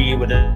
you with it.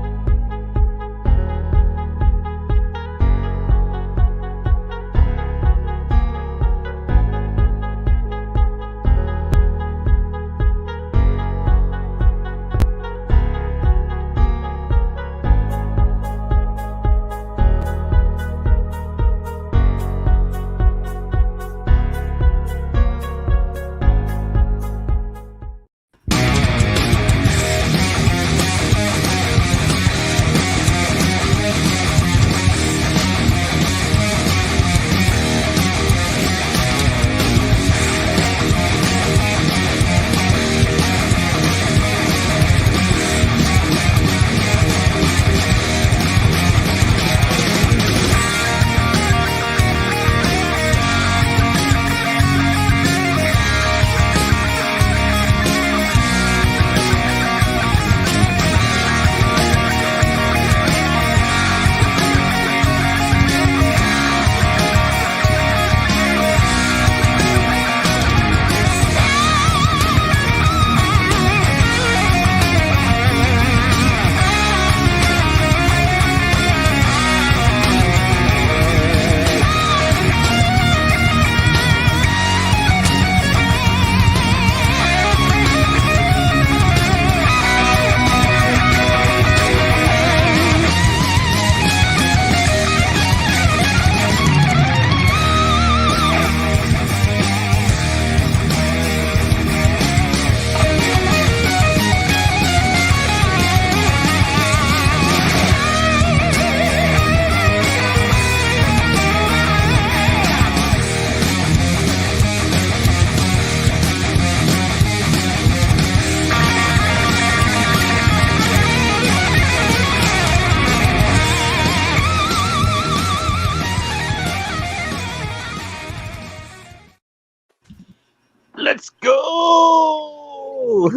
Let's go! I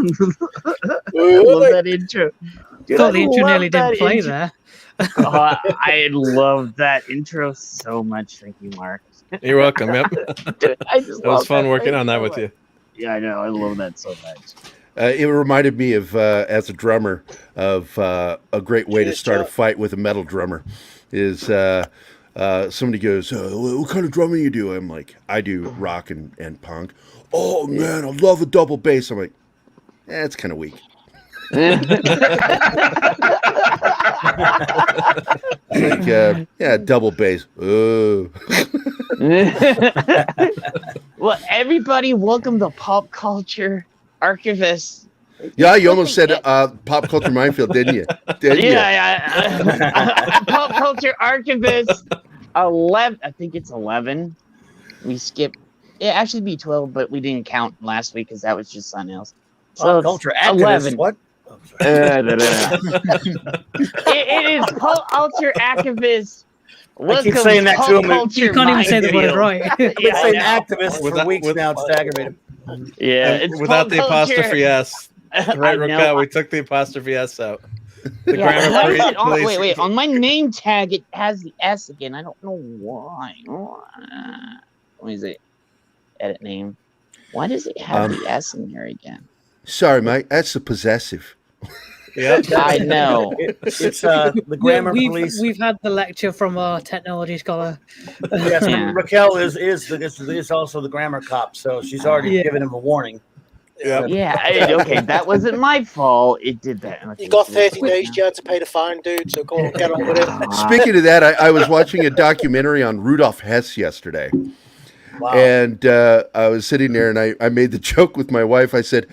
love that intro. Dude, thought the intro nearly that didn't play intro. there. I love that intro so much. Thank you, Mark. You're welcome. Yep. Dude, I just It was love fun that working thing on that so with much. you. Yeah, I know. I love that so much. It reminded me of, as a drummer, of a great way to start a fight with a metal drummer is somebody goes, what kind of drumming you do? I'm like, I do rock and punk. Oh, man, I love a double bass. I'm like, it's kind of weak. Like, yeah, double bass. Well, everybody, welcome to Pop Culture Archivists. Yeah, you almost said Pop Culture Minefield, didn't you? Yeah. Pop Culture Archivists 11. I think it's 11. We skipped. It actually be 12, but we didn't count last week because that was just something else. Pop Culture Activists. 11. What? Oh, It is Pop Culture Activists. I keep saying that to him. You can't even say the word right. I've been Yeah, saying I know. activists for weeks now. It's aggravating. Yeah, it's Without Pop the Culture. apostrophe S. Right, I know. Raquel, we took the apostrophe S out. The Yeah, why is it on, police- wait. On my name tag, it has the S again. I don't know why. What is it? Edit name. Why does it have the S in there again? Sorry, Mike. That's the possessive. Yep. I know. It's the grammar police. We've had the lecture from our technology scholar. Yes, Yeah. Raquel is also the grammar cop, so she's already given him a warning. Yep. Yeah, okay, that wasn't my fault. It did that. You got 30 days, Joe, to pay the fine, dude. So go on, get on with it. Speaking of that, I was watching a documentary on Rudolf Hess yesterday. Wow. And I was sitting there, and I made the joke with my wife. I said,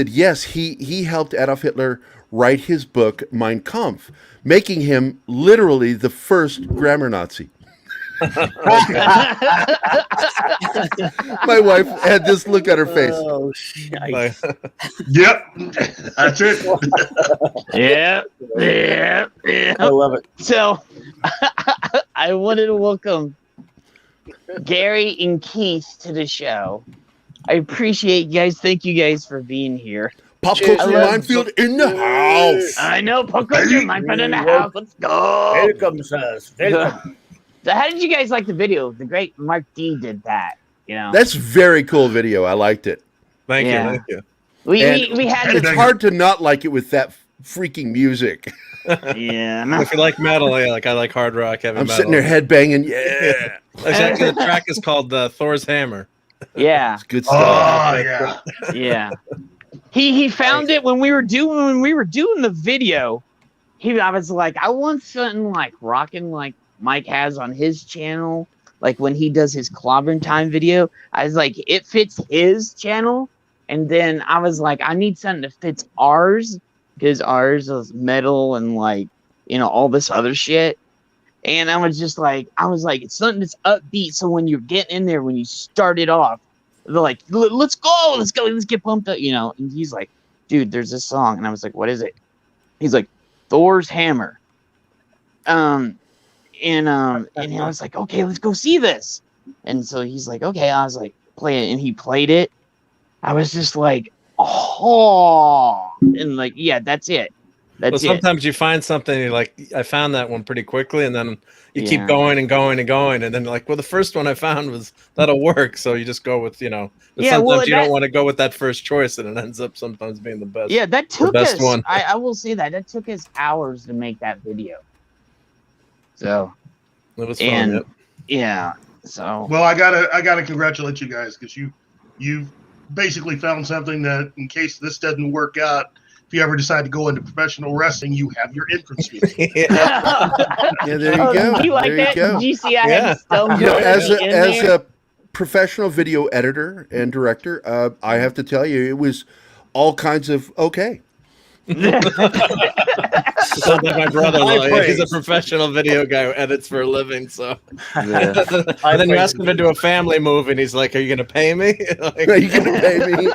yes, he helped Adolf Hitler write his book Mein Kampf, making him literally the first grammar Nazi. My wife had this look on her face. Oh, shite. Yep, that's it. Yeah. I love it. So, I wanted to welcome Gary and Keith to the show. I appreciate you guys. Thank you guys for being here. Pop Cheers. Culture Minefield in the house. I know, Pop Culture Minefield in the house. Let's go. Welcome, sirs. Welcome. So how did you guys like the video? The great Mark D did that. You know, That's very cool video. I liked it. Thank Yeah. you. Thank you. we And had it's the hard to not like it with that freaking music. Yeah. If you like metal, I like hard rock, heavy I'm metal. sitting there headbanging. Yeah, Actually, the track is called Thor's Hammer. Yeah. it's good stuff. Oh yeah. Yeah. He found it when we were doing the video. I was like, I want something like rocking like Mike has on his channel, like when he does his Clobberin Time video. I was like, it fits his channel. And then I was like, I need something that fits ours, because ours is metal and like, all this other shit. And I was like, it's something that's upbeat. So when you're getting in there, when you start it off, they're like, let's go, let's get pumped up, And he's like, dude, there's this song. And I was like, what is it? He's like, Thor's Hammer. And I was like, okay, let's go see this. And so he's like, okay. I was like, play it. And he played it. I was just like, oh, and like, yeah, that's it. Sometimes you find something, you're like, I found that one pretty quickly, and then you keep going and going and going, and then like, well, the first one I found that'll work, so you just go with, but sometimes you don't want to go with that first choice, and it ends up sometimes being the best. Yeah, that took best us. one. I will say that took us hours to make that video. So It was fun. Yep. Yeah. So Well, I gotta congratulate you guys, because you basically found something that, in case this doesn't work out, if you ever decide to go into professional wrestling, you have your entrance music. Yeah, there you go. Do you like there that? you go. Did you see I had Stone As a a professional video editor and director, I have to tell you, it was all kinds of okay. Sounds like my brother. He's a professional video guy who edits for a living. So, and then you ask him to do a family movie, and he's like, "Are you going to pay me? Are you going to pay me?"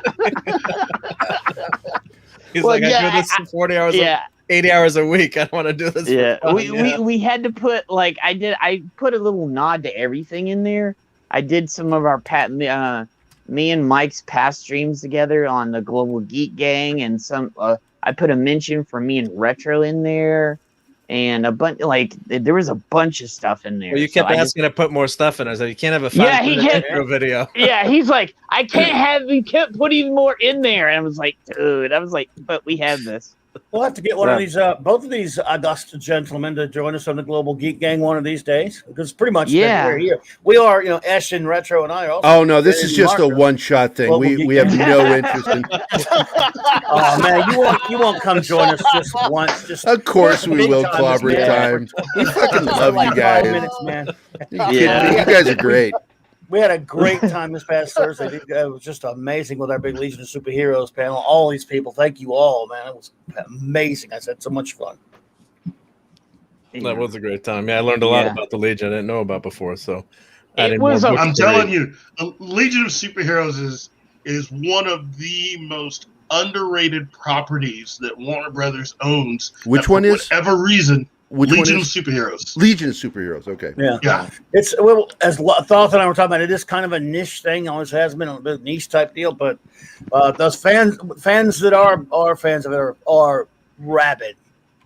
He's like, "I do this 40 hours, 80 hours a week. I don't want to do this." Yeah, we had to put like I put a little nod to everything in there. I did some of our me and Mike's past streams together on the Global Geek Gang, and some. I put a mention for me and Retro in there, and a bunch there was a bunch of stuff in there. Well, you kept asking to put more stuff in. I said, you can't have a 5-minute intro video. Yeah, he's like, I can't have. You kept putting more in there, and I was like, dude, but we have this. We'll have to get one of these, both of these august gentlemen to join us on the Global Geek Gang one of these days, because pretty much we're here. We are, Ash and Retro and I are also. Oh no, this is just a one-shot thing. We have no interest in. Oh man, you won't come join us just once. Of course we will, Clobberin Times. We fucking love you guys. 5 minutes, man. You guys are great. We had a great time this past Thursday. It was just amazing with our big Legion of Superheroes panel. All these people, thank you all, man. It was amazing. I had so much fun. That was a great time. Yeah, I learned a lot about the Legion I didn't know about before. So I'm telling you, Legion of Superheroes is one of the most underrated properties that Warner Brothers owns. Which one is? For whatever reason. Legion of is? Superheroes. Legion of Superheroes. Okay. Yeah. It's as Thoth and I were talking about. It is kind of a niche thing. Always has been a bit niche type deal. But those fans that are fans of it are rabid.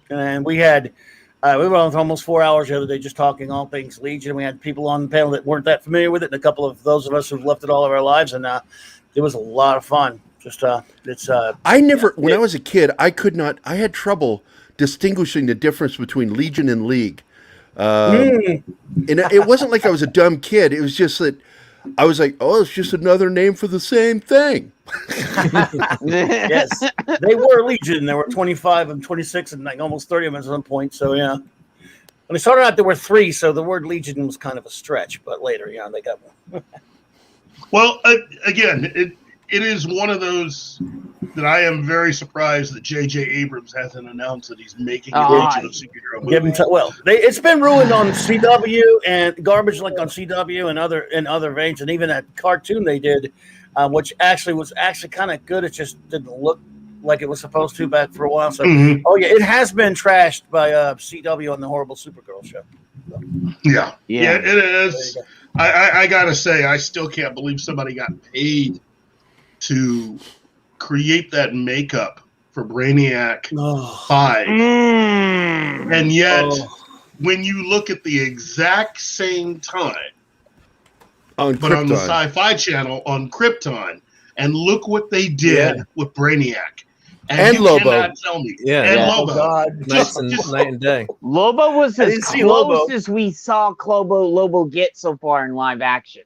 And we were on for almost 4 hours the other day just talking all things Legion. We had people on the panel that weren't that familiar with it, and a couple of those of us who've left it all of our lives. And it was a lot of fun. Just I never when I was a kid, I had trouble distinguishing the difference between Legion and League. And it wasn't like I was a dumb kid. It was just that I was like, oh, it's just another name for the same thing. Yes, they were Legion. There were 25 and 26 and like almost 30 of them at some point. So, yeah. When they started out, there were 3. So the word Legion was kind of a stretch. But later, they got one. Well, again, it is one of those that I am very surprised that J.J. Abrams hasn't announced that he's making a Legion of Superhero movie. It's been ruined on CW and garbage like on CW and other veins, and even that cartoon they did, which was kind of good. It just didn't look like it was supposed to back for a while. So, it has been trashed by CW on the horrible Supergirl show. So. Yeah, it is. I gotta say, I still can't believe somebody got paid to create that makeup for Brainiac 5. And yet, when you look at the exact same time, on the Sci-Fi Channel on Krypton, and look what they did with Brainiac. And you Lobo. cannot tell me. Yeah. And Yeah. Lobo. Oh God. Night and day. Lobo was I as didn't see Lobo. close as we saw Lobo get so far in live action.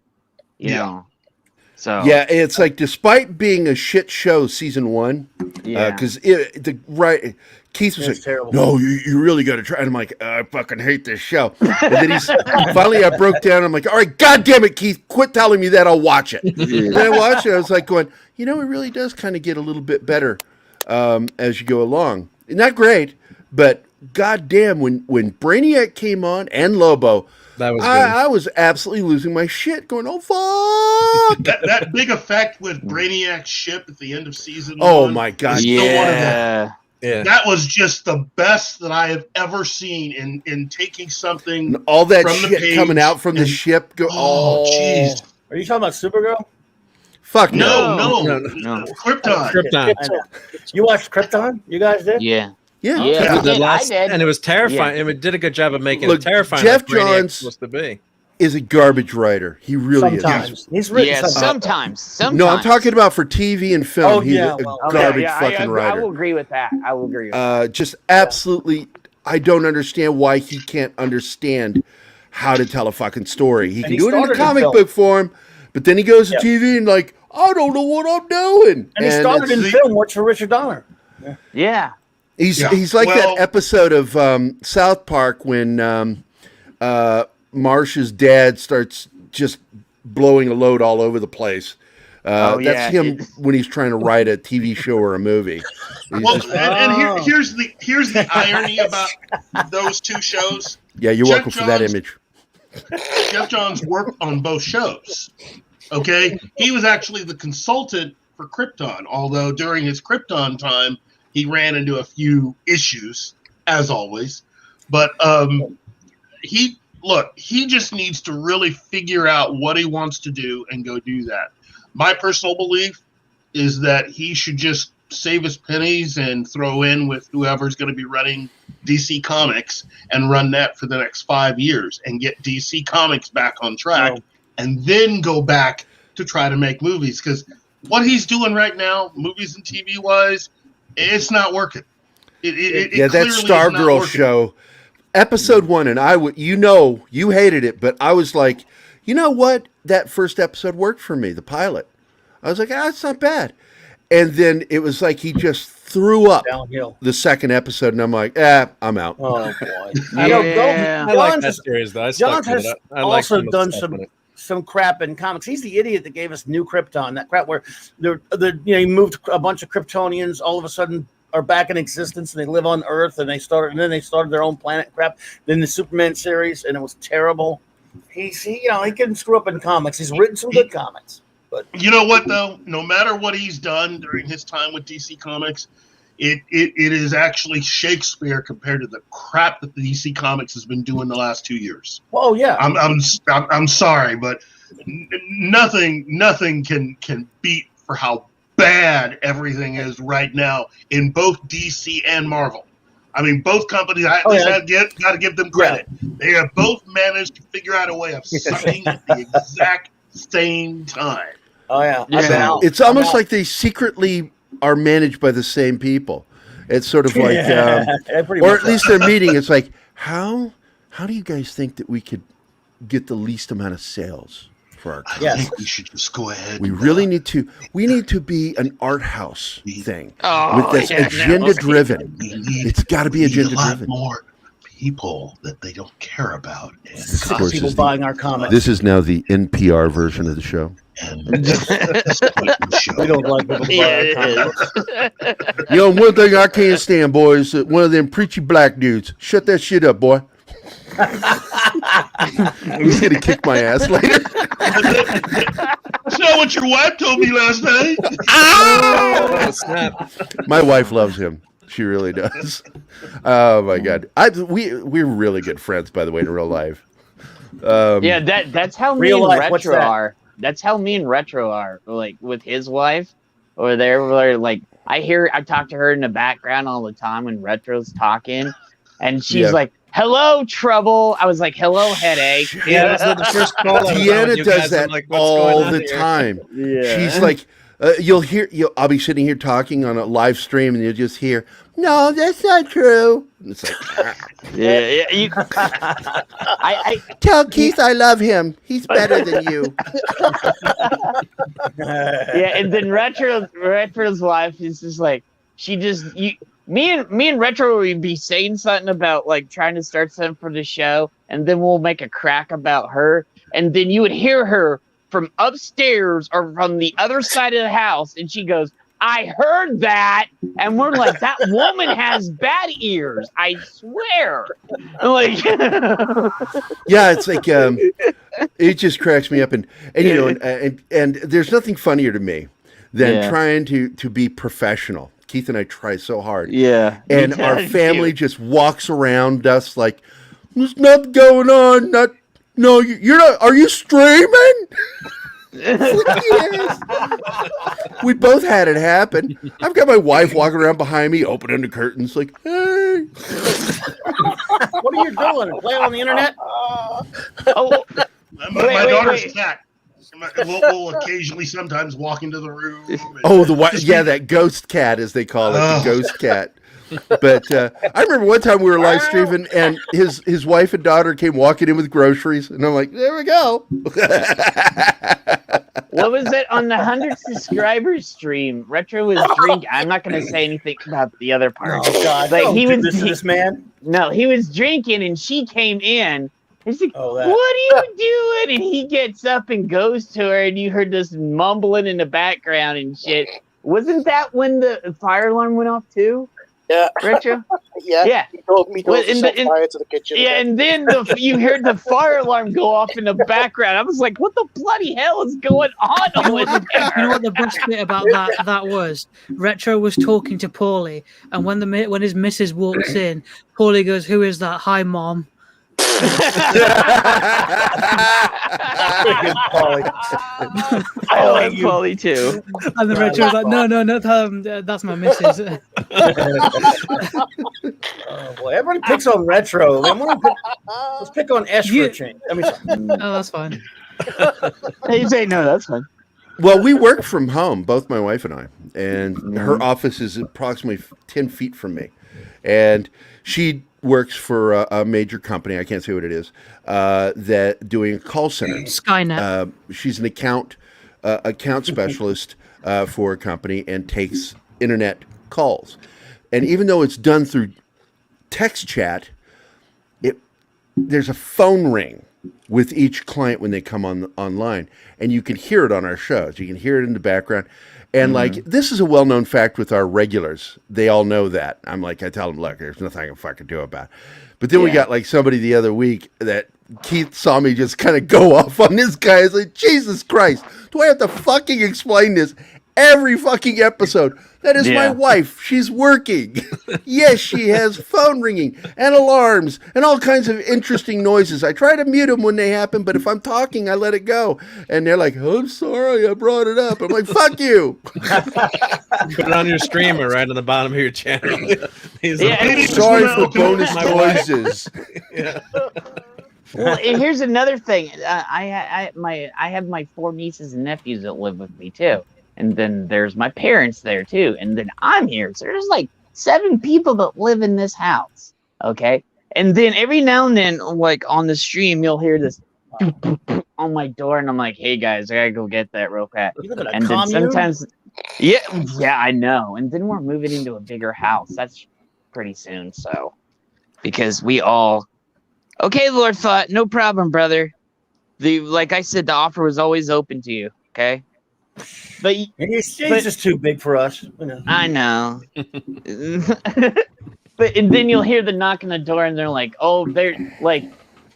You Yeah. know. So Yeah, it's like despite being a shit show, season 1, yeah. because Keith was It's like, terrible. "No, you really got to try." And I'm like, "I fucking hate this show." And then finally I broke down. I'm like, "All right, God damn it, Keith, quit telling me that. I'll watch it." And I watched it. I was like, going, it really does kind of get a little bit better as you go along. Not great, but goddamn, when Brainiac came on and Lobo. That was good. I was absolutely losing my shit, going, "Oh fuck!" That big effect with Brainiac's ship at the end of season 1. Oh my God! is still one of them. Yeah. Yeah. That was just the best that I have ever seen in taking something. And all that from the shit page coming out from the and- ship. Oh, jeez. Are you talking about Supergirl? Fuck no. No. Krypton. Krypton. I know. You watched Krypton? You guys did? Yeah. Yeah. Yeah. Yeah. I did. And it was terrifying. And it did a good job of making Look, it terrifying. Jeff like Brainiac's Johns- supposed to be. Is a garbage writer. He really Sometimes. He's written Yeah, sometimes. sometimes. No, I'm talking about for TV and film. Oh, He's yeah, a well, garbage I fucking writer. will agree with that. I will agree with that. Just absolutely, I don't understand why he can't understand how to tell a fucking story. He can he do it in started the in comic film. book form, but then he goes to Yeah. TV and like, I don't know what I'm doing. And he started in it's- film, works for Richard Donner. Yeah. He's like Well- that episode of South Park when Marsh's dad starts just blowing a load all over the place. That's him when he's trying to write a TV show or a movie. He's Well, just- here's the irony about those two shows. yeah, you're Jeff welcome for that Johns- image. Jeff Johns worked on both shows. Okay, he was actually the consultant for Krypton. Although during his Krypton time, he ran into a few issues, as always. But he just needs to really figure out what he wants to do and go do that. My personal belief is that he should just save his pennies and throw in with whoever's going to be running DC Comics and run that for the next 5 years and get DC Comics back on track and then go back to try to make movies. Because what he's doing right now, movies and TV wise, it's not working. It That clearly is not Stargirl working. show, episode 1, and you hated it, but I was like, you know what? That first episode worked for me, the pilot. I was like, it's not bad. And then it was like he just threw up Downhill. the second episode, and I'm like, I'm out. Oh, boy. Yeah. I like Johns that has- series, though. I Johns stuck with has it. I like also some of the done stuff in it. some crap in comics. He's the idiot that gave us New Krypton, that crap where he moved a bunch of Kryptonians all of a sudden are back in existence and they live on Earth and then they started their own planet crap. Then the Superman series, and it was terrible. He can screw up in comics. He's written some good comics. But You know what, though? No matter what he's done during his time with DC Comics, it is actually Shakespeare compared to the crap that the DC Comics has been doing the last 2 years. oh yeah. I'm sorry, but nothing can beat for how bad everything is right now in both DC and Marvel. I mean, both companies. I got to give them credit. They have both managed to figure out a way of sucking at the exact same time. Oh yeah. Yeah. It's almost like they secretly are managed by the same people. It's sort of like, or at least they're meeting. It's like, how do you guys think that we could get the least amount of sales for our company? I think we should just go ahead. We really need to. We need to be an art house thing Oh, with this yeah, no. agenda driven. It's got to be agenda a lot driven. more people that they don't care about. And Of course, people buying our comics. This is now the NPR version of the show. We don't like people buying our comics. You know, one thing I can't stand, boys, is one of them preachy black dudes. Shut that shit up, boy. He's gonna kick my ass later. That's not what your wife told me last night. Oh, snap. My wife loves him. She really does. Oh my god, we're really good friends, by the way, in real life. Yeah, that's how me Real and life, what's Retro that? are. That's how me and Retro are. Like with his wife over there, where like I talk to her in the background all the time when Retro's talking, and she's Yeah. like, "Hello, trouble." I was like, "Hello, headache." Yeah, that's not the first call. I was on with Deanna you does guys. that I'm like, what's all going on the here? time. Yeah. She's like, I'll be sitting here talking on a live stream, and you'll just hear, "No, that's not true." And it's like, Yeah. I tell Keith I love him. He's better than you. yeah, and then Retro's wife is just like me and Retro would be saying something about like trying to start something for the show, and then we'll make a crack about her, and then you would hear her from upstairs or from the other side of the house, and she goes, "I heard that," and we're like, "That woman has bad ears, I swear." Like, yeah, it's like it just cracks me up, and there's nothing funnier to me than trying to be professional. Keith and I try so hard, and our family just walks around us like there's nothing going on. No, you're not. Are you streaming? Yes. We both had it happen. I've got my wife walking around behind me, opening the curtains, like, "Hey, what are you doing? Playing on the internet?" My daughter's cat will occasionally sometimes walk into the room. That ghost cat, as they call it, the ghost cat. But I remember one time we were live streaming, and his wife and daughter came walking in with groceries, and I'm like, "There we go." What was it on the 100 subscribers stream? Retro was drinking. I'm not going to say anything about the other part. Oh God! But this man. No, he was drinking, and she came in. He's like, "What are you doing?" And he gets up and goes to her, and you heard this mumbling in the background and shit. Wasn't that when the fire alarm went off too? Yeah. Retro? Yeah. He told me to set fire to the kitchen. Yeah, and then you heard the fire alarm go off in the background. I was like, what the bloody hell is going on over there? You know what the best bit about that was? Retro was talking to Paulie, and when his missus walks in, Paulie goes, "Who is that? Hi, Mom." I like Paulie too. And the Retro was like, no, that's my missus. Oh boy, everyone picks on Retro. Let's pick on Ash for a change. Oh, that's fine. You say no, that's fine. Well, we work from home, both my wife and I, and her office is approximately 10 feet from me, and she works for a major company. I can't say what it is. That doing a call center. Skynet. She's an account specialist for a company and takes internet calls. And even though it's done through text chat, there's a phone ring with each client when they come online, and you can hear it on our shows. You can hear it in the background. And like, this is a well-known fact with our regulars. They all know that. I tell them, look, there's nothing I can fucking do about it. But then we got like somebody the other week that Keith saw me just kind of go off on this guy. It's like, Jesus Christ, do I have to fucking explain this every fucking episode? That is my wife. She's working. Yes, she has phone ringing and alarms and all kinds of interesting noises. I try to mute them when they happen, but if I'm talking, I let it go. And they're like, "Oh, I'm sorry, I brought it up." I'm like, "Fuck you." Put it on your streamer right on the bottom of your channel. Sorry for bonus noises. Well, and here's another thing. I have my 4 nieces and nephews that live with me too. And then there's my parents there too. And then I'm here. So there's like 7 people that live in this house. Okay. And then every now and then, like on the stream, you'll hear this on my door. And I'm like, "Hey guys, I gotta go get that real fast." And then sometimes, yeah, I know. And then we're moving into a bigger house. That's pretty soon. So, because we all, okay, Lord Thought, no problem, brother. Like I said, the offer was always open to you. Okay. But he's just too big for us. I know. But and then you'll hear the knock on the door, and they're like, "Oh, they're like,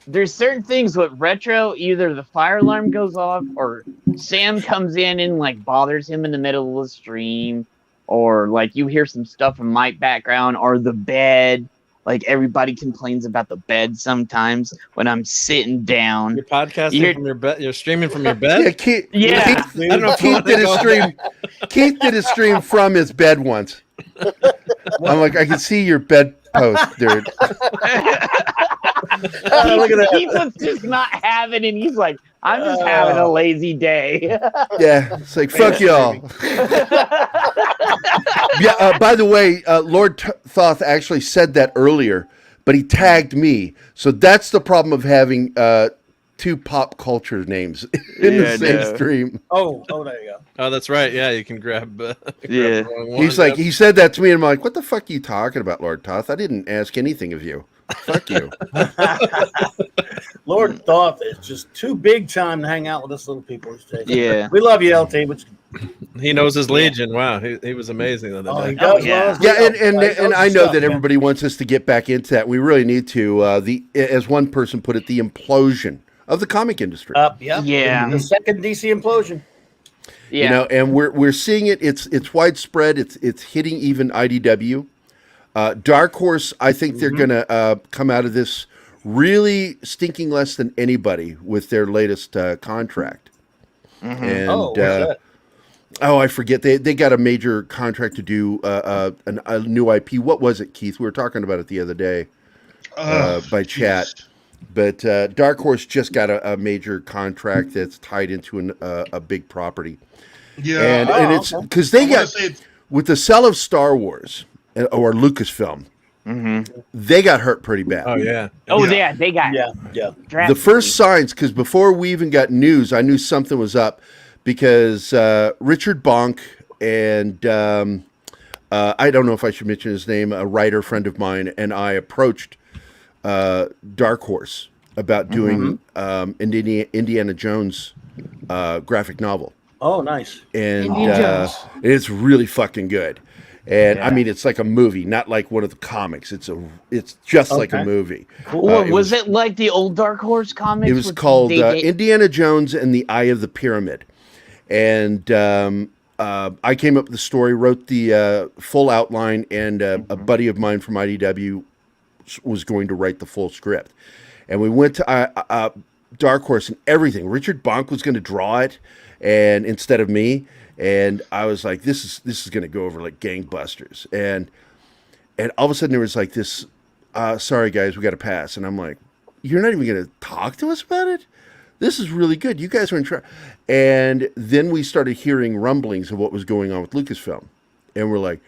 there's certain things with Retro. Either the fire alarm goes off, or Sam comes in and like bothers him in the middle of the stream, or like you hear some stuff in my background, or the bed. Like everybody complains about the bed sometimes when I'm sitting down. You're podcasting from your bed. You're streaming from your bed. Keith did a stream from his bed once. I'm like, I can see your bed post, dude. Look at that. He was just not having it. He's like, I'm just having a lazy day. Yeah, it's like fuck y'all. Yeah. By the way, Lord Thoth actually said that earlier, but he tagged me. So that's the problem of having two pop culture names in the same stream. Oh, there you go. Oh, that's right. Yeah, you can grab. Yeah. the wrong one. He's like, he said that to me, and I'm like, what the fuck are you talking about, Lord Thoth? I didn't ask anything of you. Fuck you. Lord Thoth is just too big time to hang out with us little people these days. Yeah. We love you, LT. But he knows his Legion. Wow, he was amazing the other he day. does. yeah. Yeah, and I know that everybody wants us to get back into that. We really need to. As one person put it, the implosion of the comic industry. Yeah. The second DC implosion. Yeah. You know, and we're seeing it. It's widespread. It's hitting even IDW. Dark Horse, I think they're going to come out of this really stinking less than anybody with their latest contract. And I forget they got a major contract to do a new IP. What was it, Keith? We were talking about it the other day by chat. But Dark Horse just got a major contract that's tied into a big property. Yeah, and it's because they got with the sell of Star Wars or Lucasfilm, they got hurt pretty bad. Oh yeah. Yeah, they got the first signs, because before we even got news, I knew something was up because Richard Bonk and I don't know if I should mention his name, a writer friend of mine, and I approached Dark Horse about doing Indiana Jones graphic novel. Oh, nice. And it's really fucking good. And I mean, it's like a movie, not like one of the comics. It's just like a movie. Cool. Was it like the old Dark Horse comics? It was called Indiana Jones and the Eye of the Pyramid. And I came up with the story, wrote the full outline, and a buddy of mine from IDW was going to write the full script. And we went to Dark Horse and everything. Richard Bonk was going to draw it, and instead of me. And I was like, this is going to go over like gangbusters. And all of a sudden there was like this, sorry guys, we got to pass. And I'm like, you're not even going to talk to us about it? This is really good. You guys are in charge. And then we started hearing rumblings of what was going on with Lucasfilm. And we're like,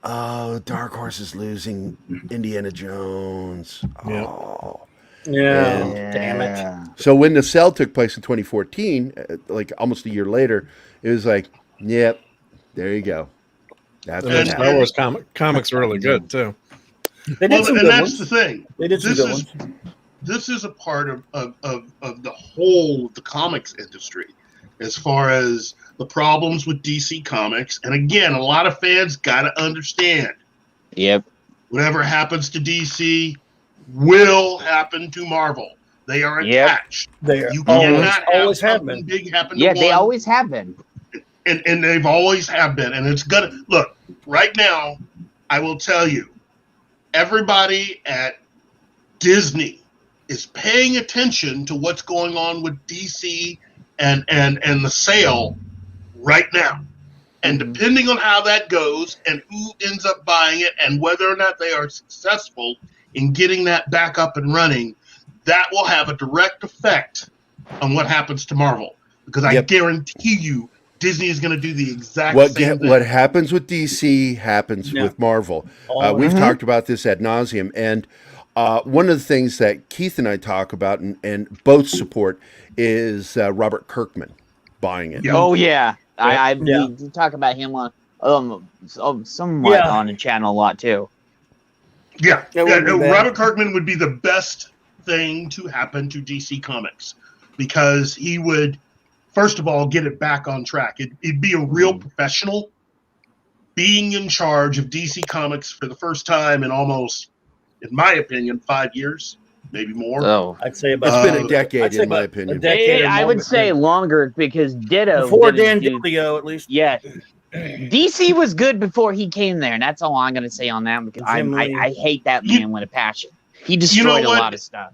oh, Dark Horse is losing Indiana Jones. Oh. Yeah, damn it. So when the sale took place in 2014, like almost a year later, it was like, yep, there you go. That's what Star Wars comics are really good too. They did some good that's ones. the thing. They did some good ones. This is a part of the whole of the comics industry, as far as the problems with DC Comics. And again, a lot of fans got to understand. Yep. Whatever happens to DC will happen to Marvel. They are attached. They are. You cannot always have have something been. big happen. Yeah, to they one, always have been. and they've always have been. And it's gonna look right now. I will tell you, everybody at Disney is paying attention to what's going on with DC and the sale right now. And depending on how that goes and who ends up buying it and whether or not they are successful in getting that back up and running, that will have a direct effect on what happens to Marvel. Because I guarantee you, Disney is going to do the exact same thing. What happens with DC happens with Marvel. We've talked about this ad nauseum. And one of the things that Keith and I talk about and both support is Robert Kirkman buying it. Oh, yeah. We talk about him on somewhat on the channel a lot, too. Yeah. Robert Kirkman would be the best thing to happen to DC Comics because he would, first of all, get it back on track. It'd be a real professional being in charge of DC Comics for the first time in almost, in my opinion, 5 years, maybe more. Oh, I'd say about it's been a decade, in my opinion. I would say longer because Ditto before Dan Didio, at least. Yeah. DC was good before he came there, and that's all I'm going to say on that because I hate that man with a passion. He destroyed a lot of stuff.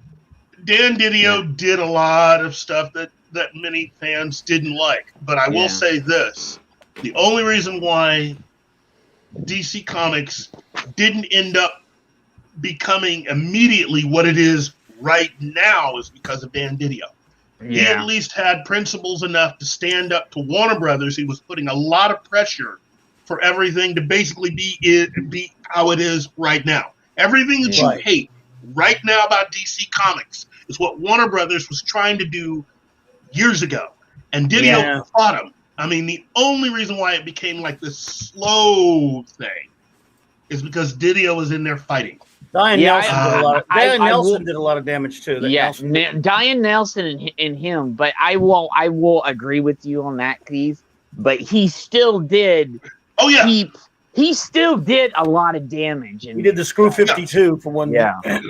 Dan Didio did a lot of stuff that many fans didn't like. But I will say this. The only reason why DC Comics didn't end up becoming immediately what it is right now is because of Dan Didio. He at least had principles enough to stand up to Warner Brothers. He was putting a lot of pressure for everything to basically be how it is right now. Everything that you hate right now about DC Comics is what Warner Brothers was trying to do years ago. And Didio fought him. I mean, the only reason why it became like this slow thing is because Didio was in there fighting. Diane Nelson did a lot of damage too. Diane Nelson and him, but I will agree with you on that, Keith. But he still did. Oh yeah. He still did a lot of damage. And he did the Screw 52 for one. But there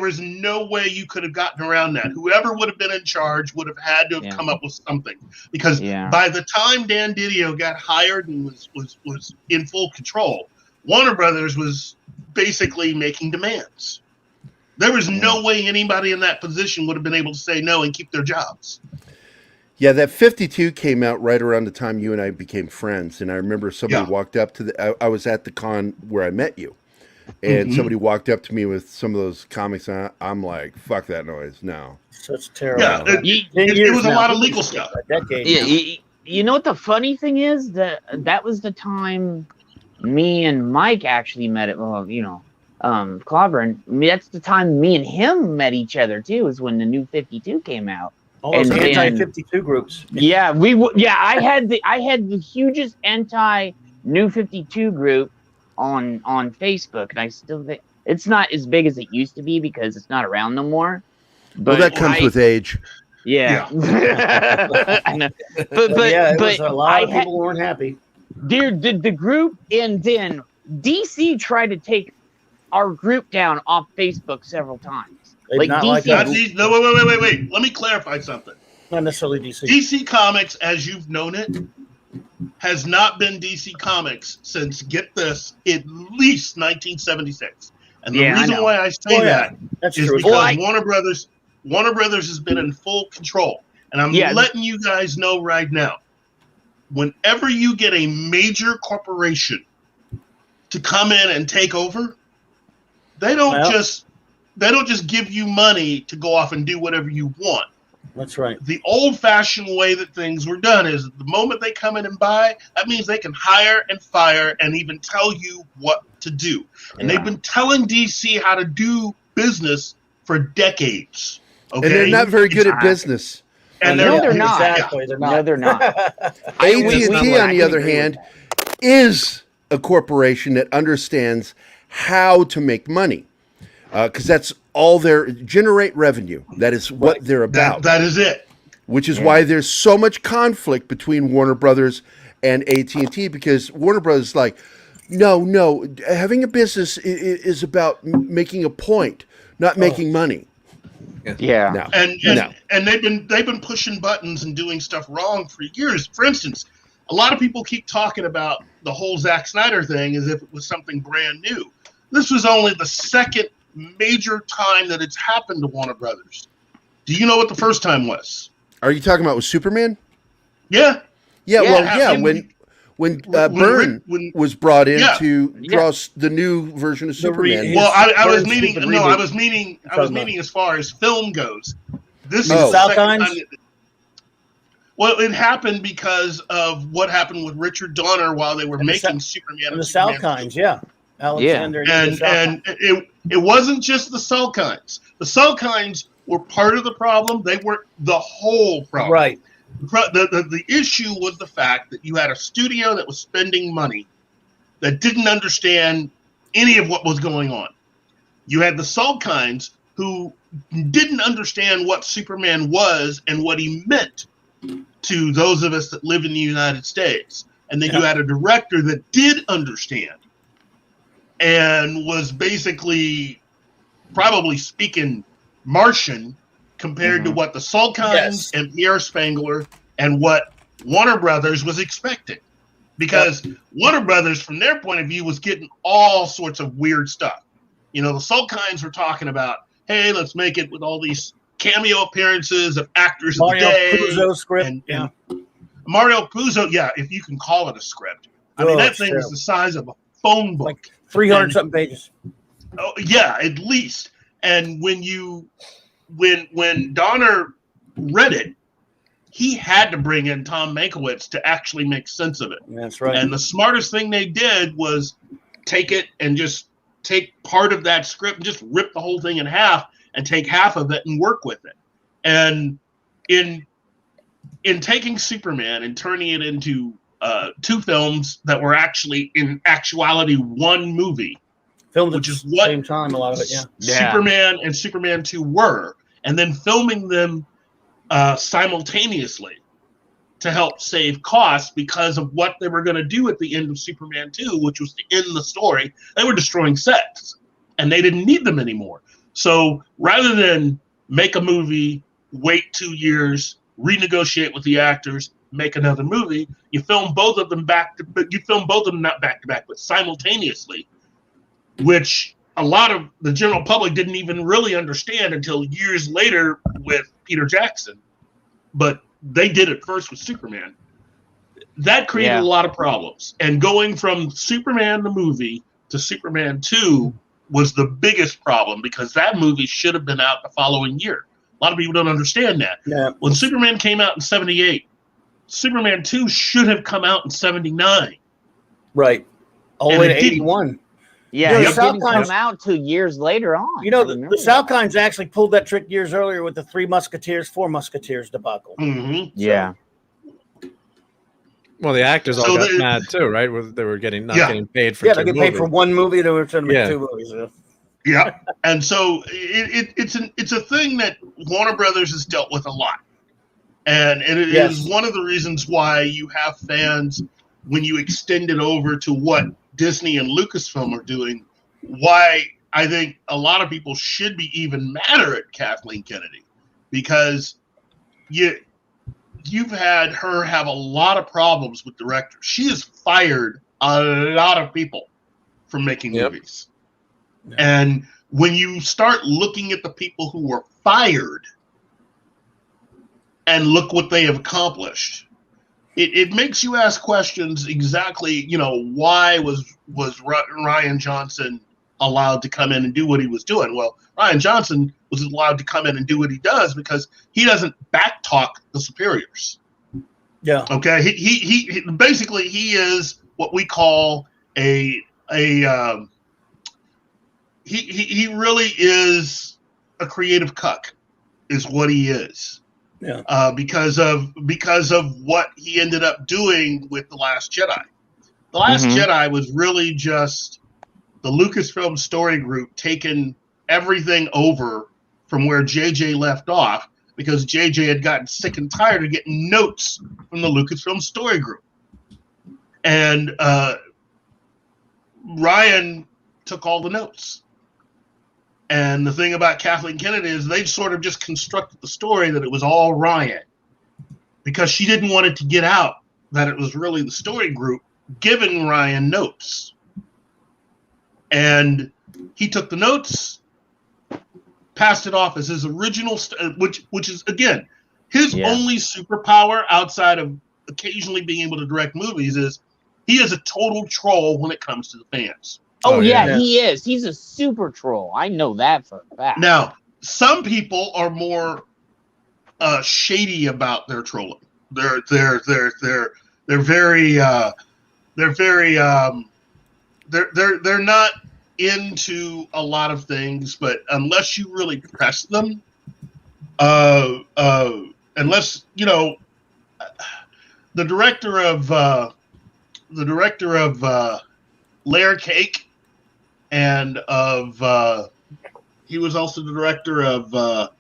was no way you could have gotten around that. Whoever would have been in charge would have had to have come up with something, because by the time Dan Didio got hired and was in full control, Warner Brothers was basically making demands. There was no way anybody in that position would have been able to say no and keep their jobs. Yeah, that 52 came out right around the time you and I became friends. And I remember somebody walked up to I was at the con where I met you. And somebody walked up to me with some of those comics. And I'm like, fuck that noise. No. Such terrible. Yeah, it was a lot of legal stuff. A decade. You know what the funny thing is? That was the time me and Mike actually met at, Clobberin. That's the time me and him met each other, too, is when the new 52 came out. All those anti-52 groups. Yeah, I had the hugest anti-New 52 group on Facebook, and I still think it's not as big as it used to be because it's not around no more. But that comes with age. Yeah. I know. But a lot of people weren't happy. The group, and then DC tried to take our group down off Facebook several times. Wait. Let me clarify something. Not necessarily DC. DC Comics, as you've known it, has not been DC Comics since, get this, at least 1976. And the reason why I say that's is because Warner Brothers has been in full control. And I'm letting you guys know right now, whenever you get a major corporation to come in and take over, they don't just give you money to go off and do whatever you want. That's right. The old-fashioned way that things were done is the moment they come in and buy, that means they can hire and fire and even tell you what to do. And they've been telling DC how to do business for decades. Okay? And they're not very good at business. And they're not. Exactly. They're not. No, they're not. AT&T, on the other hand, is a corporation that understands how to make money. Because that's all generate revenue. That is what they're about. That is it. Which is why there's so much conflict between Warner Brothers and AT&T, because Warner Brothers is like, no, having a business is about making a point, not making money. Yeah. No. And they've been pushing buttons and doing stuff wrong for years. For instance, a lot of people keep talking about the whole Zack Snyder thing as if it was something brand new. This was only the second major time that it's happened to Warner Brothers. Do you know what the first time was? Are you talking about with Superman? Yeah. When Byrne was brought in to draw the new version of Superman. Well, I was meaning as far as film goes. This is the second time. Well, it happened because of what happened with Richard Donner while they were making Superman and the Salkinds, Alexander and it wasn't just the Salkinds. The Salkinds were part of the problem. They weren't the whole problem. Right. The issue was the fact that you had a studio that was spending money that didn't understand any of what was going on. You had the Salkinds who didn't understand what Superman was and what he meant to those of us that live in the United States. And then you had a director that did understand and was basically probably speaking Martian compared to what the Salkinds and Pierre Spangler and what Warner Brothers was expecting. Because Warner Brothers, from their point of view, was getting all sorts of weird stuff. You know, the Salkinds were talking about, hey, let's make it with all these cameo appearances of actors of the day. Mario Puzo script. And Mario Puzo, if you can call it a script. I mean, that thing is the size of a phone book. Like 300-something pages. Oh, yeah, at least. And when you when Donner read it, he had to bring in Tom Mankiewicz to actually make sense of it. That's right. And the smartest thing they did was take it and just take part of that script and just rip the whole thing in half and take half of it and work with it. And in taking Superman and turning it into 2 films that were actually in actuality 1 movie, filmed which at is the what same time, a lot of it, yeah. Superman and Superman 2 were, and then filming them simultaneously to help save costs because of what they were going to do at the end of Superman 2, which was to end the story. They were destroying sets, and they didn't need them anymore. So rather than make a movie, wait 2 years, renegotiate with the actors, make another movie, you film both of them not back to back, but simultaneously, which a lot of the general public didn't even really understand until years later with Peter Jackson. But they did it first with Superman. That created a lot of problems. And going from Superman the movie to Superman 2 was the biggest problem because that movie should have been out the following year. A lot of people don't understand that. Yeah. When Superman came out in 78, Superman 2 should have come out in 79. Right. All the way to 81. Yeah, You know, it didn't come out 2 years later on. You know, the Salkinds actually pulled that trick years earlier with the 3 Musketeers, 4 Musketeers debacle. Mm-hmm. Yeah. Well, the actors all got mad too, right? They were getting getting paid for. Yeah, they get paid for 1 movie. They were trying to make 2 movies. Yeah, and so it's a thing that Warner Brothers has dealt with a lot, and it is one of the reasons why you have fans when you extend it over to what Disney and Lucasfilm are doing. Why I think a lot of people should be even madder at Kathleen Kennedy, because you've had her have a lot of problems with directors. She has fired a lot of people from making movies. And when you start looking at the people who were fired and look what they have accomplished, it makes you ask questions exactly, why was Rian Johnson allowed to come in and do what he was doing? Well, Rian Johnson was allowed to come in and do what he does because he doesn't backtalk the superiors. Yeah. Okay. He basically he is what we call he really is a creative cuck, is what he is. Yeah. Because of what he ended up doing with The Last Jedi. The Last Jedi was really just the Lucasfilm story group taking everything over from where JJ left off, because JJ had gotten sick and tired of getting notes from the Lucasfilm story group. And Ryan took all the notes. And the thing about Kathleen Kennedy is they sort of just constructed the story that it was all Ryan, because she didn't want it to get out that it was really the story group giving Ryan notes. And he took the notes, passed it off as his original, which is, again, his only superpower outside of occasionally being able to direct movies is he is a total troll when it comes to the fans. Oh, yeah, he is. He's a super troll. I know that for a fact. Now, some people are more shady about their trolling. They're not into a lot of things, but unless you really press them, unless the director of Layer Cake, and he was also the director of what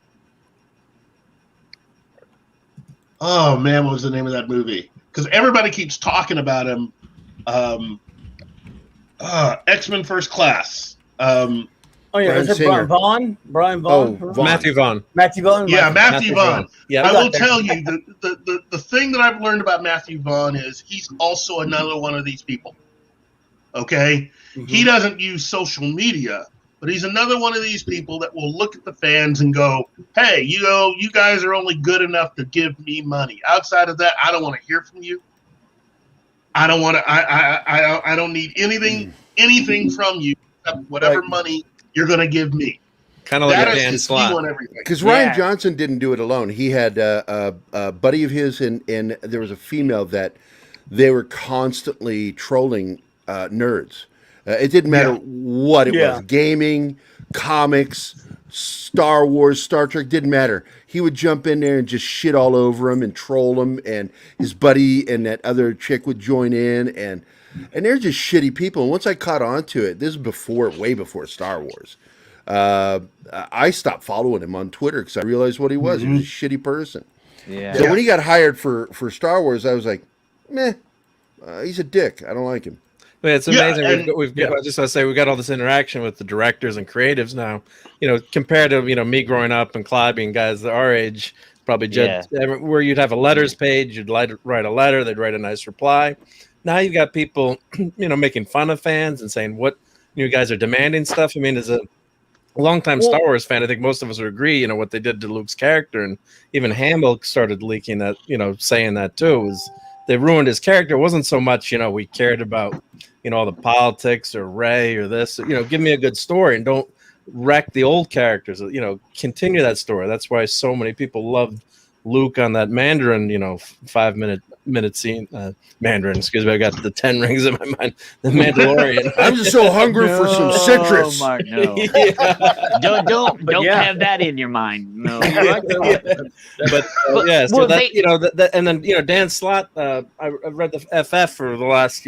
was the name of that movie? Because everybody keeps talking about him. X-Men First Class. Is it Brian Vaughn? Brian Vaughn? Oh, Matthew Vaughn. Matthew Vaughn? Yeah, Matthew Vaughn. Yeah, I will tell you, the thing that I've learned about Matthew Vaughn is he's also another one of these people. Okay? Mm-hmm. He doesn't use social media, but he's another one of these people that will look at the fans and go, hey, you guys are only good enough to give me money. Outside of that, I don't want to hear from you. I don't want to. I don't need anything from you except whatever money you're going to give me. Kind of like That a is Dan the key Slott. on everything. Because Ryan Johnson didn't do it alone. He had a buddy of his, and there was a female that they were constantly trolling nerds. It didn't matter what it was, gaming, comics, Star Wars, Star Trek, didn't matter. He would jump in there and just shit all over him and troll him, and his buddy and that other chick would join in, and they're just shitty people. And once I caught on to it, this is way before Star Wars. I stopped following him on Twitter because I realized what he was. He was a shitty person. Yeah. So when he got hired for Star Wars, I was like, meh, he's a dick. I don't like him. Yeah, it's amazing. I just want to say we've got all this interaction with the directors and creatives now. Compared to me growing up and Clyde being guys our age, probably where you'd have a letters page, you'd write a letter, they'd write a nice reply. Now you've got people, making fun of fans and saying what you guys are demanding stuff. I mean, as a longtime Star Wars fan, I think most of us would agree, what they did to Luke's character, and even Hamill started leaking that, saying that too, was they ruined his character. It wasn't so much, we cared about, all the politics or Rey or this, give me a good story and don't wreck the old characters, continue that story. That's why so many people loved Luke on that Mandarin, 5-minute scene, Mandarin, excuse me, I got the 10 rings in my mind, the Mandalorian. I'm just so hungry for some citrus. Mark, no. Don't have that in your mind. No. But and then Dan Slott, I've read the FF for the last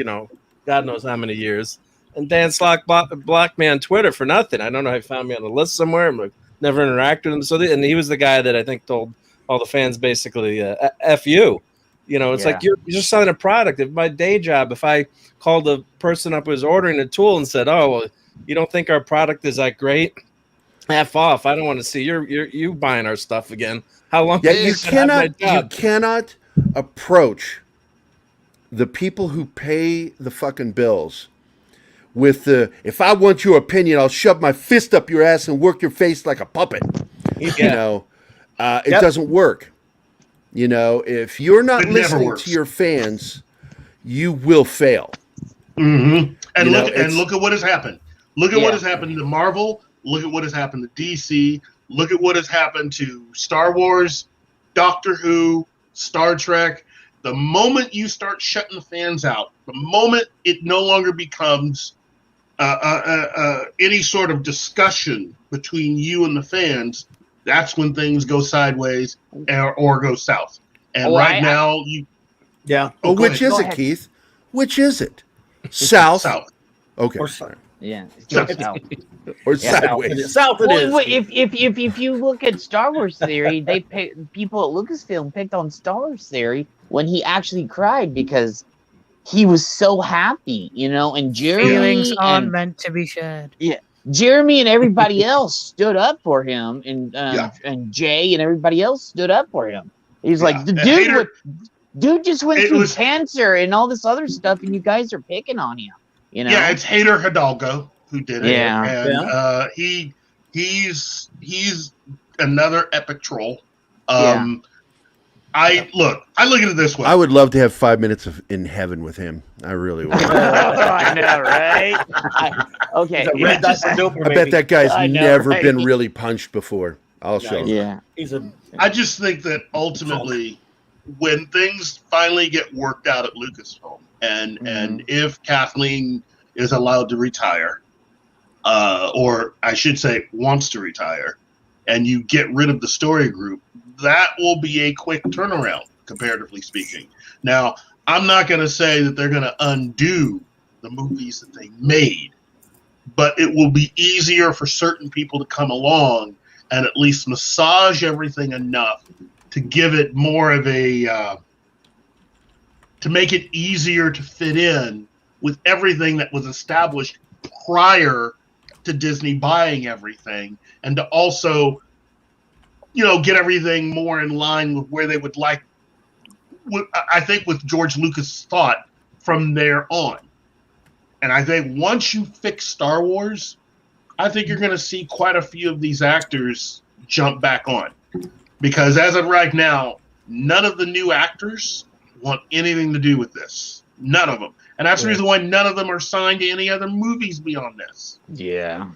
God knows how many years, and Dan Slott blocked me on Twitter for nothing. I don't know how he found me on the list somewhere. I'm like, never interacted with him. So and he was the guy that I think told all the fans basically F you. It's like you're just selling a product. If my day job, if I called the person up who was ordering a tool and said, "Oh, well, you don't think our product is that great? F off. I don't want to see you buying our stuff again." How long? Yeah, you cannot approach the people who pay the fucking bills with if I want your opinion, I'll shove my fist up your ass and work your face like a puppet. It doesn't work. If you're not listening to your fans, you will fail. Mm-hmm. And look at what has happened. Look at what has happened to Marvel. Look at what has happened to DC. Look at what has happened to Star Wars, Doctor Who, Star Trek. The moment you start shutting the fans out, the moment it no longer becomes any sort of discussion between you and the fans, that's when things go sideways or go south. And which is it, Keith? Which is it? South. South. Okay. South. Or sideways. South it is. If you look at Star Wars Theory, people at Lucasfilm picked on Star Wars Theory when he actually cried because he was so happy, and Jeremy feelings aren't meant to be shared. Yeah. Jeremy and everybody else stood up for him, and Jay and everybody else stood up for him. He's like, the dude just went through cancer and all this other stuff, and you guys are picking on him. Yeah, it's Hader Hidalgo who did it. Yeah, and he's another epic troll. I look at it this way. I would love to have 5 minutes in heaven with him. I really would. I know, right? Okay. I bet that guy's never been really punched before. I'll show him. Yeah. I just think that ultimately, when things finally get worked out at Lucasfilm, and if Kathleen is allowed to retire, or I should say wants to retire, and you get rid of the story group, that will be a quick turnaround, comparatively speaking. Now, I'm not going to say that they're going to undo the movies that they made, but it will be easier for certain people to come along and at least massage everything enough to give it more of a to make it easier to fit in with everything that was established prior to Disney buying everything, and to also get everything more in line with where they would like, I think, with George Lucas' thought from there on. And I think once you fix Star Wars, I think you're going to see quite a few of these actors jump back on. Because as of right now, none of the new actors want anything to do with this. None of them. And that's the reason why none of them are signed to any other movies beyond this. Yeah.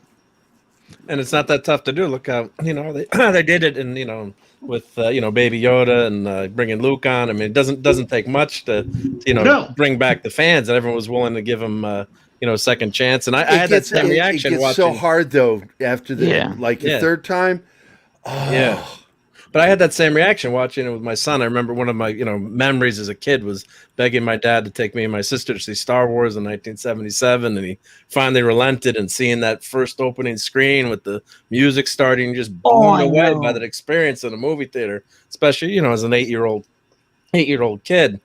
and it's not that tough to do. Look how they they did it, and with Baby Yoda and bringing Luke on. I mean, it doesn't take much to bring back the fans, and everyone was willing to give him a second chance. And I had that same reaction. It gets watching. So hard though after the third time. Oh. Yeah. But I had that same reaction watching it with my son. I remember one of my, memories as a kid was begging my dad to take me and my sister to see Star Wars in 1977, and he finally relented. And seeing that first opening screen with the music starting, just blown away by that experience in a movie theater, especially as an 8-year-old kid. And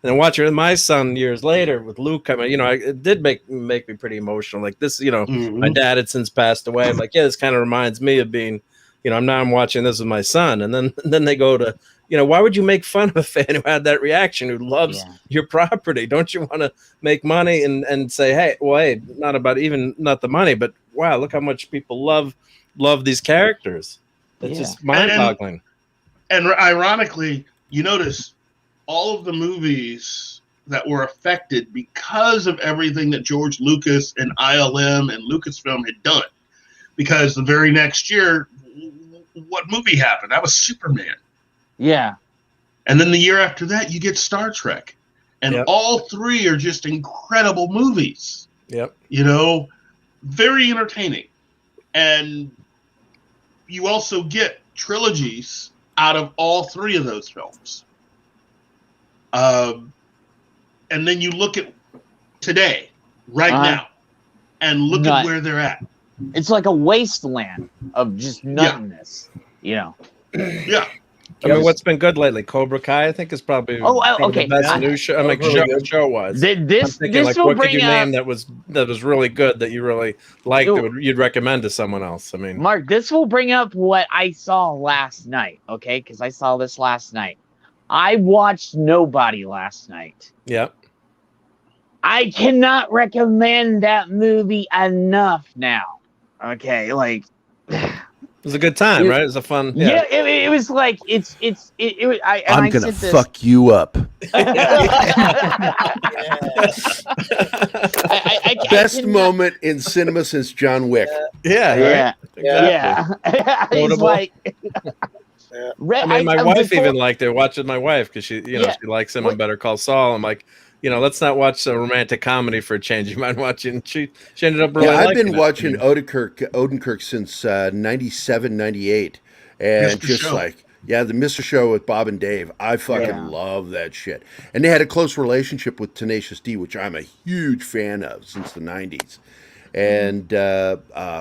then watching it with my son years later with Luke coming, it did make me pretty emotional. Like this, my dad had since passed away. I'm like, yeah, this kind of reminds me of being. I'm watching this with my son, and then they go to, why would you make fun of a fan who had that reaction, who loves your property? Don't you want to make money and say, hey, not the money, but wow, look how much people love these characters. It's just mind-boggling. And ironically, you notice all of the movies that were affected because of everything that George Lucas and ILM and Lucasfilm had done. Because the very next year, what movie happened? That was Superman. Yeah. And then the year after that, you get Star Trek. And all three are just incredible movies. Yep. Very entertaining. And you also get trilogies out of all three of those films. And then you look at today, right now, and look at where they're at. It's like a wasteland of just nothingness, Yeah. I mean, what's been good lately? Cobra Kai, I think, is probably okay. The best new show. I mean, show-wise. This what could you name that was really good that you really liked that you'd recommend to someone else? I mean, Mark, this will bring up what I saw last night, okay? Because I saw this last night. I watched Nobody last night. Yep. I cannot recommend that movie enough now. Okay, it was a good time, right? It was a fun. Yeah, it was like I'm gonna fuck you up. Best moment in cinema since John Wick. Yeah. It's like. I mean, my wife even liked it. Watch with my wife because she likes him on Better Call Saul. I'm like, let's not watch a romantic comedy for a change. You mind watching? She ended up really liking it. I've been watching Odenkirk since 97, 98. And Mr. just Show. the Mr. Show with Bob and Dave. I fucking love that shit. And they had a close relationship with Tenacious D, which I'm a huge fan of since the 90s. And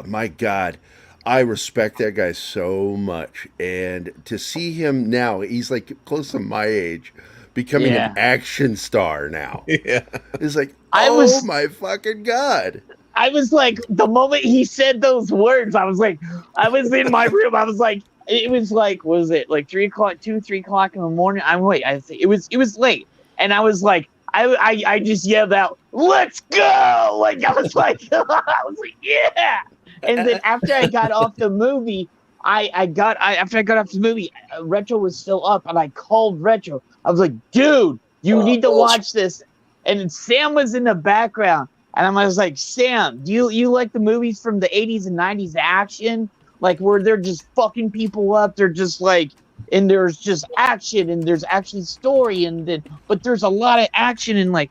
my God, I respect that guy so much. And to see him now, he's like close to my age, becoming an action star now. Yeah. It's like, my fucking God. I was like, the moment he said those words, I was in my room. I was like, it was like, was it like 3 o'clock in the morning? It was late. And I was like, I just yelled out, let's go. Like, I was like, yeah. And then after I got off the movie, Retro was still up, and I called Retro. I was like, dude, you need to watch this. And Sam was in the background, and I was like, Sam, do you like the movies from the 80s and 90s action? Like, where they're just fucking people up, they're just like, and there's just action, and there's actually story, but there's a lot of action, and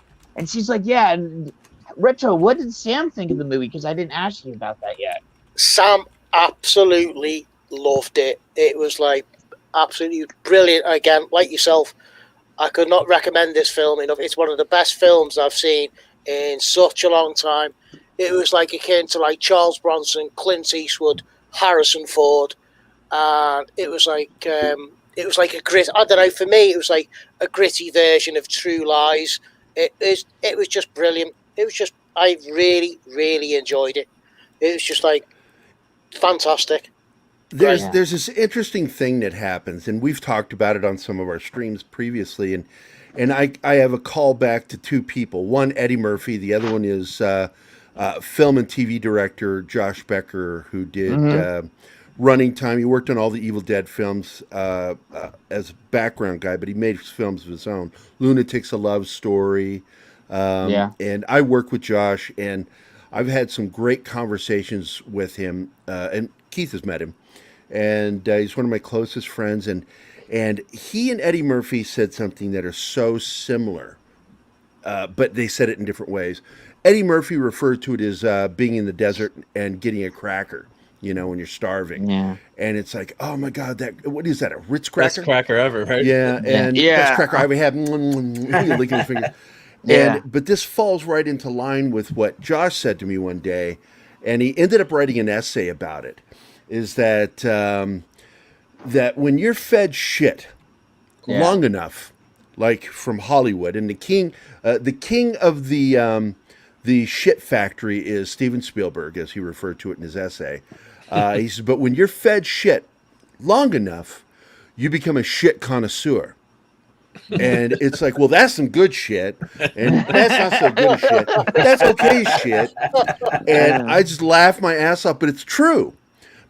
she's like, yeah, and Retro, what did Sam think of the movie? Because I didn't ask you about that yet. Sam absolutely loved it. It was like absolutely brilliant. Again, like yourself, I could not recommend this film enough. It's one of the best films I've seen in such a long time. It was like akin to like Charles Bronson, Clint Eastwood, Harrison Ford, and it was like a grit. I don't know. For me, it was like a gritty version of True Lies. It was just brilliant. I really, really enjoyed it. It was just like fantastic. There's this interesting thing that happens, and we've talked about it on some of our streams previously, and I have a call back to two people. One, Eddie Murphy. The other one is film and TV director Josh Becker, who did Running Time. He worked on all the Evil Dead films as a background guy, but he made films of his own. Lunatics: A Love Story. And I work with Josh, and I've had some great conversations with him, and Keith has met him, and he's one of my closest friends. And he and Eddie Murphy said something that are so similar, but they said it in different ways. Eddie Murphy referred to it as being in the desert and getting a cracker, when you're starving. Yeah. And it's like, oh my God, what is that? A Ritz cracker? Best cracker ever, right? Yeah, and best cracker I ever had. Licking his fingers. Yeah. But this falls right into line with what Josh said to me one day, and he ended up writing an essay about it. Is that that when you're fed shit long enough, like from Hollywood, and the king of the shit factory is Steven Spielberg, as he referred to it in his essay. He says, but when you're fed shit long enough, you become a shit connoisseur. And it's like, well, that's some good shit, and that's not so good shit. That's okay shit. And I just laugh my ass off, but it's true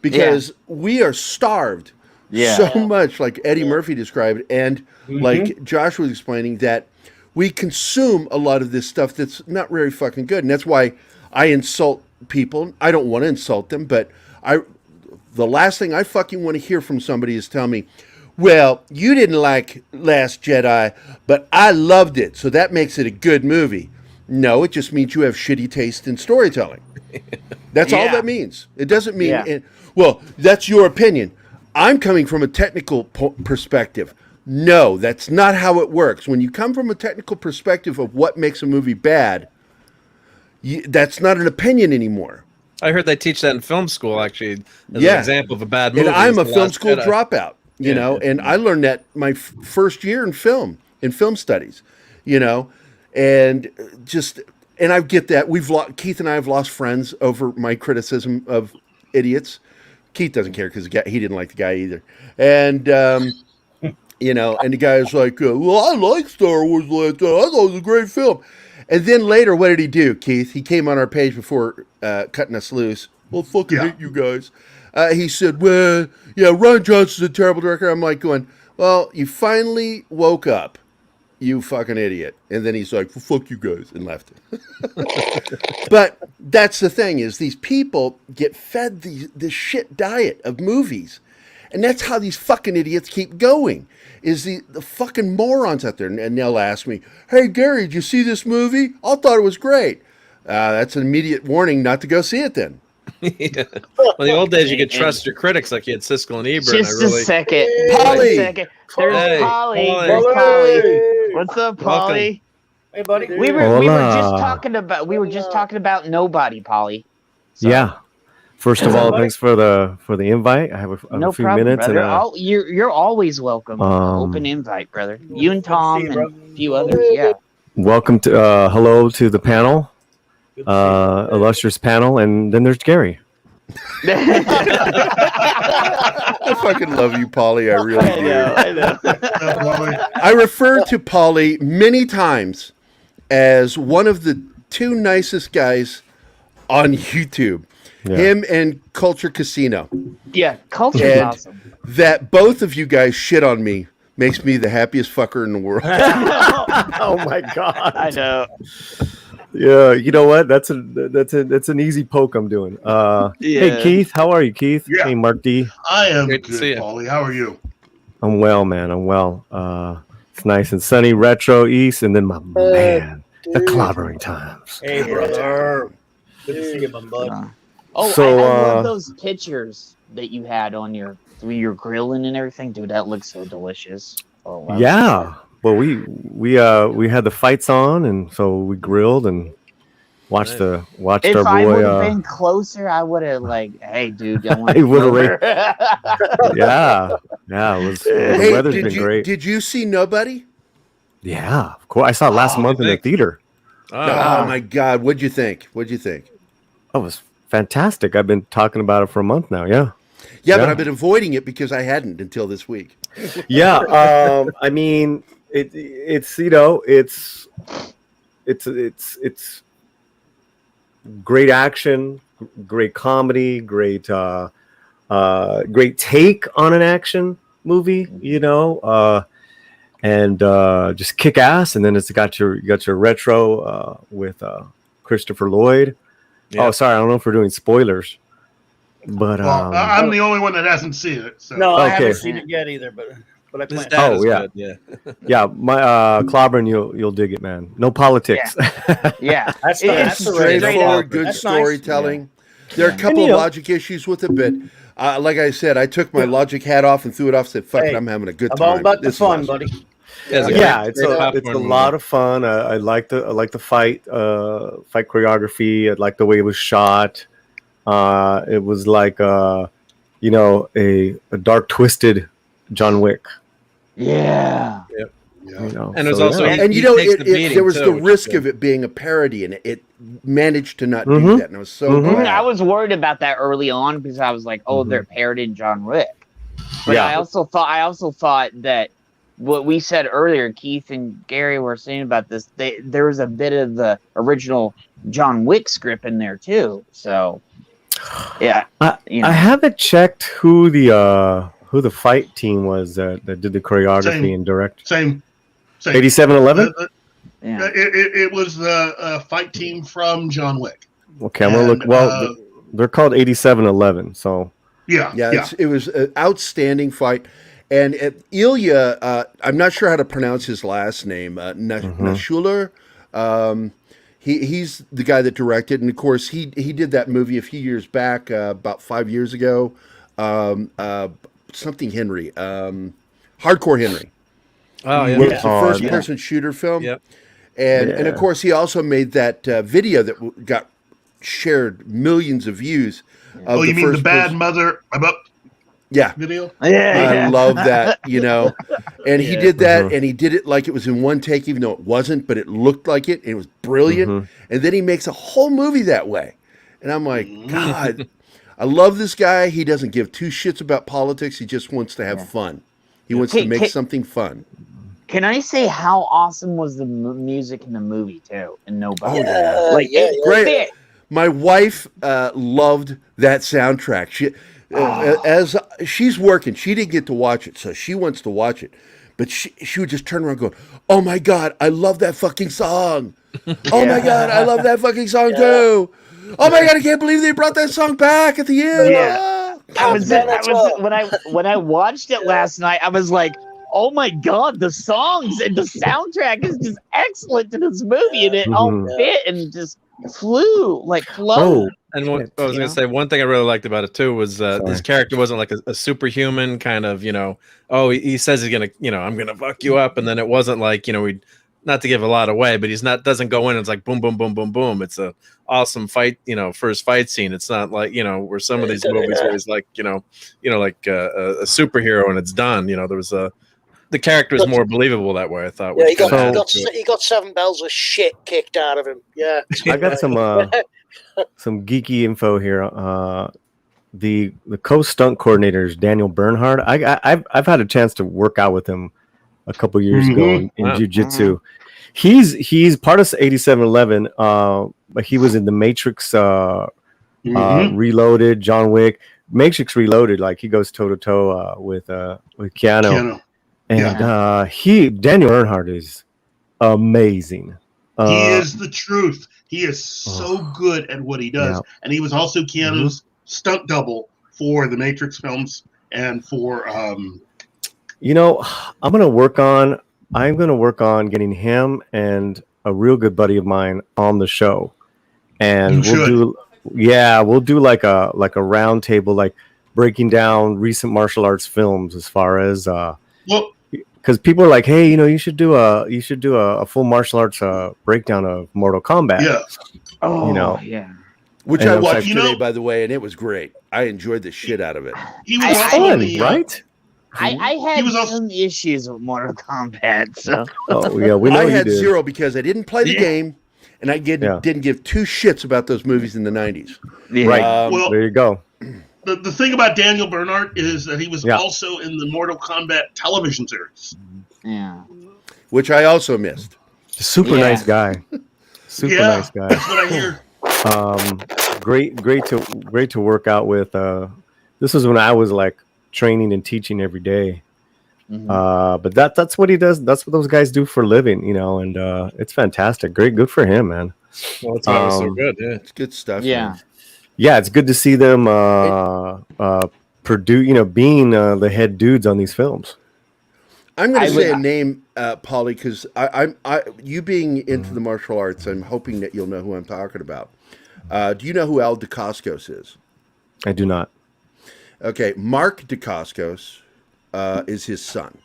because we are starved so much, like Eddie Murphy described, and like Josh was explaining, that we consume a lot of this stuff that's not very fucking good, and that's why I insult people. I don't want to insult them, but the last thing I fucking want to hear from somebody is tell me, well, you didn't like Last Jedi, but I loved it, so that makes it a good movie. No, it just means you have shitty taste in storytelling. That's all that means. It doesn't mean, well, that's your opinion. I'm coming from a technical perspective. No, that's not how it works. When you come from a technical perspective of what makes a movie bad, that's not an opinion anymore. I heard they teach that in film school, actually, as an example of a bad movie. And I'm a film school dropout. And I learned that my first year in film studies, and I get that Keith and I have lost friends over my criticism of idiots. Keith doesn't care because he didn't like the guy either. And, and the guy was like, well, I like Star Wars. I thought it was a great film. And then later, what did he do, Keith? He came on our page before cutting us loose. Well, fucking hate you guys. He said, well, Ron Johnson's a terrible director. I'm like going, well, you finally woke up, you fucking idiot. And then he's like, well, fuck you guys, and left. But that's the thing, is these people get fed this shit diet of movies. And that's how these fucking idiots keep going, is the fucking morons out there. And they'll ask me, hey, Gerry, did you see this movie? I thought it was great. That's an immediate warning not to go see it then. Well, in the old days, you could trust your critics, like you had Siskel and Ebert. Just a second. Polly. There's Polly. There's Polly. What's up, Polly? Hey, buddy. We were just talking about nobody, Polly. So. Yeah. First of all, thanks for the invite. I have a few problem, minutes. Brother. And, you're always welcome. Open invite, brother. You and Tom and a few others. Yeah. Welcome to hello to the panel, illustrious panel, and then there's Gerry. I fucking love you, Polly. I really do. I know. I refer to Polly many times as one of the two nicest guys on YouTube. Yeah. Him and Culture Casino. Yeah, Culture's awesome. That both of you guys shit on me makes me the happiest fucker in the world. Oh my God. I know. Yeah, you know what? That's an easy poke I'm doing. Hey Keith, how are you, Keith? Yeah. Hey Mark D. I am Great to see good, you. Paulie. How are you? I'm well, man. I'm well. It's nice and sunny, retro east, and then my man, the Clobberin Times. Hey, brother. Good to see you, my bud. I love those pictures that you had on your grilling and everything, dude. That looks so delicious. Oh wow. Yeah. Well, we had the fights on, and so we grilled and watched our boy. If I would have been closer, I would have hey, dude. I want Yeah. It was. The weather's been great. Did you see Nobody? Yeah, of course. I saw it last month in the theater. Oh my God! What'd you think? Oh, it was fantastic. I've been talking about it for a month now. Yeah, but I've been avoiding it because I hadn't until this week. Yeah, I mean, it's great action, great comedy, great take on an action movie, and just kick ass. And then it's got your retro with Christopher Lloyd. Oh, sorry, I don't know if we're doing spoilers, but I'm the only one that hasn't seen it. So. No, I haven't seen it yet either, but I plan. Oh yeah, yeah. My Clobberin, you'll dig it, man. No politics. Yeah, that's straightforward, good storytelling. Nice. There are a couple of logic issues with it, but like I said, I took my logic hat off and threw it off. Said, "Fuck it, I'm having a good time." I'm all about the fun, buddy. Yeah, it's a lot of fun. I like the fight choreography. I like the way it was shot. It was like a dark, twisted John Wick. Yeah. Yep. Yeah. You know, And there's also there was the risk of it being a parody, and it managed to not do that. And I was so glad. I was worried about that early on because I was like, "Oh, they're parodying John Wick." But I also thought that what we said earlier, Keith and Gary were saying about this, there was a bit of the original John Wick script in there too. So, yeah, I haven't checked who the fight team was that did the choreography and direct. Same. 8711. It was the fight team from John Wick. Okay, I'm gonna look. Well, they're called 8711. So it was an outstanding fight. And Ilya, I'm not sure how to pronounce his last name, Nashuler. He's the guy that directed, and of course he did that movie a few years back, about 5 years ago. Something Henry, Hardcore Henry. Oh yeah, it's a first-person shooter film. Yep. And of course he also made that video that got shared millions of views. Oh, you mean the Bad Mother video? I love that, And he did that, and he did it like it was in one take, even though it wasn't, but it looked like it, and it was brilliant. And then he makes a whole movie that way. And I'm like, God, I love this guy. He doesn't give two shits about politics. He just wants to have fun. He wants to make something fun. Can I say how awesome was the music in the movie, too? And nobody. Great. My wife loved that soundtrack. As she's working, she didn't get to watch it, so she wants to watch it. But she would just turn around going, "Oh my God, I love that fucking song. Oh my God, I love that fucking song too. Oh my God, I can't believe they brought that song back at the end." When I watched it last night, I was like, "Oh my God, the songs and the soundtrack is just excellent to this movie, and it all fit and just flew. And what I was going to say, one thing I really liked about it too was his character wasn't like a superhuman kind of, he says he's going to, I'm going to fuck you up. And then it wasn't like, not to give a lot away, but doesn't go in and it's like boom, boom, boom, boom, boom. It's a awesome fight, first fight scene. It's not like, where some of these movies where he's like, like a superhero and it's done. There was the character is more believable that way, I thought. Yeah, he got 7 bells of shit kicked out of him. Yeah. I got some geeky info here. The co-stunt coordinator is Daniel Bernhard. I've had a chance to work out with him a couple years ago in jiu-jitsu. He's part of 8711, but he was in the Matrix Reloaded, John Wick. Matrix Reloaded, like he goes toe to toe with Keanu. And Daniel Earnhardt is amazing. He is the truth. He is so good at what he does. And he was also Keanu's stunt double for the Matrix films and for I'm gonna work on getting him and a real good buddy of mine on the show. And we'll do like a round table, like breaking down recent martial arts films as far as because people are like, hey, you should do a full martial arts breakdown of Mortal Kombat. Which I watched today, by the way, and it was great. I enjoyed the shit out of it. He was fun, right? I had some issues with Mortal Kombat. So I had zero because I didn't play the game, and I didn't give two shits about those movies in the 90s. Yeah. Right. There you go. The thing about Daniel Bernhardt is that he was also in the Mortal Kombat television series. Yeah. Which I also missed. Super nice guy. Nice guy. That's what I hear. Great to work out with. This was when I was like training and teaching every day. But that's what he does. That's what those guys do for a living, you know. And it's fantastic. Good for him, man. Well, that's why it was so good. Yeah, it's good stuff. Yeah. Man. Yeah, it's good to see them produce, you know, being the head dudes on these films. I'm going to say a name, Paulie, because you being into the martial arts, I'm hoping that you'll know who I'm talking about. Do you know who Al Dacascos is? I do not. Okay, Mark Dacascos is his son.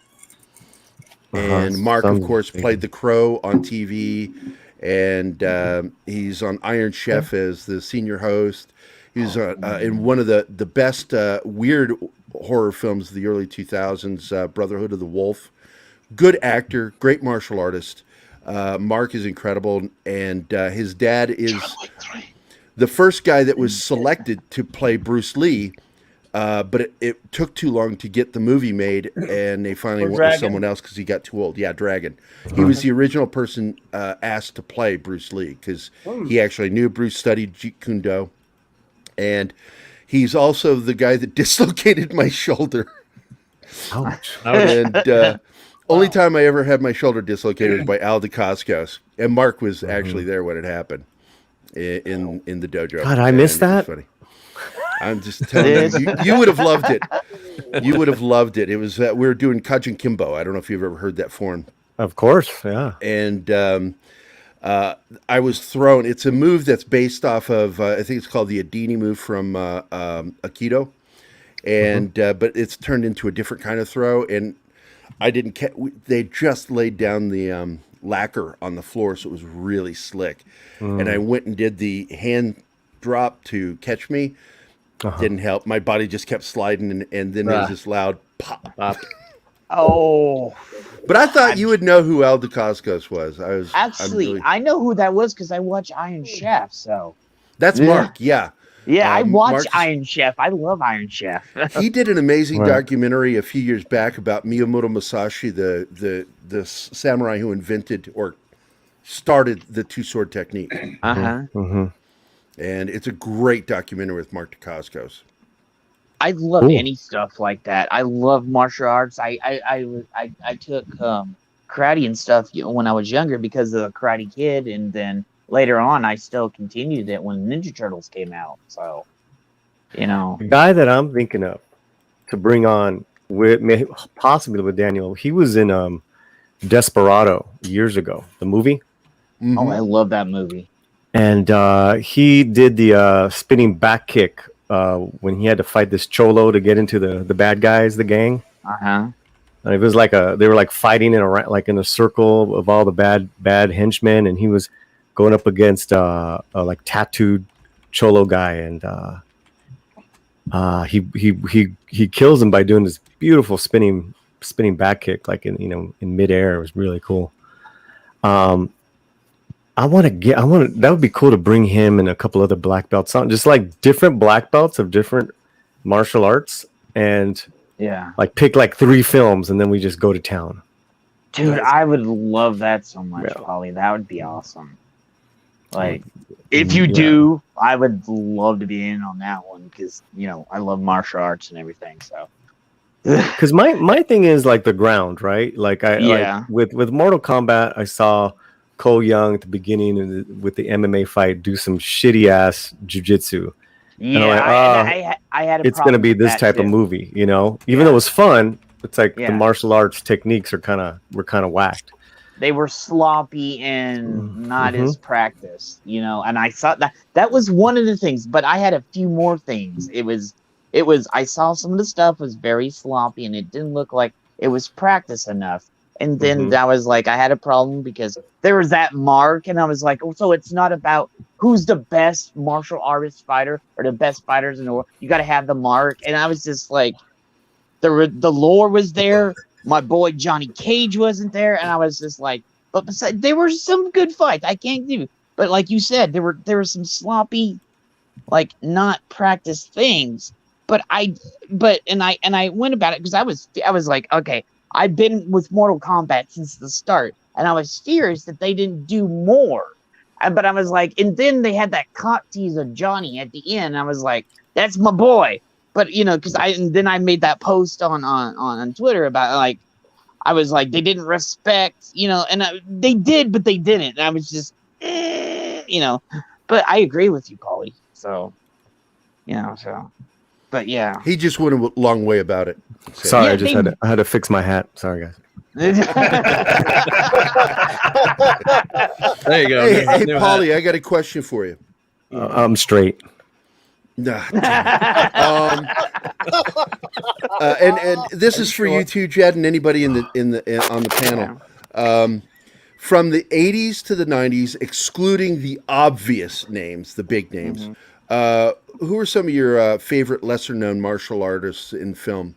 And Mark, of course, played the Crow on TV, and he's on Iron Chef as the senior host. He's in one of the best weird horror films of the early 2000s, Brotherhood of the Wolf. Good actor, great martial artist. Mark is incredible, and his dad is the first guy that was selected to play Bruce Lee, but it took too long to get the movie made, and they finally went with someone else because he got too old. Yeah, Dragon. He was the original person asked to play Bruce Lee because he actually knew Bruce, studied Jeet Kune Do, and he's also the guy that dislocated my shoulder. Ouch. And only time I ever had my shoulder dislocated was by Al Dacascos, and Mark was actually there when it happened in the dojo. God, I missed that. Funny. I'm just telling you, you would have loved it. You would have loved it. It was we were doing Kajin Kimbo. I don't know if you've ever heard that form. Of course, yeah. And I was thrown. It's a move that's based off of I think it's called the Adini move from Aikido, and but it's turned into a different kind of throw. And I didn't. They just laid down the lacquer on the floor, so it was really slick. And I went and did the hand drop to catch me. Didn't help. My body just kept sliding, and then there was this loud pop. Oh. But I thought you would know who Al Dacascos was. I know who that was because I watch Iron Chef. So that's Mark. Yeah. Yeah, I watch Iron Chef. I love Iron Chef. He did an amazing documentary a few years back about Miyamoto Musashi, the samurai who invented or started the two-sword technique. And it's a great documentary with Mark Dacascos. I love any stuff like that. I love martial arts. I took karate and stuff when I was younger because of the Karate Kid, and then later on I still continued it when Ninja Turtles came out. So, you know, the guy that I'm thinking of to bring on possibly with Daniel, he was in Desperado years ago, the movie. Oh, I love that movie. And he did the spinning back kick when he had to fight this cholo to get into the bad guys, the gang. And it was like they were like fighting in a circle of all the bad henchmen, and he was going up against a like tattooed cholo guy, and he kills him by doing this beautiful spinning back kick, like in midair. It was really cool. That would be cool to bring him and a couple other black belts on, just like different black belts of different martial arts, and like pick like 3 films, and then we just go to town. Dude, I would love that so much, Polly. That would be awesome. Like, if you do, I would love to be in on that one because, you know, I love martial arts and everything. So, because my thing is like the ground, right? Like like with Mortal Kombat, I saw Cole Young at the beginning with the MMA fight do some shitty ass jujitsu. Yeah, I had a it's going to be this type of movie, you know. Even though it was fun, it's like the martial arts techniques were kind of whacked. They were sloppy and not as practiced, you know. And I saw that was one of the things, but I had a few more things. It was I saw some of the stuff was very sloppy and it didn't look like it was practiced enough. And then I was like, I had a problem because there was that mark, and I was like, oh, so it's not about who's the best martial artist fighter or the best fighters in the world. You got to have the mark. And I was just like, the lore was there. My boy Johnny Cage wasn't there, and I was just like, but besides, there were some good fights. I can't do, but like you said, there were some sloppy, like not practiced things. But I went about it because I was like, okay. I've been with Mortal Kombat since the start, and I was furious that they didn't do more. But I was like, and then they had that cock tease of Johnny at the end. I was like, that's my boy. But you know, because then I made that post on Twitter about like I was like, they didn't respect, and they did, but they didn't. And I was just, but I agree with you, Paulie. So, but yeah. He just went a long way about it. So. Sorry, I had to fix my hat. Sorry, guys. There you go. Hey, Paulie, I got a question for you. I'm straight. Nah. And this is for you too, Jed, and anybody on the panel. From the 80s to the 90s, excluding the obvious names, the big names, who are some of your favorite lesser-known martial artists in film?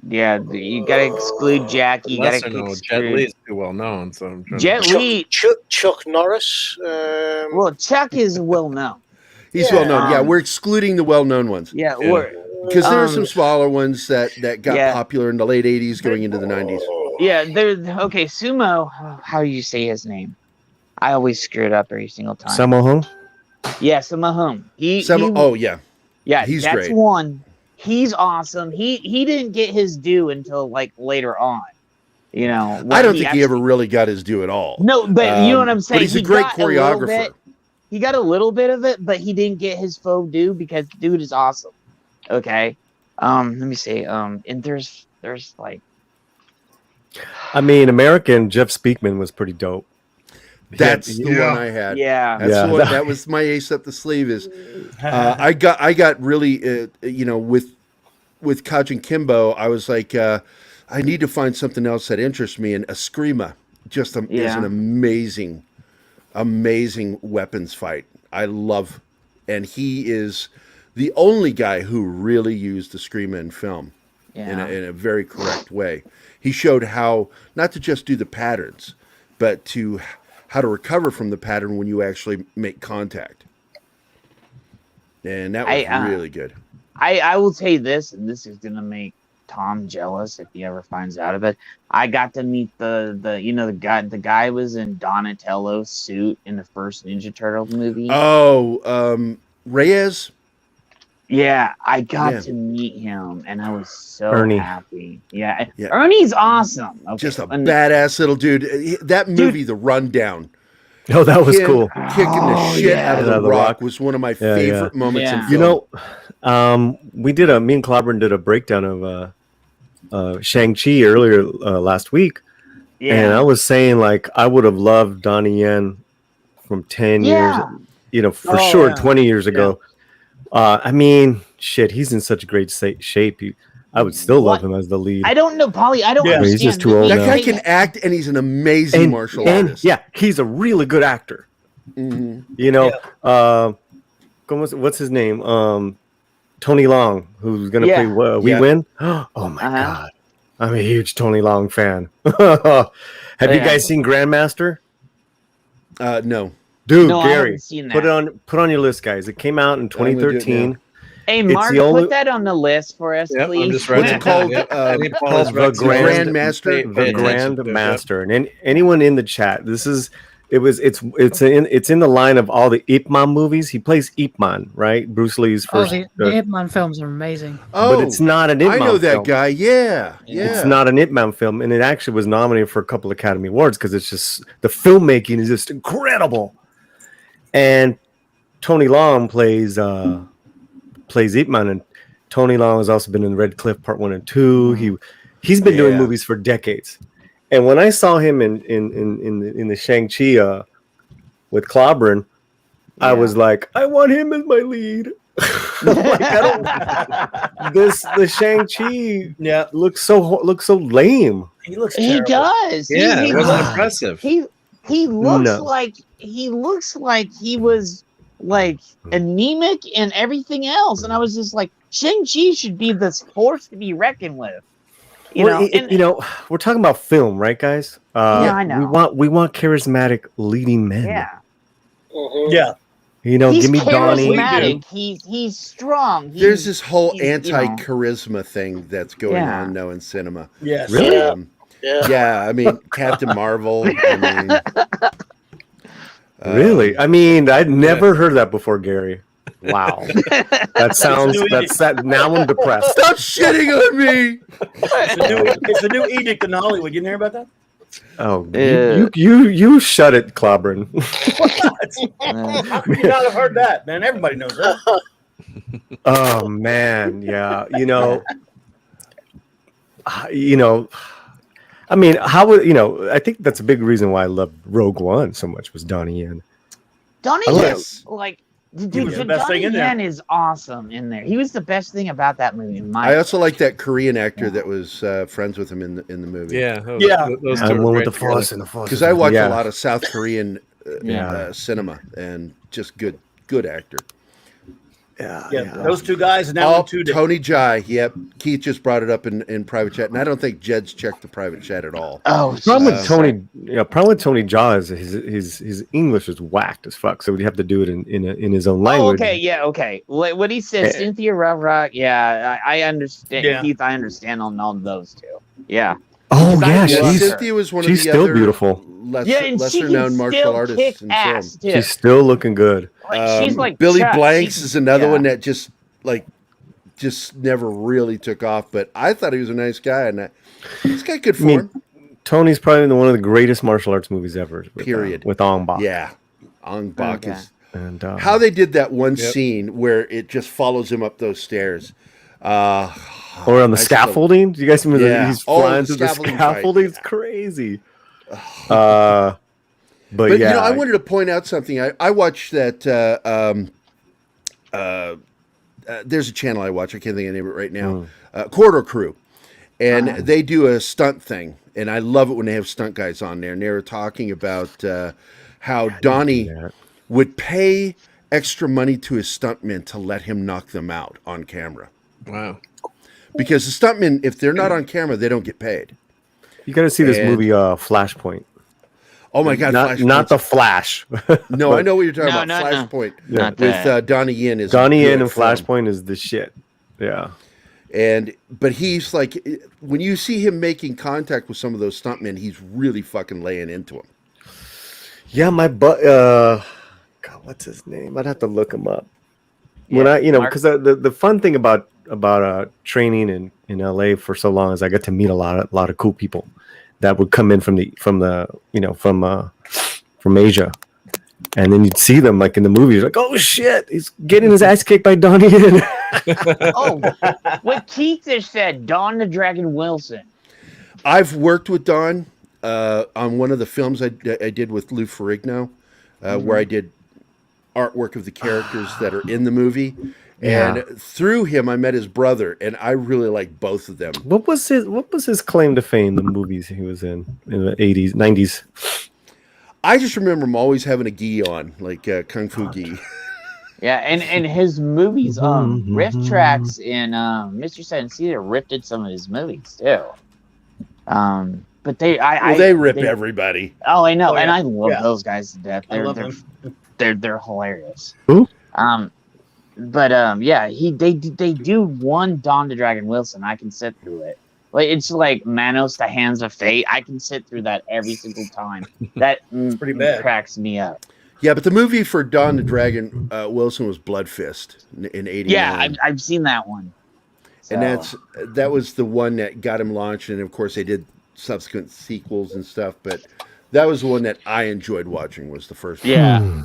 You gotta exclude Jackie. You gotta exclude Jet Li is too well known. So Jet Li, Chuck Norris. Well, Chuck is well known. He's well known. Yeah, we're excluding the well-known ones. Yeah, because there are some smaller ones that got popular in the late 80s going into the 90s. Yeah, Sumo. How do you say his name? I always screw it up every single time. Sammo Hung? Yeah, Sammo Hung. Yeah, he's that's great. One. He's awesome. He didn't get his due until like later on. I don't think he ever really got his due at all. No, but you know what I'm saying. But he's a great choreographer. He got a little bit of it, but he didn't get his full due because dude is awesome. Okay. Let me see. And there's like, American Jeff Speakman was pretty dope. That's the one I had. Yeah. That's the one, that was my ace up the sleeve. Is I got really with Kajin Kimbo, I was like, I need to find something else that interests me, and Eskrima just is an amazing weapons fight. I love, and he is the only guy who really used Eskrima in film in a very correct way. He showed how not to just do the patterns, but how to recover from the pattern when you actually make contact. And that was really good. I will tell you this, and this is gonna make Tom jealous if he ever finds out of it. I got to meet the guy was in Donatello's suit in the first Ninja Turtle movie. Oh, Reyes. Yeah, I got to meet him, and I was so Ernie. happy. Yeah, Ernie's awesome. Okay. Just a badass little dude. That movie, The Rundown. Oh, that was cool. Kicking the shit out of the rock was one of my favorite moments in film. Me and Clobberin did a breakdown of Shang-Chi earlier last week. Yeah. And I was saying, like, I would have loved Donnie Yen from 10 years, for sure, 20 years ago. He's in such great shape. I would still love him as the lead. I don't know, Paulie. I don't understand. He's just too old that now. guy can act, and he's an amazing martial artist. Yeah, he's a really good actor. Mm-hmm. What's his name? Tony Long, who's going to play We Win. Oh, my God. I'm a huge Tony Long fan. Have you guys seen Grandmaster? No. Dude, no, Gerry, put on your list, guys. It came out in 2013. Hey, Mark, put that on the list for us, please. I'm just writing it called The Grandmaster. And anyone in the chat, it's in the line of all the Ip Man movies. He plays Ip Man, right? Bruce Lee's first. The Ip Man films are amazing. But it's not an Ip Man. I know that film. guy. Yeah. It's not an Ip Man film, and it actually was nominated for a couple Academy Awards because it's just the filmmaking is just incredible. And Tony Long plays Ip Man, and Tony Long has also been in Red Cliff Part 1 and 2. He's been doing movies for decades. And when I saw him in the Shang-Chi with Clobberin, I was like, I want him as my lead. The Shang-Chi looks so lame. He looks He terrible. does. Yeah, it wasn't impressive. He looks like he was like anemic and everything else, and I was just like, Shang-Chi should be this force to be reckoned with. We're talking about film, right, guys? I know. We want charismatic leading men. Yeah. Mm-hmm. Yeah. He's give me Donnie. charismatic. He's strong. There's this whole anti-charisma thing that's going on now in cinema. Yes. Really? Yeah. I mean, Captain Marvel. Really? I mean, I'd never heard that before, Gerry. Wow. That sounds. Now I'm depressed. Stop shitting on me. It's a new edict in Hollywood. You didn't hear about that? Oh, you shut it, Clobberin. How could you not have heard that, man? Everybody knows that. Oh man, yeah. I mean, how would I think that's a big reason why I love Rogue One so much was Donnie Yen. Donnie Yen's dude, Donnie Yen is awesome in there. He was the best thing about that movie. I also like that Korean actor that was friends with him in the movie. Yeah, those two one with the Force and the Force. Because I watch a lot of South Korean cinema, and just good actor. Yeah, those two guys and now Tony Jai. Yep, Keith just brought it up in private chat, and I don't think Jed's checked the private chat at all. Oh, problem with Tony Jai is his English is whacked as fuck. So we have to do it in his own language. Okay. What he says, Cynthia Rothrock. Yeah, I understand. Yeah. Keith, I understand on those two. Yeah. Oh yeah, Cynthia was one of the still other beautiful. Lesser known martial artists in film. She's still looking good. She's like Billy Blanks is another one that just never really took off. But I thought he was a nice guy, and this guy good for him. Tony's probably one of the greatest martial arts movies ever. Period. With Ong Bak. Yeah, Ong Bak is. And how they did that one scene where it just follows him up those stairs. Or on the scaffolding. Do you guys remember he's flying through the scaffolding? It's crazy. But yeah, I wanted to point out something. I watched that. There's a channel I watch. I can't think of the name of it right now. Corridor Crew, and they do a stunt thing, and I love it when they have stunt guys on there. And they were talking about how Donnie would pay extra money to his stuntmen to let him knock them out on camera. Wow. Because the stuntmen, if they're not on camera, they don't get paid. You got to see this movie, Flashpoint. Oh my God! Not the Flash. No, I know what you're talking about. Flashpoint with Donnie Yen is Donnie Yen and Flashpoint is the shit. Yeah, but he's like, when you see him making contact with some of those stuntmen, he's really fucking laying into them. Yeah, God, what's his name? I'd have to look him up. When because the fun thing about training in LA for so long is I got to meet a lot of cool people that would come in from Asia, and then you'd see them like in the movies, like, oh shit, he's getting his ass kicked by Donnie Yen. What Keith just said, Don the Dragon Wilson. I've worked with Don on one of the films I did with Lou Ferrigno, where I did artwork of the characters that are in the movie. And through him, I met his brother, and I really like both of them. What was his claim to fame? The movies he was in the 80s, 90s. I just remember him always having a gi on, like Kung Fu gi. Yeah, and his movies, riff tracks in Mr. Seven Seater ripped in some of his movies too. But they rip everybody. Oh, I know, and I love those guys to death. They're hilarious. Who? But they do one Don the Dragon Wilson. I can sit through it. Like it's like Manos the Hands of Fate. I can sit through that every single time. That pretty bad. Cracks me up. Yeah, but the movie for Don the Dragon Wilson was Blood Fist in '89. Yeah, I've seen that one. So. And that was the one that got him launched, and of course they did subsequent sequels and stuff. But that was the one that I enjoyed watching. Was the first one. Yeah.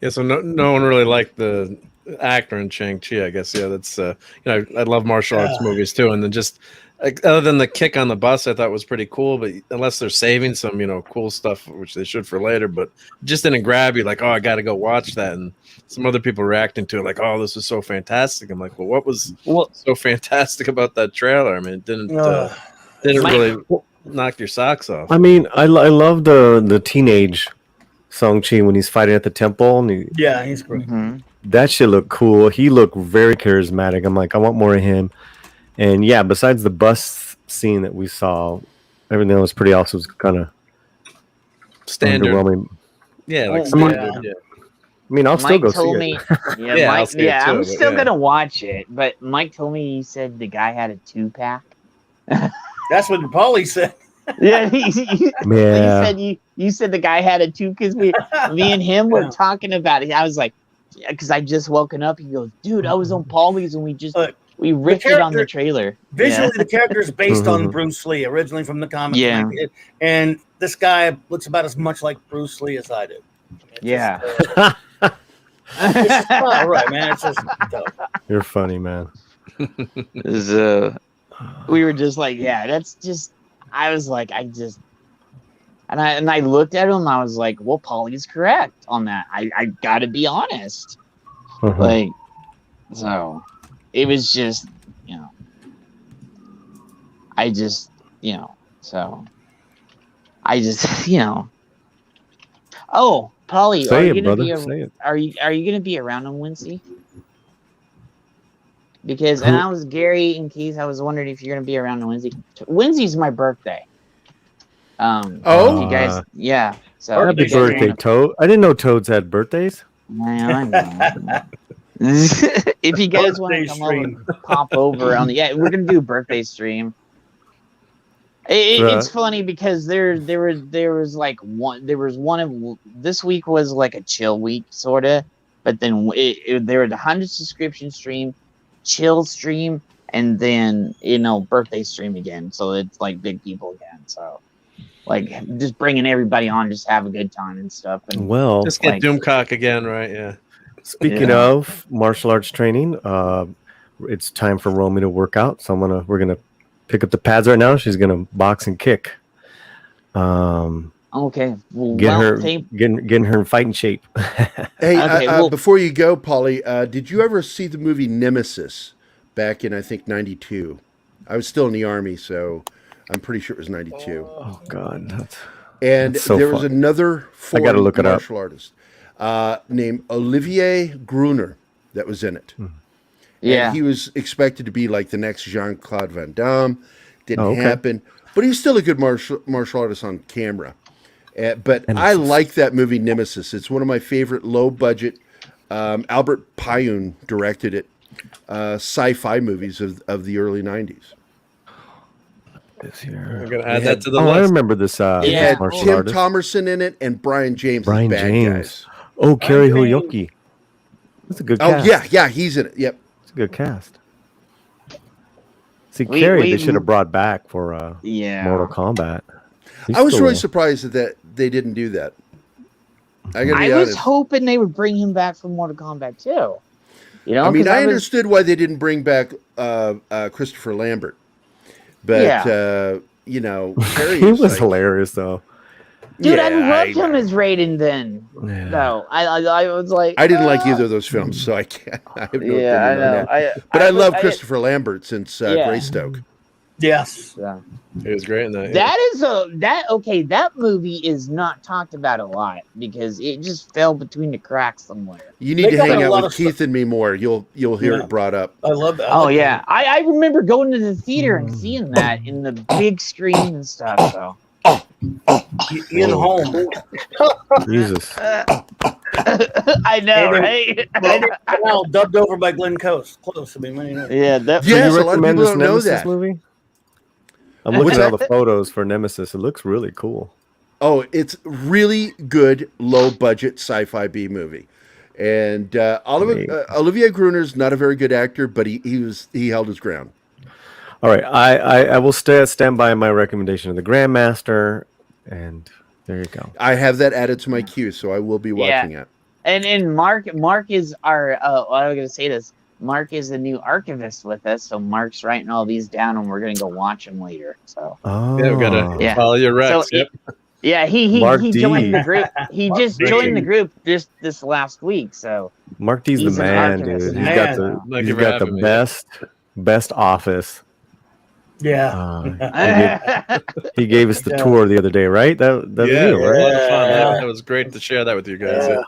Yeah, so no one really liked the actor in Shang-Chi, I guess. Yeah, that's I love martial arts movies too, and then just other than the kick on the bus, I thought was pretty cool. But unless they're saving some cool stuff, which they should for later, but just didn't grab you like, oh, I got to go watch that. And some other people reacting to it like, oh, this was so fantastic. I'm like, well, what was so fantastic about that trailer? I mean, it didn't really knock your socks off. I mean, I love the teenage Shang-Chi when he's fighting at the temple. And he's great. Mm-hmm. That shit looked cool. He looked very charismatic. I'm like, I want more of him. And yeah, besides the bus scene that we saw, everything else was pretty awesome. Was kind of standard. Underwhelming. Yeah, like standard. Yeah. I mean, I'll still go see it. I'm still gonna watch it. But Mike told me he said the guy had a 2-pack. That's what Paulie said. Yeah, you said you said the guy had it too because me and him were talking about it. I was like, because I just woken up. He goes, dude, I was on Paulie's and we ripped it on the trailer. Visually, the character is based on Bruce Lee, originally from the comics. Yeah, and this guy looks about as much like Bruce Lee as I do. Yeah. It's just not right, man. It's just dope. You're funny, man. We were just like, yeah, that's just. I was like, and I looked at him. I was like, well, Paulie's correct on that. I got to be honest. Like, so it was just, I just, so I just, Oh, Paulie, are you gonna be around on Wednesday? Because and I was Gary and Keith. I was wondering if you're gonna be around on Wednesday. Wednesday's my birthday. You guys, yeah. So happy birthday, Toad! I didn't know Toads had birthdays. I know. If you guys want to come over and pop over on we're gonna do a birthday stream. It's funny because there was one of this week was like a chill week sorta, but then there was a 100 subscription stream, chill stream, and then birthday stream again. So it's like big people again. So like just bringing everybody on, just have a good time and stuff. And just get Doomcock again, right? Yeah. Speaking of martial arts training, it's time for Romy to work out. So we're gonna pick up the pads right now. She's gonna box and kick. Okay. Well, getting her in fighting shape. Hey, before you go, Paulie, did you ever see the movie Nemesis back in I think '92? I was still in the Army, so I'm pretty sure it was '92. Oh God! There was another foreign martial artist named Olivier Gruner that was in it. Yeah, and he was expected to be like the next Jean-Claude Van Damme. Didn't happen, but he's still a good martial artist on camera. But I like that movie Nemesis. It's one of my favorite low-budget. Albert Pyun directed it. Sci-fi movies of the early '90s. I'm gonna add that to the list. I remember this. It had Tim Thomerson in it and Brian James. Brian James. Oh, Kerry Hoyoki. That's a good cast. Oh yeah, he's in it. Yep, it's a good cast. See, Kerry, they should have brought back for Mortal Kombat. I was really surprised that they didn't do that. I was hoping they would bring him back from Mortal Kombat too. I mean, I understood why they didn't bring back Christopher Lambert, but Kerry he was hilarious though. Dude, I loved him as Raiden then. Yeah. No, I was like, I didn't like either of those films, so I can't. I have no opinion on that. But I love Christopher Lambert since Greystoke. Yes. Yeah. He was great in that. That movie is not talked about a lot because it just fell between the cracks somewhere. You need to hang out with Keith and me more. You'll hear it brought up. I love that. I remember going to the theater and seeing that in the big screen and stuff. So. In home. Jesus. I know, right? Now dubbed over by Glenn Close. I mean, yeah, do you recommend this Nemesis movie? I'm looking at all the photos for Nemesis. It looks really cool. Oh, it's really good, low budget sci-fi B movie. And Olivier Gruner's not a very good actor, but he held his ground. All right, I will stand by my recommendation of the Grandmaster, and there you go. I have that added to my queue, so I will be watching it. And Mark is our. I was gonna say this. Mark is the new archivist with us, so Mark's writing all these down, and we're gonna go watch them later. So we gotta follow your recs. So, he joined the group. He just joined the group this last week. So Mark D's the man, dude. He's got the best office. Yeah. He gave us the tour the other day, right? That was you, right? A lot of fun. That was great to share that with you guys. Yeah.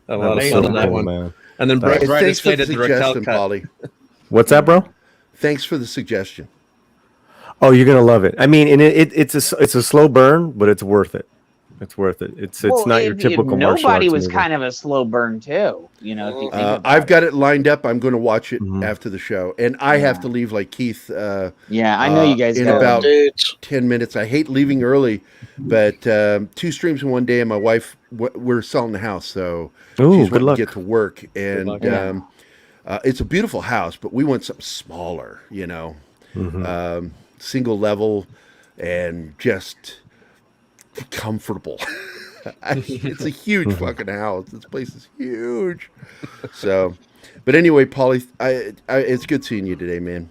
A lot of fun on that one, man. And then Brian slated the Raquel cut. Polly. What's that, bro? Thanks for the suggestion. Oh, you're gonna love it. I mean, and it's a slow burn, but it's worth it. It's worth it. It's not your typical martial Nobody arts was movie. kind of a slow burn too. If you think I've got it lined up. I'm going to watch it Mhm. after the show, and I have to leave like Keith. I know you guys in got about Dude. 10 minutes. I hate leaving early, but 2 streams in one day, and my wife, we're selling the house, so Ooh, she's good wanting luck. to get to work, and luck. it's a beautiful house, but we want something smaller, Mhm. single level, and just comfortable. It's a huge fucking house. This place is huge. So, but anyway, Paulie, it's good seeing you today, man.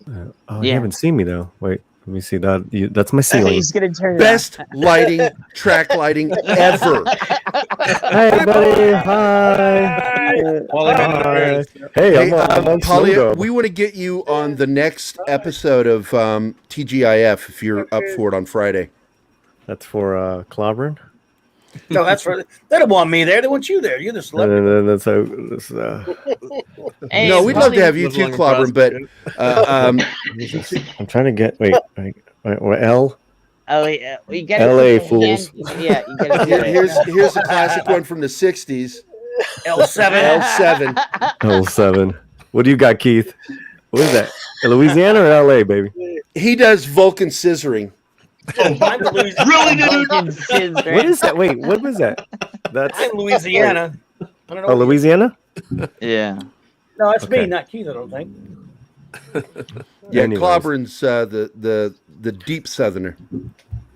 You haven't seen me though. Wait, let me see that. That's my ceiling. He's gonna turn Best lighting, track lighting ever. Hey, buddy. Hi. Hi. Hey, I'm on Paulie, Snogo. we want to get you on the next episode of TGIF if you're up for it on Friday. That's for Clobberin. No, that's for they don't want me there. They want you there. You're the celebrity. And then that's Hey, No, we'd love to Paulie, have you too, Clobberin, but I'm trying to get wait, L. Oh, you gotta LA put your hand- fools. Yeah, you gotta do it. here's a classic one from the 60s. L7. L7. L7. What do you got, Keith? What is that? Louisiana or LA, baby? He does Vulcan scissoring. I'm Louisiana. Really, dude? Fucking scissor. What is that? Wait, what was that? That's I'm Louisiana. I don't know. Louisiana? Yeah. No, that's Okay. me, not Keith. I don't think. Yeah, Anyways. Clobberin's the deep southerner.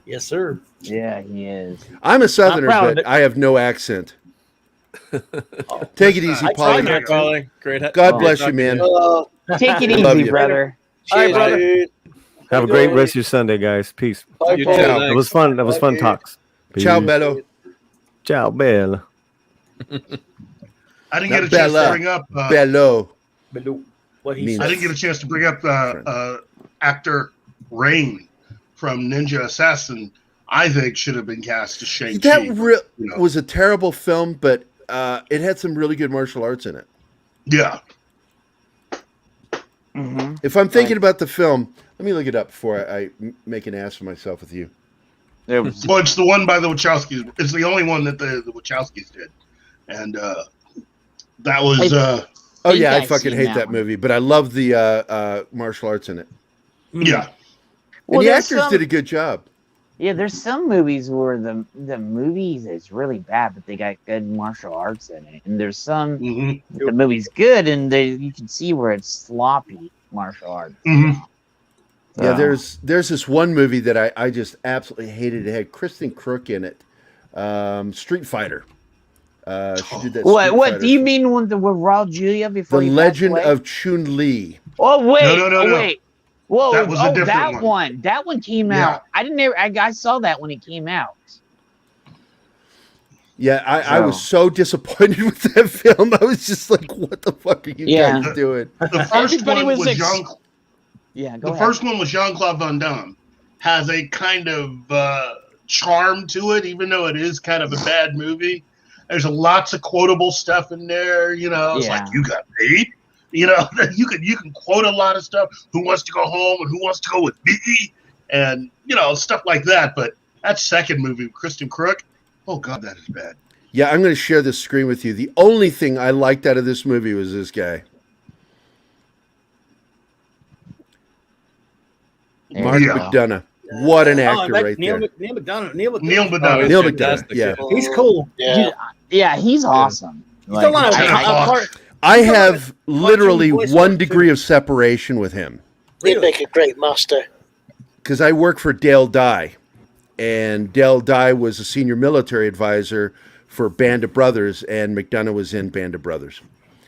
Yes, sir. Yeah, he is. I'm a southerner, I'm proud of but it. I have no accent. Take it easy, I Paulie. try not to. Paulie. Great. God bless you, man. Take it Love easy, you. brother. Hi, brother. Dude. Have a great rest of your Sunday, guys. Peace. Bye, You Paul. too. That was fun. That was fun talks. Ciao, Peace. Bello. Ciao, Bella. I didn't Not get a chance Bella. to bring up. Bello. What he Mean. I said. didn't get a chance to bring up actor Rain from Ninja Assassin. I think should have been cast as Shang-Chi. That you know. was a terrible film, but it had some really good martial arts in it. Yeah. Mm-hmm. If I'm thinking about the film, let me look it up before I make an ass of myself with you. There was, Well, it's the one by the Wachowskis. It's the only one that the Wachowskis did, and that was. Oh yeah, I I've fucking seen hate that that one. movie, but I love the martial arts in it. Yeah. Well, And the there's actors some- did a good job. yeah, there's some movies where the movies is really bad, but they got good martial arts in it, and there's some hmm the movie's good, and you can see where it's sloppy martial arts. hmm Yeah, So- there's this one movie that I just absolutely hated. It had Kristen Crook in it. Street Fighter. She did that. What? Street What Fighter do you film. mean with Raul Julia before The he passed Legend away? of Chun Li. Oh wait! No. Oh, wait! Whoa! That was a different that one. one. That one came Yeah. out. I didn't. Ever, I saw that when it came out. Yeah, I was so disappointed with that film. I was just like, "What the fuck are you Yeah. guys doing?" The first Everybody one was was Jean. Yeah, go The ahead. first one was Jean-Claude Van Damme. Has a kind of charm to it, even though it is kind of a bad movie. There's lots of quotable stuff in there. You know, it's Yeah. like you got paid. You know, you can quote a lot of stuff. Who wants to go home and who wants to go with me? And you know, stuff like that. But that second movie, Kristen Crook, oh god, that is bad. Yeah, I'm going to share this screen with you. The only thing I liked out of this movie was this guy, There Mark you go. McDonough. What an actor right Neil there. McDonough. Neil Oh, McDonough. he's Neil fantastic. McDonough, yeah. He's cool. Yeah. Yeah, he's awesome. He's still on I- I have Cartoon literally voice 1 work, degree of separation with him He'd make a great master. because I work for Dale Dye, and Dale Dye was a senior military advisor for Band of Brothers, and McDonough was in Band of Brothers.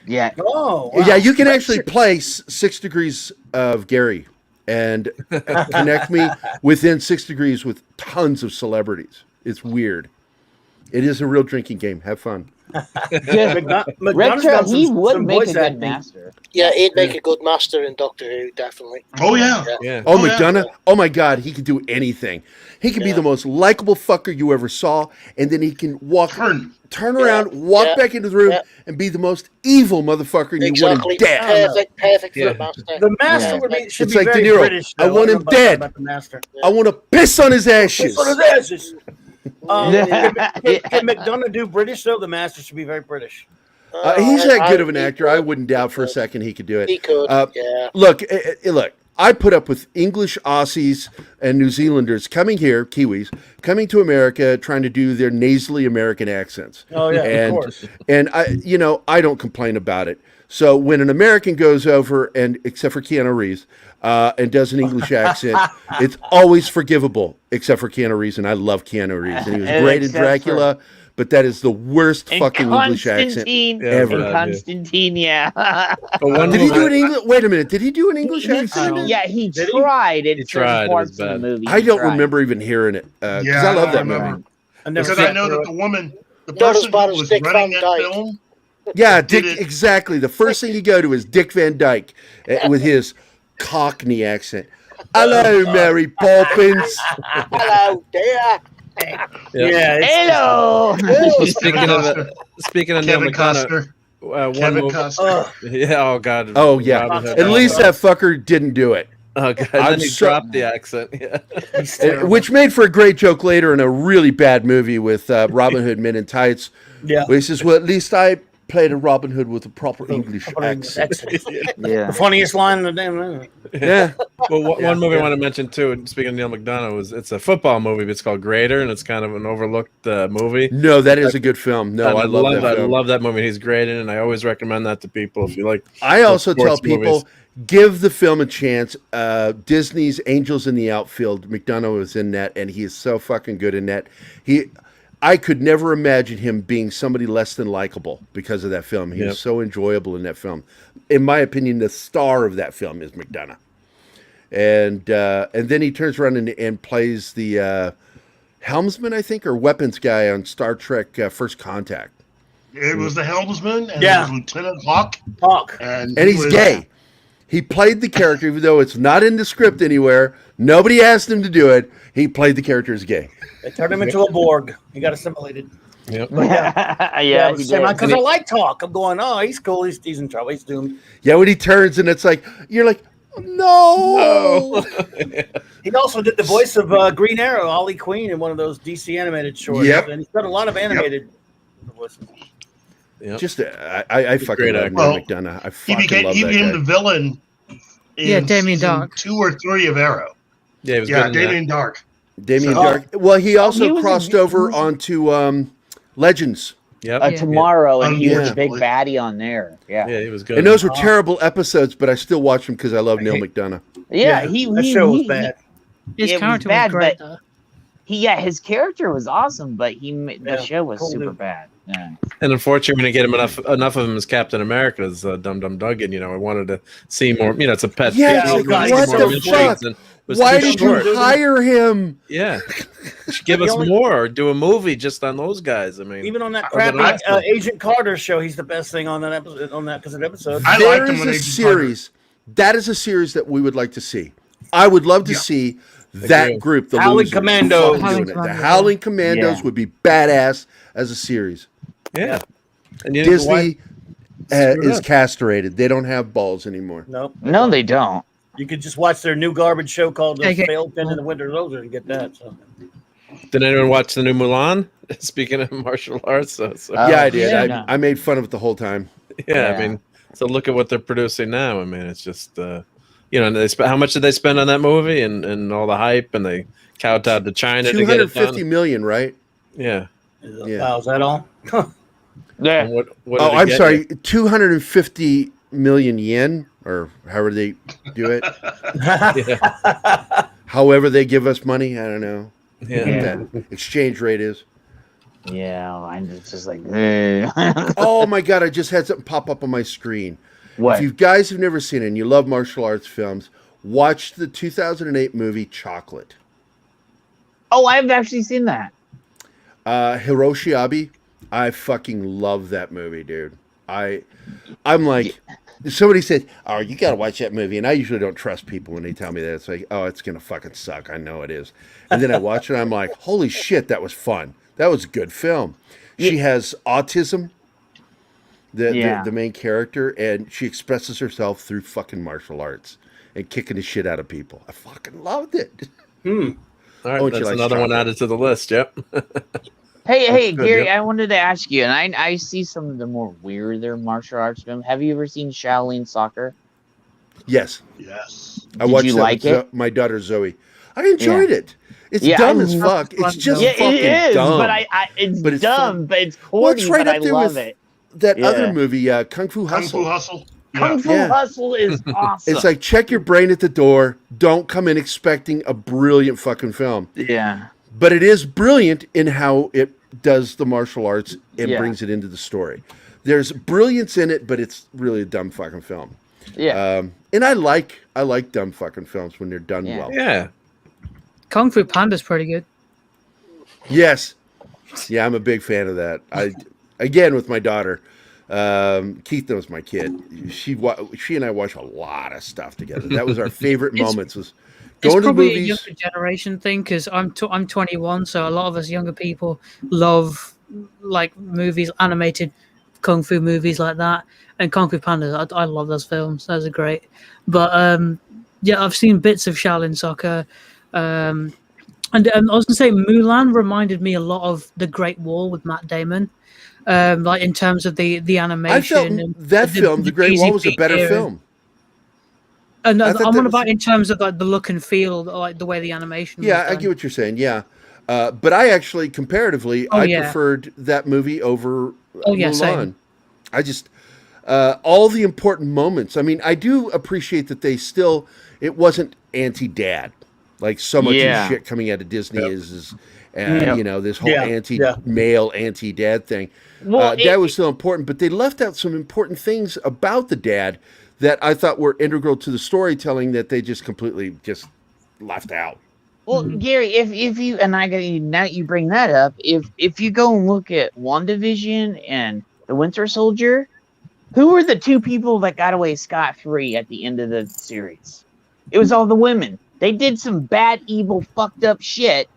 yeah, Oh, wow. Yeah, you can actually play 6 degrees of Gerry and connect me within 6 degrees with tons of celebrities. It's weird. It is a real drinking game. Have fun. McDonough's Retro, done he some would make a voice good acting. master. Yeah, he'd make a good master in Doctor Who, definitely. Oh yeah. Yeah. Oh, Oh, yeah. McDonough? Oh my God, he can do anything. He can be Yeah. the most likable fucker you ever saw, and then he can turn around, Yeah. walk Yeah. back into the room, Yeah. and be the most evil motherfucker, and you want Exactly. him dead. Perfect for Yeah. a master. The master Yeah. should It's be like very De Niro. British. I though. want don't him know about- dead. about the master. I want to piss on his ashes. Piss on his ashes. Can McDonough do British though? The master should be very British. He's that good of an actor. I wouldn't doubt for a second he could do it. He could, yeah. Look. I put up with English Aussies and New Zealanders coming here, Kiwis, coming to America, trying to do their nasally American accents. Oh yeah, of course. And I don't complain about it. So when an American goes over and, except for Keanu Reeves, and does an English accent, it's always forgivable, except for Keanu Reeves. And I love Keanu Reeves, and he was great in Dracula. But that is the worst fucking English accent ever. Constantine, yeah. Did he do an English? Wait a minute. Did he do an English accent? Yeah, he tried. He tried. Parts of the movie. I don't remember even hearing it because I love that movie. Because I know that the person who was running that film. Yeah, exactly. The first thing you go to is Dick Van Dyke with his Cockney accent. Hello, Mary Poppins. Hello, dear. Yeah. Hello. Speaking of Neil McDonough, Kevin Costner. Yeah. Oh God. Oh yeah. At least that fucker didn't do it. Oh God. And then he dropped the accent. Yeah. Which made for a great joke later in a really bad movie with Robin Hood Men in Tights. Yeah. Where he says, "Well, at least I played a Robin Hood with a proper English accent." Yeah. The funniest line in the damn movie. Yeah. Well, one movie I want to mention too, speaking of Neil McDonough, it's a football movie. But it's called Greater, and it's kind of an overlooked movie. No, that is a good film. No, I love that film. I love that movie. He's great in it, and I always recommend that to people if you like. I also tell people, movies. give the film a chance. Disney's Angels in the Outfield, McDonough was in that, and he is so fucking good in that. I could never imagine him being somebody less than likable because of that film. He was so enjoyable in that film. In my opinion, the star of that film is McDonough. And then he turns around and plays the helmsman, I think, or weapons guy on Star Trek First Contact. It was the helmsman and it was Lieutenant Hawk. And he's gay. He played the character, even though it's not in the script anywhere. Nobody asked him to do it. He played the character as gay. They turned him into a Borg. He got assimilated. Yep. Because I like talk. I'm going, oh, he's cool. He's in trouble. He's doomed. Yeah, when he turns and it's like, you're like, no. He also did the voice of Green Arrow, Ollie Queen, in one of those DC animated shorts. Yep. And he's done a lot of animated voices. Yep. Just, I fucking love McDonough. I fucking love that guy. He became the villain in Damien Dark. 2 or 3 of Arrow. Yeah, he was good. Damien Dark. Damien Dark. Well, he also crossed over onto Legends. Yep. Tomorrow, and he was a big baddie on there. Yeah, he was good. And those were terrible episodes, but I still watch them because I love Neil McDonough. Yeah, that show was bad. His character was great, though. His character was awesome, but the show was super bad. Yeah. And unfortunately, we didn't get him enough of him as Captain America as Dum Dum Dugan. I wanted to see more. It's a pet. Yeah, what the fuck? Why did you hire him? Yeah, give us more. Or do a movie just on those guys. I mean, even on that crappy Agent Carter show, he's the best thing on that episode. On that episode, there is a series. That is a series that we would like to see. I would love to see that group, the Howling Commandos. The Howling Commandos would be badass as a series. Yeah, and Disney is castrated. They don't have balls anymore. No, they don't. You could just watch their new garbage show called The Failed Pen in the Winter Soldier and get that. So. Did anyone watch the new Mulan? Speaking of martial arts, yeah, I did. I made fun of it the whole time. Yeah, I mean, so look at what they're producing now. I mean, it's just how much did they spend on that movie and all the hype, and they kowtowed to China to get it done. $250 million, right? Yeah. Wow, is that all? Yeah. What I'm sorry, 250 million yen, or however they do it. However they give us money, I don't know. Yeah. What that exchange rate is. Yeah, I'm just like. Oh my god! I just had something pop up on my screen. What? If you guys have never seen it and you love martial arts films, watch the 2008 movie Chocolate. Oh, I've actually seen that. Hiroshi Abe. I fucking love that movie, dude. I'm like, somebody said, "Oh, you got to watch that movie," and I usually don't trust people when they tell me that. It's like, "Oh, it's gonna fucking suck." I know it is, and then I watch it. I'm like, "Holy shit, that was fun. That was a good film." She has autism, the main character, and she expresses herself through fucking martial arts and kicking the shit out of people. I fucking loved it. All right, that's another one added to the list. Yep. Hey, good, Gary, yep. I wanted to ask you, and I see some of the more weirder martial arts films. Have you ever seen Shaolin Soccer? Yes. Yes. I Did watched you that like with it? My daughter Zoe. I enjoyed it. It's Yeah, dumb I as love fuck. It's just Yeah, fucking it is, dumb. but it's But it's dumb, fun. but it's Well, it's corny, right but I up there love with it. that other Yeah. movie, Kung Fu Kung Hustle. Fu Hustle. Kung Fu Yeah. Hustle is awesome. It's like, check your brain at the door. Don't come in expecting a brilliant fucking film. Yeah. But it is brilliant in how it does the martial arts and Yeah. brings it into the story. There's brilliance in it, but it's really a dumb fucking film. Yeah. And I like dumb fucking films when they're done Yeah. well. Yeah. Kung Fu Panda's pretty good. Yes. Yeah, I'm a big fan of that. Again with my daughter. Keith knows my kid. She and I watch a lot of stuff together. That was our favorite moments. Was going to the probably movies. a younger generation thing because I'm 21, so a lot of us younger people love like movies, animated kung fu movies like that, and Kung Fu Panda. I love those films; those are great. But yeah, I've seen bits of Shaolin Soccer, and I was gonna say Mulan reminded me a lot of The Great Wall with Matt Damon. Like in terms of the animation, I felt and that film, The Great Wall, was a better cheesy film. And I I'm thought on that about was- in terms of like the look and feel, like the way the animation. Yeah, was I done. get what you're saying. Yeah, but I actually, comparatively, Oh, I yeah. preferred that movie over Oh, yeah, Mulan. same. I just all the important moments. I mean, I do appreciate that it wasn't anti-dad, like so much Yeah. of shit coming out of Disney Yep. is Yep. you know, this whole Yeah, anti-male, anti-dad thing. Well, Dad was still important, but they left out some important things about the dad that I thought were integral to the storytelling that they just completely just left out. Well, Gary, if you and I got now you bring that up, if you go and look at WandaVision and the Winter Soldier, who were the two people that got away scot-free at the end of the series? It was all the women. They did some bad, evil, fucked up shit,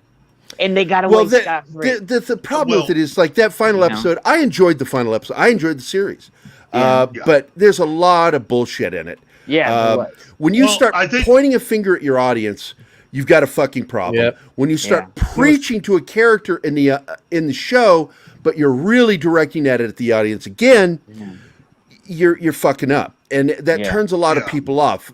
and they got away scot-free. The problem with it is like that final episode. I enjoyed the final episode. I enjoyed the series, but there's a lot of bullshit in it. Yeah, when you start pointing a finger at your audience, you've got a fucking problem. Yep. When you start preaching to a character in the show, but you're really directing that at the audience again, you're fucking up, and that turns a lot of people off.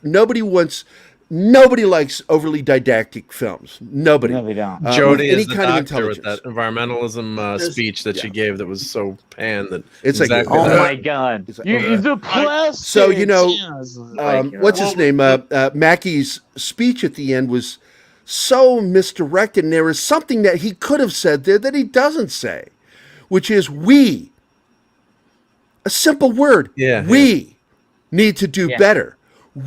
Nobody likes overly didactic films. Nobody. No, they don't. Jodie any is the kind of doctor with intelligence. that environmentalism speech that she gave that was so panned that It's like, exactly Oh that. my god! It's like, You're the plastic. So, you know, Yes, like, what's his name? Mackey's speech at the end was so misdirected, and there was something that he could have said there that he doesn't say, which is we. A simple word. Yeah, We need to do better.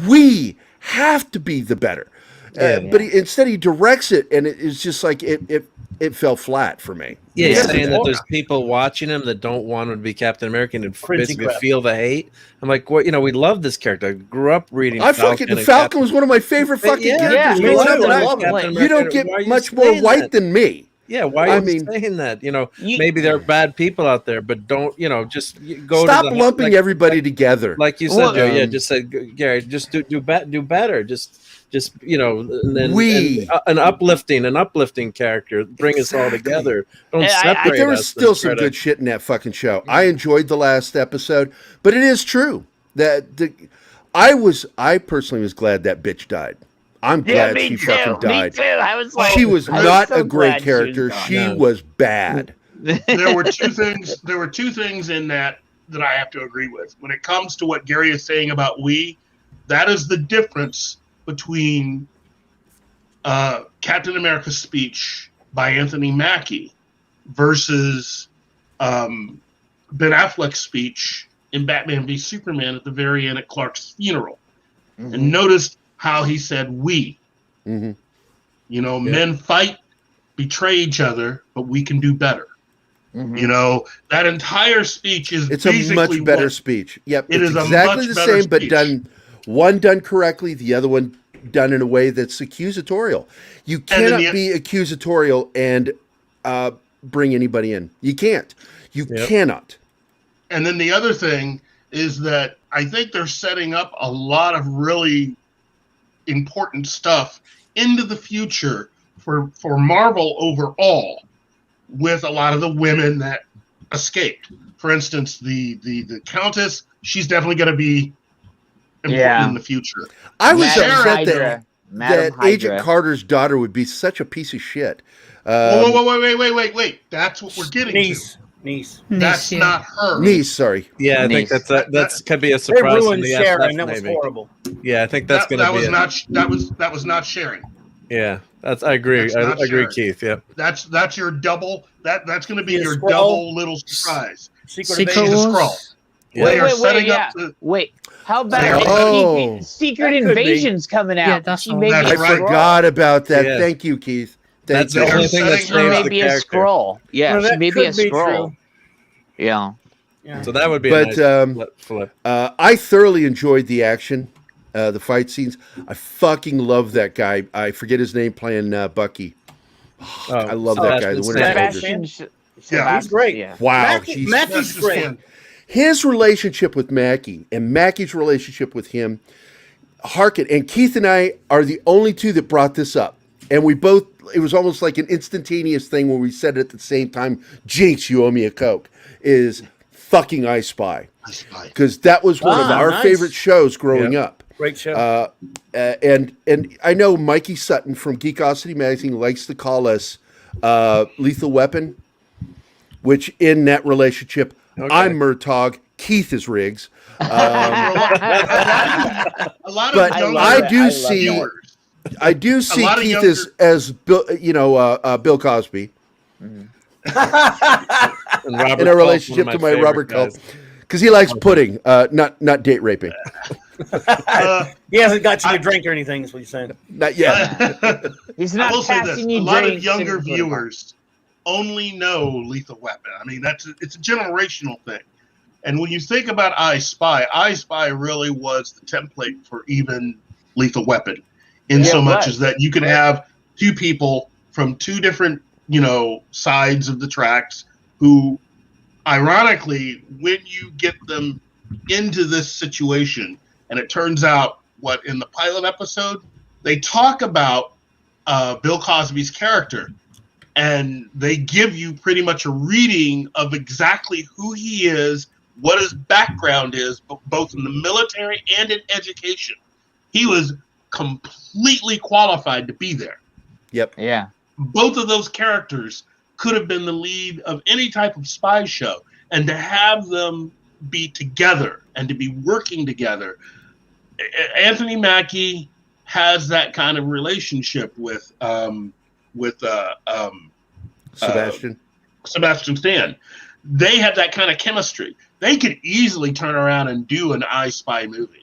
We have to be the better. But instead he directs it, and it's just like it fell flat for me. Yeah, he's Yeah. saying that there's people watching him that don't want him to be Captain America and basically crap. feel the hate. I'm like, what? You know, we love this character. I grew up reading. The Falcon was one of my favorite fucking characters. me growing too. up. I love it. You don't get much more white than me. Yeah, why are you saying that? You know, maybe there are bad people out there, but don't, you know, just go. Stop to the, lumping everybody together. Like you said, Joe. Yeah, just said, Gary. Just do better. Just you know, and an uplifting character. Bring us all together. Don't separate But there was us still and some try to- good shit in that fucking show. I enjoyed the last episode, but it is true that I personally was glad that bitch died. I'm glad she fucking died. Me too. I was like, She was I not so a great glad character. she was She was bad. There were two things. There were two things in that I have to agree with. When it comes to what Gary is saying about that is the difference between Captain America's speech by Anthony Mackie versus Ben Affleck's speech in Batman v Superman at the very end at Clark's funeral. Mhm. And notice how he said we. Mm-hmm. You know, men fight, betray each other, but we can do better. Mhm. You know, that entire speech is It's a basically much better what- speech. Yep, It it's is a exactly much the better same, but speech. done correctly. The other one done in a way that's accusatorial. You And then cannot be accusatorial and bring anybody in. You can't. You cannot. And then the other thing is that I think they're setting up a lot of really important stuff into the future for Marvel overall with a lot of the women that escaped. For instance, the Countess, she's definitely going to be important in the future. I was Madam upset Hydra. Madam that Agent Hydra. Carter's daughter would be such a piece of shit. Wait. That's what we're getting to. Niece. That's yeah. not her. Niece, sorry. Yeah, I think Nice. that's could be a They surprise from ruined the Sharon. SF, That was maybe. horrible. Yeah, I think that's going to be that was not sharing. Yeah, I agree. That's I not agree, sharing. Keith. Yep. That's your double. That's going to be Be a your Skrull? double little surprise. Secret She's a Invasion. Skrull. Yeah. They are Wait, setting yeah. up the. Wait, how They about are- Secret That could be. Invasion's coming out? Yeah, that's she the may one. be I a That's right. Skrull. forgot about that. Yeah. Thank you, Keith. Thank That's you. the only They're thing that setting She her changed may the be a character. Skrull. Yeah, Well, she that may be a could be Skrull. true. Yeah. Yeah. So that would be But, a nice flip. I thoroughly enjoyed the action, the fight scenes. I fucking love that guy. I forget his name playing Bucky. I love that guy. The Winter Soldier. Yeah, he's great. Yeah. Wow, Mackey's That's great. fun. his relationship with Mackie and Mackie's relationship with him. Harken and Keith and I are the only two that brought this up, and we both. It was almost like an instantaneous thing where we said it at the same time. Jinx, you owe me a Coke. Is fucking I Spy, because that was one of our nice. favorite shows growing up. Great show. And I know Mikey Sutton from Geekosity Magazine likes to call us Lethal Weapon, which in that relationship, I'm Murtaugh, Keith is Riggs. A lot of But younger I do see viewers. I do see lot of Keith younger- as Bill, Bill Cosby And in a relationship to my Robert Culp, because he likes pudding, not date raping. He hasn't got you a drink or anything, is what you're saying. Not yet. He's I not will say this: passing a you lot of drinks younger and- viewers only know Lethal Weapon. I mean, it's a generational thing. And when you think about I Spy really was the template for even Lethal Weapon, in so much as that you could have two people from two different, sides of the tracks who, ironically, when you get them into this situation, and it turns out in the pilot episode, they talk about Bill Cosby's character, and they give you pretty much a reading of exactly who he is, what his background is, both in the military and in education. He was completely qualified to be there. Yep. Yeah. Both of those characters could have been the lead of any type of spy show, and to have them be together and to be working together. Anthony Mackie has that kind of relationship with Sebastian Stan. They have that kind of chemistry. They could easily turn around and do an I Spy movie.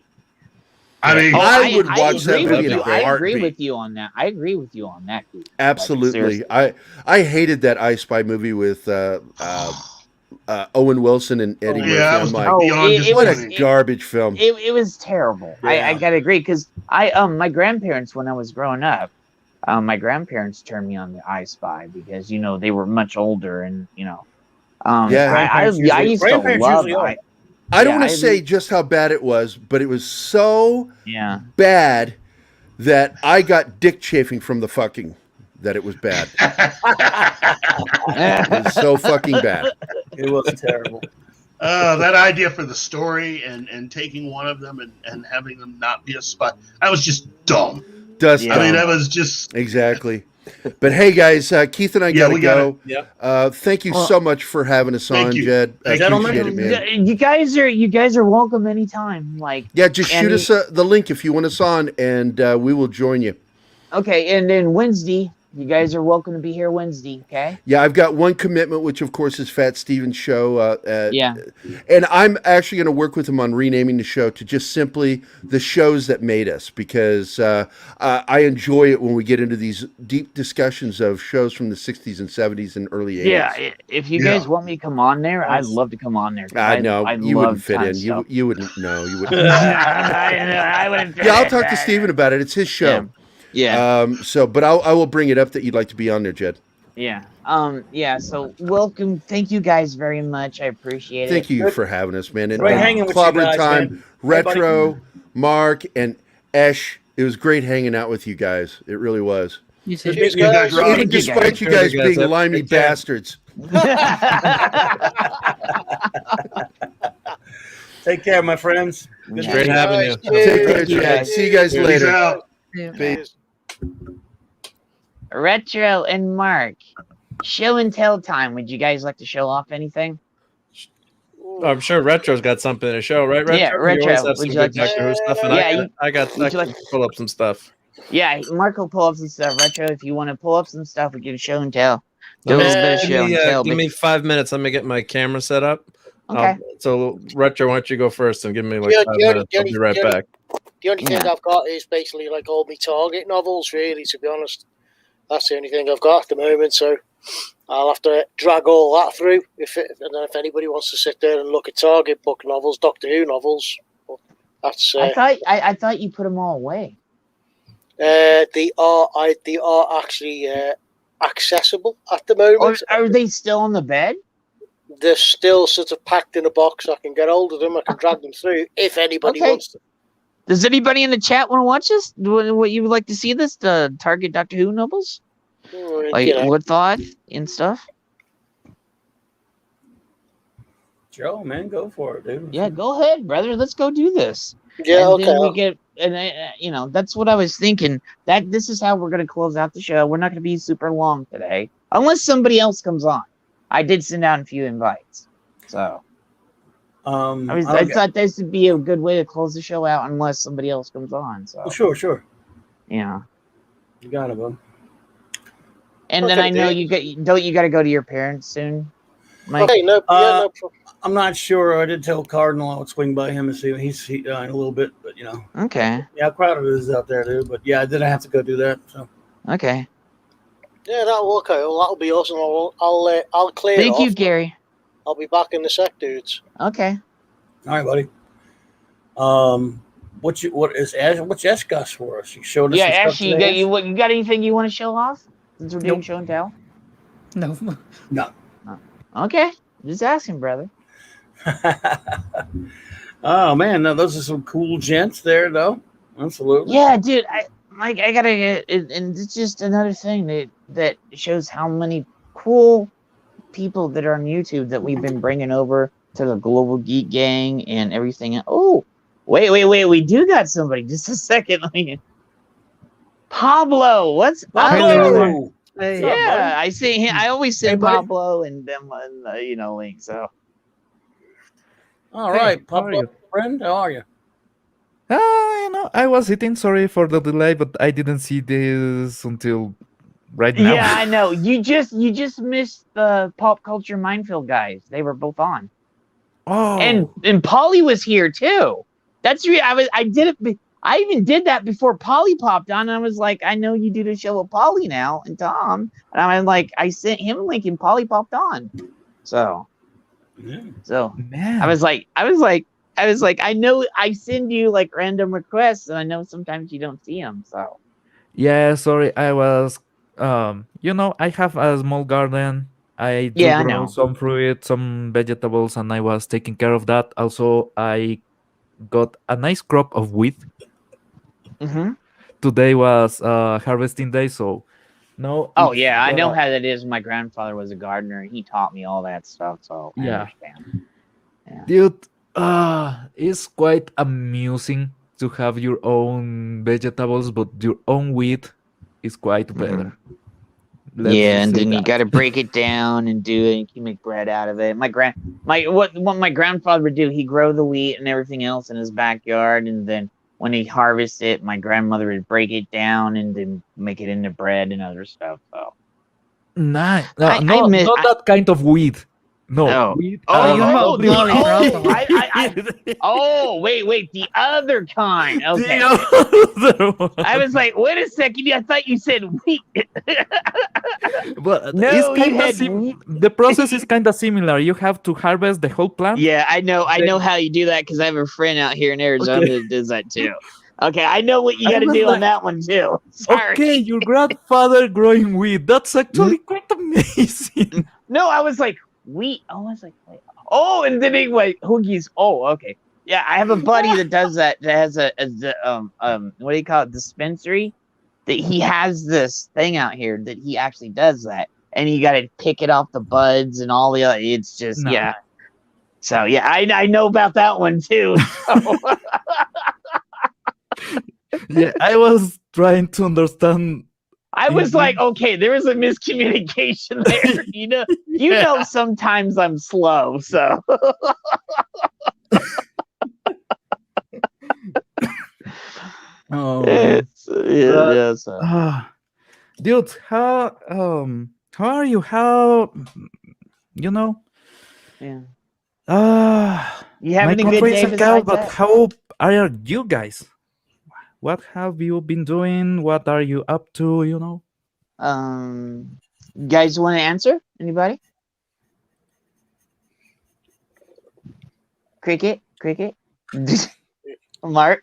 I mean, I would watch that agree movie with in you. a I agree heartbeat. with you on that. I agree with you on that, dude. Absolutely. Like, I hated that I Spy movie with Owen Wilson and Eddie Murphy. yeah, I'm like, what a garbage film. It was terrible. Yeah. I gotta agree, because my grandparents, when I was growing up, my grandparents turned me on the I Spy because they were much older, and I used to love I don't want to say just how bad it was, but it was so bad that I got dick chafing from the fucking that it was bad. It was so fucking bad. It was terrible. That idea for the story and taking one of them and having them not be a spy, that was just dumb. I mean, that was just exactly. But hey, guys, Keith and I gotta go. Yep. Thank you so much for having us on, Jed. I appreciate it, man. You guys are welcome anytime. Just shoot us the link if you want us on, and we will join you. Okay, and then Wednesday, you guys are welcome to be here Wednesday. Okay. Yeah, I've got one commitment, which of course is Fat Steven's show. And I'm actually going to work with him on renaming the show to just simply The Shows That Made Us, because I enjoy it when we get into these deep discussions of shows from the 60s and 70s and early 80s. Yeah, if you guys want me to come on there, I'd love to come on there. I know you wouldn't fit in. You wouldn't know. You wouldn't. I wouldn't fit in. I'll talk to Steven about it. It's his show. Yeah. But I will bring it up that you'd like to be on there, Jed. Yeah. So welcome. Thank you guys very much. I appreciate it. Thank you for having us, man. And Great hanging with you Clobberin guys, Time, man. Retro, Mark, and Esh. It was great hanging out with you guys. It really was. You too. Cheers, guys. Even despite you guys being limey bastards. Take care, my friends. It's great having you. Take care. See you guys later. Out. Cheers. Retro and Mark, show and tell time. Would you guys like to show off anything? I'm sure Retro's got something to show, right? Retro? Yeah, Retro. You always have some good Doctor Who stuff, and I can pull up some stuff. Yeah, Mark will pull up some stuff. Retro, if you want to pull up some stuff, we can show and tell. Do a little bit of show and tell. Give me 5 minutes. Let me get my camera set up. Okay. So, Retro, why don't you go first and give me like 5 minutes? I'll be right back. The only thing I've got is basically like all my Target novels, really, to be honest. That's the only thing I've got at the moment, so I'll have to drag all that through. And then if anybody wants to sit there and look at Target book novels, Doctor Who novels, that's. I thought you put them all away. They are actually accessible at the moment. Are they still on the bed? They're still sort of packed in a box. I can get hold of them. I can drag them through if anybody wants to. Does anybody in the chat want to watch this? What you would like to see this? The Target Doctor Who novels? What thought and stuff? Joe, man, go for it, dude. Yeah, go ahead, brother. Let's go do this. Yeah, and then we get, and that's what I was thinking. That this is how we're going to close out the show. We're not going to be super long today, unless somebody else comes on. I did send out a few invites, so. I thought this would be a good way to close the show out unless somebody else comes on. So sure. Yeah. You got it, bud. And then I know you got to go to your parents soon, Mike? Okay, no problem. I'm not sure. I did tell Cardinal I would swing by him and see him. He's in a little bit, but Okay. Yeah, crowded it is out there, dude. But yeah, I did have to go do that. So. Okay. Yeah, that'll work out. That'll be awesome. I'll clear. Thank you, Gerry. I'll be back in a sec, dudes. Okay. All right, buddy. What's Ash got for us? You showed us. Yeah, Ash, you got anything you want to show off since we're doing show and tell? No. Okay, just asking, brother. Oh man, no, those are some cool gents there, though. Absolutely. Yeah, dude. I gotta get, and it's just another thing that shows how many cool people that are on YouTube that we've been bringing over to the Global Geek Gang and everything. Oh, wait, we do got somebody. Just a second. Pablo, what's Pablo? Hey. Yeah, I see him. I always send Pablo and them link. So, all right, Pablo, friend, how are you? I was eating. Sorry for the delay, but I didn't see this until right now. Yeah, I know. You just missed the Pop Culture Minefield guys. They were both on. Oh, and Polly was here too. That's I did it. I even did that before Polly popped on. And I was like, I know you do the show with Polly now and Tom. And I'm like, I sent him a link and Polly popped on. So man. I was like, I know I send you like random requests, and I know sometimes you don't see them. So yeah, sorry, I was. I have a small garden. I grow some fruit, some vegetables, and I was taking care of that. Also, I got a nice crop of wheat. Mm-hmm. Today was harvesting day, so no. Oh yeah, I know how that is. My grandfather was a gardener. He taught me all that stuff, so I understand. Yeah. Dude, it's quite amusing to have your own vegetables, but your own wheat is quite better. And then you got to break it down and do it. And you make bread out of it. What my grandfather would do, he'd grow the wheat and everything else in his backyard, and then when he harvests it, my grandmother would break it down and then make it into bread and other stuff. So nice. Not that kind of wheat. No. Wait, the other kind. Okay. The other one. I was like, wait a second. I thought you said wheat. But no, the process is kind of similar. You have to harvest the whole plant. Yeah, I know. I know how you do that because I have a friend out here in Arizona that does that too. Okay, I know what you got to do on that one too. Sorry. Okay, your grandfather growing wheat. That's actually quite amazing. No, I was like, wheat. Oh, I was like, wait. Oh, and then anyway, Hoogie's. Oh, okay. Yeah, I have a buddy that does that. That has a what do you call it? Dispensary, that he has this thing out here that he actually does that, and you got to pick it off the buds and all the other. It's just yeah. So yeah, I know about that one too. So. Yeah, I was trying to understand. I was like, okay, there was a miscommunication there. You know, sometimes I'm slow, so. Dude, how are you? How Yeah. You my having a good country day isn't cold, besides but that? how are you guys? What have you been doing? What are you up to? You guys want to answer? Anybody? Cricket. Mark.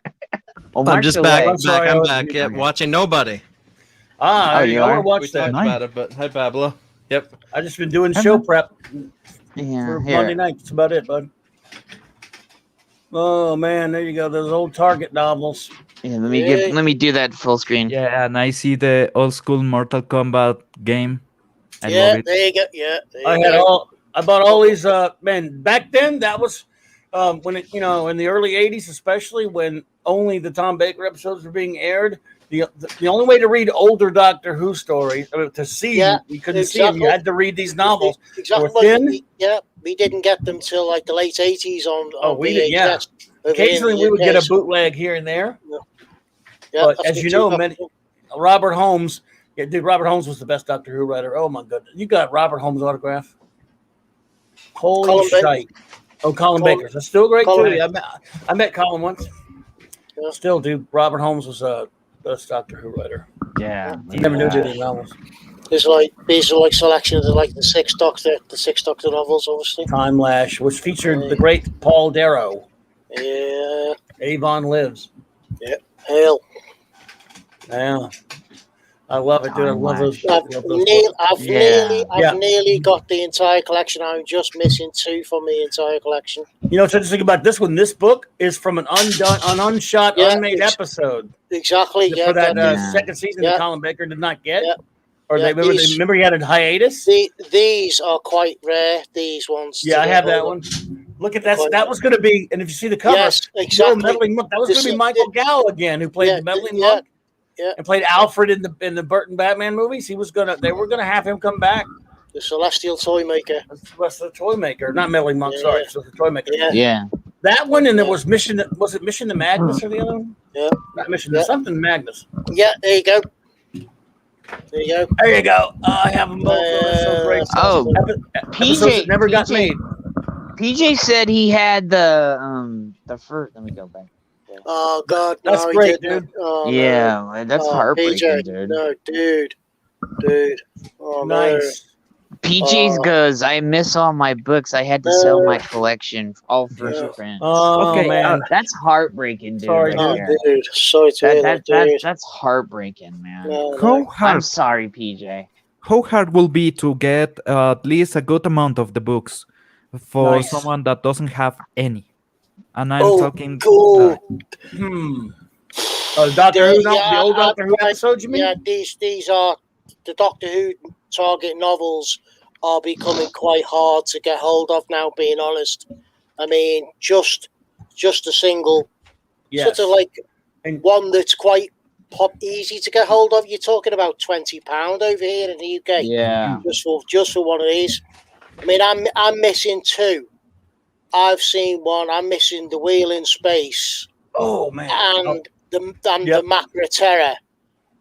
Well, I'm just back. away. I'm back. Yeah, watching Nobody. There you go. I watched We that. talked about it, but hi, Pablo. Yep. I just been doing show prep Yeah, for Monday night. That's about it, bud. Oh man, there you go. Those old Target novels. Yeah, let me do that full screen. Yeah, and I see the old school Mortal Kombat game. I love it. There you go. Yeah, I bought all these. Man, back then that was when it, in the early '80s, especially when only the Tom Baker episodes were being aired. The only way to read older Doctor Who stories to see you couldn't see them. You had to read these novels. Exactly. We didn't get them till like the late '80s on we did. Yeah. Occasionally we would get a bootleg here and there. Yeah, but as you know, Robert Holmes. Yeah, dude, Robert Holmes was the best Doctor Who writer. Oh my goodness, you got Robert Holmes' autograph. Holy shite! Oh, Colin Baker's. That's still great too. I met Colin once. Yeah. Still, dude, Robert Holmes was a best Doctor Who writer. Yeah, he never knew any novels. These are like selections of like the Sixth Doctor novels, obviously. Time Lash, which featured the great Paul Darrow. Yeah. Avon Lives. Yeah. Hell. Yeah. I love it, dude. I love those. I've nearly got the entire collection. I'm just missing 2 from the entire collection. What's interesting about this one? This book is from an unshot, unmade episode. Exactly. For that second season that Colin Baker did not get. Yeah. Or remember he had a hiatus? These are quite rare, these ones. Yeah, I have that one. Look at that. That was going to be, and if you see the cover, exactly. That was going to be Michael Gow again, who played the meddling monk. Yeah. And played Alfred in the Burton Batman movies. They were gonna have him come back. The Celestial Toymaker. The Toymaker, not Meddling Monk. Sorry, so the Toymaker. Yeah. That one, and there was Mission. Was it Mission to Magnus or the other one? Yeah. Not Mission to something Magnus. Yeah. There you go. There you go. I have them both. So great. PJ never got made. PJ said he had the first. Let me go back. Oh God, that's great, dude. Oh, yeah, that's heartbreaking, PJ, dude. No, dude. Oh, nice. PJ goes, I miss all my books. I had to sell my collection, all first prints. Oh, okay, man, that's heartbreaking, dude. Sorry, dude. Sorry to hear that, dude. That's heartbreaking, man. I'm sorry, PJ. How hard will be to get at least a good amount of the books for someone that doesn't have any? And I'm talking. Cool. Doctor Who, the old Doctor Who episodes, you mean? Yeah, these are the Doctor Who Target novels are becoming quite hard to get hold of now. Being honest, I mean, just a single, sort of like one that's quite easy to get hold of. You're talking about £20 over here in the UK. Yeah, just for one of these. I mean, I'm missing 2. I've seen one. I'm missing The Wheel in Space. Oh man! And the Macra Terror.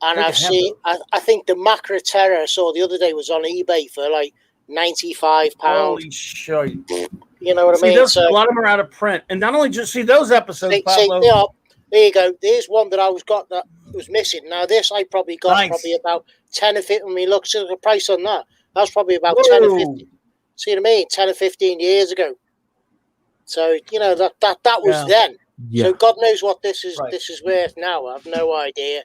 And I've seen. I think the Macra Terror I saw the other day was on eBay for like £95. Holy shit! You know what I mean? A lot of them are out of print, and not only just those episodes. Pablo. There you go. There's one that I was missing. Now this I probably got probably about 10 or 15. I mean, look at the price on that. That was probably about 10 or 15. See what I mean? 10 or 15 years ago. So that was then. Yeah. So God knows what this is. This is worth now. I have no idea.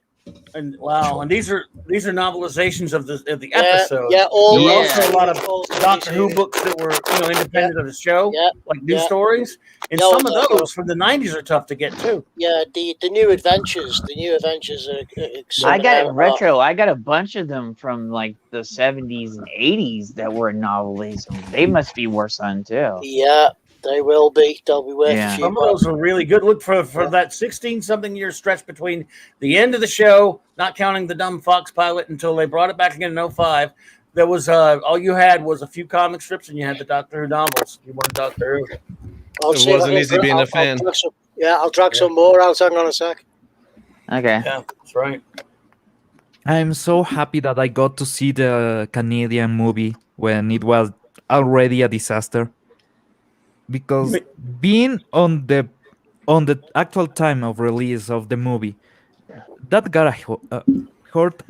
And wow, and these are novelizations of the episode. Yeah, all there were also a lot of Doctor Who books that were independent of the show, like new stories. And some of those from the '90s are tough to get too. Yeah, the new adventures are. I got it retro. I got a bunch of them from like the '70s and '80s that were novels. They must be worth on too. Yeah. They will be. They'll be worth a few. Some of those are really good. Look for that 16-something year stretch between the end of the show, not counting the dumb Fox pilot, until they brought it back again in 2005. There was all you had was a few comic strips, and you had the Doctor Who novels. You wanted Doctor Who. It wasn't easy being a fan. I'll drag some more out. Hang on a sec. Okay. Yeah, that's right. I'm so happy that I got to see the Canadian movie when it was already a disaster. Because being on the actual time of release of the movie, that got hurt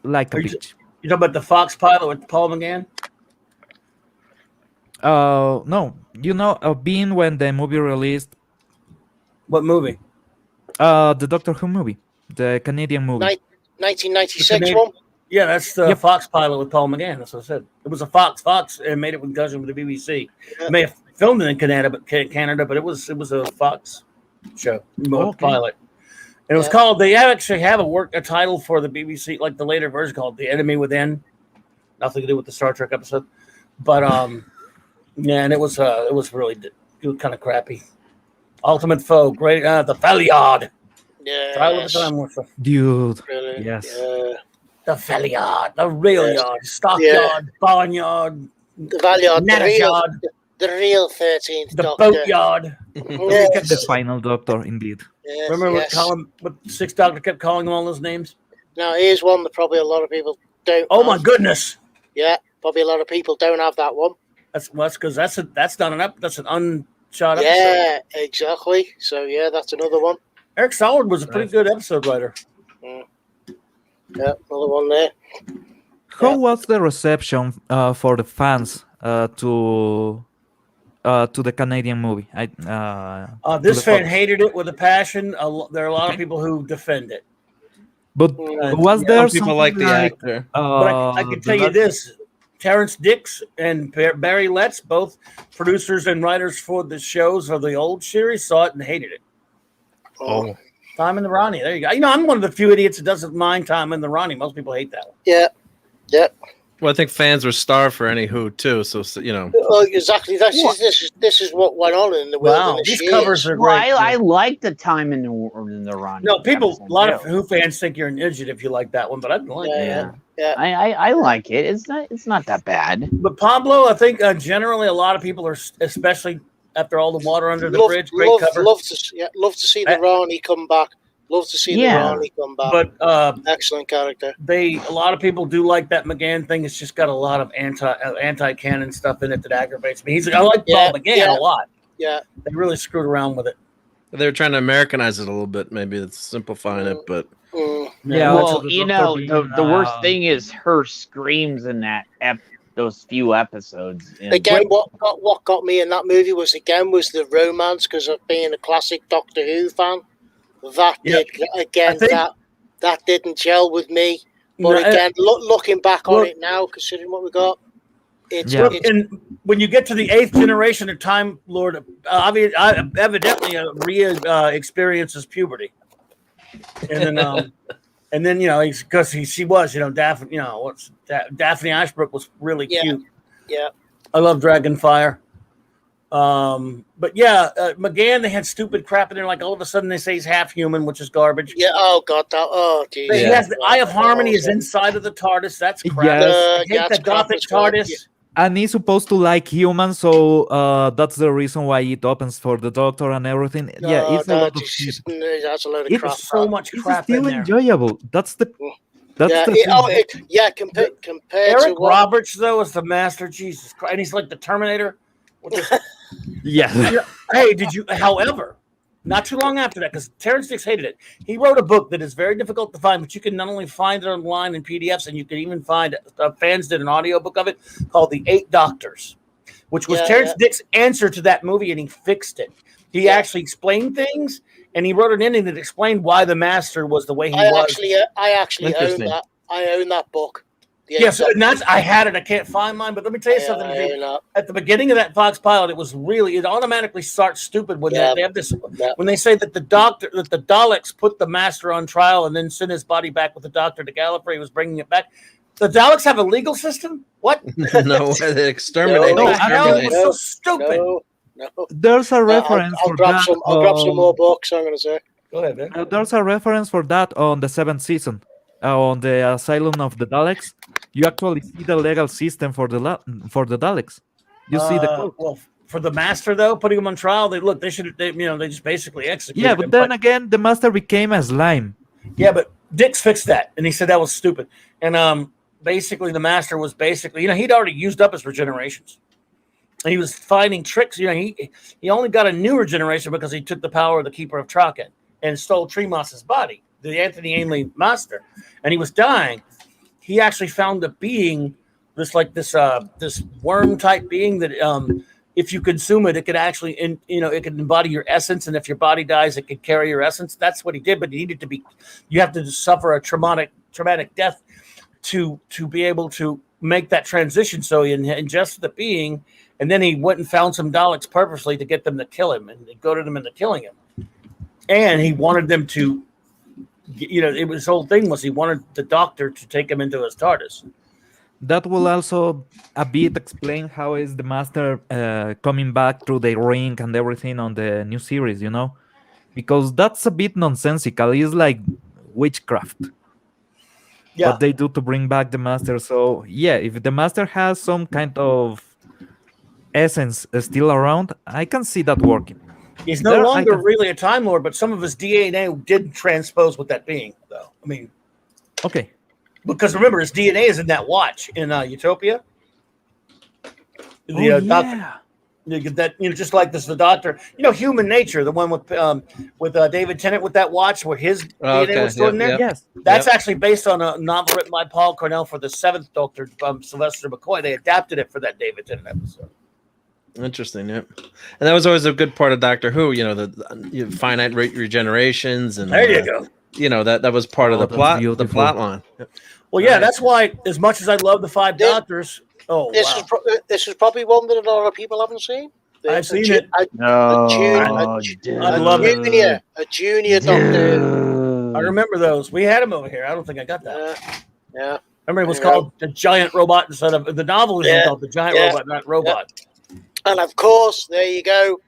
like a bitch. You talking about the Fox pilot with Paul McGann? No, being when the movie released. What movie? The Doctor Who movie, the Canadian movie. 1996 one. Yeah, that's the Fox pilot with Paul McGann. That's what I said. It was a Fox and made it with cousin with the BBC. Yeah. May have filmed it in Canada, but it was a Fox show pilot. And it was called. They actually have a title for the BBC, like the later version, called "The Enemy Within." Nothing to do with the Star Trek episode, but and it was really kind of crappy. Ultimate Foe, great, the Feliard. Yeah. Dude. Really? Yes. Yeah. The Feliard, the real yard, stockyard, barnyard, the Valiard, the real 13th the Doctor. Boatyard. The final Doctor, indeed. Yes, Remember what Sixth Doctor kept calling them all those names? Now, here's one that probably a lot of people don't. Oh my goodness! Yeah, probably a lot of people don't have that one. That's because that's not an unshot episode. Yeah, exactly. So yeah, that's another one. Eric Solid was a pretty good episode writer. Yeah, another one there. How was the reception for the fans to the Canadian movie? This fan hated it with a passion. There are a lot of people who defend it. But was there some people like the actor? But I can tell you this: Terrence Dix and Barry Letts, both producers and writers for the shows of the old series, saw it and hated it. Oh. Time in the Ronnie. There you go. I'm one of the few idiots that doesn't mind Time in the Ronnie. Most people hate that one. Yeah. Well, I think fans were starved for any Who too, so Well, exactly. This is what went on in the wilderness. These covers are great. I like the Time in the Ronnie. No, a lot of Who fans think you're an idiot if you like that one, but I don't like it. Yeah. I like it. It's not that bad. But Pablo, I think generally a lot of people are, especially after all the water under the bridge. Great cover. Love to see the Ronnie come back. Love to see the Ronnie come back. But excellent character. A lot of people do like that McGann thing. It's just got a lot of anti-canon stuff in it that aggravates me. I like Paul McGann a lot. Yeah, they really screwed around with it. They were trying to Americanize it a little bit. Maybe it's simplifying it, but well, the worst thing is her screams in those few episodes. Again, what got me in that movie was the romance, because of being a classic Doctor Who fan. That didn't gel with me. But again, looking back on it now, considering what we got, and when you get to the 8th generation of Time Lord, evidently Rhea experiences puberty, and then because she was Daphne Daphne Ashbrook was really cute. Yeah, I love Dragonfire. But McGann, they had stupid crap in there. Like all of a sudden they say he's half human, which is garbage. Yeah. Oh God. Geez. He has the Eye of Harmony is inside of the TARDIS. That's crap. Yes. I hate the Gothic TARDIS. And he's supposed to like humans, so that's the reason why it opens for the Doctor and everything. It's a lot of shit. That's a load of crap. So much crap in there. It's still enjoyable. That's the compared Eric to Roberts though is the master. Jesus Christ, and he's like the Terminator. Yeah. Hey, however, not too long after that, because Terrence Dix hated it, he wrote a book that is very difficult to find, but you can not only find it online in PDFs, and you can even find fans did an audiobook of it called The 8 Doctors. which was Terrence Dick's answer to that movie, and he fixed it. He actually explained things, and he wrote an ending that explained why the Master was the way he was. I actually own that. I own that book. Yes, and I had it. I can't find mine, but let me tell you something. At the beginning of that Fox pilot, it automatically starts stupid when they have this. When they say that the Daleks put the Master on trial and then sent his body back with the Doctor to Gallifrey, he was bringing it back. The Daleks have a legal system? What? No, they exterminate. It was so stupid. No. There's a reference I'll grab some more books. I'm going to say. Go ahead, man. There's a reference for that on the 7th season, on the Asylum of the Daleks. You actually see the legal system for the Daleks. You see the quote. Well, for the Master though, putting him on trial, they just basically executed. Yeah, but then again, the Master became a slime. Yeah, but Dix fixed that, and he said that was stupid. And basically, the Master was he'd already used up his regenerations. And he was finding tricks. He only got a new regeneration because he took the power of the Keeper of Traken and stole Tremos's body, the Anthony Ainley Master, and he was dying. He actually found a being, this worm type being that if you consume it, it could actually it could embody your essence, and if your body dies, it could carry your essence. That's what he did, but you have to suffer a traumatic death to be able to make that transition. So he ingested the being. And then he went and found some Daleks purposely to get them to kill him, and they goaded them into killing him. And he wanted them to, his whole thing was he wanted the Doctor to take him into his TARDIS. That will also a bit explain how is the Master coming back through the ring and everything on the new series, because that's a bit nonsensical. It's like witchcraft. Yeah. What they do to bring back the Master. So yeah, if the Master has some kind of essence still around, I can see that working. He's no longer really a Time Lord, but some of his DNA did transpose with that being, though. I mean, okay, because remember, his DNA is in that watch in Utopia. Doctor, just like this, the Doctor. Human Nature, the one with David Tennant with that watch, where his DNA was stored in there. Yes, that's actually based on a novel written by Paul Cornell for the 7th Doctor, Sylvester McCoy. They adapted it for that David Tennant episode. Interesting, yeah. And that was always a good part of Doctor Who, the finite regenerations, and there you go. That was part of the plot line. Well, yeah, that's why. As much as I love the Five Doctors, this is probably one that a lot of people haven't seen. I've seen it. I love it. A junior Doctor. I remember those. We had them over here. I don't think I got that. Yeah. I remember it was called The Giant Robot instead of the novel was called The Giant Robot, not Robot. And of course, there you go.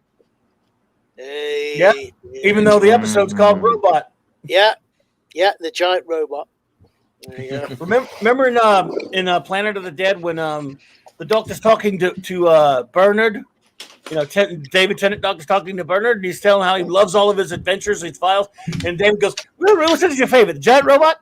Even though the episode's called Robot. Yeah, the Giant Robot. There you go. Remember in Planet of the Dead when the Doctor's talking to Bernard, David Tennant Doctor's talking to Bernard, and he's telling how he loves all of his adventures, his files, and David goes, "Which is your favorite, the Giant Robot?"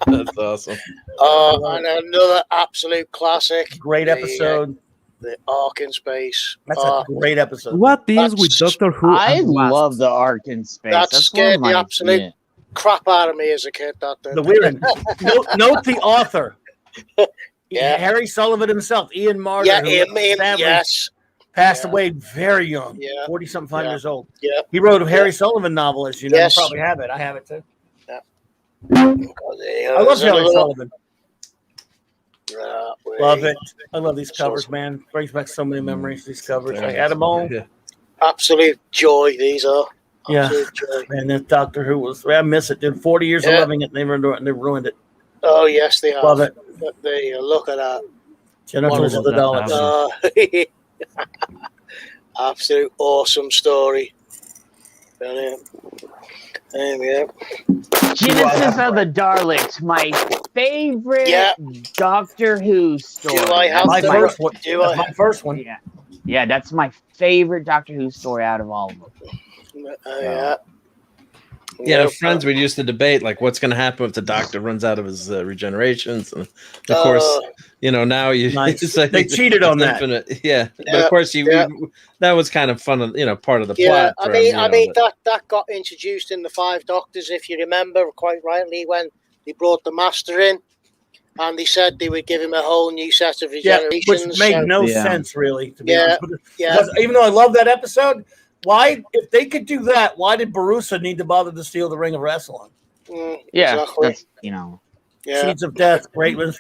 That's awesome. And another absolute classic. Great episode. The Ark in Space. That's a great episode. What is with Doctor Who? I love the Ark in Space. That scared the absolute crap out of me as a kid. The weird. Note the author. Harry Sullivan himself, Ian Martin. Yeah, yes. Passed away very young, 40-something, 5 years old. Yeah. He wrote a Harry Sullivan novel, as you know. Yes. You probably have it. I have it too. Yeah. I love Harry Sullivan. Love it. I love these covers, man. Brings back so many memories, these covers. I had them all. Absolute joy, these are. Absolute joy. Man, that Doctor Who I miss it, dude. 40 years of loving it, and they ruined it. Oh, yes, they have. Love it. There you go. Look at that. Genitals of the Daleks. Absolute awesome story. Brilliant. There we go. Genesis of the Daleks, my favorite Doctor Who story. Do I have my first one? My first one. Yeah, that's my favorite Doctor Who story out of all of them. Yeah, friends, we used to debate like what's going to happen if the Doctor runs out of his regenerations, and of course, now nice. Like, they cheated on that. But of course, that was kind of fun, part of the plot. I mean, that got introduced in the Five Doctors, if you remember quite rightly, when they brought the Master in, and they said they would give him a whole new set of regenerations. Which made no sense, really, to be honest. Yeah. Because even though I love that episode, why, if they could do that, why did Barusa need to bother to steal the Ring of Wrestling? Exactly. That's, you know. Seeds of Death, great ones.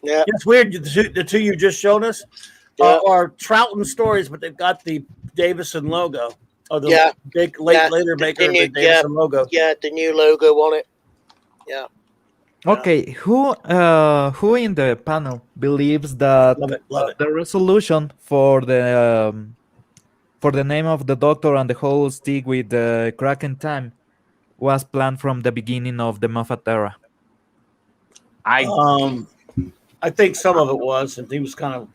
Yeah. It's weird. The two you just showed us are Troughton stories, but they've got the Davison logo. Or the later Baker the Davison logo. Yeah, the new logo on it. Yeah. Okay, who in the panel believes that the resolution for the name of the Doctor and the whole stick with the Clobberin Time was planned from the beginning of the Moffat era? I think some of it was, and he was kind of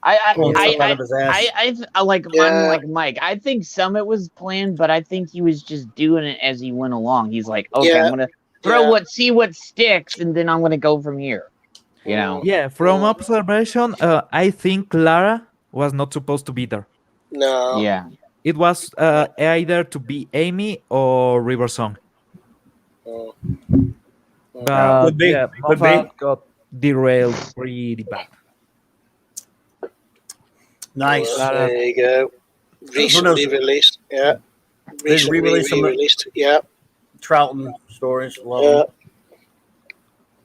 out of his ass. I'm like Mike. I think some of it was planned, but I think he was just doing it as he went along. He's like, okay, I'm gonna see what sticks, and then I'm gonna go from here. You know? Yeah, from observation, I think Clara was not supposed to be there. No. Yeah. It was either to be Amy or River Song. But Could be. Moffat got derailed pretty bad. Nice. There you go. Recently released. Yeah. Recently released. Yeah. Troughton stories. Love them.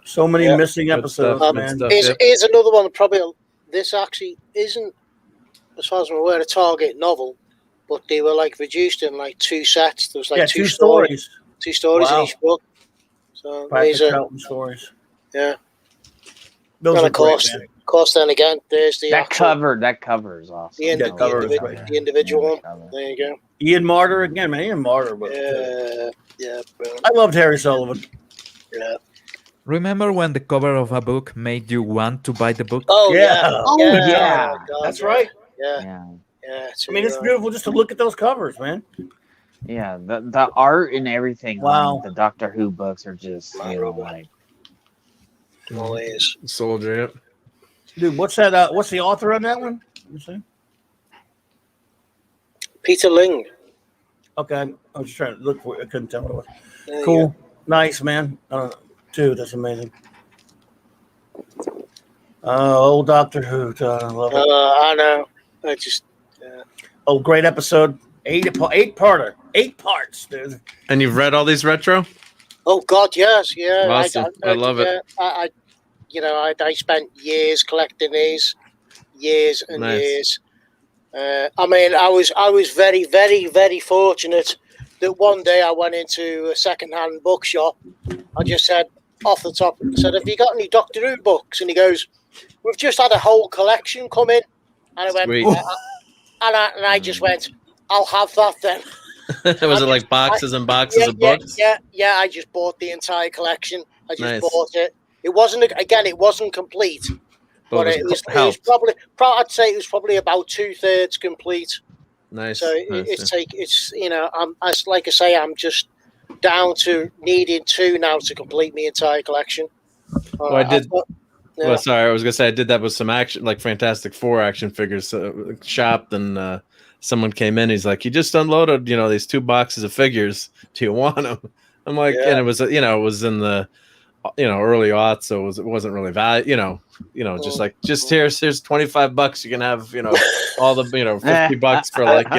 So many missing episodes, man. Here's another one. Probably this actually isn't, as far as I'm aware, a Target novel, but they were like reduced in like 2 sets. There was like two stories. 2 stories in each book. So these are Troughton stories. Yeah. Those and are of course, great, then again, there's the that cover is awesome. The individual one. There you go. Ian Martyr again, man. Ian Martyr. Yeah. I loved Harry Sullivan. Yeah. Remember when the cover of a book made you want to buy the book? Oh yeah. God, that's right. Yeah. I mean, it's beautiful just to look at those covers, man. Yeah, the art and everything. Wow. The Doctor Who books are just like. Always. Soldier. Dude, what's that? What's the author on that one? Peter Ling. Okay, I was just trying to look for it. I couldn't tell what it was. There Cool, nice, man. Dude, that's amazing. Old Doctor Who, I love it. I know. I just. Oh, great episode. 8-parter. 8 parts, dude. And you've read all these retro? Oh God, yes, yeah. Awesome. I love it. I spent years collecting these, years and years. I mean, I was very, very, very fortunate that one day I went into a second-hand bookshop. I just said, off the top, I said, "Have you got any Doctor Who books?" And he goes, "We've just had a whole collection come in." And I went, and I just went, "I'll have that then." Was it like boxes and boxes of books? Yeah. I just bought the entire collection. I just bought it. It wasn't complete, but it was probably. I'd say it was probably about 2/3 complete. Nice. So I'm just down to needing 2 now to complete my entire collection. Well, I did. Well, sorry, I was gonna say I did that with some action, like Fantastic Four action figures shopped, and someone came in. He's like, "You just unloaded, these 2 boxes of figures. Do you want them?" I'm like, and it was, it was in the, early aughts, so it wasn't really value, just like, here's $25. You can have, all the, $50 for like,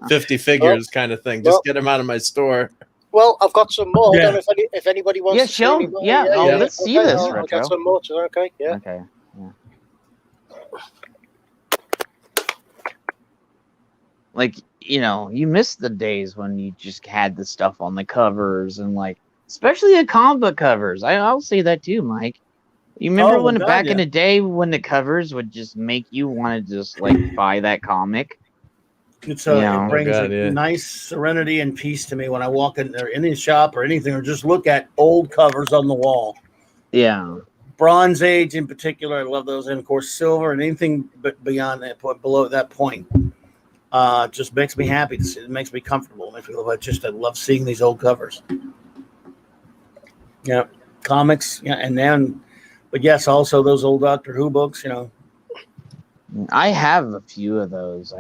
50 figures kind of thing. Just get them out of my store. Well, I've got some more. I don't know if anybody wants to show them. Let's see this. I've got some more. Okay. Yeah. Okay. Yeah. Like, you miss the days when you just had the stuff on the covers and like, especially the comic book covers. I'll say that too, Mike. You remember back in the day when the covers would just make you want to just like buy that comic? It brings a nice serenity and peace to me when I walk in there, any shop or anything, or just look at old covers on the wall. Yeah. Bronze Age in particular, I love those. And of course, silver and anything beyond that point, below that point. Just makes me happy. It makes me comfortable. I love seeing these old covers. Yeah, comics. Yeah, and then, but yes, also those old Doctor Who books. I have a few of those.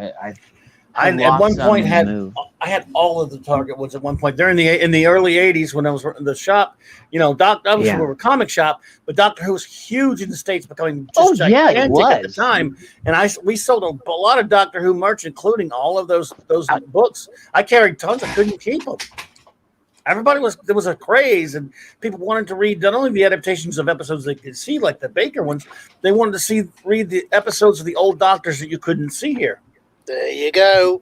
I at one point I had all of the Target ones at one point. They're in the early '80s when I was in the shop. You know, I was from a comic shop, but Doctor Who was huge in the States, becoming just gigantic at the time. And we sold a lot of Doctor Who merch, including all of those books. I carried tons. I couldn't keep them. There was a craze, and people wanted to read not only the adaptations of episodes they could see, like the Baker ones, they wanted to read the episodes of the old Doctors that you couldn't see here. There you go.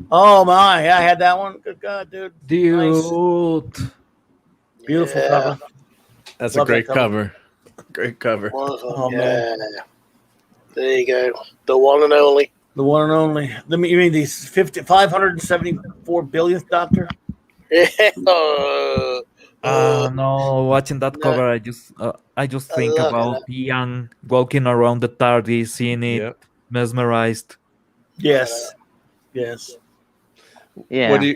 Oh my! Yeah, I had that one. Good God, dude! Nice. Beautiful cover. That's a great cover. Great cover. Oh man! There you go. The one and only. The one and only. You mean the 574 billionth Doctor? No, watching that cover, I just think about Ian walking around the TARDIS, seeing it, mesmerized. Yes. Yeah.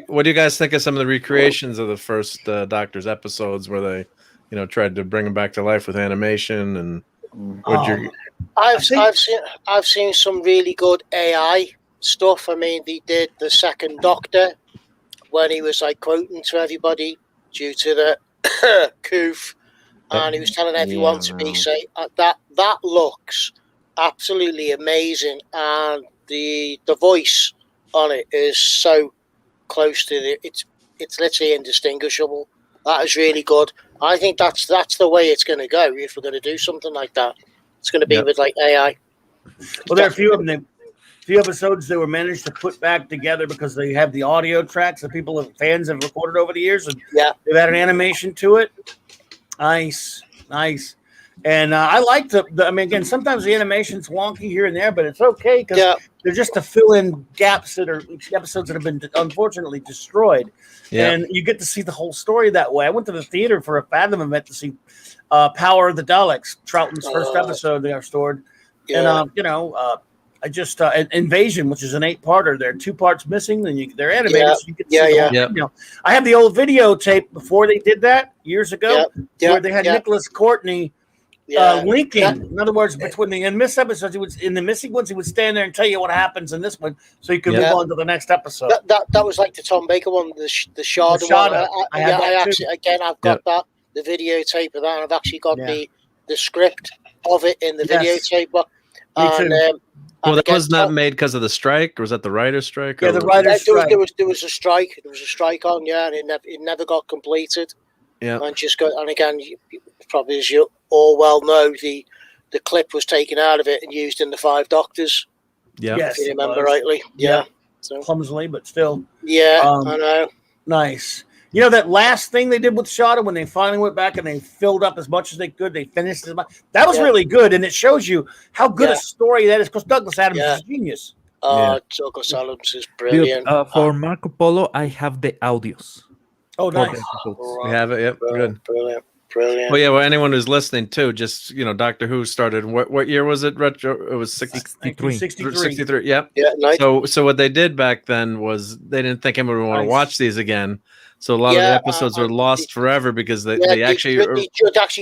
What do you guys think of some of the recreations of the first Doctor's episodes, where they, tried to bring them back to life with animation and? I've seen some really good AI stuff. I mean, they did the second Doctor when he was like quoting to everybody due to the coof, and he was telling everyone to be safe. That looks absolutely amazing, and the voice on it is so close to it's literally indistinguishable. That is really good. I think that's the way it's going to go if we're going to do something like that. It's going to be with like AI. Well, there are a few of them. Few episodes they were managed to put back together because they have the audio tracks that fans have recorded over the years, and they've had an animation to it. Nice. And I like I mean, again, sometimes the animation's wonky here and there, but it's okay because they're just to fill in gaps that are episodes that have been unfortunately destroyed. Yeah. And you get to see the whole story that way. I went to the theater for a Fathom event to see Power of the Daleks, Troughton's first episode they are stored. Yeah. And, I just Invasion, which is an 8-parter. There are 2 parts missing, and they're animated. So you can see I have the old videotape before they did that years ago, where they had Nicholas Courtney linking. In other words, in this episode, in the missing ones, he would stand there and tell you what happens in this one, so you could move on to the next episode. That was like the Tom Baker one, the Shada one. I've got that, the videotape of that, and I've actually got the script of it in the videotape. Well, that was not made because of the strike, or was that the writer's strike? Yeah, the writer's strike. There was a strike. There was a strike on, and it never got completed. Yeah, and again, probably as you all well know, the clip was taken out of it and used in the 5 Doctors. Yeah, if you remember rightly. Yeah. So clumsily, but still. Yeah, I know. Nice. You know, that last thing they did with Shada when they finally went back and they filled up as much as they could, they finished as much. That was really good, and it shows you how good a story that is, because Douglas Adams is a genius. Douglas Adams is brilliant. Dude, for Marco Polo, I have the audios. Oh, nice. We have it, yep. Good. Brilliant. Well, anyone who's listening, too, just, Doctor Who started, what year was it, Retro? It was 63. 63, yep. Yeah, nice. So what they did back then was they didn't think anyone would want to watch these again. So a lot of the episodes were lost forever because they actually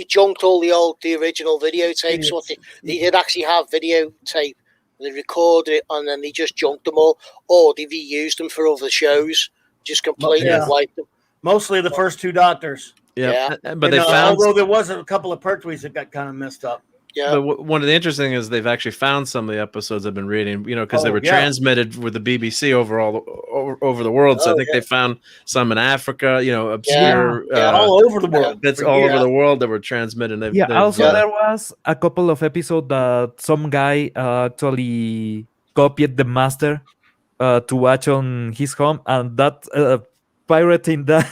junked all the original videotapes. So they did actually have videotape. They recorded it and then they just junked them all, or they reused them for other shows. Just completely wiped them. Mostly the first 2 Doctors. Yeah. But they found, although there was a couple of Pertwees that got kind of messed up. Yeah. But one of the interesting is they've actually found some of the episodes I've been reading, because they were transmitted with the BBC over the world. So I think they found some in Africa, obscure, all over the world. That's all over the world that were transmitted. Also there was a couple of episodes that some guy actually copied the master to watch on his home, and that pirating that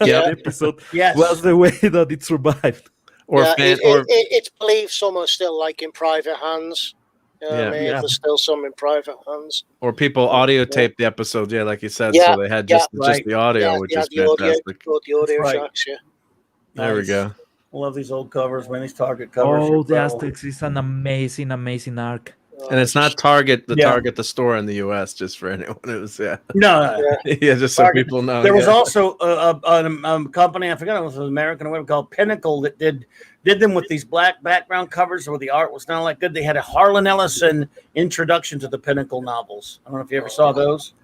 episode was the way that it survived. It's believed some are still like in private hands. There's still some in private hands. Or people audio tape the episode, like you said, so they had just the audio, which is fantastic. The audio tracks, There we go. I love these old covers, man. These Target covers. Oh, the Asterix is an amazing arc. And it's not Target, Target, the store in the U.S. Just for anyone who's no. Yeah, just so Target. people know. There was also a company, I forgot, it was American or whatever, called Pinnacle, that did them with these black background covers where the art was not like good. They had a Harlan Ellison introduction to the Pinnacle novels. I don't know if you ever saw those.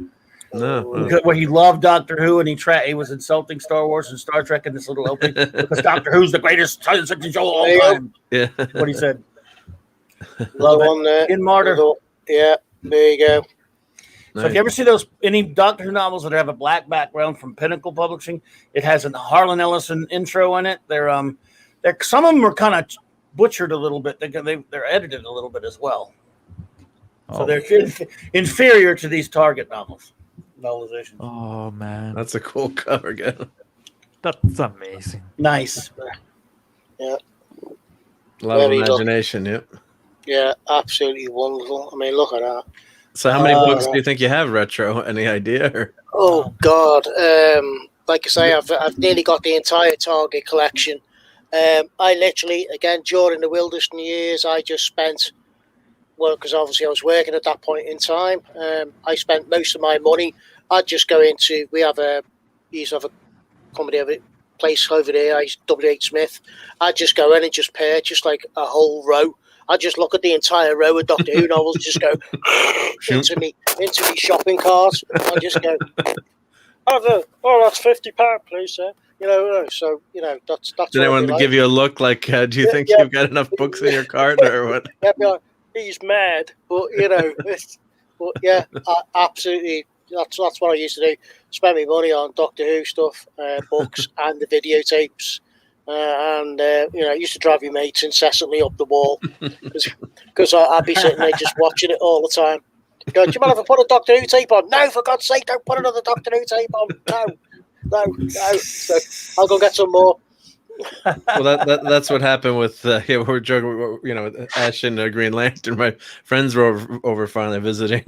No. Where he loved Doctor Who and he was insulting Star Wars and Star Trek in this little opening because Doctor Who's the greatest science fiction show of all time. Yeah. What he said. Love it. In Martyr. Yeah, there you go. So if you ever see any Doctor Who novels that have a black background from Pinnacle Publishing, it has a Harlan Ellison intro in it. They're some of them are kind of butchered a little bit. They're edited a little bit as well. So they're inferior to these Target novelizations. Oh man, that's a cool cover again. That's amazing. Nice. Yeah. A lot of imagination. Yep. Yeah, absolutely wonderful. I mean, look at that. So how many books do you think you have retro? Any idea? Oh God! Like I say, I've nearly got the entire Target collection. I literally, again, during the Wilderness years, I just spent, because obviously I was working at that point in time. I spent most of my money. I'd just go into. We used to have a company of it. Place over there, W.H. Smith. I'd just go in and just purchase like a whole row. I'd just look at the entire row of Doctor Who novels, just go into me shopping cart. I just go, that's £50, please, sir. So that's. Did anyone give you a look like? Do you think you've got enough books in your cart or what? Yeah, he's mad, but absolutely. That's what I used to do. Spend my money on Doctor Who stuff, books, and the videotapes. I used to drive your mates incessantly up the wall because I'd be sitting there just watching it all the time. Go, do you mind if I put a Doctor Who tape on? No, for God's sake, don't put another Doctor Who tape on. No. So I'll go get some more. Well, that's what happened with we're joking, with Ash and Green Lantern. My friends were over finally visiting,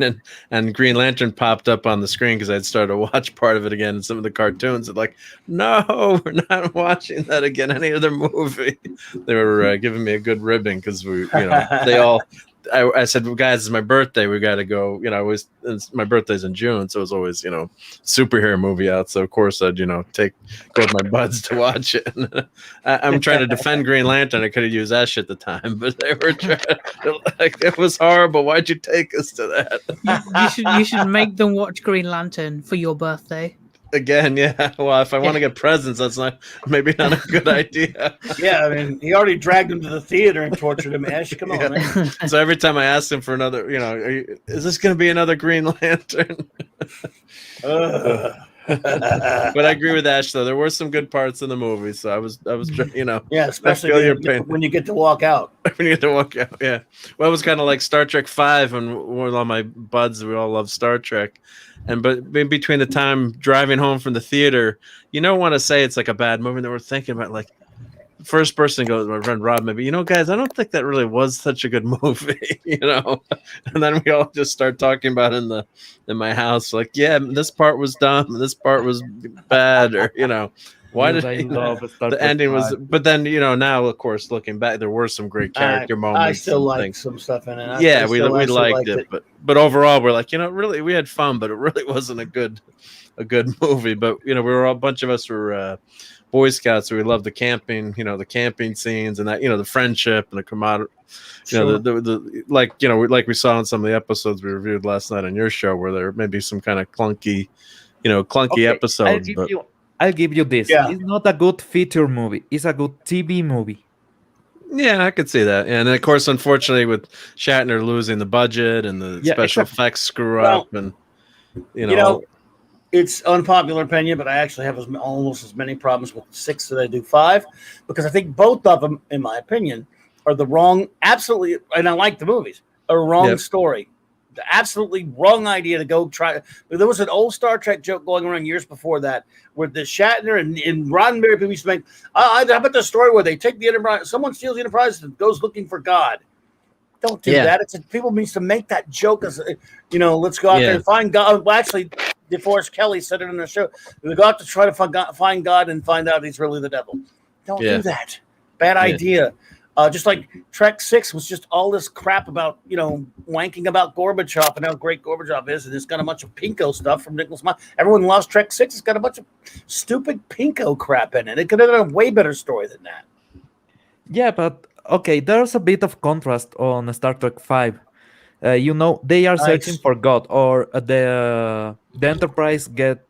and Green Lantern popped up on the screen because I'd started to watch part of it again in some of the cartoons. And like, no, we're not watching that again. Any other movie? They were giving me a good ribbing because they all. I said, well, guys, it's my birthday. We got to go. My birthday's in June, so it was always, superhero movie out. So of course I'd, go with my buds to watch it. I'm trying to defend Green Lantern. I could have used Ash at the time, but they were trying. It was horrible. Why'd you take us to that? You should make them watch Green Lantern for your birthday. Again, yeah. Well, if I want to get presents, that's maybe not a good idea. Yeah, I mean, he already dragged him to the theater and tortured him. Ash, come on, man. So every time I asked him for another, is this going to be another Green Lantern? But I agree with Ash, though. There were some good parts in the movie, so I was, yeah, especially when you get to walk out. When you get to walk out, yeah. Well, it was kind of like Star Trek 5, and with all my buds, we all love Star Trek. But in between the time driving home from the theater, you don't want to say it's like a bad movie that we're thinking about. Like, the first person goes, my friend Rob, maybe, guys, I don't think that really was such a good movie, And then we all just start talking about it in my house, like, yeah, this part was dumb, this part was bad, or why did the ending was? But then now, of course, looking back, there were some great character moments. I still like some stuff in it. Yeah, we liked it, but overall, we're like, really, we had fun, but it really wasn't a good movie. But a bunch of us were Boy Scouts, so we loved the camping, the camping scenes and that, the friendship and the camaraderie. Sure. Like we saw in some of the episodes we reviewed last night on your show, where there may be some kind of clunky episodes. I'll give you this. Yeah. It's not a good feature movie. It's a good TV movie. Yeah, I could see that. And then, of course, unfortunately, with Shatner losing the budget and the special effects screw up, and it's unpopular opinion, but I actually have almost as many problems with 6 as I do 5, because I think both of them, in my opinion, are the wrong. Absolutely, and I like the movies. A wrong story. The absolutely wrong idea to go try. There was an old Star Trek joke going around years before that, where the Shatner and Roddenberry people used to make. How about the story where they take the Enterprise, someone steals the Enterprise and goes looking for God? Don't do that. People needs to make that joke as let's go out there and find God. Well, actually, DeForest Kelly said it in the show. We go out to try to find God and find out he's really the devil. Don't do that. Bad idea. Just like Trek 6 was just all this crap about, wanking about Gorbachev and how great Gorbachev is, and it's got a bunch of pinko stuff from Nicholas Meyer. Everyone loves Trek 6. It's got a bunch of stupid pinko crap in it. It could have done a way better story than that. Yeah, but okay, there's a bit of contrast on Star Trek 5. They are searching for God, or the Enterprise gets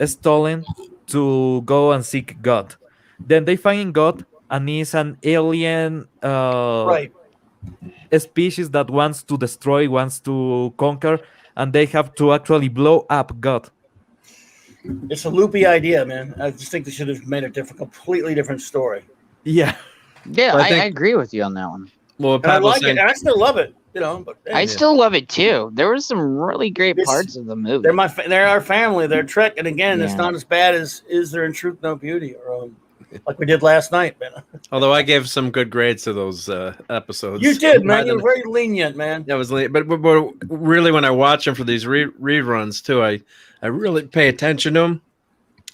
stolen to go and seek God. Then they find God, and he's an alien species that wants to destroy, wants to conquer, and they have to actually blow up God. It's a loopy idea, man. I just think they should have made a completely different story. Yeah. Yeah, I agree with you on that one. Well, I like it, and I still love it. But I still love it too. There were some really great parts of the movie. They're our family. They're Trek, and again, it's not as bad as Is There in Truth No Beauty, or like we did last night, man. Although I gave some good grades to those episodes. You did, man. You were very lenient, man. That was lenient, but really, when I watch them for these reruns too, I really pay attention to them.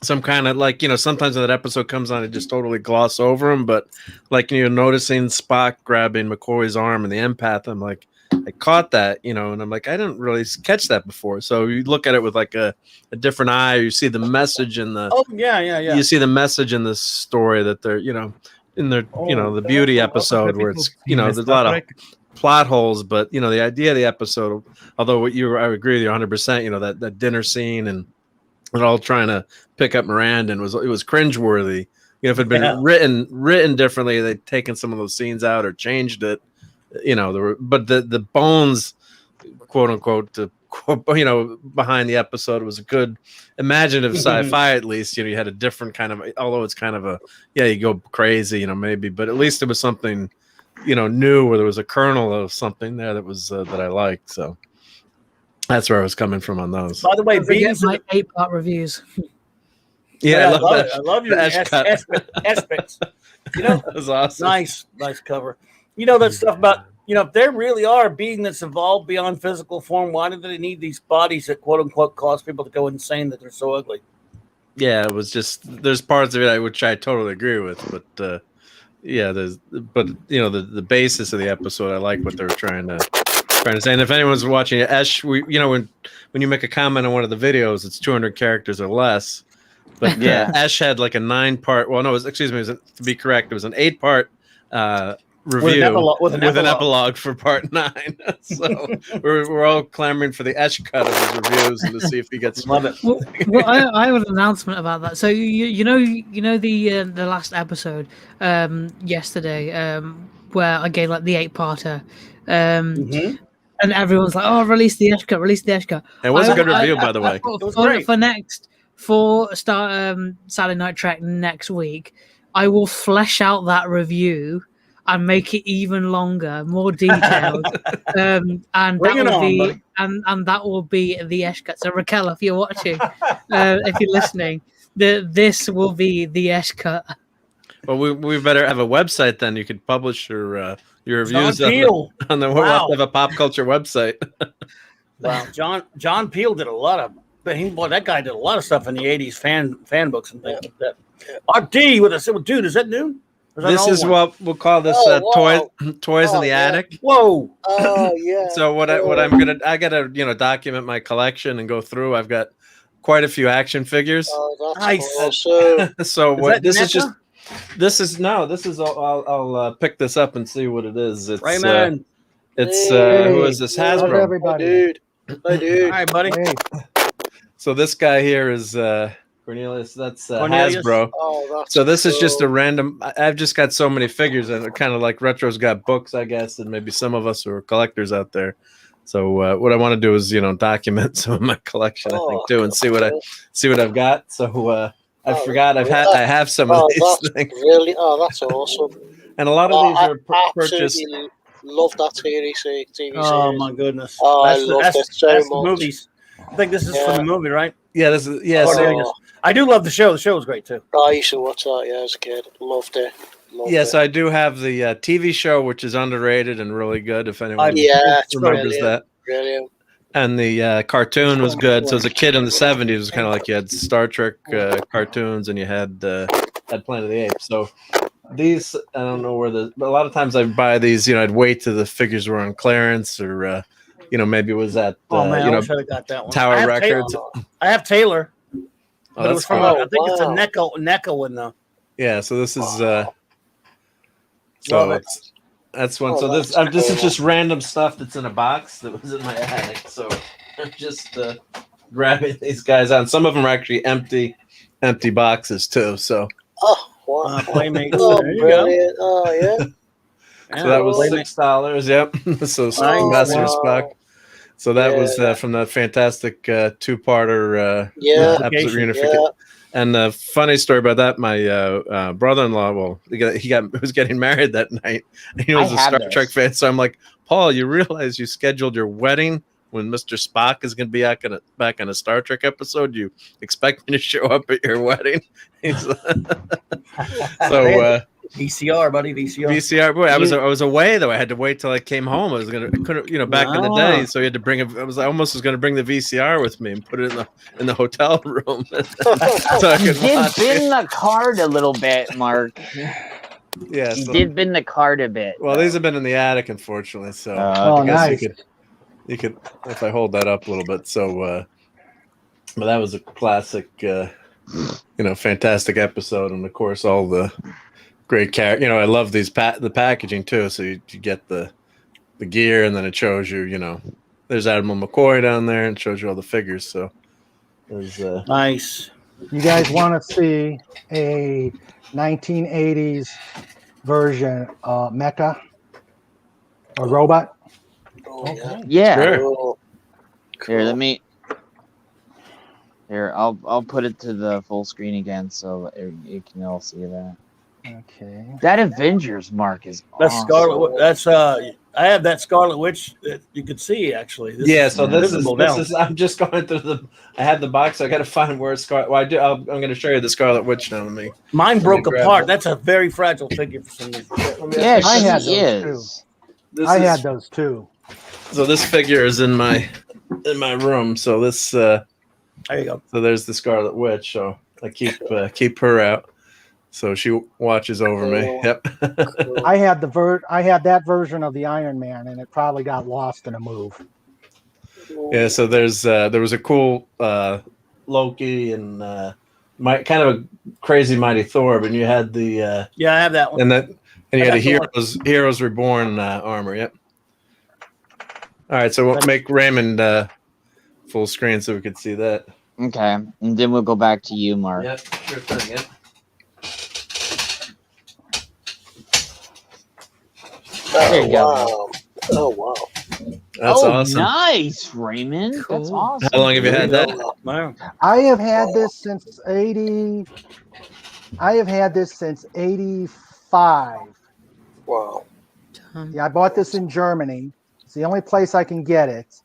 Some kind of like, sometimes when that episode comes on, I just totally gloss over them. But like, noticing Spock grabbing McCoy's arm and the empath, I'm like, I caught that, and I'm like, I didn't really catch that before. So you look at it with like a different eye. You see the message in the You see the message in the story that they're, in their, the beauty episode where it's, there's a lot of plot holes, but the idea of the episode, although I agree with you 100%, that dinner scene and it all trying to pick up Miranda, and it was cringeworthy. If it had been written differently, they'd taken some of those scenes out or changed it. But the bones, quote unquote, behind the episode was a good imaginative sci-fi. At least you had a different kind of, although it's kind of a you go crazy, maybe, but at least it was something new, where there was a kernel of something there that was that I liked. So that's where I was coming from on those. By the way, Beans my 8-part reviews. Yeah, I love that. I love your aspects. That was awesome. Nice cover. That stuff about, if there really are a being that's evolved beyond physical form, why do they need these bodies that quote unquote cause people to go insane that they're so ugly? Yeah, it was just, there's parts of it which I totally agree with, but the basis of the episode, I like what they were trying to say. And if anyone's watching it, Ash, when you make a comment on one of the videos, it's 200 characters or less. But Ash had like a 9-part. Well, no, to be correct, it was an 8-part review with an epilogue for part 9. So we're all clamoring for the Ash cut of his reviews and to see if he gets. Love it. Well, I have an announcement about that. So you know the last episode yesterday where I gave like the 8-parter. And everyone's like, "Oh, release the Ash cut, release the Ash cut." It was a good review, by the way. For Saturday Night Trek next week, I will flesh out that review and make it even longer, more detailed, and that will be the Ash cut. So Raquel, if you're watching, if you're listening, this will be the Ash cut. Well, we better have a website then. You could publish your reviews on the we'll have to have a pop culture website. Wow, John Peel did a lot of. That guy did a lot of stuff in the '80s fan books and things like that. RD with a dude, is that new? This is what we'll call this toys in the attic. Whoa! Oh yeah. So I gotta document my collection and go through. I've got quite a few action figures. Oh, that's nice. Awesome. So I'll pick this up and see what it is. It's Raymond. Who is this? Hasbro. Everybody. Hey, dude. Hi, buddy. Hey. So this guy here is Cornelius. That's Hasbro. Oh, so this is just a random. I've just got so many figures, and they're kind of like Retro's got books, I guess, and maybe some of us are collectors out there. So what I want to do is document some of my collection, I think, too, and see what I've got. So I forgot I have some of these things. Really? Oh, that's awesome. And a lot of these are purchased. Love that TV series. Oh my goodness! Oh, I love it so much. The movies. I think this is for the movie, right? Yeah, this is. Yeah, I do love the show. The show was great too. I used to watch that as a kid. Loved it. So I do have the TV show, which is underrated and really good. If anyone remembers that, brilliant. And the cartoon was good. So as a kid in the '70s, it was kind of like you had Star Trek cartoons and you had Planet of the Apes. So these, I don't know but a lot of times I buy these, I'd wait till the figures were on clearance or, maybe it was at, I wish I got that one. Tower Records. I have Taylor. Oh, But it was from, I think it's a NECA one though. Yeah, so this is, Love it. that's one. So this is just random stuff that's in a box that was in my attic. So I'm just grabbing these guys out. And some of them are actually empty boxes too. So wow. Playmates. There you go. Oh yeah. So that was $6. Yep. So Master Spock. So that was from that fantastic two-parter episode Reunification. Yeah. And the funny story about that, my brother-in-law, he was getting married that night. And he was a Star Trek fan, so I'm like, Paul, you realize you scheduled your wedding when Mr. Spock is going to be back on a Star Trek episode? You expect me to show up at your wedding? So. VCR, buddy, VCR. VCR, boy. I was away though. I had to wait till I came home. I couldn't, back in the day. So you had to bring I almost was going to bring the VCR with me and put it in the hotel room. So you did bend the card a little bit, Mark. Yeah, you did bend the card a bit. Well, these have been in the attic, unfortunately. So nice. You could, if I hold that up a little bit. So, but that was a classic, fantastic episode, and of course all the great character. I love these the packaging too. So you get the gear, and then it shows you. There's Admiral McCoy down there, and shows you all the figures. So there's nice. You guys want to see a 1980s version mecha or robot? Okay. Yeah. Sure. Here, let me. Here, I'll put it to the full screen again so you can all see that. Okay. That Avengers mark is that's awesome. Scarlet. That's I have that Scarlet Witch that you could see actually. This is. I'm just going through I had the box. So I got to find where it's Scarlet. Well, I'm going to show you the Scarlet Witch now. Mine broke apart. That's a very fragile figure for some reason. Yeah, I had those too. Had those too. So this figure is in my room. So this. There you go. So there's the Scarlet Witch. So I keep her out. So she watches over me. Yep. I had that version of the Iron Man, and it probably got lost in a move. Yeah. So there was a cool Loki and kind of a crazy Mighty Thor, but you had the I have that one. And you had a Heroes Reborn armor. Yep. All right. So we'll make Raymond full screen so we could see that. Okay, and then we'll go back to you, Mark. Yep. Sure thing. Yep. There you go. Oh wow. That's awesome. Nice, Raymond. Cool. That's awesome. How long have you had that? I have had this since 80. I have had this since 85. Wow. Yeah, I bought this in Germany. It's the only place I can get it.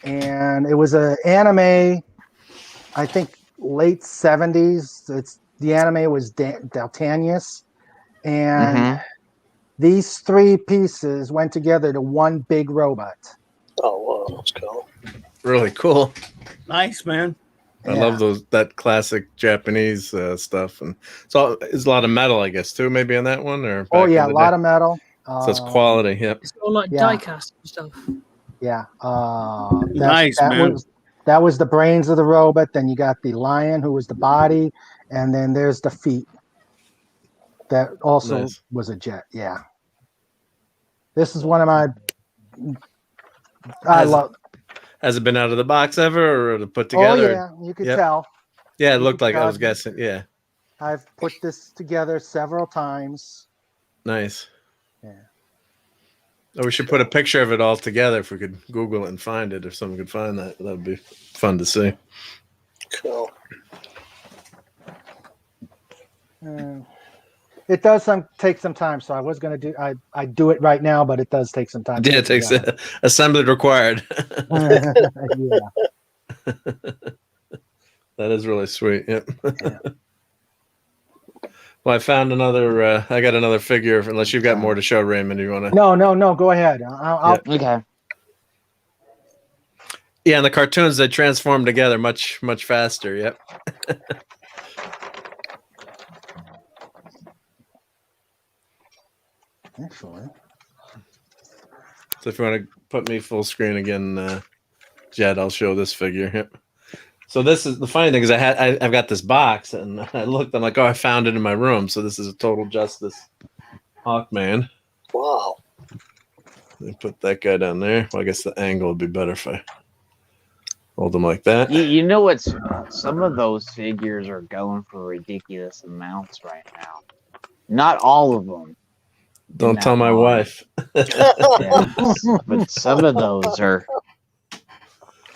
And it was an anime, I think late 70s. The anime was Daltanius. And these three pieces went together to one big robot. Oh, wow. That's cool. Really cool. Nice, man. I love that classic Japanese stuff. And so it's a lot of metal, I guess, too, maybe on that one? Or a lot of metal. So it's quality, yep. It's all like die-cast and stuff. Yeah. Nice, man. That was the brains of the robot. Then you got the lion, who was the body. And then there's the feet. That also was a jet. Yeah. This is one of my. Has it been out of the box ever or put together? Oh, yeah. You could tell. Yeah, it looked like I was guessing. Yeah. I've put this together several times. Nice. Yeah. Oh, we should put a picture of it all together if we could Google it and find it. If someone could find that, that would be fun to see. Cool. It does take some time, so I was going to do. I do it right now, but it does take some time. Yeah, it takes assembly required. Yeah. That is really sweet. Yep. Yeah. Well, I found another. I got another figure. Unless you've got more to show, Raymond, you want to? No. Go ahead. Okay. Yeah, in the cartoons they transform together much faster. Yep. Actually. So if you want to put me full screen again, Jed, I'll show this figure. Yep. So this is the funny thing is I've got this box and I looked. I'm like, oh, I found it in my room. So this is a Total Justice Hawkman. Wow. Let me put that guy down there. Well, I guess the angle would be better if I hold him like that. You know what's? Some of those figures are going for ridiculous amounts right now. Not all of them. Don't tell my wife. Yes, but some of those are.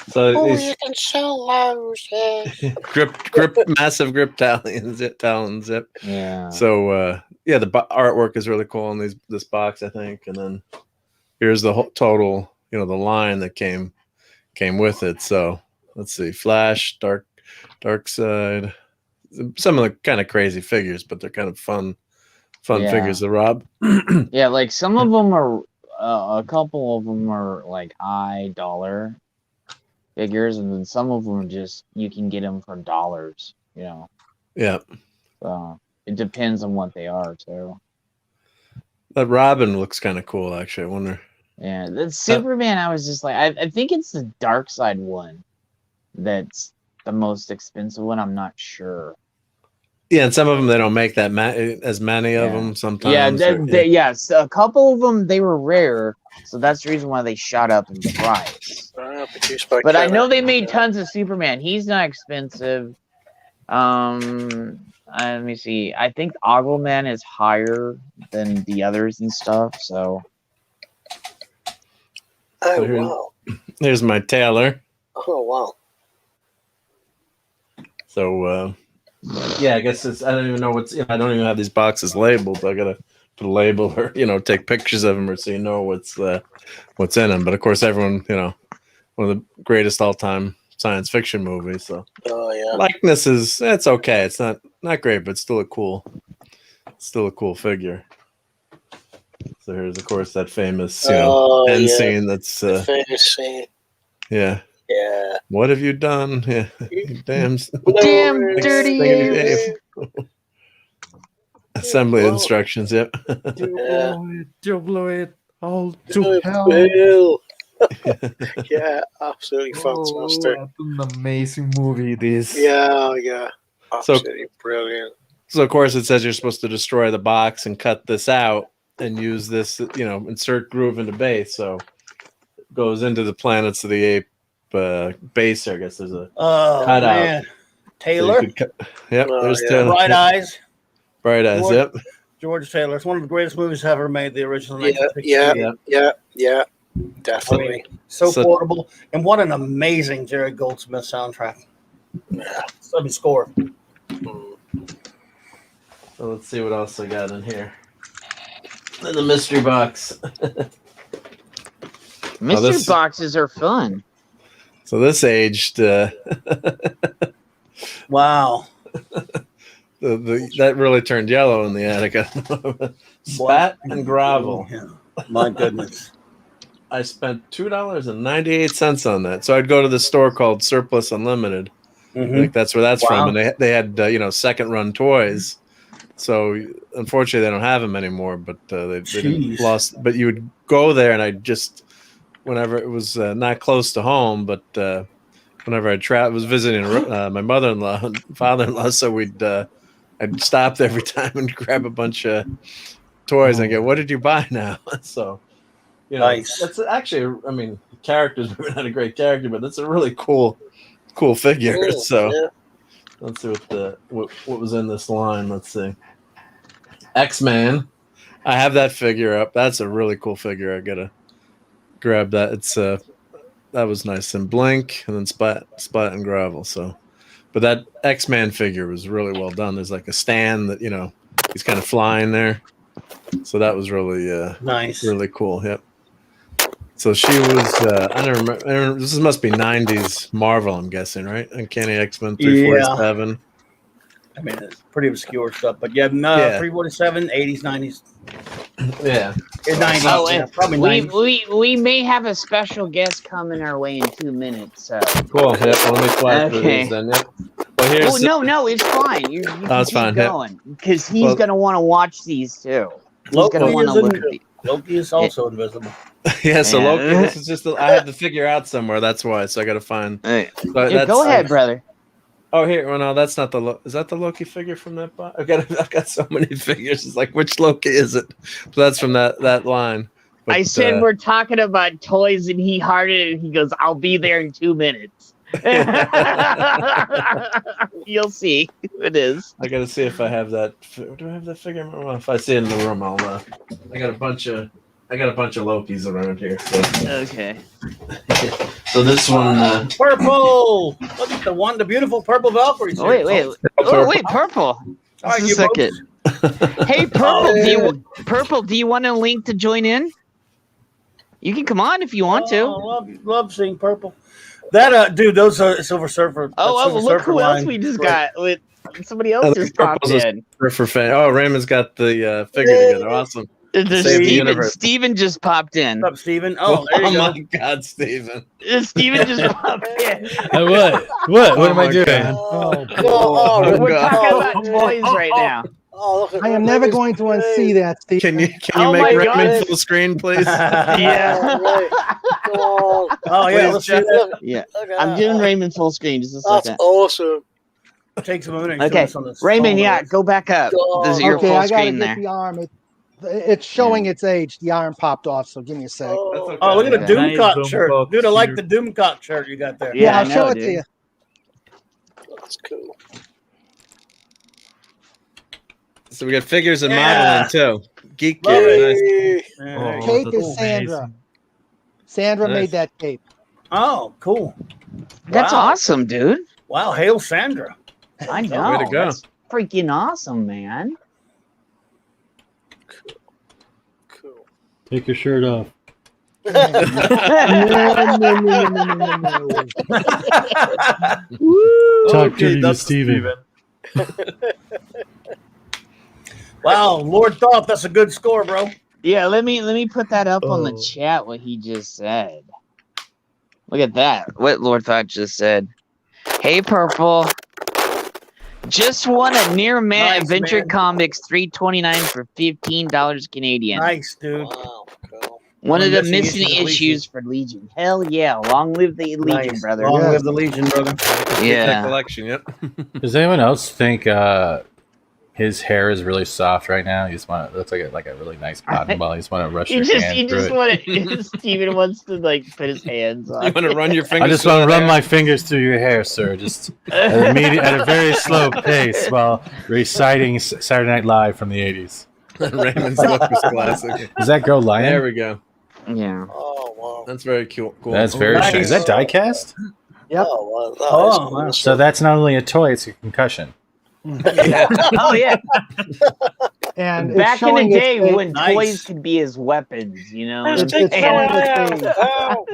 So you can sell those. Yes. grip, massive grip talon zip. Yeah. So yeah, the artwork is really cool on this box, I think, and then here's the whole total, the line that came with it. So let's see, Flash, Dark Side, some of the kind of crazy figures, but they're kind of fun figures to rob. Yeah, like some of them are, a couple of them are like high dollar figures, and then some of them just you can get them for dollars. Yeah. So it depends on what they are too. That Robin looks kind of cool, actually. I wonder. Yeah, the Superman. I was just like, I think it's the Dark Side one that's the most expensive one. I'm not sure. Yeah, and some of them they don't make that as many of them sometimes. Yes, a couple of them they were rare, so that's the reason why they shot up in price. But I know they made tons of Superman. He's not expensive. Let me see. I think Aquaman is higher than the others and stuff. So. Wow! Here's my Taylor. Oh wow! So. Yeah, I guess I don't even know I don't even have these boxes labeled. I gotta put a label or take pictures of them or so what's in them. But of course, everyone one of the greatest all-time science fiction movies. So likeness it's okay. It's not great, but still a cool figure. So here's of course that famous end scene. That's famous scene. Yeah. Yeah. What have you done? Yeah. Damn dirty. Assembly instructions. Yep. You blew it all to hell. Yeah, absolutely fantastic. What an amazing movie this. Yeah. Absolutely brilliant. So of course it says you're supposed to destroy the box and cut this out and use this, insert groove into base. So it goes into the Planets of the Apes base. I guess there's a cutout. Man. Taylor. So there's Taylor. Bright Eyes. Bright Eyes. George, Yep. George Taylor. It's one of the greatest movies ever made. The original. Yeah. Definitely. I mean, so portable, and what an amazing Jerry Goldsmith soundtrack. Yeah. Score. So let's see what else I got in here. In the mystery box. Mystery boxes are fun. So this aged. Wow. That really turned yellow in the attic. Spat and gravel. Yeah. My goodness. I spent $2.98 on that. So I'd go to the store called Surplus Unlimited. Mm-hmm. Like that's where that's from, and they had second run toys. So unfortunately, they don't have them anymore. But they didn't lost. But you would go there, and I just whenever it was not close to home, but whenever I was visiting my mother-in-law and father-in-law, so I'd stop every time and grab a bunch of toys and go, "What did you buy now?" So. Nice. That's actually, I mean, character's maybe not a great character, but that's a really cool figure. Cool, so let's see what was in this line. Let's see. X-Man. I have that figure up. That's a really cool figure. I gotta grab that. It's that was nice. And Blink, and then Splat and Gravel. So, but that X-Man figure was really well done. There's like a stand that he's kind of flying there. So that was really nice, really cool. Yep. So she was, I don't remember. This must be 90s Marvel, I'm guessing, right? Uncanny X-Men 347. I mean, it's pretty obscure stuff, but 347, 80s, 90s. Yeah. 90s. Oh, yeah, probably 90s. We may have a special guest coming our way in 2 minutes. So. Cool. Yep. Let me flash through these then. Yep. Well, no, it's fine. You it's keep fine. going because he's going to want to watch these too. Loki is also invisible. Yeah, so Loki. This is just I had to figure out somewhere. That's why. So I got to find. Go ahead, brother. Oh, here. Well, no, that's not the. Is that the Loki figure from that? I've got so many figures. It's like, which Loki is it? So that's from that line. But, I said we're talking about toys, and he hearted it. And he goes, "I'll be there in 2 minutes." You'll see who it is. I gotta see if I have that. Do I have that figure? Well, if I see it in the room, I'll. I got a bunch of Lokis around here. So. Okay. So this one. Purple. Look at the beautiful purple Valkyrie. Oh, wait, purple. All right, Just a second. Hey, Purple. Purple. Do you want a link to join in? You can come on if you want to. Love seeing Purple. That dude, those are Silver Surfer. Look who else we just got. With somebody else just popped in. For fan. Oh, Raymond's got the figure together. Awesome. Steven just popped in. What's up, Steven? Oh, there you go. My God, Steven. Steven just popped in. What am I doing? We're talking about toys right now. I am never going to unsee that, Steve. Can you make Raymond full screen, please? Yeah. Oh yeah, let's see that. Yeah. I'm doing Raymond full screen. Just a second. That's awesome. Takes a minute. Okay, Raymond. Go back up. This is your full I gotta screen get there. the arm. It's showing its age. The arm popped off, so give me a sec. Oh, look at the Doomcock shirt, dude. I like the Doomcock shirt you got there. Yeah, I'll show it to you. That's cool. So we got figures and modeling too. Geek Gear. Nice. Cape is Sandra. Sandra made that cape. Oh, cool. That's awesome, dude. Wow, hail Sandra. I know. Way to go. That's freaking awesome, man. Cool. Take your shirt off. No. Talk dirty to Steven. Wow, Lord Thoth, that's a good score, bro. Yeah, let me put that up on the chat. What he just said. Look at that. What Lord Thoth just said. Hey, Purple. Just won a Near Man Adventure Comics $3.29 for $15 Canadian. Nice, dude. Wow, cool. One of the missing issues for Legion. Hell yeah! Long live the Legion, brother. Long live the Legion, brother. Yeah. Collection. Yep. Does anyone else think his hair is really soft right now? He just looks like a really nice cotton ball. You just want to rush your hand through it. Steven wants to put his hands on. You want to run your fingers? I just want to run my fingers through your hair, sir. Just at a very slow pace while reciting Saturday Night Live from the 80s. Raymond's look was classic. Is that girl lying? There we go. Yeah. Oh wow. That's very cool. That's very nice. Is that die cast? Yep. Oh, wow. So that's not only a toy; it's a concussion. Yeah. Oh yeah. And back in the day when Nice. toys could be as weapons, you know. It's showing its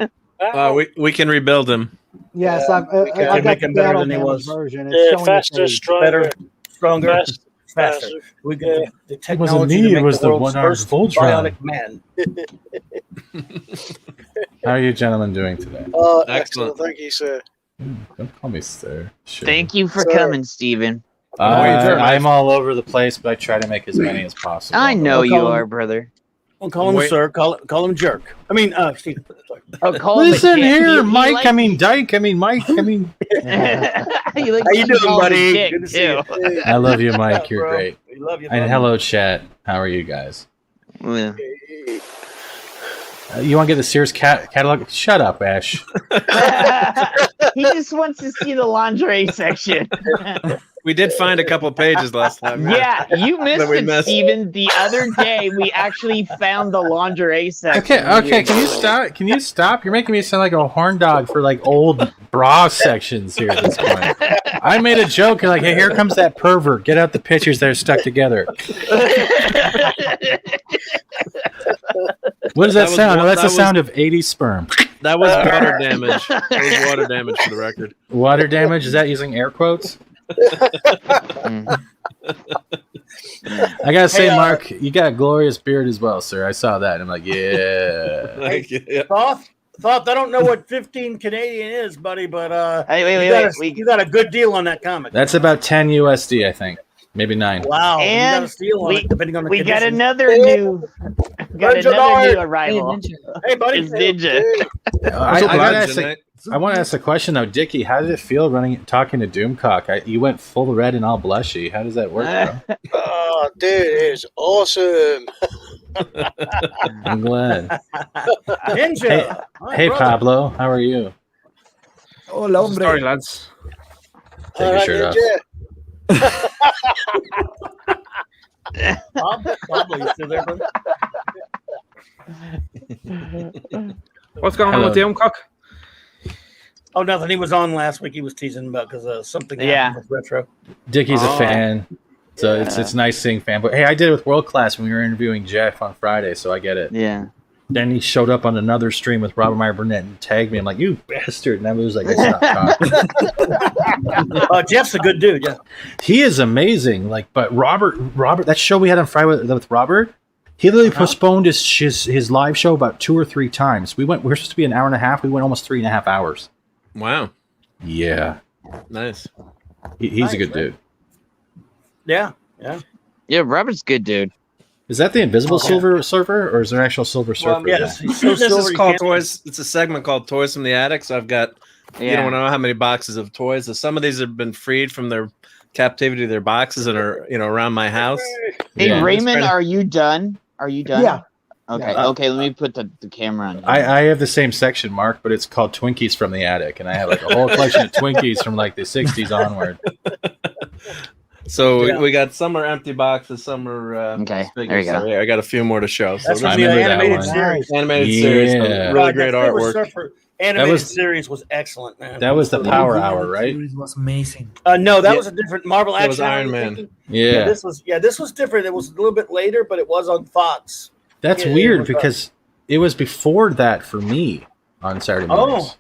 age. We can rebuild him. Yes, I've got make the him better battle than he damage was. version. It's showing Faster, its age. stronger. Better, stronger, faster. faster. We can the It wasn't technology me, to it make was the the world's one-armed first Voltron. bionic man. How are you gentlemen doing today? Excellent. Thank you, sir. Don't call me sir. Sure. Thank you for coming, Steven. I'm all over the place, but I try to make as many as possible. I know you are, brother. Don't call him sir. Call him jerk. I mean, Steve. Oh, call him Listen a here, dick. Mike. I mean, Dyke. I mean, Mike. I mean. How you doing, buddy? Good to see you. I love you, Mike. You're bro. great. We love you. And buddy. hello, chat. How are you guys? Yeah. You want to get the Sears catalog? Shut up, Ash. He just wants to see the lingerie section. We did find a couple pages last time. Yeah, you missed it, Steven. The other day, we actually found the lingerie section. Okay. Can you stop? Can you stop? You're making me sound like a horn dog for like old bra sections here at this point. I made a joke like, "Hey, here comes that pervert. Get out the pictures that are stuck together." What does that sound? That's the sound of 80 sperm. That was water damage. That was water damage for the record. Water damage? Is that using air quotes? I gotta say, Mark, you got a glorious beard as well, sir. I saw that, and I'm like, yeah. Thank you. Yeah. Thoth, I don't know what 15 Canadian is, buddy, but wait, you got a good deal on that comic. That's about 10 USD, I think. maybe 9. Wow, And you got a steal on it, depending on the we got conditions. another new arrival. Hey, buddy. It's Ninja. I want to ask a question though, Dickie. How did it feel talking to Doomcock? You went full red and all blushy. How does that work, bro? Oh, dude, it was awesome. I'm glad. Ninja. Hey Pablo, how are you? Hola, hombre. Sorry, lads. Take your shirt off. Pablo, you still there, buddy? What's going on with Doomcock? Oh, nothing. He was on last week. He was teasing about because something happened with Retro. Dickie's a fan, so it's nice seeing fan. But hey, I did it with World Class when we were interviewing Jeff on Friday, so I get it. Yeah. Then he showed up on another stream with Robert Meyer Burnett and tagged me. I'm like, you bastard! And I was like, stop. Jeff's a good dude. Yeah, he is amazing. Like, but Robert, that show we had on Friday with Robert. He literally postponed his live show about 2 or 3 times. We were supposed to be an hour and a half. We went almost 3.5 hours. Wow. Yeah. Nice. He's a good dude. Yeah. Yeah, Robert's good dude. Is that the Invisible Silver server, or is there an actual Silver Surfer? Yes. This is called Toys. It's a segment called Toys from the Attic. So I've got, you don't know how many boxes of toys. So some of these have been freed from their captivity of their boxes and are, around my house. Hey, Raymond, are you done? Are you done? Yeah. Okay. Okay. Let me put the camera on. I have the same section, Mark, but it's called Twinkies from the Attic, and I have like a whole collection of Twinkies from like the '60s onward. So we got some are empty boxes, some are okay. There you go. So I got a few more to show. That's so the animated series. Animated series, really great artwork. Animated series was excellent, man. That was the Power Hour, right? It was amazing. No, that was a different Marvel Action. That was Iron Man. Yeah. This was different. It was a little bit later, but it was on Fox. That's weird because it was before that for me on Saturday mornings.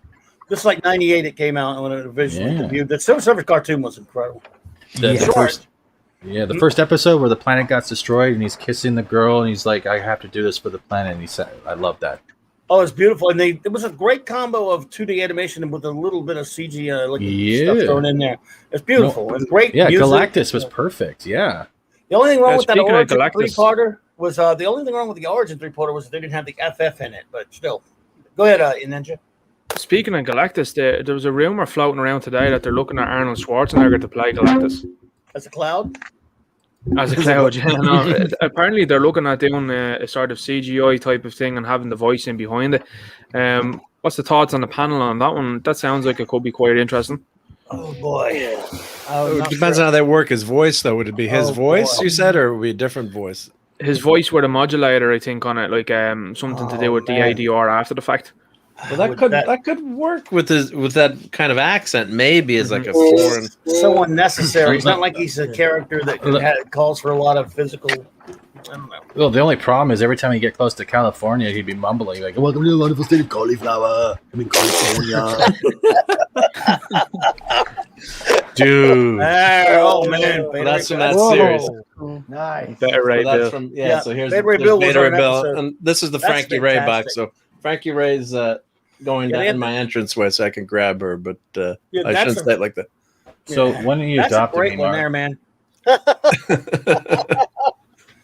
This is like '98. It came out when it originally debuted. The Silver Surfer cartoon was incredible. The first episode where the planet got destroyed and he's kissing the girl and he's like, "I have to do this for the planet." And he said, "I love that." Oh, it's beautiful, and it was a great combo of 2D animation with a little bit of CG stuff thrown in there. It's beautiful and great. Yeah, music. Galactus was perfect. Yeah. The only thing wrong with that Origin 3-parter was the only thing wrong with the Origin 3-parter was they didn't have the FF in it. But still, go ahead, Ninja. Speaking of Galactus, there was a rumor floating around today that they're looking at Arnold Schwarzenegger to play Galactus. As a Cloud? As a Cloud, yeah. No, apparently they're looking at doing a sort of CGI type of thing and having the voice in behind it. What's the thoughts on the panel on that one? That sounds like it could be quite interesting. Oh, boy. It depends on how they work his voice, though. Would it be his voice, you said, or would it be a different voice? His voice with a modulator, I think, on it, like something to do with the ADR after the fact. Well, that could work with that kind of accent. Maybe as like a foreign. So unnecessary. It's not like he's a character that calls for a lot of physical. I don't know. Well, the only problem is every time you get close to California, he'd be mumbling like, "Welcome to the wonderful state of cauliflower. I'm in California." Dude. Oh man, well, that's from that series. Nice. Beta Ray Bill. So here's Beta Ray Bill, and this is the Frankie Ray box. So Frankie Ray's going down in my entranceway so I can grab her, but I shouldn't say it like that. So when are you adopting me, Mark? One there, man.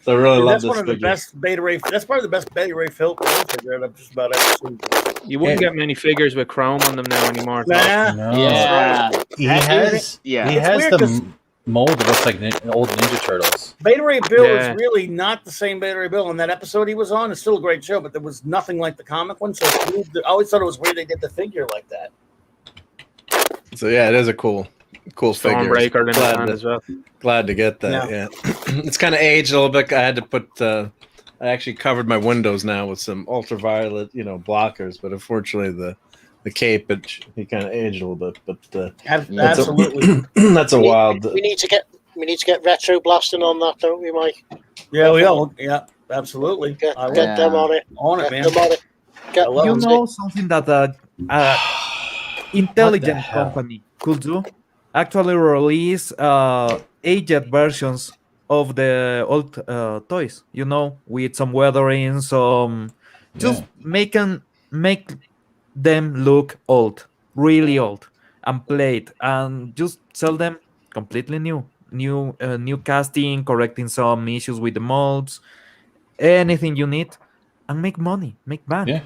So I really love this. That's one of the best Beta Ray. That's probably the best Beta Ray figure I've just about ever seen. You wouldn't get many figures with chrome on them now anymore. Nah. No. Yeah. He has the mold that looks like old Ninja Turtles. Beta Ray Bill is really not the same Beta Ray Bill. In that episode he was on, it's still a great show, but there was nothing like the comic one. So I always thought it was weird they did the figure like that. So yeah, it is a cool figure. Stormbreaker in the hand as well. Glad to get that. Yeah. It's kind of aged a little bit. I had to put. I actually covered my windows now with some ultraviolet, blockers. But unfortunately, the cape he kind of aged a little bit. But absolutely, that's a wild. We need to get retro blasting on that, don't we, Mike? Yeah, we all. Yeah, absolutely. Get them on it. On it, man. Something that intelligent company could do? Actually release aged versions of the old toys, with some weathering, just make them look old, really old, and played, and just sell them completely new. new casting, correcting some issues with the molds, anything you need, and make money, make bank. Yeah.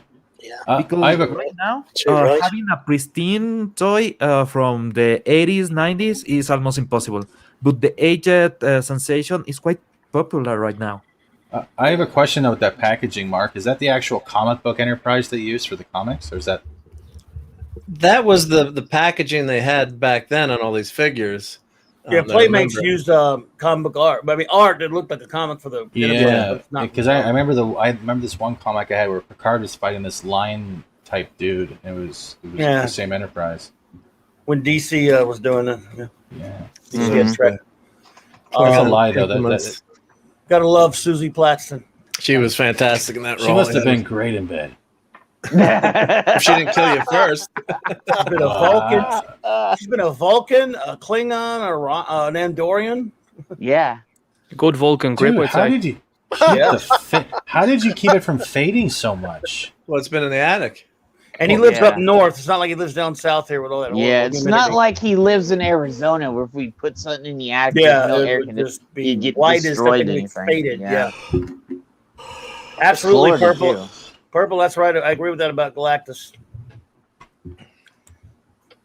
Because right now, right. having a pristine toy from the 80s, 90s is almost impossible. But the aged sensation is quite popular right now. I have a question about that packaging, Mark. Is that the actual comic book enterprise they used for the comics, or is that? That was the packaging they had back then on all these figures. Yeah, Playmates used comic book art. I mean, art that looked like a comic for the because I remember this one comic I had where Picard was fighting this lion type dude. It was the same enterprise. When DC was doing it. Yeah. DC Gotta lie though. Gotta love Susie Plaxton. She was fantastic in that role. She must have been great in bed. If she didn't kill you first. She's been a Vulcan. She's been a Vulcan, a Klingon, an Andorian. Yeah. Good Vulcan grip. Dude, how did you? How did you keep it from fading so much? Well, it's been in the attic. And he lives up north. It's not like he lives down south here with all that. Yeah, it's not like he lives in Arizona where if we put something in the attic, no air conditioning, you get destroyed. Faded. Yeah. Absolutely purple. Too. Purple, that's right. I agree with that about Galactus.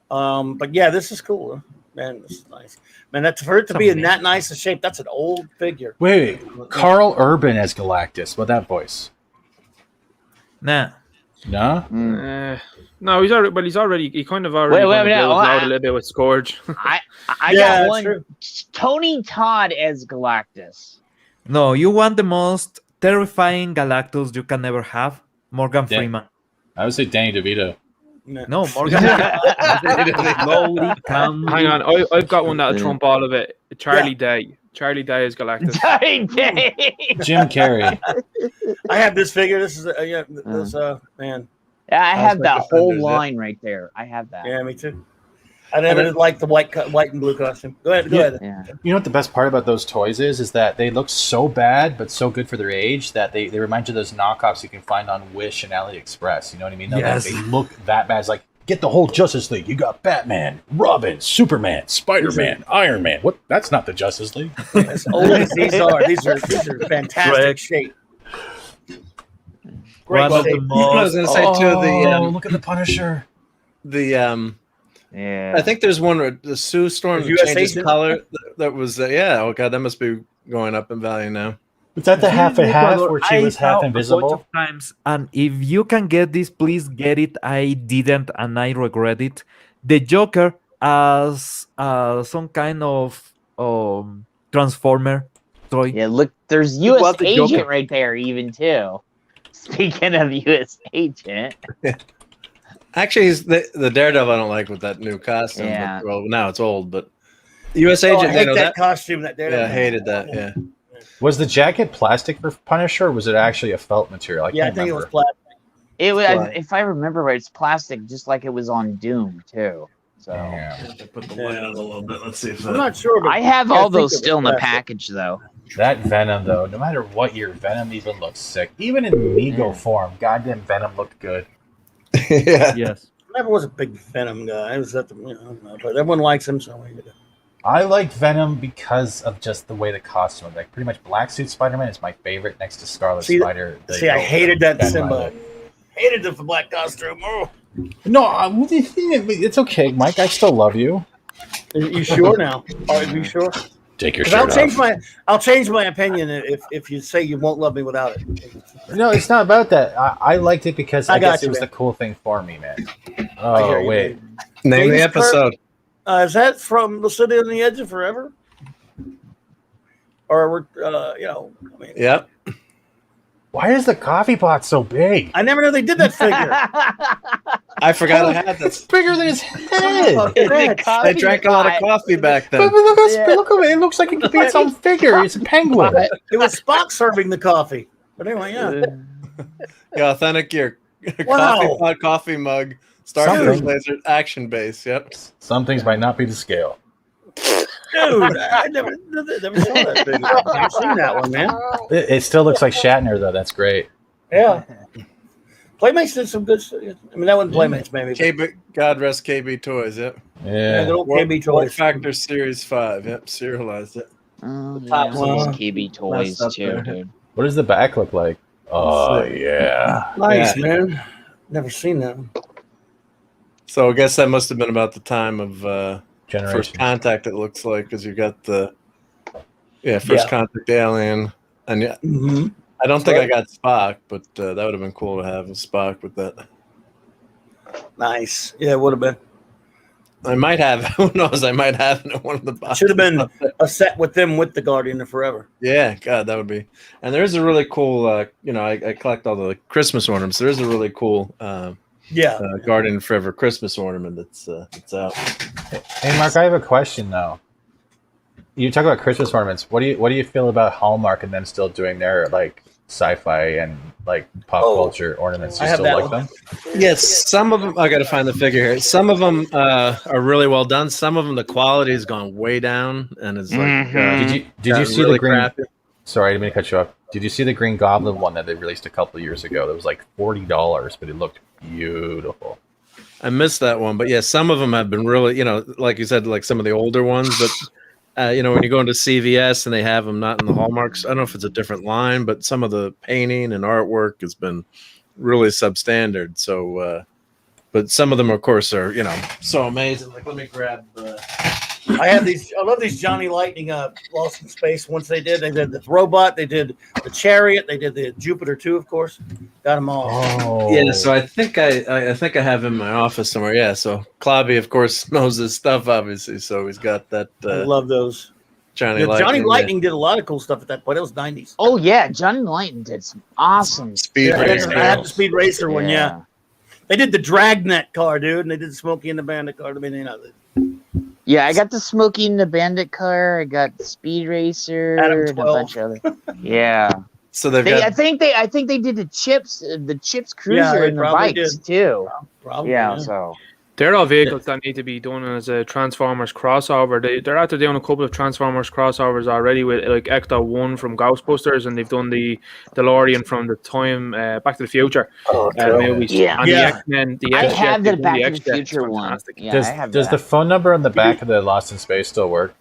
But yeah, this is cool. Man, this is nice. Man, that's for it to be in that nice a shape. That's an old figure. Wait, Carl Urban as Galactus. What that voice? Nah. No. No, he's already. But he's already. He kind of already out a little bit with Scourge. I got one. True. Tony Todd as Galactus. No, you want the most terrifying Galactus you can ever have. Morgan Freeman. I would say Danny DeVito. No, Morgan. Hang on, I've got one that'll trump all of it. Charlie Day. Charlie Day is Galactus. Charlie Day. Jim Carrey. I have this figure. This is man. Yeah, I have that whole line right there. I have that. Yeah, me too. I never liked the white and blue costume. Go ahead. Yeah. You know what the best part about those toys is that they look so bad but so good for their age that they remind you of those knockoffs you can find on Wish and AliExpress. You know what I mean? Yes. They look that bad. It's like, get the whole Justice League. You got Batman, Robin, Superman, Spider-Man, Iron Man. What? That's not the Justice League. As old as these are fantastic shape. Great shape. I was going to say too. Look at the Punisher. Yeah, I think there's one where the Sue Storm changes color. That was oh god, that must be going up in value now. Was that the half and half where she was half invisible? A bunch of times, and if you can get this, please get it. I didn't, and I regret it. The Joker as some kind of Transformer toy. Yeah, look, there's U.S. Agent right there, even too. Speaking of U.S. Agent. Actually, he's the Daredevil I don't like with that new costume. Yeah. Well, now it's old, but U.S. Agent. I hate that costume. That Daredevil. Yeah, I hated that. Yeah. Was the jacket plastic for Punisher, or was it actually a felt material? I think it was plastic. It was, if I remember right, it's plastic, just like it was on Doom too. So put the light on a little bit. Let's see if I'm not sure. But I have all those still in the package though. That Venom, though, no matter what year, Venom even looks sick. Even in Mego form, goddamn Venom looked good. Yeah. Yes. I never was a big Venom guy. I was but everyone likes him, so I like Venom because of just the way the costume. Like pretty much Black Suit Spider-Man is my favorite next to Scarlet Spider. I hated that symbol. Hated the black costume. Oh. No, it's okay, Mike. I still love you. Are you sure now? Are you sure? Take your shirt off. I'll change my opinion if you say you won't love me without it. No, it's not about that. I liked it because I guess it was the cool thing for me, man. Oh, wait. Name the episode. Is that from The City on the Edge of Forever? Or we're, Yep. Why is the coffee pot so big? I never knew they did that figure. I forgot I had that. It's bigger than his head. They drank a lot of coffee back then. But look at it. It looks like it could be its own figure. It's a penguin. It was Spock serving the coffee. But anyway, The authentic gear. Wow. Coffee mug. Star Wars laser action base. Yep. Some things might not be to scale. Dude, I never saw that thing. I've never seen that one, man. It still looks like Shatner, though. That's great. Yeah. Playmates did some good stuff. I mean, that wasn't Playmates, maybe. KB, God rest KB Toys. Yep. Yeah, good old KB Toys. Factor Series 5. Yep, serialized it. Oh, Top KB Toys too, dude. What does the back look like? Oh yeah, nice man. Never seen that. So I guess that must have been about the time of Generation. First Contact. It looks like because you got the First Contact Alien, and I don't think I got Spock, but that would have been cool to have a Spock with that. Nice. Yeah, it would have been. I might have. Who knows? I might have in one of the boxes. Should have been a set with them with the Guardian of Forever. Yeah, God, that would be. And there's a really cool. I collect all the Christmas ornaments. There's a really cool. Guardian of Forever Christmas ornament that's out. Hey, Mark, I have a question though. You talk about Christmas ornaments. What do you feel about Hallmark and them still doing their like sci-fi and like pop culture ornaments? You still like them? Yes, some of them. I got to find the figure here. Some of them are really well done. Some of them, the quality has gone way down, and it's like. Did you see really the green? crappy. Sorry, I didn't mean to cut you off. Did you see the Green Goblin one that they released a couple of years ago? That was like $40, but it looked beautiful. I missed that one, but yeah, some of them have been really, like you said, like some of the older ones, but. When you go into CVS and they have them not in the Hallmarks, I don't know if it's a different line, but some of the painting and artwork has been really substandard. So, but some of them, of course, are so amazing. Like, let me grab. I love these Johnny Lightning Lost in Space. Once they did the robot, they did the Chariot, they did the Jupiter too, of course. Got them all. Oh. Yeah, so I think I have him in my office somewhere. Yeah, so Clobby, of course, knows his stuff, obviously. So he's got that. I love those. Johnny Lightning did a lot of cool stuff at that point. It was 90s. Oh yeah, Johnny Lightning did some awesome Speed Racer. I had the Speed Racer one. Yeah, they did the Dragnet car, dude, and they did the Smokey and the Bandit car. I mean, yeah, I got the Smokey and the Bandit car. I got the Speed Racer and a bunch of other. Yeah. So they've I think they did the Chips Cruiser and the bikes too. Probably, yeah. So they're all vehicles that need to be done as a Transformers crossover. They're after doing a couple of Transformers crossovers already with like Ecto 1 from Ghostbusters, and they've done the DeLorean from the time Back to the Future movies. Yeah, and the X-Men. I have the Back to the Future one. Yeah, does the phone number on the back of the Lost in Space still work?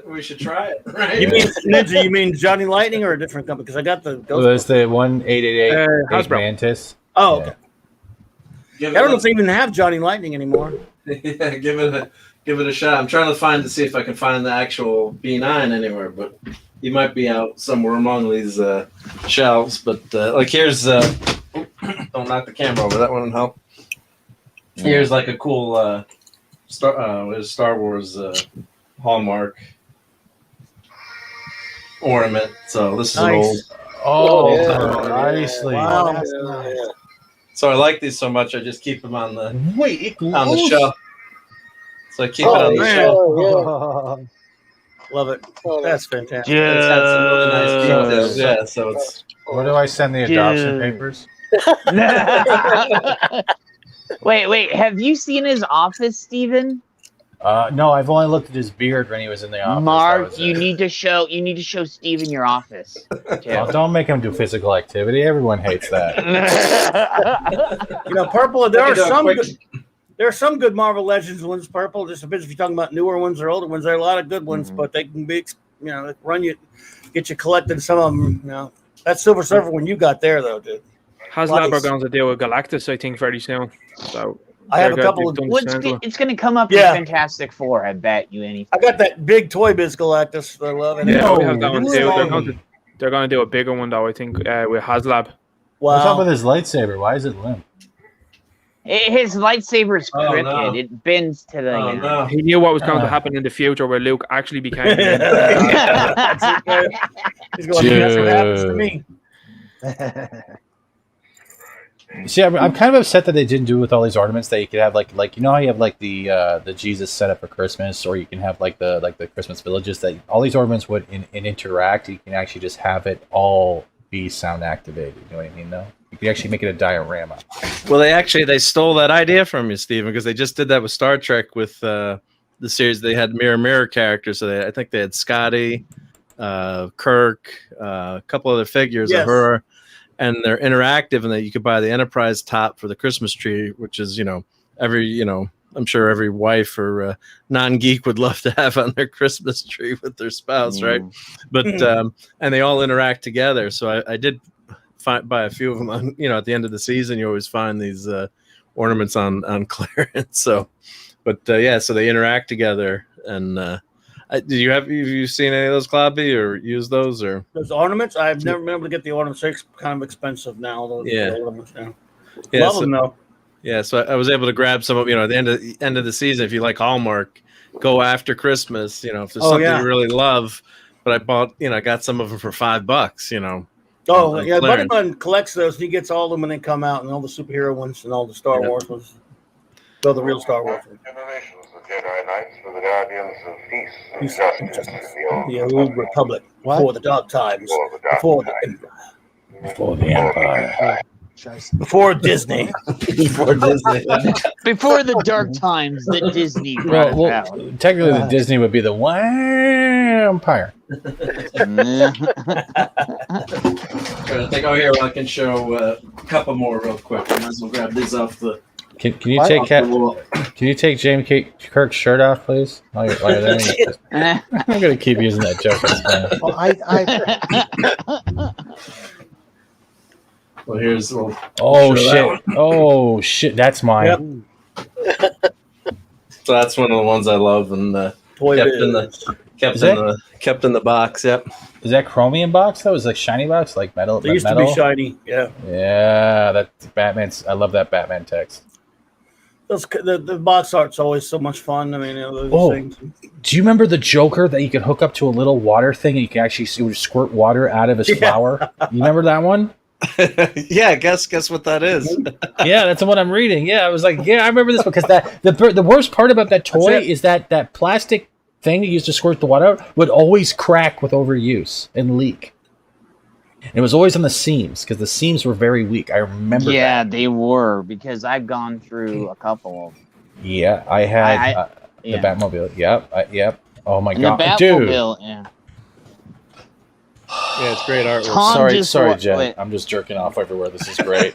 We should try it. Right? You mean Ninja? You mean Johnny Lightning or a different company? Because I got the. There's the 1-888 Mantis. Oh, okay. I don't know if they even have Johnny Lightning anymore. Yeah, give it a shot. I'm trying to see if I can find the actual B9 anywhere, but he might be out somewhere among these shelves. But like here's don't knock the camera over. That wouldn't help. Here's like a cool Star Wars Hallmark ornament. So this is an old. Oh, nicely. Wow. Yeah. So I like these so much, I just keep them on the shelf. So I keep it on the shelf. Love it. That's fantastic. Yeah. It's got some really nice details. Yeah. So it's. Where do I send the adoption papers? Wait. Have you seen his office, Steven? No, I've only looked at his beard when he was in the office. Mark, you need to show Steven your office. Well, don't make him do physical activity. Everyone hates that. Purple. There are some good Marvel Legends ones. Purple. Just depends if you're talking about newer ones or older ones. There are a lot of good ones, but they can be, get you collected. Some of them, That Silver Surfer one you got there though, dude. HasLab are going to deal with Galactus, I think, very soon. So. I have a couple of. It's going to come up in Fantastic Four. I bet you anything. I got that big Toy Biz Galactus that I love. We have that one too. They're going to do a bigger one though. I think with HasLab. Wow. What's up with his lightsaber? Why is it limp? His lightsaber is crooked. No. It bends to the. No. He knew what was going to happen in the future, where Luke actually became. He's going. That's what happens to me. See, I'm kind of upset that they didn't do it with all these ornaments that you could have like how you have like the Jesus setup for Christmas, or you can have like the Christmas villages, that all these ornaments would interact. You can actually just have it all be sound activated. You know what I mean? Though you could actually make it a diorama. Well, they stole that idea from you, Steven, because they just did that with Star Trek with the series. They had mirror characters, so I think they had Scotty, Kirk, a couple other figures of her. and they're interactive, and that you could buy the Enterprise top for the Christmas tree, which is I'm sure every wife or non-geek would love to have on their Christmas tree with their spouse, right? But and they all interact together. So I did buy a few of them. On, at the end of the season, you always find these ornaments on clearance. So, but so they interact together. And have you seen any of those, Clobby, or use those or those ornaments? I've never been able to get the ornaments. They're kind of expensive now. The ornaments, love them though. Yeah, so I was able to grab some of, at the end of the season, if you like Hallmark, go after Christmas, if there's something you really love. But I bought, I got some of them for $5, Oh, yeah, Buddy Bun collects those. He gets all of them when they come out, and all the superhero ones and all the Star Wars ones. Well, the real Star Wars. Generations of Jedi Knights for the Guardians of Peace and Justice. The old Republic. Before the dark times. Before the Empire. Before the Empire. Before Disney. Before Disney. Before the dark times that Disney brought out. Technically, the Disney would be the Empire. Here, I can show a couple more real quick. I might as well grab these off the. Can you take James Kirk's shirt off, please? While you're there? I'm going to keep using that joke. Well, here's. Oh shit! That's mine. Yep. So that's one of the ones I love, and kept in the box. Yep. Is that chromium box? That was like shiny box, like metal. They used to be shiny. Yeah. Yeah, that's Batman's. I love that Batman text. The box art's always so much fun. I mean, those things. Do you remember the Joker that you could hook up to a little water thing and you could actually squirt water out of his flower? You remember that one? Yeah, guess what that is. Yeah, that's what I'm reading. Yeah, I was like, I remember this because the worst part about that toy is that plastic thing that used to squirt the water out would always crack with overuse and leak. And it was always on the seams because the seams were very weak. I remember. Yeah, they were because I've gone through a couple of them. Yeah, I had the Batmobile. Yep. Oh my god, the Batmobile, dude. Yeah, it's great artwork. Sorry, Jen. I'm just jerking off everywhere. This is great.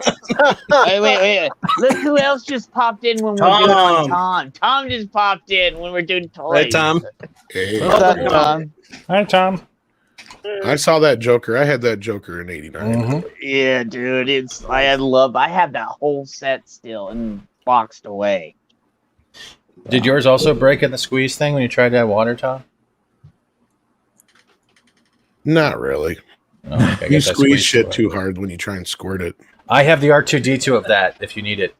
Wait. Look who else just popped in when we're doing on Tom. Tom just popped in when we're doing toys. Hey, Tom. Hey. What's up, Tom? Hi, Tom. I saw that Joker. I had that Joker in '89. Mm-hmm. Yeah, dude. I have that whole set still and boxed away. Did yours also break in the squeeze thing when you tried to add water, Tom? Not really. Oh, okay, you squeeze shit too hard when you try and squirt it. I have the R2-D2 of that if you need it.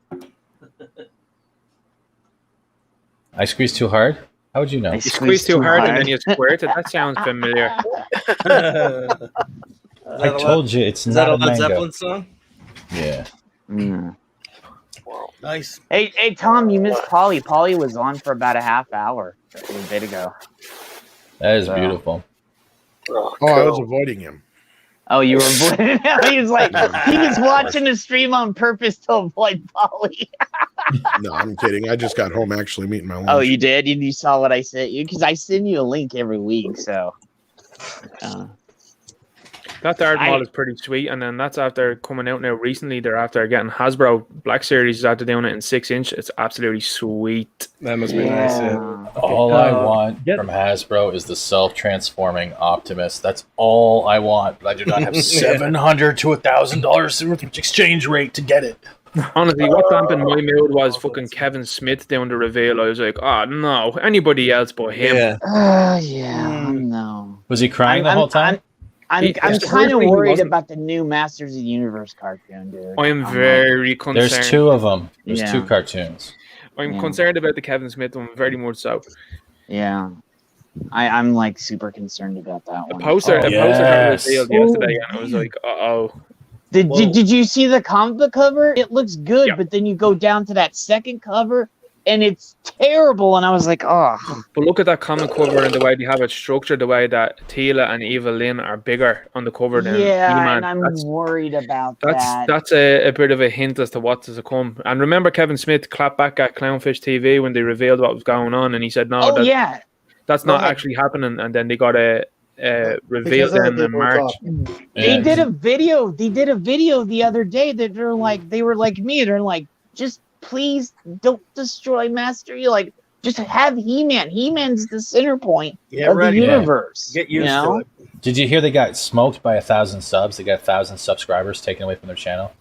I squeeze too hard? How would you know? You squeeze too hard and then you squirt it. That sounds familiar. I told you it's not a Led Zeppelin song? Yeah. Wow. Nice. Hey, Tom, you missed Polly. Polly was on for about a half hour a bit ago. That is beautiful. Oh, I was avoiding him. Oh, you were avoiding him? He was watching the stream on purpose to avoid Polly. No, I'm kidding. I just got home actually meeting my lunch. Oh, you did? You saw what I sent you? Because I send you a link every week, so. That art mod is pretty sweet, and then that's after coming out now recently. They're after getting Hasbro Black Series is after doing it in 6-inch. It's absolutely sweet. That must be nice. Yeah. All I want from Hasbro is the self-transforming Optimus. That's all I want. But I do not have $700 to $1,000 exchange rate to get it. Honestly, what dampened my mood was fucking Kevin Smith down the reveal. I was like, oh no, anybody else but him. No. Was he crying the whole time? I'm kind of worried about the new Masters of the Universe cartoon, dude. I am very concerned. There's two of them. There's two cartoons. I'm concerned about the Kevin Smith one, very much so. Yeah. I'm like super concerned about that one. The poster got revealed yesterday, and I was like, uh-oh. Did you see the comic book cover? It looks good, but then you go down to that second cover, and it's terrible. And I was like, oh. But look at that comic cover and the way they have it structured, the way that Teela and Eva Lynn are bigger on the cover than E-Man. And I'm worried about that. That's a bit of a hint as to what's to come. And remember Kevin Smith clapped back at Clownfish TV when they revealed what was going on, and he said, no, that's not actually happening. And then they got a revealed them in March. They did a video. They did a video the other day that they were like me. They're like, just please don't destroy Master Yi. Like, just have He-Man. He-Man's the center point of the universe. Get used to it. Did you hear they got smoked by 1,000 subs? They got 1,000 subscribers taken away from their channel.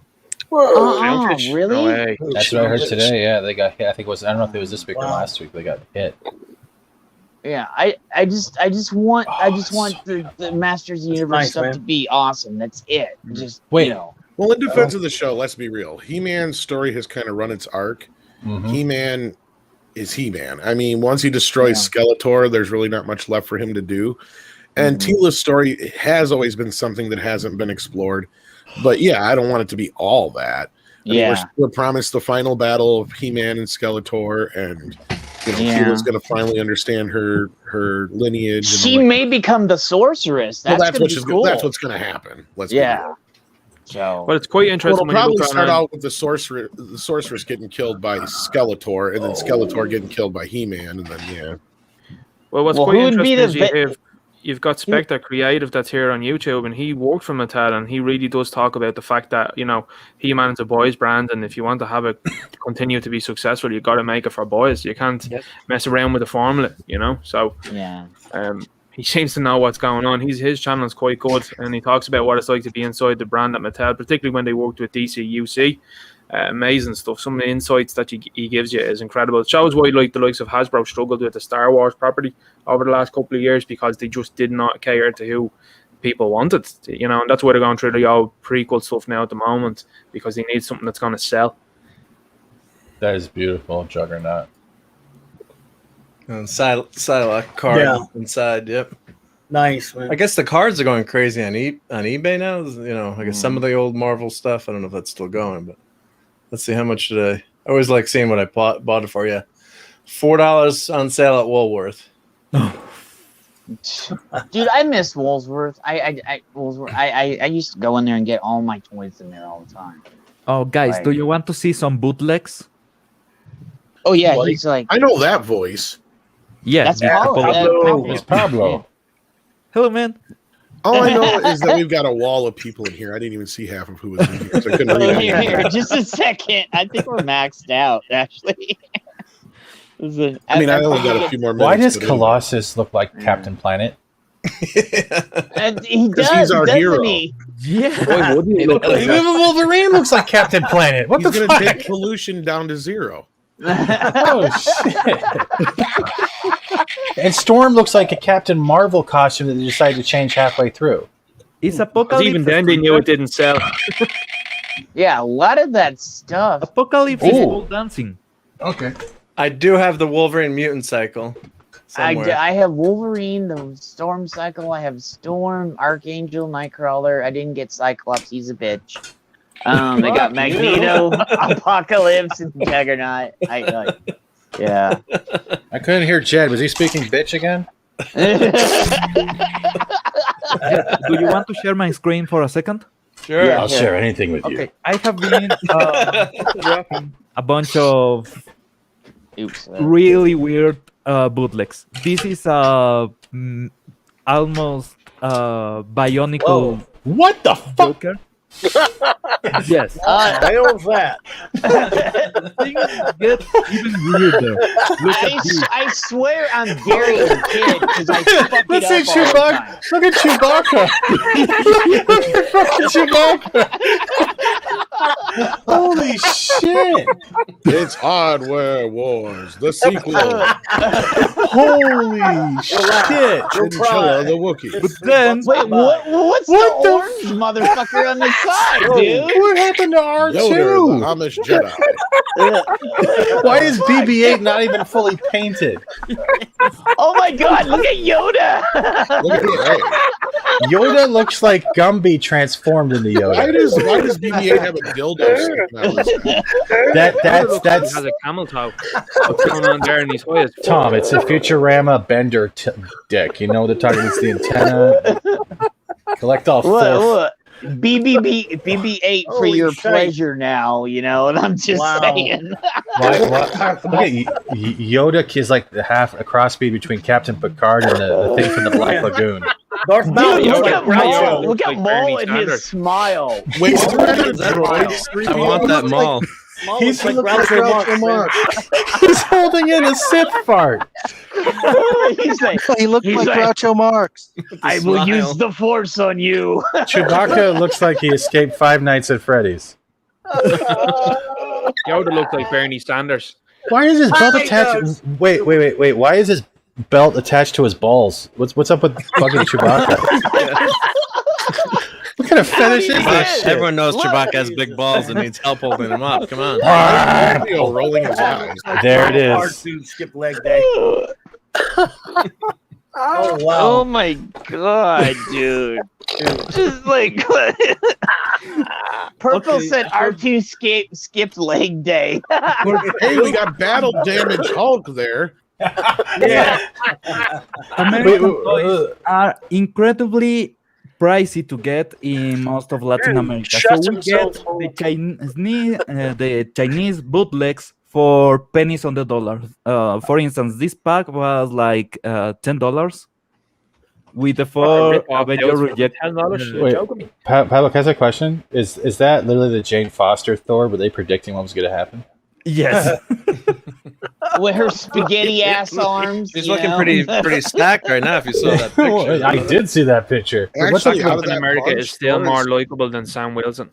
Whoa, really? No That's what I heard today. Yeah, they got hit. I think it was. I don't know if it was this week or last week. They got hit. Yeah, I just want the Masters of the Universe stuff to be awesome. That's it. Just wait. Well, in defense of the show, let's be real. He-Man's story has kind of run its arc. Mm-hmm. He-Man is He-Man. I mean, once he destroys Skeletor, there's really not much left for him to do. And Teela's story has always been something that hasn't been explored. But yeah, I don't want it to be all that. I mean, we're promised the final battle of He-Man and Skeletor, and Teela's going to finally understand her lineage. She may become the sorceress. That's cool. That's what's going to happen. Let's be real. So, but it's quite interesting. We'll probably start out with the sorceress getting killed by Skeletor, and then Skeletor getting killed by He-Man, and then Well, what's quite interesting is you've got Spectre Creative that's here on YouTube, and he worked for Mattel, and he really does talk about the fact that He-Man is a boys' brand, and if you want to have it continue to be successful, you got to make it for boys. You can't mess around with the formula, So he seems to know what's going on. His channel is quite good, and he talks about what it's like to be inside the brand at Mattel, particularly when they worked with DCUC. Amazing stuff. Some of the insights that he gives you is incredible. It shows why the likes of Hasbro struggled with the Star Wars property over the last couple of years, because they just did not cater to who people wanted, and that's why they're going through the old prequel stuff now at the moment, because they need something that's going to sell. That is beautiful, Juggernaut. And Psylocke card inside, yep. Nice, man. I guess the cards are going crazy on eBay now. I guess some of the old Marvel stuff. I don't know if that's still going, but let's see, how much did I always like seeing what I bought it for. Yeah, $4 on sale at Woolworth. Dude, I miss Woolworth. I used to go in there and get all my toys in there all the time. Oh, guys, do you want to see some bootlegs? Oh yeah, he's like, I know that voice. Yeah, that's Pablo. It's Pablo. Hello, man. All I know is that we've got a wall of people in here. I didn't even see half of who was in here. So I couldn't read here, just a second. I think we're maxed out, actually. I mean, I only got a few more minutes. Why does Colossus look like Captain Planet? And he does. He's our hero. He? Yeah. Even Wolverine looks like Captain Planet. What He's the gonna fuck? take pollution down to zero. Oh shit! And Storm looks like a Captain Marvel costume that they decided to change halfway through. It's Apocalypse. Even then, they knew it didn't sell. Yeah, a lot of that stuff. Apocalypse is all dancing. Okay. I do have the Wolverine mutant cycle. I have Wolverine, the Storm cycle. I have Storm, Archangel, Nightcrawler. I didn't get Cyclops. He's a bitch. I got Magneto, Apocalypse, and Juggernaut. Yeah. I couldn't hear Jed. Was he speaking bitch again? Do you want to share my screen for a second? Sure. Yeah, I'll share anything with you. I have been drafting a bunch of really weird bootlegs. This is almost Bionicle. What the fuck? Yes. I know that. The thing gets even weirder. I swear I'm Gerry the kid because I fuck it Let's up see all the Chewbacca. time. Look at Chewbacca. Chewbacca. Holy shit. It's Hardware Wars, the sequel. Holy shit. Chinchilla the Wookiee. But then, Wait, what's What the the orange motherfucker on the side, dude? What happened to R2? Yoda, the Amish Jedi. Why is BB-8 not even fully painted? Oh my god, look at Yoda! Look at hey. Yoda looks like Gumby transformed into Yoda. Why does BB-8 have a dildo sticking out of his head? That's He has a camel toe. What's going on there in his eyes? Tom. It's a Futurama Bender dick. You know what they're talking about? It's the antenna. Collect all filth. Look. BB-8 for Holy your shit. pleasure now, and I'm just saying. Why, look at Yoda is like the half a crossbreed between Captain Picard and the thing from the Black Lagoon. Darth Maul looks like Groucho. Look at Maul and his smile. Wait, Maul is that I want that Maul. He's like Groucho Marx. He's holding in a Sith fart. He looked like Groucho Marx. I will use the Force on you. Chewbacca looks like he escaped Five Nights at Freddy's. Yoda looked like Bernie Sanders. Why is his belt attached? Wait. Why is his belt attached to his balls? What's up with fucking Chewbacca? What kind of fetish is this? Everyone knows Chewbacca has big balls and needs help holding them up. Come on. Rolling his eyes. There it is. Cartoon skip leg day. Oh wow! Oh my god, dude! Just like Purple said, R2 skipped leg day. Hey, we got battle damage Hulk there. Yeah. American toys are incredibly pricey to get in most of Latin America. So we get the Chinese bootlegs for pennies on the dollar. For instance, this pack was like $10 with the four Avenger reject. Wait, Pablo, can I ask a question? Is that literally the Jane Foster Thor? Were they predicting what was going to happen? Yes. With her spaghetti ass arms. He's looking pretty stacked right now. If you saw that picture, I did see that picture. Actually, Captain America is still more likable than Sam Wilson.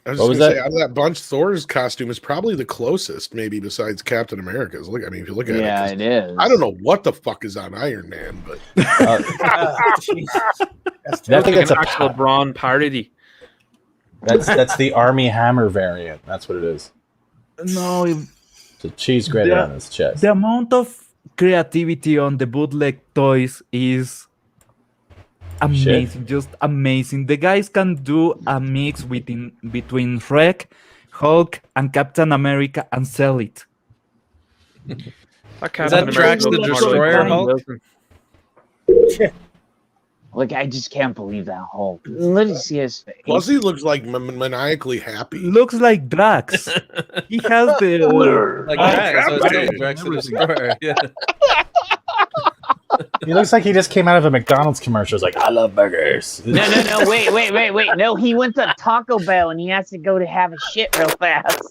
I was just going to say, out of that bunch, Thor's costume is probably the closest, maybe besides Captain America's. Look, I mean, if you look at it, it is. I don't know what the fuck is on Iron Man, but I think it's an actual Braun parody. That's the Army Hammer variant. That's what it is. No, it's a cheese grater on his chest. The amount of creativity on the bootleg toys is amazing, just amazing. The guys can do a mix between Shrek, Hulk, and Captain America and sell it. Is that Drax the Destroyer Hulk? Like, I just can't believe that Hulk. Let me see his face. Plus, he looks like maniacally happy. Looks like Drax. He has the like Drax the Destroyer. Yeah. He looks like he just came out of a McDonald's commercial. It's like, I love burgers. No, wait. No, he went to Taco Bell and he has to go to have a shit real fast.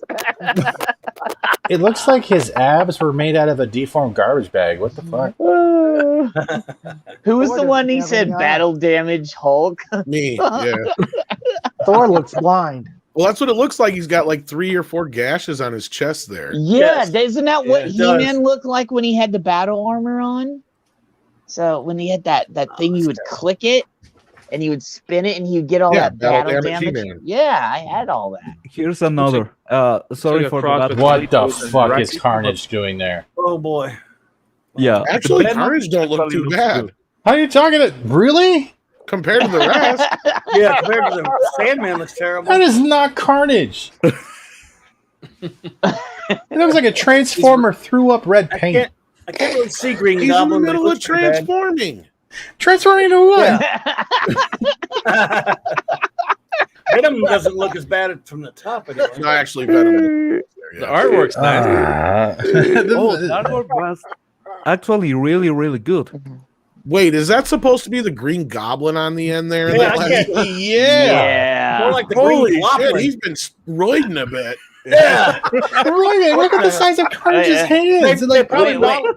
It looks like his abs were made out of a deformed garbage bag. What the fuck? Who was the one he said battle damage Hulk? Me, yeah. Thor looks blind. Well, that's what it looks like. He's got like 3 or 4 gashes on his chest there. Yeah, isn't that what He-Man looked like when he had the battle armor on? So when he had that thing, you would click it, and he would spin it, and he would get all that battle damage. Yeah, I had all that. Here's another. Sorry for that. What the fuck is Carnage doing there? Oh boy. Yeah. Actually, Carnage don't look too bad. How are you talking to? Really? Compared to the rest. Yeah, compared to the Sandman looks terrible. That is not Carnage. It looks like a Transformer threw up red paint. I can't really see Green He's Goblin. in the middle of transforming. Transforming into what? Yeah. Venom doesn't look as bad from the top anyway. No, actually, Venom. The artwork's nice. The artwork was actually really, really good. Wait, is that supposed to be the Green Goblin on the end there? Yeah. More like the Holy Green Goblin. shit, he's been roiding a bit. Yeah. Right, look at the size of Carnage's hands. They probably modeled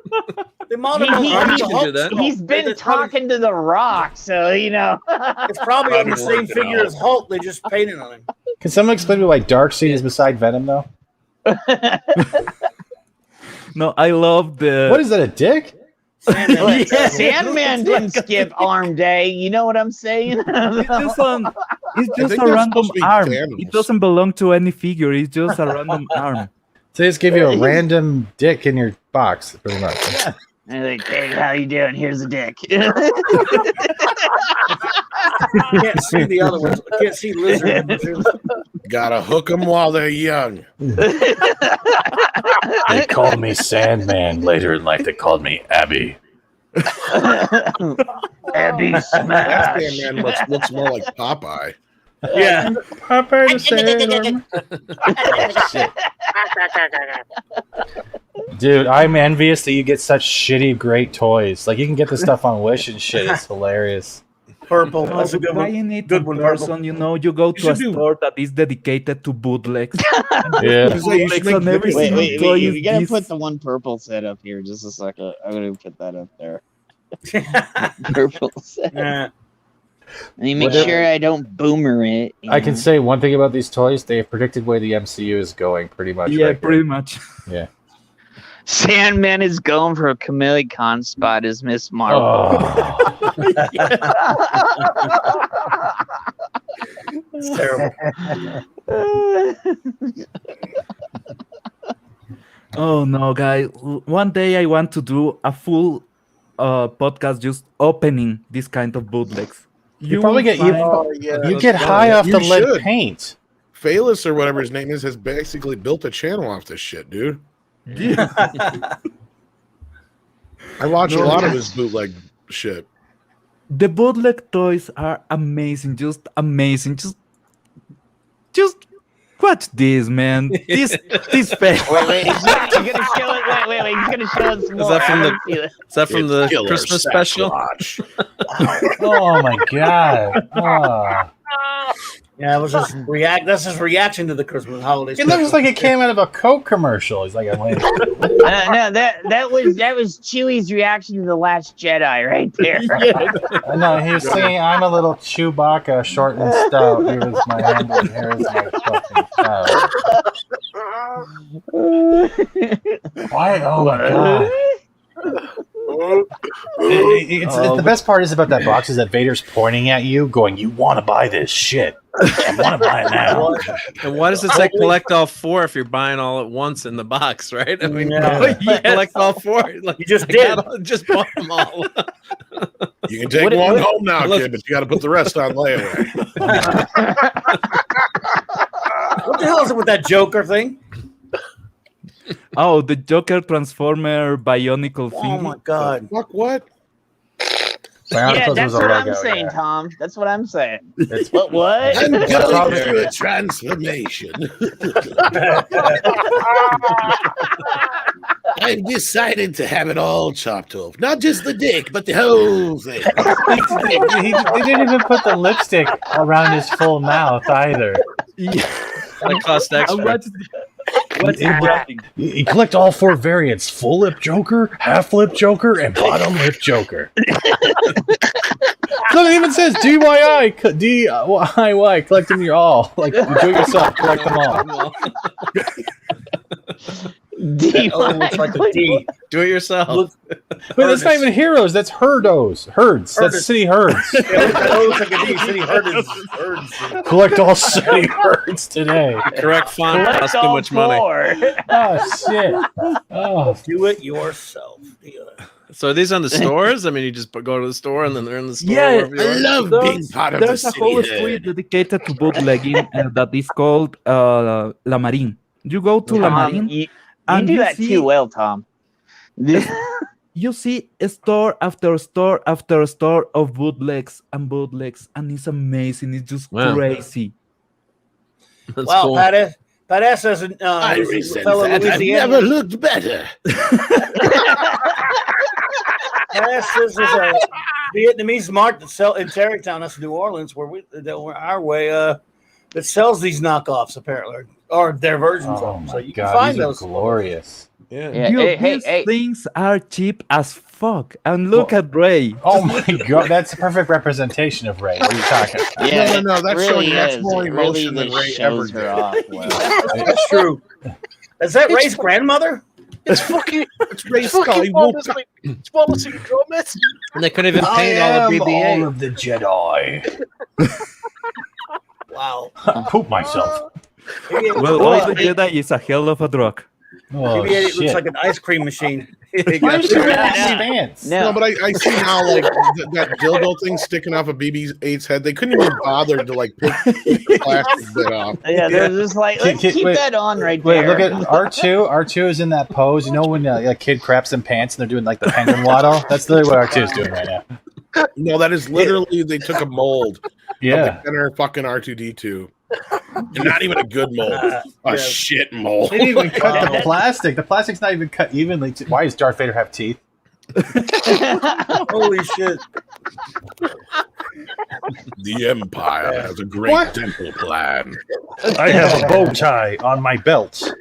He's been talking to the Rock, so you know. It's probably on the same figure as Hulk. They just painted on him. Can someone explain to me why Darkseid is beside Venom, though? No, I love the. What is that, a dick? Sandman didn't skip arm day. You know what I'm saying? It's just a random arm. It doesn't belong to any figure. It's just a random arm. So they just give you a random dick in your box, pretty much. Yeah. And like, hey, how you doing? Here's a dick. You can't see the other ones. I can't see Lizard. Gotta hook them while they're young. They called me Sandman. Later in life, they called me Abby. Abby Smash. That Sandman looks more like Popeye. Yeah. Popeye the Sandman. Dude, I'm envious that you get such shitty, great toys. Like, you can get this stuff on Wish and shit. It's hilarious. Purple. That's a good one. Buying it Good in one, person, Purple. you know, you go to a store that is dedicated to bootlegs. Bootlegs and every single toy is You gotta this. put the one purple set up here just a second. I'm gonna put that up there. Purple set. Let me make sure I don't boomer it. I can say one thing about these toys: they have predicted where the MCU is going, pretty much. Yeah, right pretty here. much. Yeah. Sandman is going for a Camille Khan spot as Miss Marvel. It's terrible. Oh no, guys! One day I want to do a full podcast just opening this kind of bootlegs. You probably get you get high off the lead paint. Phalis or whatever his name is has basically built a channel off this shit, dude. Yeah. I watch a lot of his bootleg shit. The bootleg toys are amazing, just amazing. Just watch this, man. This face. Wait, he's gonna show it. Wait, he's gonna show us more. Is that from the Christmas special? Oh my god! Oh. Yeah, it was just That's his reaction to the Christmas holidays. It looks like it came out of a Coke commercial. He's like, I'm waiting. No, that was Chewie's reaction to the Last Jedi right there. No, he was saying, "I'm a little Chewbacca, short and stout. Here's my hand, and here's my fucking stout." Why? Oh my god! The best part is about that box is that Vader's pointing at you, going, "You want to buy this shit? I want to buy it now." And why does it say collect all 4 if you're buying all at once in the box, right? I mean, collect all 4. Like, you just did. Just bought them all. You can take one home now, kid, but you got to put the rest on layaway. What the hell is it with that Joker thing? Oh, the Joker Transformer Bionicle thing. Oh my god! Fuck what? Yeah, that's what I'm saying, Tom. That's what I'm saying. What? I'm going through a transformation. I've decided to have it all chopped off. Not just the dick, but the whole thing. He didn't even put the lipstick around his full mouth either. That cost extra. You collect all 4 variants: full lip Joker, half lip Joker, and bottom lip Joker. So it even says DIY, DIY, collect them all. Like, do it yourself, collect them all. Looks like a D. Do it yourself. Wait, that's not even heroes. That's herds. That's city herds. That looks like a D. City herds. Collect all city herds today. The correct font costs too much money. Oh shit! Oh, do it yourself. So are these on the stores? I mean, you just go to the store and then they're in the store. Yeah, I love being part of the there's a city. whole street dedicated to bootlegging that is called La Marine. You go to La Marine. You do that too well, Tom. You see a store after store after store of bootlegs, and it's amazing. It's just crazy. That's wow, cool. Pat S says, I resent that. I've never looked better. Pat S says there's a Vietnamese mart that sell in Tarrytown, that's New Orleans, where our way, that sells these knockoffs apparently, or their versions of them. So you can find those. Glorious. Yeah. Dude, these things are cheap as fuck. And look at Ray. Oh my god, that's a perfect representation of Ray. What are you talking about? Yeah, No, that's really showing much more emotion than Ray ever shows her did. off well. That's true. Is that Ray's grandmother? It's fucking. It's Ray's fucking Wallace and Gromit. And they couldn't even paint all the BB-8. All of the Jedi. Wow. Poop myself. Well, all the Jedi is a hell of a drug. Oh, Maybe it shit. looks like an ice cream machine. Why is she wearing pants? No, but I see now like that dildo thing sticking off of BB-8's head. They couldn't even bother to like pick the plastic bit off. Yeah, they're just like, let's keep that on right there. Wait, look at R2. R2 is in that pose. You know when a kid craps in pants and they're doing like the penguin waddle? That's literally what R2 is doing right now. No, that is literally they took a mold. Yeah. Of the inner fucking R2D2. And not even a good mold. A shit mold. They didn't even cut the plastic. The plastic's not even cut evenly. Why does Darth Vader have teeth? Holy shit. The Empire has a great dental plan. I have a bow tie on my belt.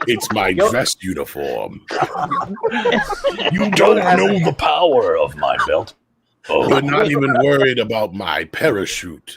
It's my vest uniform. You don't know the power of my belt. Oh. You're not even worried about my parachute.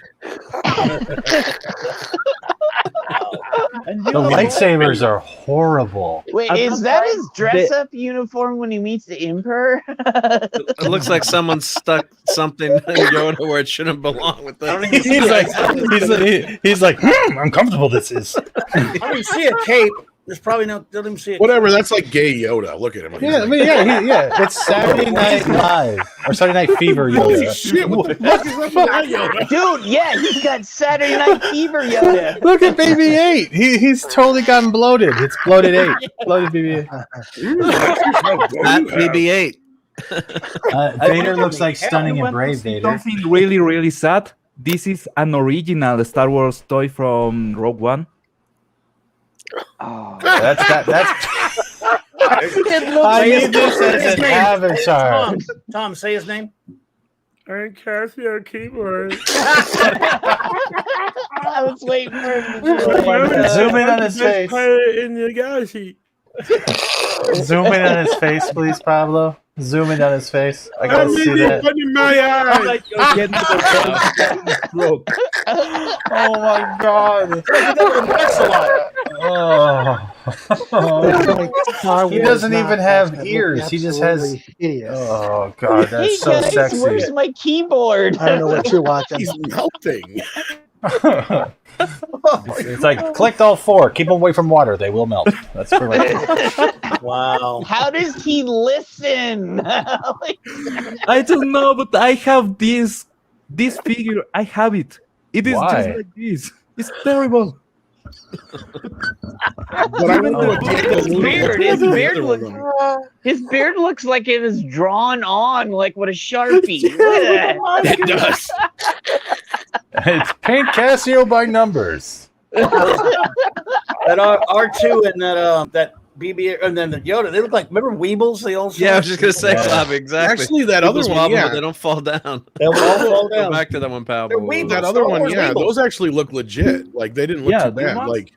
The lightsabers are horrible. Wait, is that his dress-up uniform when he meets the Emperor? It looks like someone stuck something in Yoda where it shouldn't belong with them. He's like, uncomfortable this is. I don't even see a cape. There's probably no. Don't even see it. Whatever. That's like gay Yoda. Look at him. Yeah, yeah. It's Saturday Night Live or Saturday Night Fever Yoda. Holy shit! What the fuck is up with that Yoda? Dude, yeah, he's got Saturday Night Fever Yoda. Look at BB-8. He's totally gotten bloated. It's bloated 8. Bloated BB-8. Not BB-8. Vader looks like stunning and brave Vader. Something really, really sad. This is an original Star Wars toy from Rogue One. Oh. That's I need this as an avatar. Tom, say his name. I can't see a keyboard. I was waiting for him to do it. Zoom in on his face. In the galaxy. Zoom in on his face, please, Pablo. Zoom in on his face. I gotta see that. In my eye. Oh my god. Oh. He doesn't even have ears. He just has. Oh god, that's hey so guys, sexy. Where's my keyboard? I don't know what you're watching. He's melting. It's like collect all 4. Keep them away from water. They will melt. That's pretty much it. Wow. How does he listen? I don't know, but I have this figure. I have it. It is Why? just like this. It's terrible. But I don't know what His beard looks like it was drawn on like with a Sharpie. It does. It's Paint Casio by numbers. That R2 and that BB and then the Yoda, they look like, remember Weebles? They all Yeah, I was just gonna say, Clobberin, exactly. Actually, that other People's one, wobble, yeah. but they don't fall down. They'll all fall Go down. back to that one, pal. That other one, yeah, those actually look legit. Like they didn't look too bad. Like,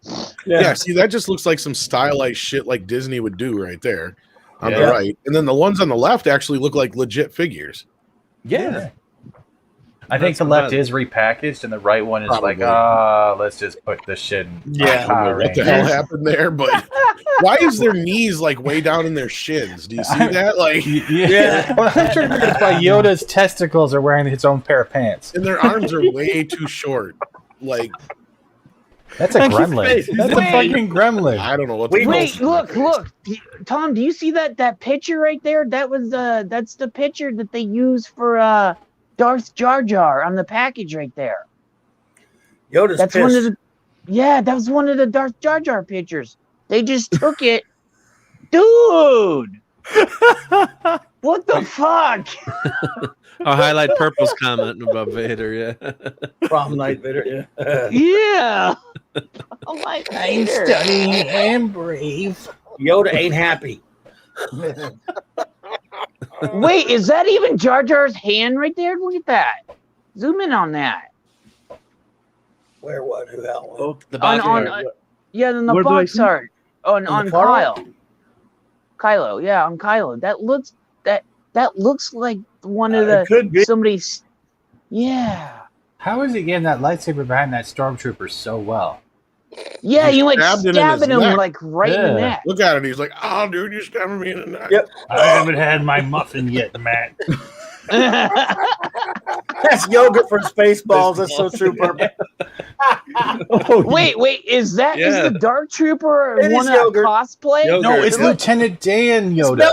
yeah, see, that just looks like some stylized shit like Disney would do right there on the right, and then the ones on the left actually look like legit figures. Yeah. I think the left is repackaged and the right one is like, let's just put this shit in. Yeah, I don't know what the hell happened there, but why is their knees like way down in their shins? Do you see that? Like, yeah. Well, I'm sure it's why Yoda's testicles are wearing his own pair of pants, and their arms are way too short. Like, that's a gremlin. That's a fucking gremlin. I don't know what. Wait, look, Tom. Do you see that picture right there? That was that's the picture that they use for Darth Jar Jar on the package right there. Yoda's that's pissed. one of the. Yeah, that was one of the Darth Jar Jar pictures. They just took it, dude. What the fuck? I'll highlight Purple's comment about Vader. Yeah, Prom night Vader. Yeah. Yeah. Oh my I'm Vader. stunning and brave. Yoda ain't happy. Wait, is that even Jar Jar's hand right there? Look at that. Zoom in on that. Where what? Who that one? Oh, the yeah, then the Where do I box see? art on the far Kyle. Kylo, yeah, on Kylo. That looks like one of It could be. the somebody's. Yeah. How is he getting that lightsaber behind that stormtrooper so well? Yeah, you like stabbed him in his stabbing him neck. like right in the neck. Look at it. He's like, "Oh, dude, you're stabbing me in the neck." Yep. I haven't had my muffin yet, Matt. That's yogurt for Spaceballs. That's so true, Purple. Wait, is the Dark Trooper It is one of yogurt. cosplay? Yogurt. No, it's Lieutenant Dan Yoda.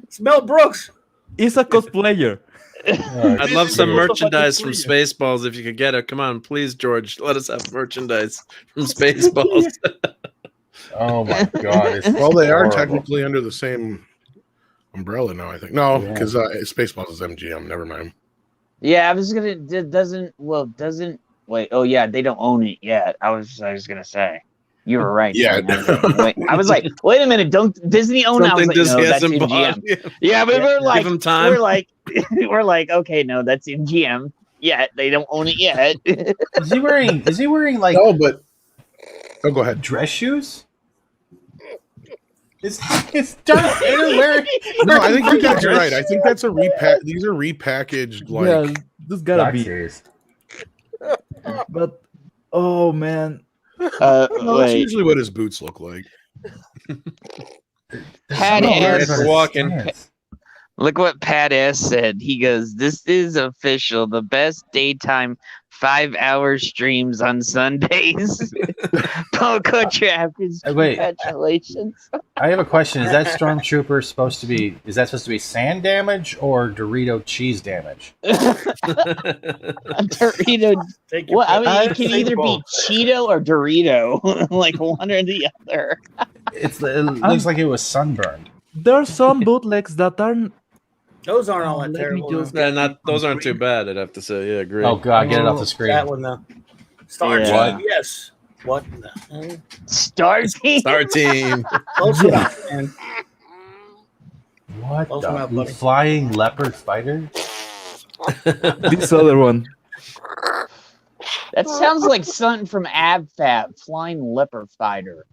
It's Mel Brooks. It's a cosplayer. I'd love some merchandise from Spaceballs if you could get it. Come on, please, George, let us have merchandise from Spaceballs. Oh my god! Well, they are horrible. technically under the same umbrella now. I think no, because Spaceballs is MGM. Never mind. Yeah, I was gonna. Doesn't wait. Oh yeah, they don't own it yet. I was gonna say. You were right. Yeah. Wait, I was like, wait a minute. Don't Disney own it? I was Something like, Disney no, that's hasn't bought. MGM. Yeah, but we're like, Give him time. we're like, We're like, okay, no, that's MGM. Yet they don't own it yet. Is he wearing like? No, but go ahead. Dress shoes? Is John Cena wearing? No, I think you guys are right. I think that's a repack. These are repackaged. Like, yeah, this gotta be. But oh man, no, that's usually what his boots look like. Pat S. walking. Look what Pat S. said. He goes, "This is official. The best daytime 5-hour streams on Sundays." Poco Trappers, congratulations. I have a question. Is that Stormtrooper supposed to be? Is that supposed to be sand damage or Dorito cheese damage? Dorito. Well, I mean, it can either be Cheeto or Dorito, like one or the other. It looks like it was sunburned. There's some bootlegs that aren't. Those aren't all that terrible. Those aren't too bad, I'd have to say. Yeah, agree. Oh god, get it off the screen. That one though. Star Team, yes. What the hell? Star Team. Star Team. Close enough, man. What Close the enough, buddy. flying leopard fighter? This other one. That sounds like something from AbFab, Flying Leopard Fighter.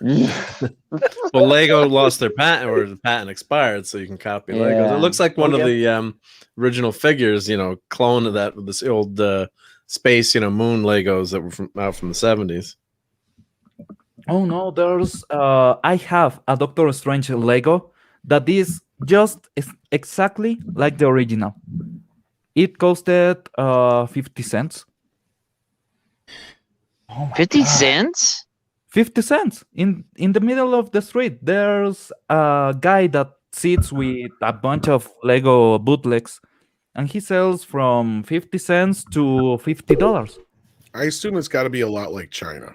Well, Lego lost their patent, or the patent expired, so you can copy Legos. It looks like one of the original figures, clone of that with this old space, moon Legos that were from the 70s. Oh no, there's I have a Doctor Strange Lego that is just exactly like the original. It costed 50 cents. Oh 50 cents? 50 cents in the middle of the street. There's a guy that sits with a bunch of Lego bootlegs, and he sells from 50 cents to $50. I assume it's got to be a lot like China.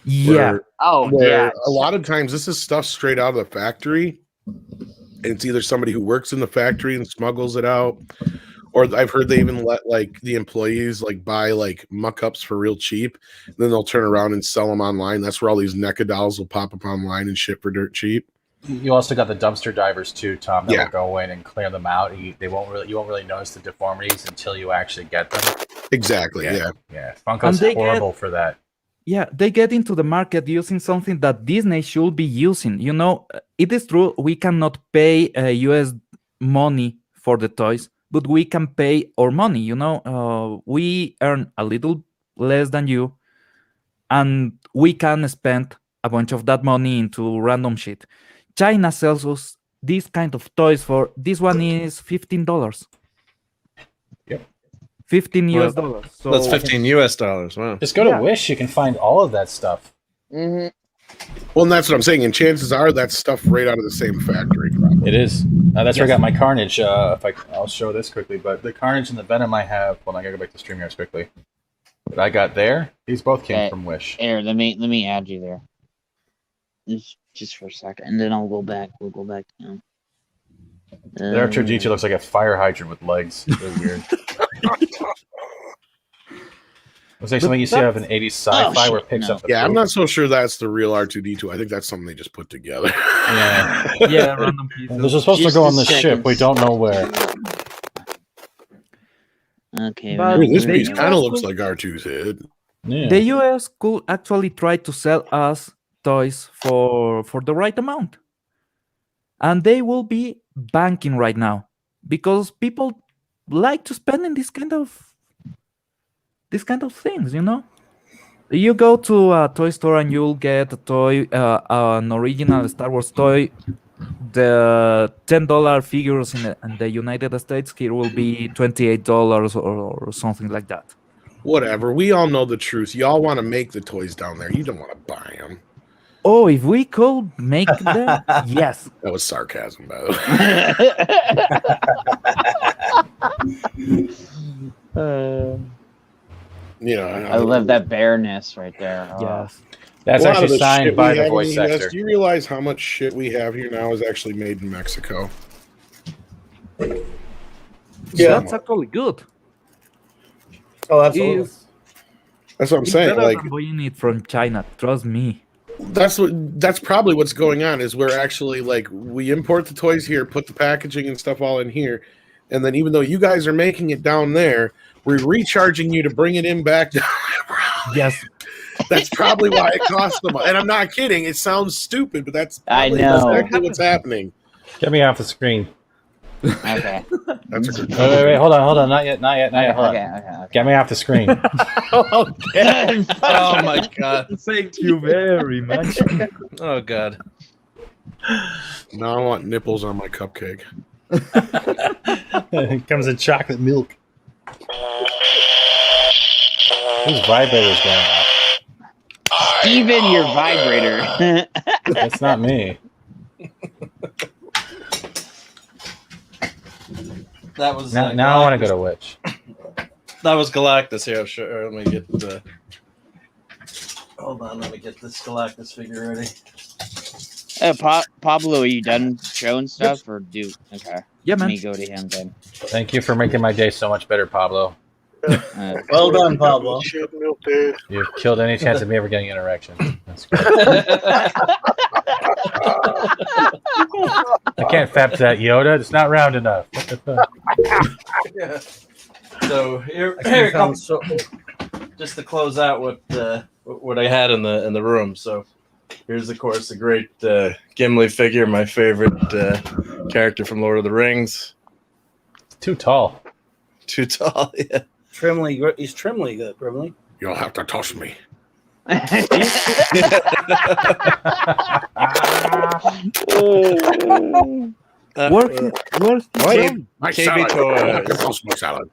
Yeah. A lot of times this is stuff straight out of the factory, and it's either somebody who works in the factory and smuggles it out, or I've heard they even let the employees buy muck-ups for real cheap, and then they'll turn around and sell them online. That's where all these NECA dolls will pop up online and ship for dirt cheap. You also got the dumpster divers too, Tom. That will go in and clear them out. You won't really notice the deformities until you actually get them. Exactly. Yeah. Funko's horrible for that. Yeah, they get into the market using something that Disney should be using. It is true we cannot pay US money for the toys, but we can pay our money. We earn a little less than you, and we can spend a bunch of that money into random shit. China sells us these kind of toys for, this one is $15. Yep. $15 US. So that's $15 US. Wow. Just go to Wish. You can find all of that stuff. Mm-hmm. Well, and that's what I'm saying. And chances are that stuff right out of the same factory. Probably. It is. That's where I got my Carnage. I'll show this quickly. But the Carnage and the Venom I have. Well, I gotta go back to StreamYards quickly. But I got there. These both came from Wish. Here, let me add you there. Just for a second, and then I'll go back. We'll go back down. The R2-D2 looks like a fire hydrant with legs. Really weird. Looks like something you see out of an 80s sci-fi where it picks up the Yeah, poop. I'm not so sure that's the real R2-D2. I think that's something they just put together. Yeah, random pieces. This is supposed to go on the ship. We don't know where. Okay. This piece kind of looks like R2's head. Yeah. The US could actually try to sell us toys for the right amount, and they will be banking right now because people like to spend in this kind of things. You go to a toy store and you'll get a toy, an original Star Wars toy. The $10 figures in the United States here will be $28 or something like that. Whatever. We all know the truth. Y'all want to make the toys down there. You don't want to buy them. Oh, if we could make them, yes. That was sarcasm, by the way. I love that bareness right there. Yes. That's actually signed by the voice actor. Do you realize how much shit we have here now is actually made in Mexico? Yeah, that's actually good. Oh, absolutely. That's what I'm saying. Better than buying it from China. Trust me. That's probably what's going on. Is we're actually we import the toys here, put the packaging and stuff all in here, and then even though you guys are making it down there, we're recharging you to bring it in back down. Yes. That's probably why it cost them. And I'm not kidding. It sounds stupid, but that's exactly what's happening. Get me off the screen. Okay. That's a good wait, hold on. Not yet. Hold on. Okay. Get me off the screen. Okay. Oh my god. Thank you very much. Oh god. Now I want nipples on my cupcake. It comes in chocolate milk. Whose vibrator's going off? Steven, your vibrator. That's not me. That was now I want to go to Witch. That was Galactus here. Sure. Let me get the. Hold on. Let me get this Galactus figure ready. Pablo, are you done showing stuff or do? Okay. Yeah, man. Let me go to him then. Thank you for making my day so much better, Pablo. Well done, Pablo. You've killed any chance of me ever getting an erection. That's great. I can't fap to that, Yoda. It's not round enough. What the fuck? Yeah. So here it comes. So, just to close out what I had in the room. So here's of course a great Gimli figure, my favorite character from Lord of the Rings. Too tall. Too tall. Yeah. He's trimly good, Brimley. You'll have to toss me. Where's my salad?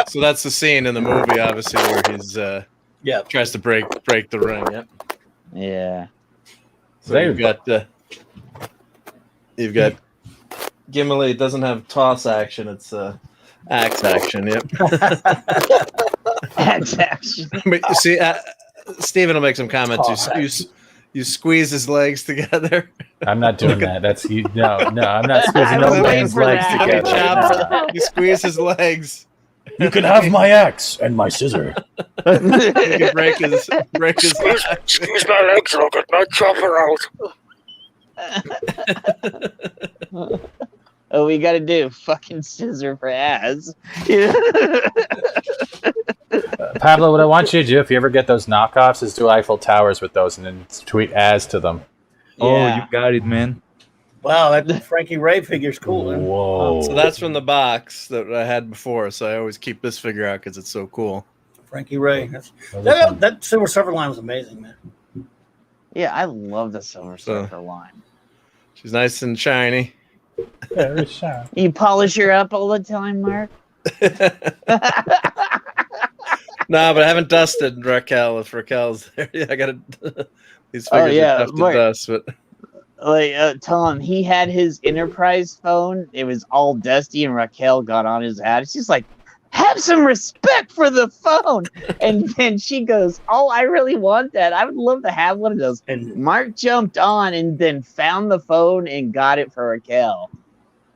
So that's the scene in the movie, obviously, where he's tries to break the ring. Yep. Yeah. So you've got Gimli. It doesn't have toss action. It's axe action. Yep. Axe action. But you see, Steven will make some comments. You squeeze his legs together. I'm not doing that. That's you. No, I'm not squeezing no man's legs together. You squeeze his legs. You can have my axe and my scissor. You can break his Squeeze my legs and I'll get my chopper out. Oh, we got to do fucking scissor for ass. Pablo, what I want you to do if you ever get those knockoffs is do Eiffel Towers with those and then tweet as to them. Oh, you got it, man. Wow, that Frankie Ray figure's cool. Man. Whoa. So that's from the box that I had before. So I always keep this figure out because it's so cool. Frankie Ray. That Silver Surfer line was amazing, man. Yeah, I love the Silver Surfer line. She's nice and shiny. Very shiny. You polish her up all the time, Mark? No, but I haven't dusted Raquel. If Raquel's there, yeah, I got to. These figures are tough to dust, but. Like Tom, he had his Enterprise phone. It was all dusty, and Raquel got on his ass. She's like, "Have some respect for the phone." And then she goes, "Oh, I really want that. I would love to have one of those." And Mark jumped on and then found the phone and got it for Raquel.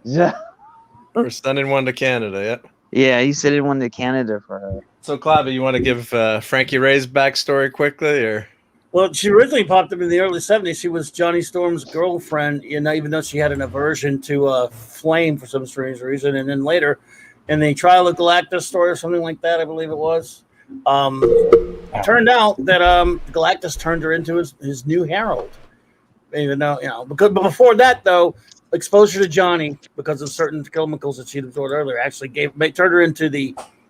We're sending one to Canada. Yep. Yeah, he sent one to Canada for her. So, Clobby, you want to give Frankie Ray's backstory quickly, or? Well, she originally popped up in the early 70s. She was Johnny Storm's girlfriend, even though she had an aversion to flame for some strange reason. And then later, in the Trial of Galactus story or something like that, I believe it was, turned out that Galactus turned her into his new herald. Even though, but before that, though, exposure to Johnny, because of certain chemicals that she'd absorbed earlier, actually turned her into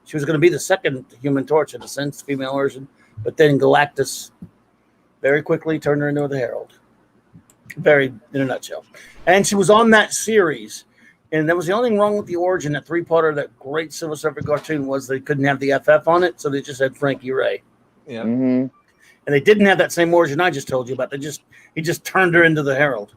she was going to be the second Human Torch in a sense, female version. But then Galactus very quickly turned her into the Herald. Very in a nutshell. And she was on that series. And that was the only thing wrong with the origin, that three-parter, that great Silver Surfer cartoon, was they couldn't have the FF on it, so they just had Frankie Ray. Yeah. Mm-hmm. And they didn't have that same origin I just told you about. He just turned her into the Herald.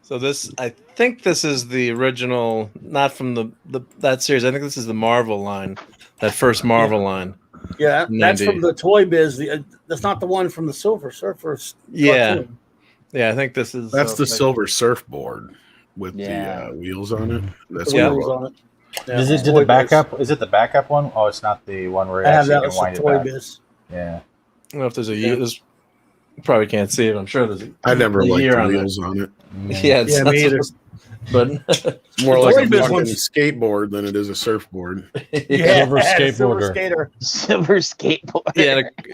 So I think this is the original, not from that series. I think this is the Marvel line, that first Marvel line. Yeah, that's from the Toy Biz. That's not the one from the Silver Surfer. Cartoon. Yeah, I think this is. That's the Silver Surfboard with the wheels on it. That's wheels on it. Yeah. Is it the backup? Is it the backup one? Oh, it's not the one where you actually can wind it back. Biz. Yeah. I don't know if there's probably can't see it. I'm sure there's. I never liked year the on wheels on it. Yeah, me either. But it's more like a fucking skateboard than it is a surfboard. Silver skater. Silver skateboard.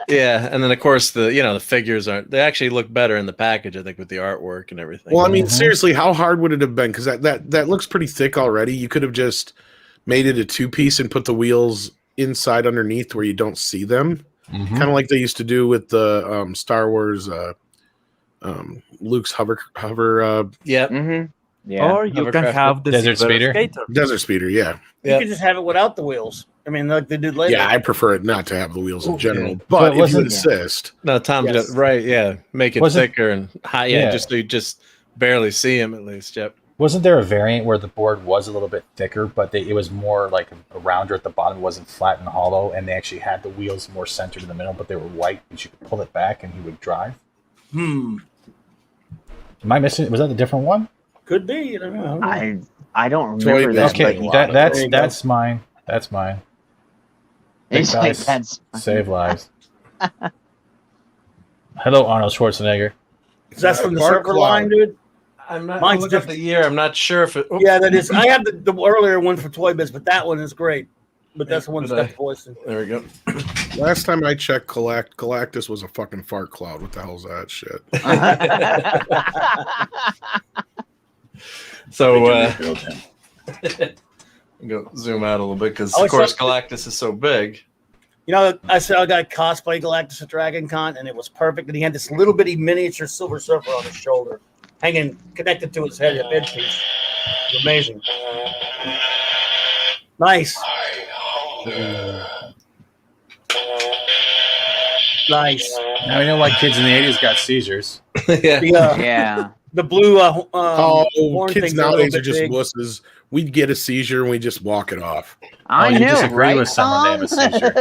Yeah, and then of course the figures aren't. They actually look better in the package, I think, with the artwork and everything. Well, I mean, seriously, how hard would it have been? Because that looks pretty thick already. You could have just made it a 2-piece and put the wheels inside underneath where you don't see them, kind of like they used to do with the Star Wars. Luke's hover. Yep. Mm-hmm. Yeah. Or you can have the Desert Speeder. Desert Speeder, yeah. You could just have it without the wheels. I mean, like they did later. Yeah, I prefer it not to have the wheels in general. But if you insist. No, Tom, right, yeah. Make it thicker and high, just so you just barely see him at least, yep. Wasn't there a variant where the board was a little bit thicker, but it was more like a rounder at the bottom, it wasn't flat and hollow, and they actually had the wheels more centered in the middle, but they were white, and you could pull it back and he would drive? Am I missing? Was that a different one? Could be. I don't know. I don't remember that. Okay, that's mine. That's mine. It's like that's save lives. Hello, Arnold Schwarzenegger. Is that from the Circle line, dude? I'm not looking at the year. I'm not sure if it. Yeah, that is. I have the earlier one for Toy Biz, but that one is great. But that's the one that's got the voice in. There we go. Last time I checked, Galactus was a fucking fart cloud. What the hell's that shit? So, go zoom out a little bit because, of course, Galactus is so big. You know, I saw a guy cosplay Galactus at Dragon Con, and it was perfect. And he had this little bitty miniature Silver Surfer on his shoulder, hanging, connected to his head, a headpiece. It was amazing. Nice. Nice. Now we know why kids in the 80s got seizures. Yeah. The blue kids nowadays are just wusses. We'd get a seizure and we just walk it off. I know, disagree right, with someone, they have a seizure.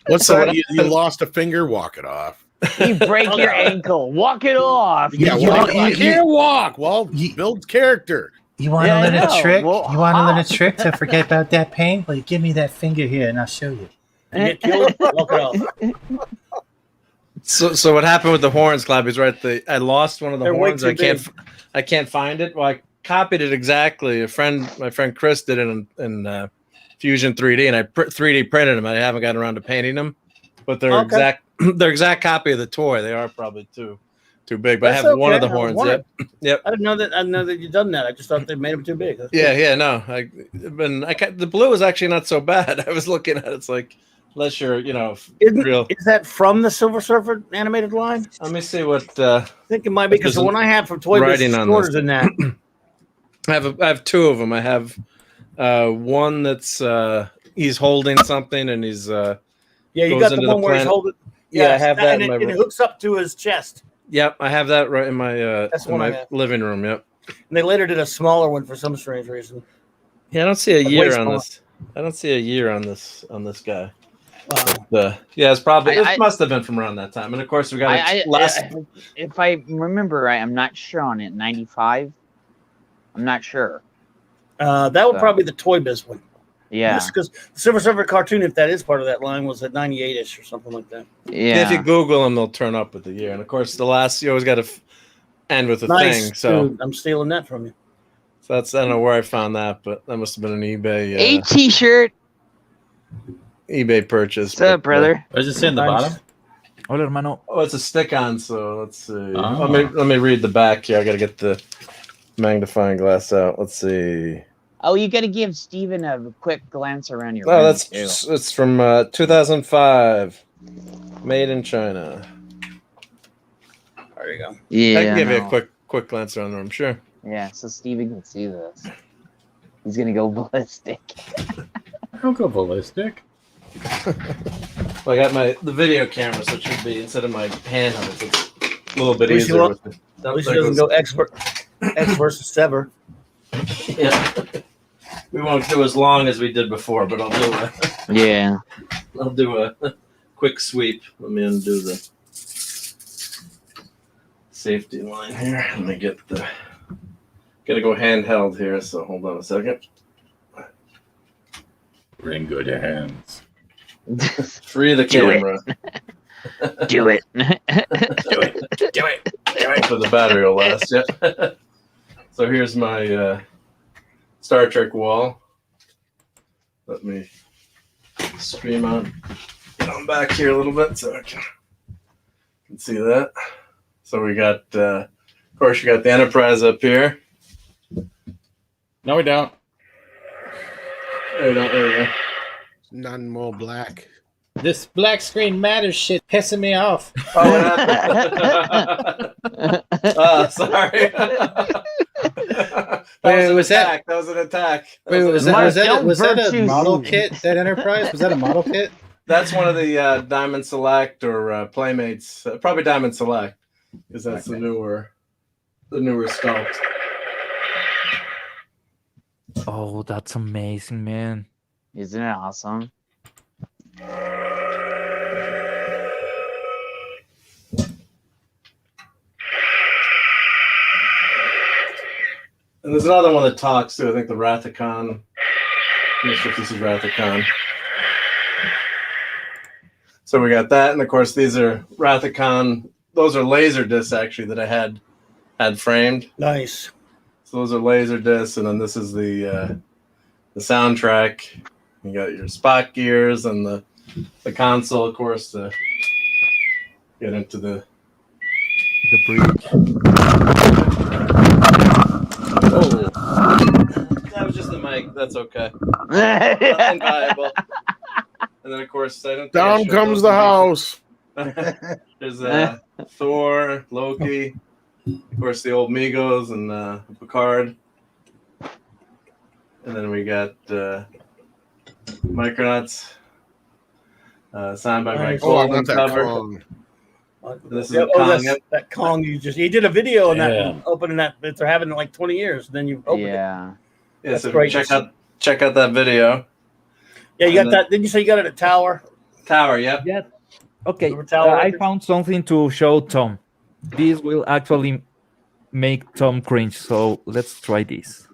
What's that? You lost a finger? Walk it off. You break your ankle. Walk it off. Yeah, you can't walk. Well, build character. You want to learn a trick? Well, you want to learn a trick to forget about that pain? Well, give me that finger here and I'll show you. And get killed, walk it off. So what happened with the horns, Clobby's right. I lost one of the horns. I can't find it. Well, I copied it exactly. My friend Chris did it in Fusion 3D, and I 3D printed them. I haven't gotten around to painting them, but they're exact copy of the toy. They are probably too big, but I have one of the horns. Yep. I didn't know that you'd done that. I just thought they made them too big. Yeah. No, the blue is actually not so bad. I was looking at it. It's like. Unless you're, real. Is that from the Silver Surfer animated line? Let me see what. I think it might be because the one I have from Toy Biz is shorter than that. I have two of them. I have one that's he's holding something and he's you got the one where he's holding. Yeah, I have that. And it hooks up to his chest. Yep, I have that right in my living room. Yep. And they later did a smaller one for some strange reason. Yeah, I don't see a year on this. I don't see a year on this guy. But, it's probably it must have been from around that time, and of course we got if I remember right, I'm not sure on it. 95. I'm not sure. That would probably be the Toy Biz one. Yeah, because the Silver Surfer cartoon, if that is part of that line, was at 98ish or something like that. Yeah, if you Google them, they'll turn up with the year, and of course the last you always got to end with a thing. So dude, I'm stealing that from you. So I don't know where I found that, but that must have been an eBay. A T-shirt. eBay purchase. What's up, brother? What does it say in the bottom? Hola, hermano. Oh, it's a stick-on. So let's see. Let me read the back here. I got to get the magnifying glass out. Let's see. Oh, you got to give Steven a quick glance around your. Oh, it's from 2005, made in China. There you go. Yeah, I can give you a quick glance around there. I'm sure. Yeah, so Steven can see this. He's gonna go ballistic. I'll go ballistic. Well, I got the video camera, so it should be instead of my handheld. It's a little bit easier. At least he doesn't go X versus Sever. Yeah, we won't do as long as we did before, but I'll do a quick sweep. Let me undo the safety line here. Let me get the. Gotta go handheld here, so hold on a second. We're in good hands. Free the camera. Do it. Do it. For the battery will last. Yeah. So here's my Star Trek wall. Let me stream on. Get on back here a little bit so I can see that. So we got, of course, you got the Enterprise up here. No, we don't. There we go. None more black. This black screen matters shit pissing me off. Oh, sorry. Wait, was that was an attack? Wait, was that a model kit? That Enterprise, was that a model kit? That's one of the Diamond Select or Playmates. Probably Diamond Select, because that's the newer sculpt. Oh, that's amazing, man! Isn't it awesome? And there's another one that talks too. I think the Rathacon. I'm not sure if this is Rathacon. So we got that, and of course these are Rathacon. Those are laser discs actually that I had framed. Nice. So those are laser discs, and then this is the soundtrack. You got your Spock gears and the console, of course, to get into the bridge. Oh, that was just the mic. That's okay. Nothing viable. And then, of course, down comes the house. There's Thor, Loki, of course, the old Migos and Picard. And then we got Micronauts, signed by Mike. Oh, I want that Kong. This is Kong. That Kong you did a video on that one, opening that they're having in like 20 years. Then you opened it. Yeah, that's so great. check out that video. Yeah, you got that. Didn't you say you got it at Tower? Tower, yep. Yeah. Okay. Tower I found something to show Tom. This will actually make Tom cringe. So let's try this.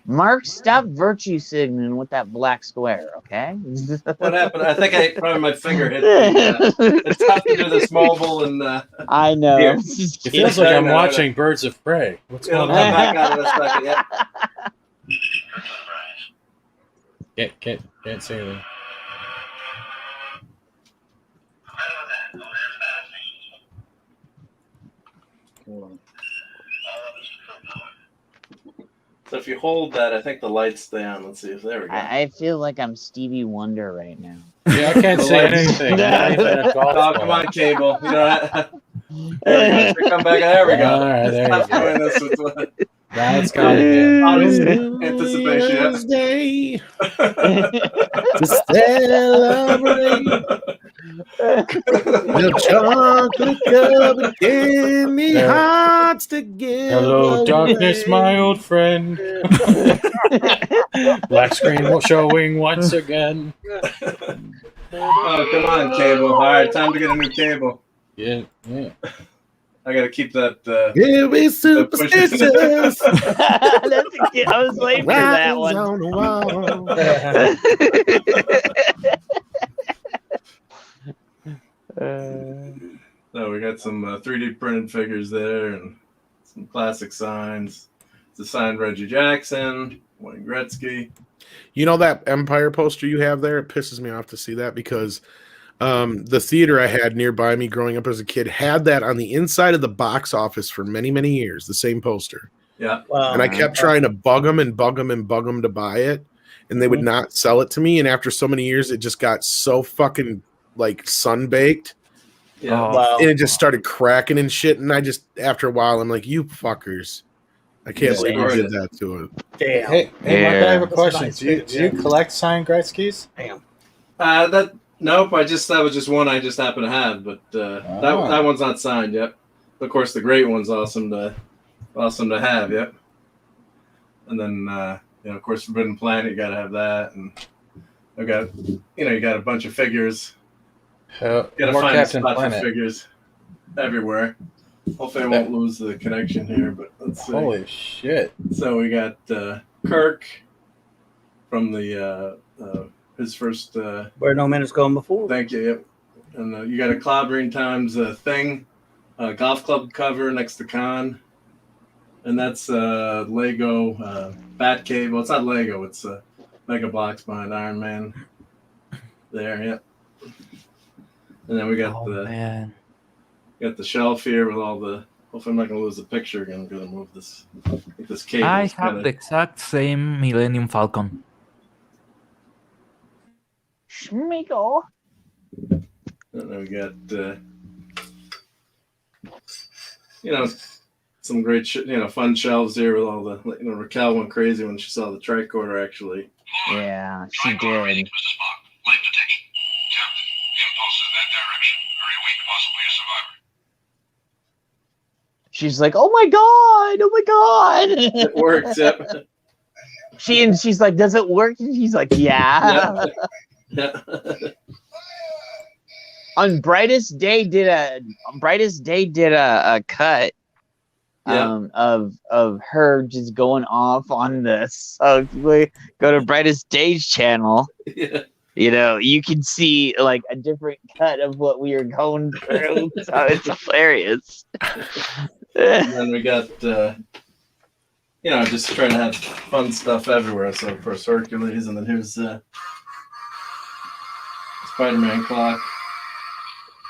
Mark, stop virtue signaling with that black square, okay? What happened? I think probably my finger hit the, it's tough to do this mobile and I know. It feels like I'm watching Birds of Prey. What's going on? Back out in a second, yeah. Can't say anything. Hold on. So if you hold that, I think the lights stay on. Let's see if there we go. I feel like I'm Stevie Wonder right now. Yeah, I can't say anything. Oh, come on, Cable. You know, there we go. Come back. There we go. All right, there you go. Now it's got anticipation. Day to celebrate. The chocolate covered candy hearts together. Hello, darkness, my old friend. Black screen showing once again. Oh, come on, Cable. All right, time to get a new cable. Yeah. I gotta keep that. Yeah, we superstitious. I was waiting for that one. On the wall. So we got some 3D printed figures there and some classic signs. It's a signed Reggie Jackson, Wayne Gretzky. You know that Empire poster you have there? It pisses me off to see that because the theater I had nearby me growing up as a kid had that on the inside of the box office for many, many years, the same poster. Yeah. Wow. And I kept trying to bug them to buy it, and they would not sell it to me. And after so many years, it just got so fucking like sun-baked. Yeah. Wow. And it just started cracking and shit. And I just, after a while, I'm like, you fuckers. I can't believe you did that to it. Damn. Hey, Mark, I have a question. Nice. Do you collect signed Gretzky's? Damn. Nope. That was just one I just happened to have, but that one's not signed yet. Of course, the great one's awesome to have. Yep. And then of course, Forbidden Planet, you got to have that, and I've got you got a bunch of figures. You got to find a spot for figures everywhere. Hopefully, I won't lose the connection here, but let's see. Holy shit! So we got Kirk from the his first. Where No Man Has Gone Before. Thank you. Yep. And you got a Clobberin Times thing, golf club cover next to Khan, and that's Lego Batcave. Well, it's not Lego. It's Mega Bloks behind Iron Man. There, yep. And then we got got the shelf here with all the. Hopefully, I'm not gonna lose the picture again. I'm gonna move this. This cable. I have the exact same Millennium Falcon. Schmeagle. And then we got, some great, fun shelves here with all the, Raquel went crazy when she saw the tricorder, actually. Yeah, she did. Life detection. Captain, impulse in that direction. Very weak, possibly a survivor. She's like, oh my god. It works, yep. She's like, does it work? And she's like, yeah. Yeah. On Brightest Day did a cut of her just going off on this. So if you go to Brightest Day's channel, you can see like a different cut of what we are going through. So it's hilarious. And then we got just trying to have fun stuff everywhere. So of course Hercules, and then here's Spider-Man clock.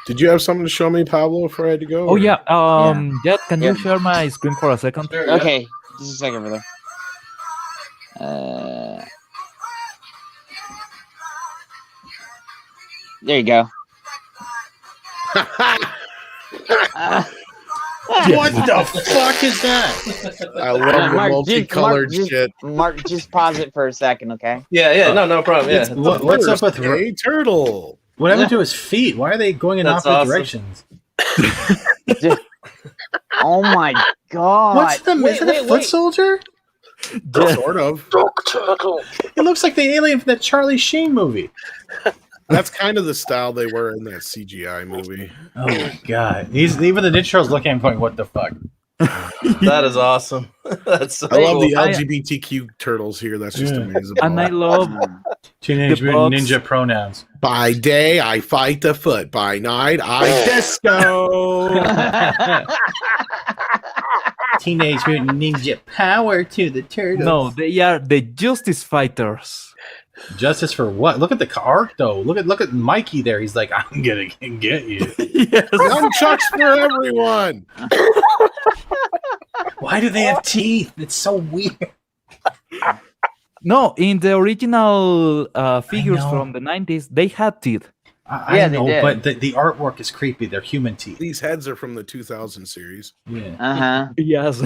Did you have something to show me, Pablo, before I had to go? Oh, yeah. Jet, can you share my screen for a second? Sure, okay, just a second, brother. There you go. What the fuck is that? I love the multicolored shit. Mark, just pause it for a second, okay? Yeah, no problem. Yeah. What's up with a turtle? What happened to his feet? Why are they going in opposite directions? Oh my god! What's the is it a foot soldier? Sort of. Dog turtle. It looks like the alien from that Charlie Sheen movie. That's kind of the style they were in that CGI movie. Oh my god! Even the Ninja Turtles looking at him going, "What the fuck?" That is awesome. That's so I love cool. the LGBTQ turtles here. That's just amazing. And I love Teenage Mutant Ninja pronouns. By day, I fight the foot. By night, I disco. Teenage Mutant Ninja power to the turtles. No, they are the Justice Fighters. Justice for what? Look at the arc, though. Look at Mikey there. He's like, I'm gonna get you. Yes. Nunchucks for everyone. Why do they have teeth? It's so weird. No, in the original figures from the 90s, they had teeth. I know, but the artwork is creepy. They're human teeth. These heads are from the 2000 series. Yeah. Yes.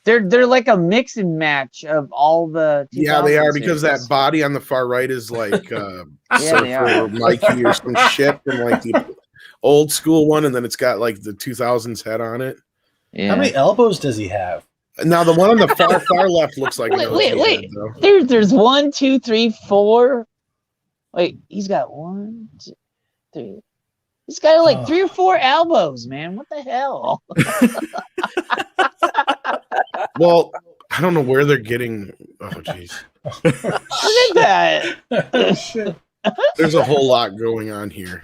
They're like a mix and match of all the. Yeah, they are, because that body on the far right is like Surfer Mikey or some shit from like the old school one, and then it's got like the 2000s head on it. Yeah. How many elbows does he have? Now the one on the far left looks like wait. There's 1, 2, 3, 4. Wait, he's got 1, 2, 3. He's got like 3 or 4 elbows, man. What the hell? Well, I don't know where they're getting. Oh, jeez. Look at that. Shit. There's a whole lot going on here.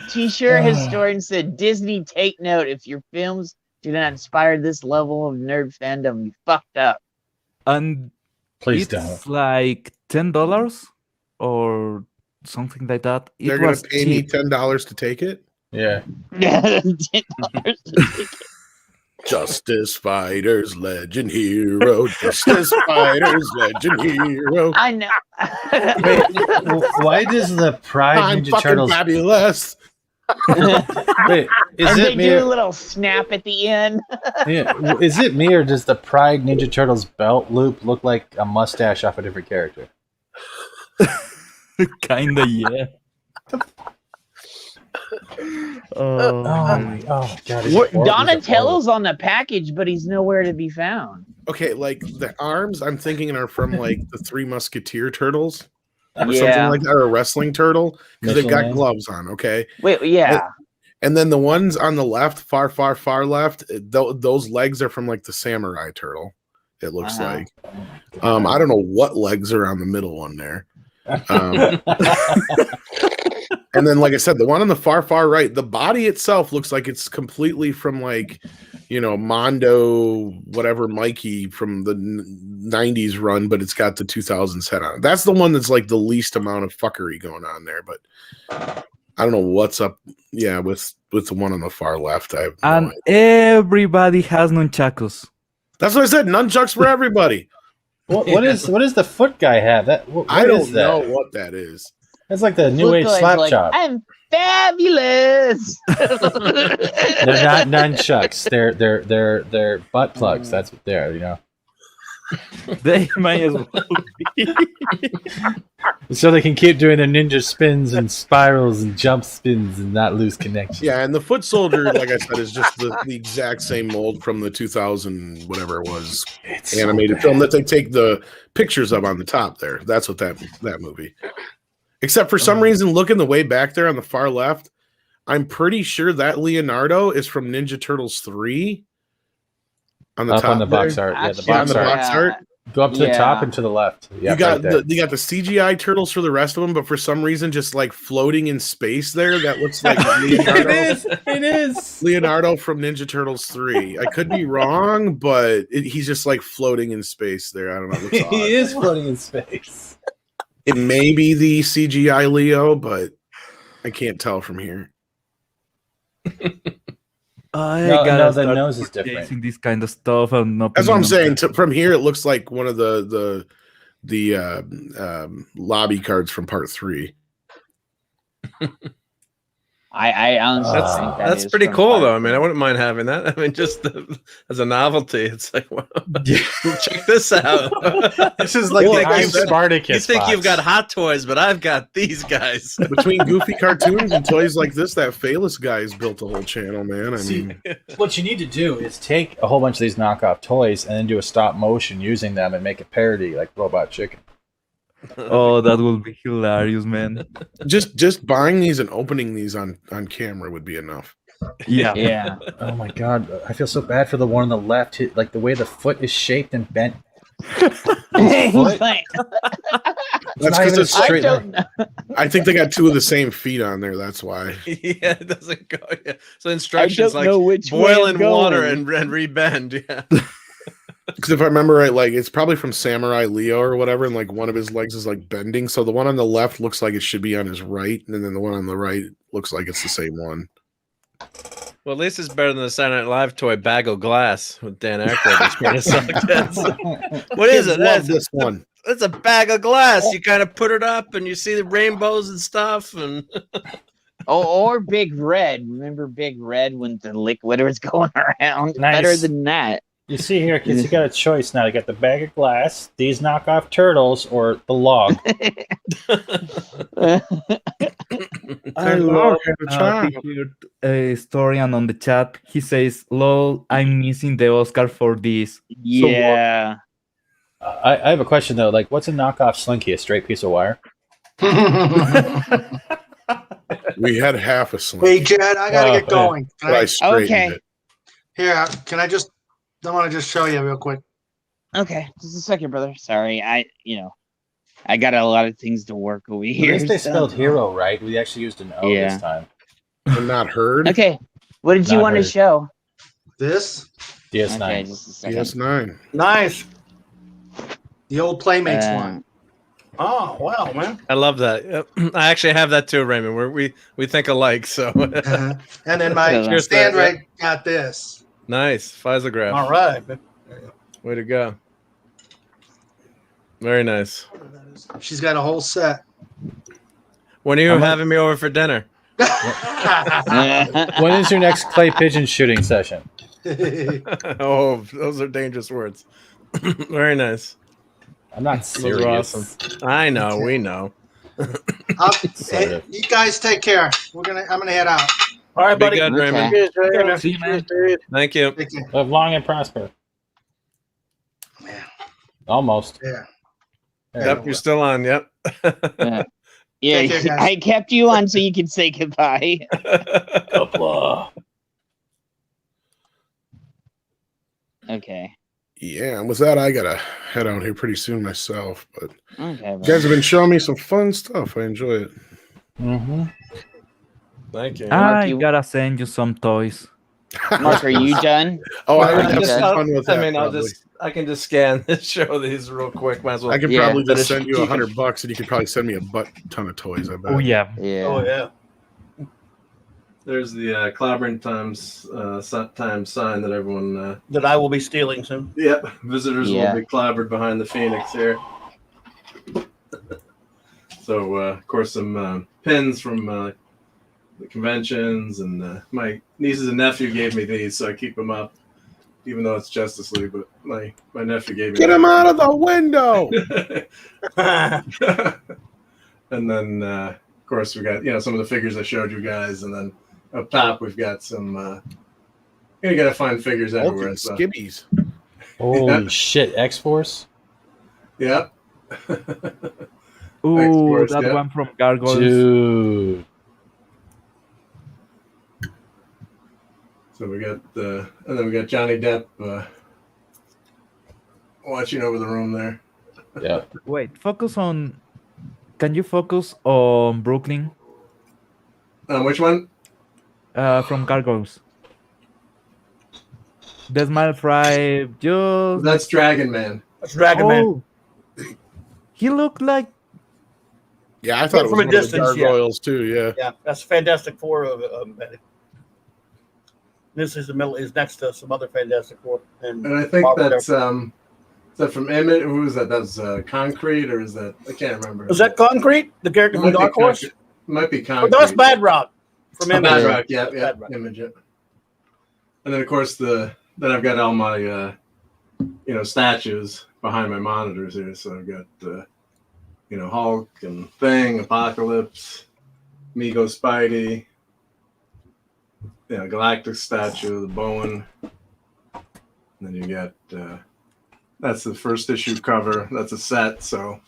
T-shirt historian said, Disney, take note. If your films do not inspire this level of nerd fandom, you fucked up. And please it's like $10 or something like that. They're going to pay me $10 to take it? Yeah. $10 to take it. Justice Fighters, legend hero. Justice Fighters, legend hero. I know. Wait, why does the Pride Ninja Turtles fabulous? Wait, and they do a little snap at the end. Yeah, is it me or does the Pride Ninja Turtles belt loop look like a mustache off a different character? Kinda, yeah. Oh god! Donatello's on the package, but he's nowhere to be found. Okay, like the arms, I'm thinking are from like the Three Musketeer turtles or something like that, or a wrestling turtle, because they've got gloves on. Okay, wait, yeah. And then the ones on the left, far left, those legs are from like the samurai turtle, It looks like. I don't know what legs are on the middle one there. And then, like I said, the one on the far right, the body itself looks like it's completely from like, Mondo, whatever Mikey from the 90s run, but it's got the 2000s head on it. That's the one that's like the least amount of fuckery going on there, but I don't know what's up. Yeah, with the one on the far left. And everybody has nunchakus. That's what I said. Nunchucks for everybody. What is the foot guy have? I don't know what that is. It's like the new age slap chop. I'm fabulous. They're not nunchucks. They're butt plugs. That's what they're. They may as well be. So they can keep doing their ninja spins and spirals and jump spins and not lose connection. Yeah, and the foot soldier, like I said, is just the exact same mold from the 2000 whatever it was animated film that they take the pictures of on the top there. That's what that movie. Except for some reason, looking the way back there on the far left, I'm pretty sure that Leonardo is from Ninja Turtles 3. On the up top on the box there. art. Yeah, the box art. Go up to the top and to the left. Yeah, you got right the CGI turtles for the rest of them, but for some reason, just like floating in space there, that looks like Leonardo. It is. Leonardo from Ninja Turtles 3. I could be wrong, but he's just like floating in space there. I don't know. It looks odd. He is floating in space. It may be the CGI Leo, but I can't tell from here. The nose is different. This kind of stuff, and that's what I'm saying. From here, it looks like one of the lobby cards from Part 3. I honestly think that's pretty cool, though. I mean, I wouldn't mind having that. I mean, just as a novelty, it's like, wow, check this out. This is like Spartacus. You think you've got Hot Toys, but I've got these guys. Between goofy cartoons and toys like this, that Phalus guy has built a whole channel, man. I mean, what you need to do is take a whole bunch of these knockoff toys and then do a stop motion using them and make a parody like Robot Chicken. Oh, that would be hilarious, man. Just buying these and opening these on camera would be enough. Yeah. Oh my god, I feel so bad for the one on the left. Like the way the foot is shaped and bent. That's because it's straight. I think they got two of the same feet on there. That's why. Yeah, it doesn't go. Yeah. So instructions like boil in water and rebend. Yeah. Because if I remember right, like it's probably from Samurai Leo or whatever, and like one of his legs is like bending. So the one on the left looks like it should be on his right, and then the one on the right looks like it's the same one. Well, at least it's better than the Saturday Night Live toy Bag of Glass with Dan Aykroyd just trying to suck that. What is it? That's this one. It's a bag of glass. You kind of put it up, and you see the rainbows and stuff, and. or Big Red. Remember Big Red when the liquid was going around? Nice. Better than that. You see here, kids, you got a choice now. You got the bag of glass, these knockoff turtles, or the log. I love a historian on the chat. He says, "Lol, I'm missing the Oscar for this." Yeah. I have a question though. Like, what's a knockoff slinky? A straight piece of wire? We had half a slinky. Hey, Jed, I gotta get going. Okay. Here, can I just? I want to just show you real quick. Okay, just a second, brother. Sorry, I got a lot of things to work over here. At least they spelled hero right. We actually used an O this time. I'm not heard. Okay, what did you want to show? This DS9. Okay, just a second. DS9. Nice. The old Playmates one. Oh wow, man! I love that. I actually have that too, Raymond. We think alike. So. And then my stand right got this. Nice. Physograph. All right. Way to go. Very nice. She's got a whole set. When are you having me over for dinner? When is your next clay pigeon shooting session? Oh, those are dangerous words. Very nice. I'm not serious. You're awesome. I know. We know. Hey, you guys take care. I'm gonna head out. All right, buddy. Be good, Raymond. Okay. See you, man. Thank you. Live long and prosper. Man. Almost. Yeah. Yep, you're still on. Yep. Yeah, care, I kept you on so you can say goodbye. Hoopla. Okay. Yeah, and with that, I gotta head out here pretty soon myself. But okay, you guys have been showing me some fun stuff. I enjoy it. Mm-hmm. Thank you. I gotta send you some toys. Mark, are you done? Oh, Are I you have done? fun with that. I can just scan this, show these real quick. Might as well. I can probably just send you $100, and you could probably send me a ton of toys. I bet. Oh yeah. Oh yeah. There's the Clobberin Times Times sign that everyone that I will be stealing soon. Yep, visitors will be clobbered behind the Phoenix here. So, of course, some pins from the conventions, and my nieces and nephew gave me these, so I keep them up, even though it's Justice League. But my nephew gave me. Get him out of the window! And then, of course, we got some of the figures I showed you guys, and then up top we've got some. You gotta find figures everywhere. Skibbies. Holy shit! X-Force. Yep. Ooh, that one from Gargoyles. Dude. So we got and then we got Johnny Depp watching over the room there. Yeah. Wait, can you focus on Brooklyn? Which one? From Gargoyles. The Smile Fry, just... That's Dragon Man. That's Dragon Man. He looked like... Yeah, I thought it was from a one distance. of the Gargoyles too. Yeah. Yeah, that's Fantastic Four of this is is next to some other Fantastic Four. And I think that's is that from Emmett? Who is that? That's Concrete, or is that? I can't remember. Is that Concrete? The character from Dark Horse? It might be Concrete. Oh, that's Bad Rock from Emmett. Bad Rock, yeah, Image. Yeah. And then of course then I've got all my statues behind my monitors here. So I've got Hulk and Thing, Apocalypse, Mego, Spidey. Galactic statue, the Bowen. And then you got that's the first issue cover. That's a set, so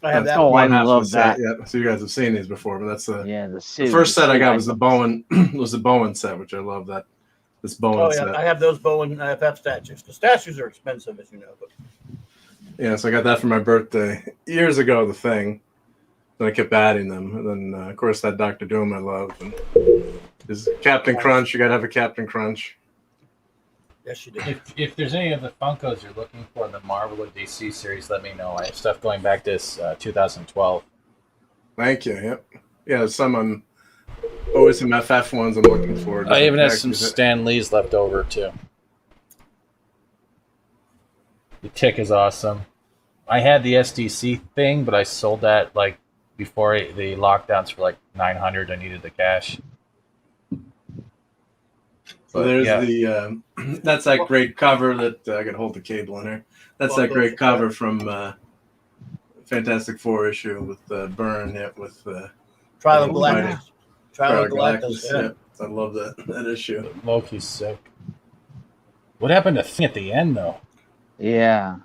I have that. Oh, I love that. Yeah, so you guys have seen these before, but that's the suit. first set I got was the Bowen set, which I love that. This Bowen set. I have those Bowen FF statues. The statues are expensive, as you know. But yeah, so I got that for my birthday years ago. The Thing. Then I kept adding them, and then of course that Dr. Doom I love. And is Captain Crunch. You gotta have a Captain Crunch. Yes, you do. If there's any of the Funkos you're looking for in the Marvel or DC series, let me know. I have stuff going back to 2012. Thank you. Yep. Yeah, there's some on OSM FF ones I'm looking for. I even have some Stan Lee's left over too. The Tick is awesome. I had the SDC thing, but I sold that before the lockdowns for $900. I needed the cash. So there's the that's that great cover that I could hold the cable in here. That's that great cover from Fantastic Four issue with Byrne, with Trial of Galactus. Trial of Galactus. Yeah. I love that issue. Loki's sick. What happened to Thing at the end though? Yeah.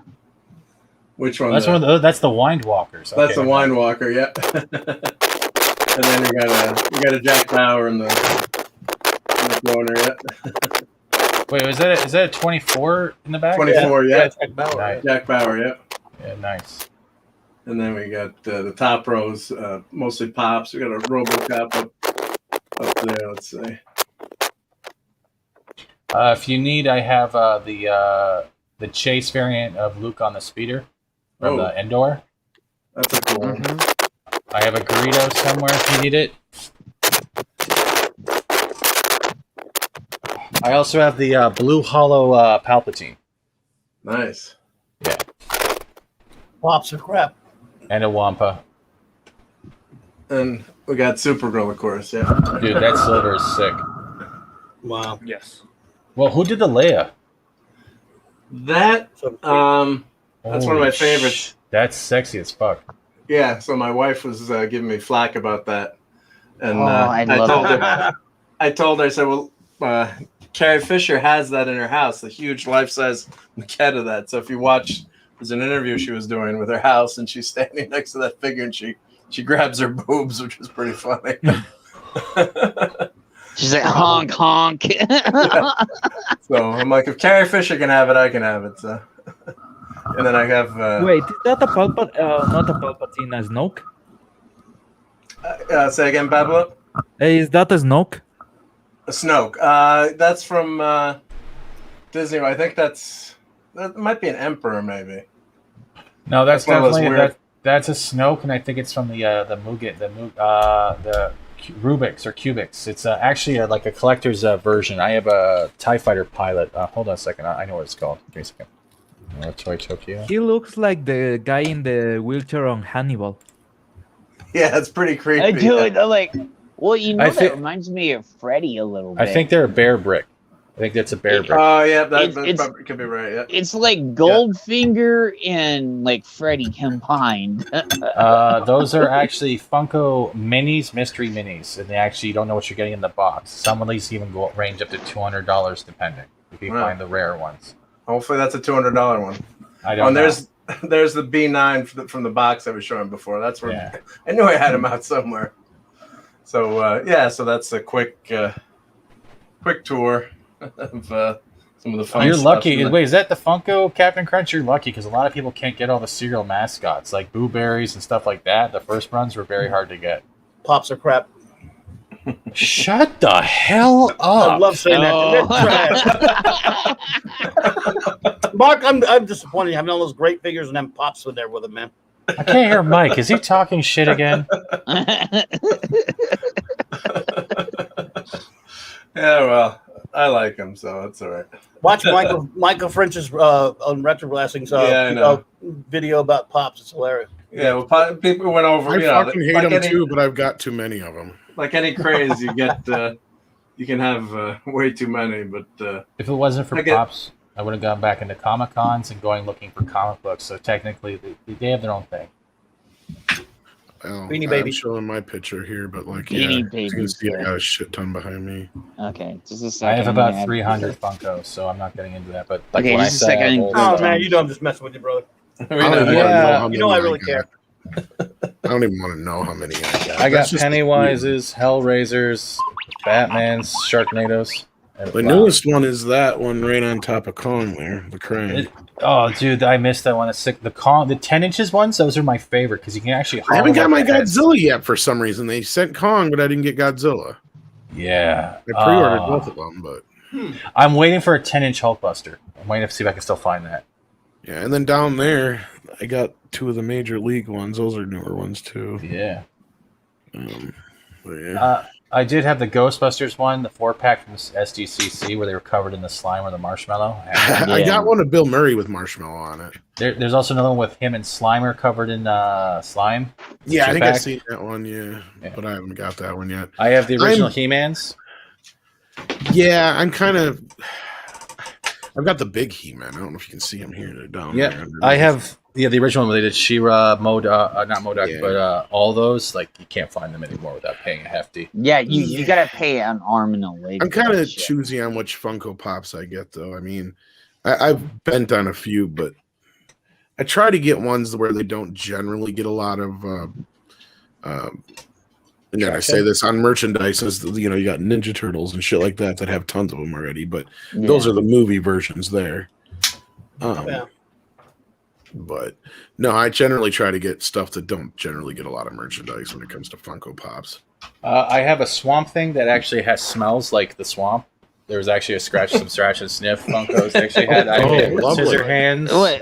Which one? That's that's the Windwalkers. Okay. That's the Windwalker. Yep. And then you got a Jack Bauer in the corner. Yep. Wait, is that a 24 in the back? 24. Yeah. Jack Bauer. Nice. Jack Bauer. Yep. Yeah, nice. And then we got the top rows, mostly pops. We got a RoboCop up there. Let's see. If you need, I have the Chase variant of Luke on the speeder from the Endor. That's a cool one. I have a Greedo somewhere if you need it. I also have the Blue Hollow Palpatine. Nice. Yeah. Pops of crap. And a Wampa. And we got Supergirl, of course. Yeah. Dude, that silver is sick. Wow. Yes. Well, who did the Leia? That's one of my favorites. That's sexy as fuck. Yeah, so my wife was giving me flack about that, and I told her, I said, well, Carrie Fisher has that in her house, a huge life-size maquette of that. So if you watch, there's an interview she was doing with her house, and she's standing next to that figure, and she grabs her boobs, which is pretty funny. She's like honk honk. So I'm like, if Carrie Fisher can have it, I can have it. So, and then I have. Wait, is that a Palpatine? Not a Palpatine, a Snoke? Say again, Pablo. Hey, is that a Snoke? A Snoke. That's from Disney. I think that might be an Emperor, maybe. No, that's definitely that's a Snoke, and I think it's from the Rubik's or Cubics. It's actually like a collector's version. I have a TIE Fighter pilot. Hold on a second. I know what it's called. Give me a second. Toy Tokyo. He looks like the guy in the wheelchair on Hannibal. Yeah, it's pretty creepy. I do it. Like, well, that reminds me of Freddy a little bit. I think they're a bear brick. I think that's a bear brick. Oh yeah, that probably could be right. Yeah, it's like Goldfinger and like Freddy combined. Those are actually Funko Minis, mystery minis, and you don't know what you're getting in the box. Some of these even range up to $200 depending if you find the rare ones. Hopefully, that's a $200 one. I don't know. There's the B9 from the box I was showing before. That's where I knew I had them out somewhere. So so that's a quick tour of some of the fun. You're lucky. Wait, is that the Funko Captain Crunch? You're lucky because a lot of people can't get all the cereal mascots like Boo Berries and stuff like that. The first runs were very hard to get. Pops are crap. Shut the hell up! I love saying that. Mark, I'm disappointed you having all those great figures and them Pops in there with them, man. I can't hear Mike. Is he talking shit again? Yeah, well, I like him, so it's all right. Watch Michael French's on Retro Blastings video about Pops. It's hilarious. Yeah, well, people went over. I fucking hate them too, but I've got too many of them. Like any craze, you get, you can have way too many. But if it wasn't for Pops, I would have gone back into Comic Cons and going looking for comic books. So technically, they have their own thing. Well, Beanie Baby. I'm showing my picture here, but like, Beanie you can see I got a shit ton behind me. Okay, just a second. I have about 300 Funkos, so I'm not getting into that. But like, okay, just a second. Oh man, you know I'm just messing with you, brother. I really care. I don't even want to know how many I got. I got Pennywises, Hellraisers, Batmans, Sharknadoes. The newest one is that one right on top of Kong there, the crane. Oh, dude, I missed that one. It's sick. The 10 inches ones, those are my favorite because you can actually. I haven't got my Godzilla yet for some reason. They sent Kong, but I didn't get Godzilla. Yeah, I pre-ordered both of them, but I'm waiting for a 10-inch Hulkbuster. I'm waiting to see if I can still find that. Yeah, and then down there, I got 2 of the Major League ones. Those are newer ones too. Yeah. But yeah. I did have the Ghostbusters one, the 4-pack from SDCC, where they were covered in the slime or the marshmallow. I got one of Bill Murray with marshmallow on it. There's also another one with him and Slimer covered in slime. Yeah, I think I've seen that one, yeah, but I haven't got that one yet. I have the original He-Mans. Yeah, I've got the big He-Man. I don't know if you can see him here. They're down there. I have the original one where they did She-Ra, not MODOK, but all those, like, you can't find them anymore without paying a hefty. Yeah, you gotta pay an arm and a leg. I'm kind of choosy on which Funko Pops I get, though. I mean, I've bent on a few, but I try to get ones where they don't generally get a lot of. Again, I say this on merchandise, as you got Ninja Turtles and shit like that have tons of them already, but those are the movie versions there. But no, I generally try to get stuff that don't generally get a lot of merchandise when it comes to Funko Pops. I have a Swamp Thing that actually smells like the swamp. There was actually some scratch and sniff Funkos they actually had. Scissor hands. Wait,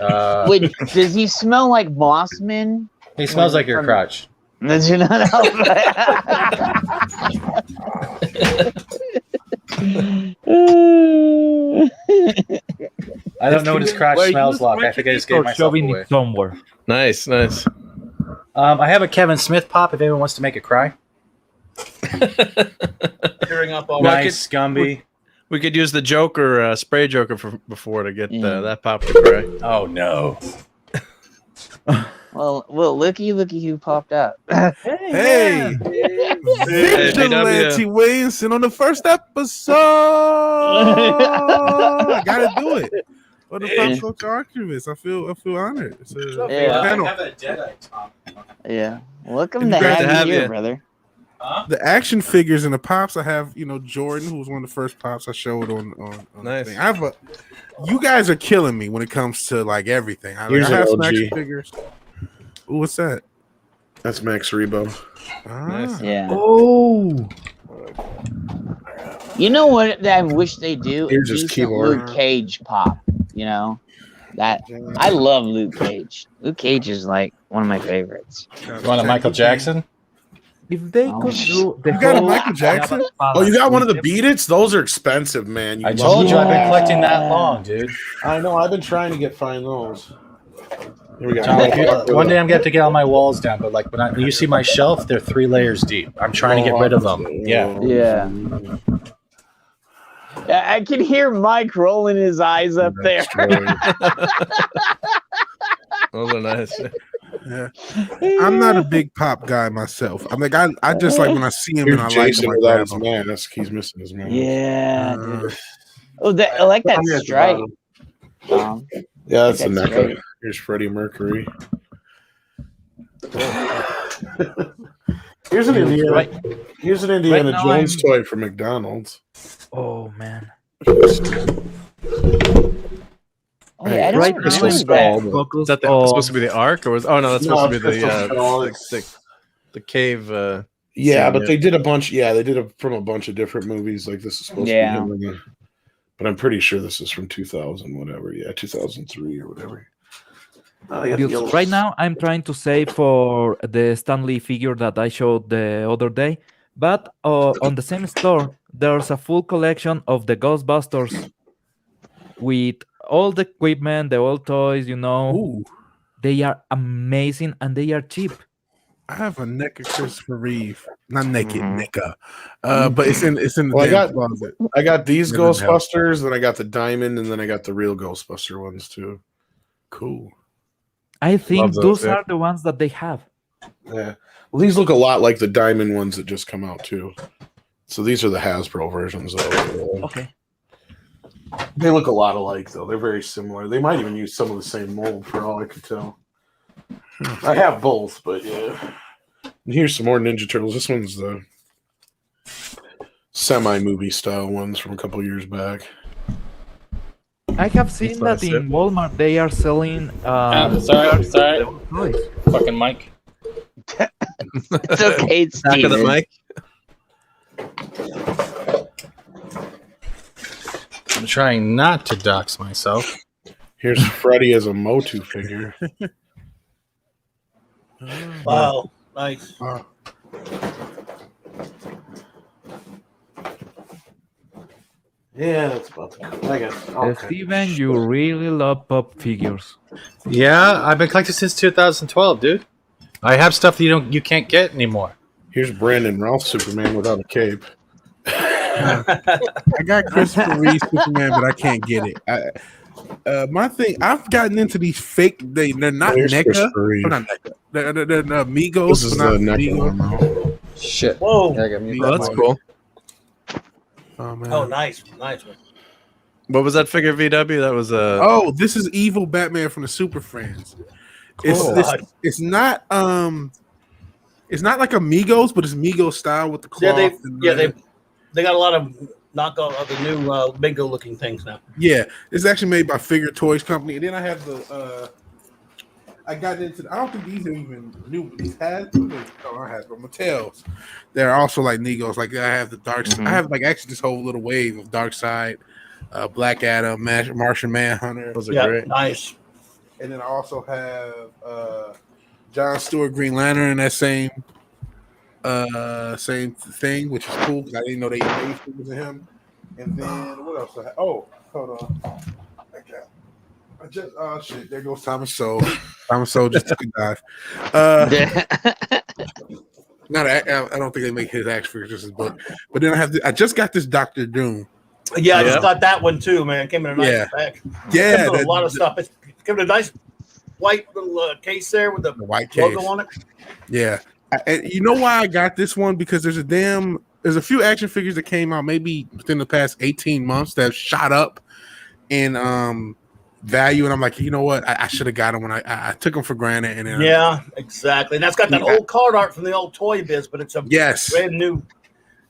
does he smell like Mossman? He smells like your crotch. Did you not help I don't know what his crotch smells like. I think I just gave myself away. Somewhere. Nice. I have a Kevin Smith pop if anyone wants to make it cry. Tearing up all nice, Gumby. We could use the Joker, spray Joker before to get that pop to cry. Oh, no. Well, looky who popped up. Hey, Vigilante weighs in on the first episode. I gotta do it for the Pop Culture Archivists. I feel honored. It's a panel. I have a Deadeye top. Yeah, welcome to have you here, brother. The action figures and the pops, I have, Jordan, who was one of the first pops I showed on nice. The thing. I have you guys are killing me when it comes to like everything. I have some action figures. Ooh, what's that? That's Max Rebo. Nice. Yeah. Oh. You know what I wish they do? Here's his keyboard. Luke Cage pop. That I love Luke Cage. Luke Cage is like one of my favorites. You want a Michael Jackson? If they could do the You got a Michael Jackson? Oh, you got one of the Beat It's? Those are expensive, man. I told you I've been collecting that long, dude. I know. I've been trying to find those. Here we go. John, one day I'm gonna have to get all my walls down, but like when you see my shelf, they're 3 layers deep. I'm trying to get rid of them. Yeah. I can hear Mike rolling his eyes up there. Those are nice. Yeah. I'm not a big pop guy myself. I'm like I just like when I see him Here's and I Jason like him. without his mask. He's missing his mask. Yeah. I like that stripe. Yeah, that's the NECA. Here's Freddie Mercury. Here's an Indiana Jones toy from McDonald's. Oh man. Oh, yeah, I don't Right, remember is that supposed to be the Ark, or was? Oh no, that's supposed to be the cave. Yeah, but they did a bunch. Yeah, they did it from a bunch of different movies. Like this is supposed to be him. But I'm pretty sure this is from 2000, whatever. Yeah, 2003 or whatever. Right now, I'm trying to save for the Stanley figure that I showed the other day. But on the same store, there's a full collection of the Ghostbusters with all the equipment, the old toys. Ooh. They are amazing and they are cheap. I have a NECA Christopher Reeve, not naked NECA, but it's in the closet. I got these Ghostbusters, then I got the diamond, and then I got the real Ghostbuster ones too. Cool. I think those are the ones that they have. Yeah. Well, these look a lot like the diamond ones that just come out too. So these are the Hasbro versions, though. Okay. They look a lot alike, though. They're very similar. They might even use some of the same mold, for all I can tell. I have both, but yeah. And here's some more Ninja Turtles. This one's the semi-movie style ones from a couple years back. I have seen that in Walmart they are selling. Sorry. Fucking Mike. It's okay, it's back of the mic. I'm trying not to dox myself. Here's Freddy as a Motu figure. Wow, nice. Yeah, that's about the I guess. Steven, you really love pop figures. Yeah, I've been collecting since 2012, dude. I have stuff that you can't get anymore. Here's Brandon Ralph Superman without a cape. I got Christopher Reeve Superman, but I can't get it. My thing, I've gotten into these fake. They're not NECA. They're not NECA. They're Migos. This is the NECA one. Shit. Whoa. Oh, that's cool. Oh man. Oh, nice. What was that figure, VW? That was a. Oh, this is evil Batman from the Super Friends. It's not like Amigos, but it's Migos style with the cloth. They got a lot of knockoff of the new bingo looking things now. Yeah, it's actually made by Figure Toys Company. And then I have the I got into I don't think these are even new, but these Mattels. They're also like Negos. Like I have the Dark I have like actually this whole little wave of Dark Side, Black Adam, Martian Manhunter. Those are great. Nice. And then I also have John Stewart Green Lantern in that same thing, which is cool because I didn't know they made figures of him. And then what else? Oh, hold on. I just shit. There goes Thomas Sowell. Thomas Sowell just took a dive. I don't think they make his action figures just as book. But then I just got this Dr. Doom. Yeah, I just got that one too, man. Came in a nice pack. Yeah, a lot of stuff. It's came in a nice white little case there with the white logo case on it. Yeah, and you know why I got this one? Because there's a few action figures that came out maybe within the past 18 months that have shot up in value, and I'm like, you know what, I should have got them when I took them for granted. And yeah, exactly. And that's got that old card art from the old Toy Biz, but it's a brand new.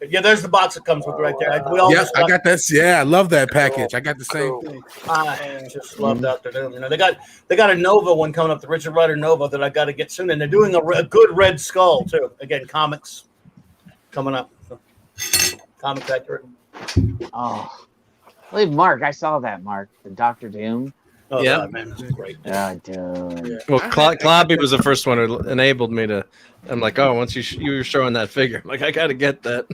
Yeah, there's the box that comes with right there. I got that. Yeah, I love that package. I got the same thing. I just love Dr. Doom. You know, they got a Nova one coming up, the Richard Rider Nova, that I got to get soon, and they're doing a good Red Skull too. Again, comics coming up. So, comics accurate. Oh, believe Mark. I saw that, Mark. The Dr. Doom. Oh, yeah, God, man, this is great. Yeah, dude. Yeah. Well, Clobby was the first one who enabled me to. I'm like, oh, once you were showing that figure, I'm like, I got to get that.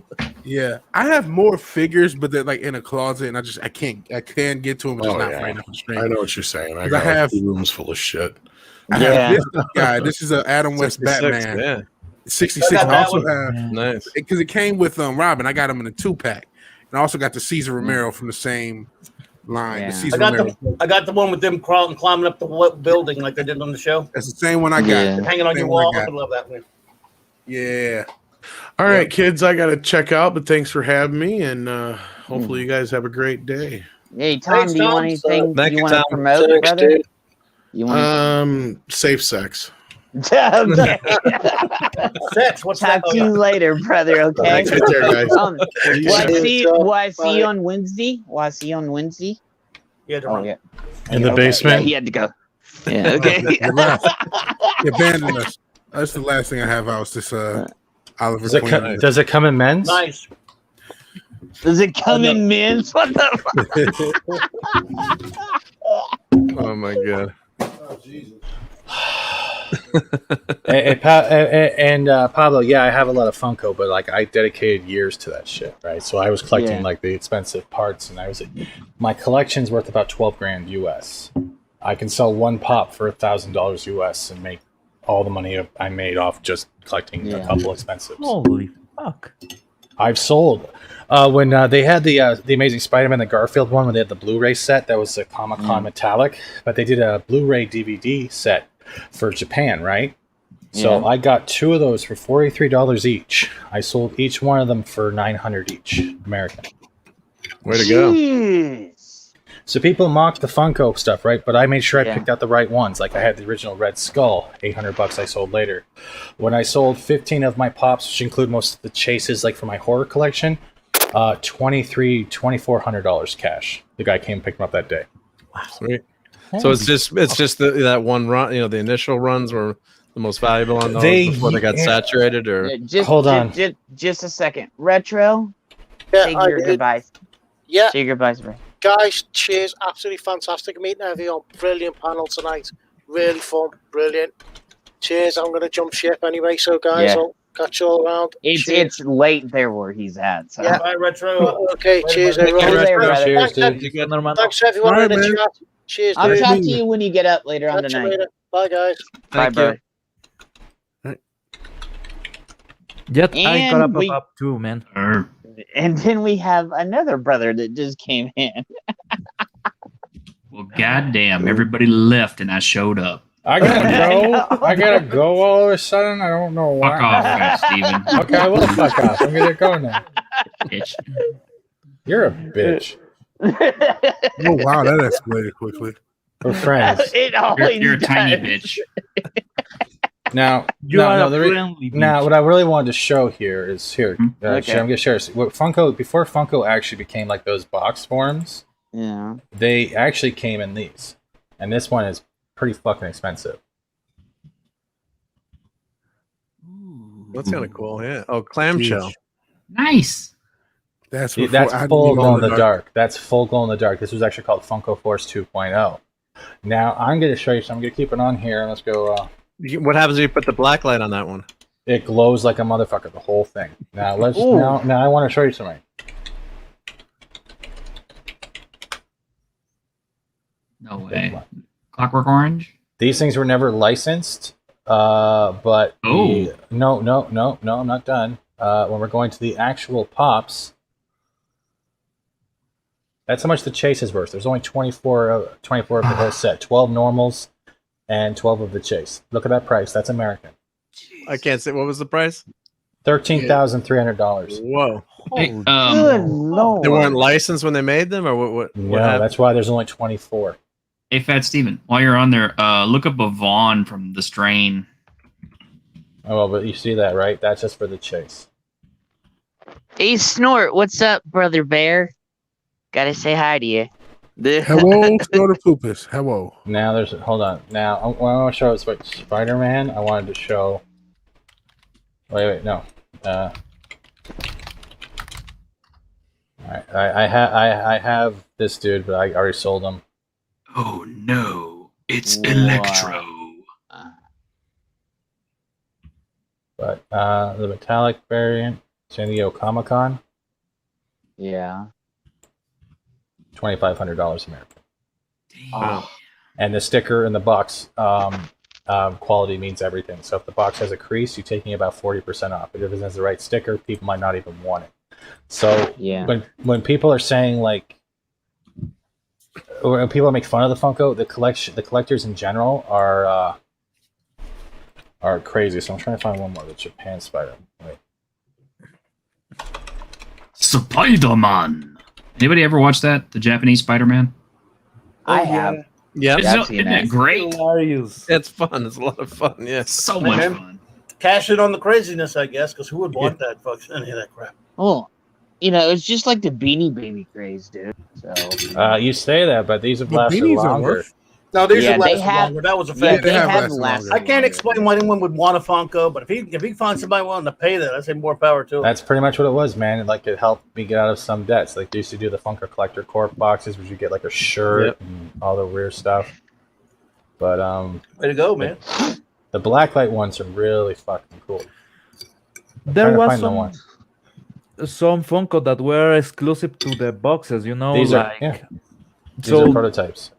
Yeah, I have more figures, but they're like in a closet, and I can't get to them. Just not right enough. I know what you're saying. I have 2 rooms full of shit. I have this guy. This is an Adam West Batman. Yeah. 66. I also have nice because it came with Robin. I got him in a 2-pack, and I also got the Cesar Romero from the same line. Yeah. The Cesar Romero. I got the one with them climbing up the building like they did on the show. That's the same one I got. Yeah. Hanging on your wall. I love that one. Yeah. All right, kids, I got to check out, but thanks for having me, and hopefully you guys have a great day. Hey, Tom, do you want anything you want to promote, brother? You want safe sex. Okay. Sex. What's Talk to you later, brother. Okay. Take care, guys. Will I see you on Wednesday? Will I see you on Wednesday? Yeah. Yeah. In the basement. Yeah, he had to go. Yeah. Okay. You abandoned us. That's the last thing I have out. This Oliver Queen. Does it come in men's? Nice. Does it come in men's? What the fuck? Oh my god. Oh Jesus. Pablo, yeah, I have a lot of Funko, but like I dedicated years to that shit, right? So I was collecting like the expensive parts, and my collection's worth about $12,000 US. I can sell one pop for $1,000 US and make all the money I made off just collecting a couple expensives. Holy fuck! I've sold when they had the Amazing Spider-Man, the Garfield one, when they had the Blu-ray set. That was a Comic-Con metallic, but they did a Blu-ray DVD set for Japan, right? So I got 2 of those for $43 each. I sold each one of them for $900 each American. Way to go! So people mock the Funko stuff, right? But I made sure I picked out the right ones. Like I had the original Red Skull, $800 I sold later. When I sold 15 of my pops, which include most of the chases, like for my horror collection, $2,400 cash. The guy came and picked them up that day. Sweet. So it's just that one run. You know, the initial runs were the most valuable on those before they got saturated. Or hold on, just a second. Retro. Yeah, take your goodbyes. Yeah, take your goodbyes, bro. Guys, cheers! Absolutely fantastic meeting everyone. Brilliant panel tonight. Really fun. Brilliant. Cheers! I'm gonna jump ship anyway. So guys, I'll catch you all around. It's late there where he's at. So. Yeah, bye, Retro. Okay, cheers, everyone. Cheers, dude. Thanks everyone in the chat. Cheers, I'll dude. talk to you when you get up later on Catch you tonight. later. Bye, guys. Bye, bro. Yet I got And up too, man. And then we have another brother that just came in. Well, goddamn, everybody left and I showed up. I gotta go. I gotta go all of a sudden. I don't know why. Fuck off, Steven. Okay, I will fuck off. I'm gonna go now. Bitch. You're a bitch. Oh wow, that escalated quickly. We're friends. You're a tiny bitch. Now, what I really wanted to show here is here. I'm gonna share what Funko before Funko actually became like those box forms. Yeah, they actually came in these, and this one is pretty fucking expensive. That's kind of cool. Yeah. Oh, clamshell. Nice. That's full glow in the dark. That's full glow in the dark. This was actually called Funko Force 2.0. Now I'm going to show you something. I'm going to keep it on here. Let's go. What happens if you put the black light on that one? It glows like a motherfucker. The whole thing. Now now I want to show you something. No way. Clockwork Orange. These things were never licensed. But no, I'm not done. When we're going to the actual pops. That's how much the chase is worth. There's only 24 of the whole set. 12 normals and 12 of the chase. Look at that price. That's American. I can't say. What was the price? $13,300. Whoa. Hey, Good Lord. They weren't licensed when they made them, or what? No, that's why there's only 24. Hey, Fat Steven, while you're on there, look up a Vaughn from The Strain. Oh, well, but you see that, right? That's just for the chase. Hey, Snort, what's up, brother bear? Gotta say hi to you. Hello, Snorter Poopus. Hello. Now there's hold on. Now I want to show Spider-Man. I wanted to show. Wait, no. All right, I have this dude, but I already sold him. Oh no, it's Electro. But the metallic variant, San Diego Comic-Con. Yeah. $2,500 American. Oh. And the sticker in the box quality means everything. So if the box has a crease, you're taking about 40% off. But if it has the right sticker, people might not even want it. So when people are saying like, or when people make fun of the Funko, the collectors in general are crazy. So I'm trying to find one more. The Japan Spider. Wait. Spider-Man. Anybody ever watch that? The Japanese Spider-Man? I have. Yeah. Isn't it great? It's fun. It's a lot of fun. Yeah. So much fun. Cash it on the craziness, I guess, because who would want that fucking any of that crap? Well, it's just like the Beanie Baby craze, dude. So you say that, but these have lasted longer. No, these have lasted longer. That was a fact. they have lasted I can't explain why anyone would want a Funko, but if he finds somebody willing to pay that, I say more power to him. That's pretty much what it was, man. It helped me get out of some debts. Like they used to do the Funko Collector Corp boxes, where you get like a shirt and all the weird stuff. But way to go, man. The blacklight ones are really fucking cool. There was some Funko that were exclusive to the boxes, These are prototypes.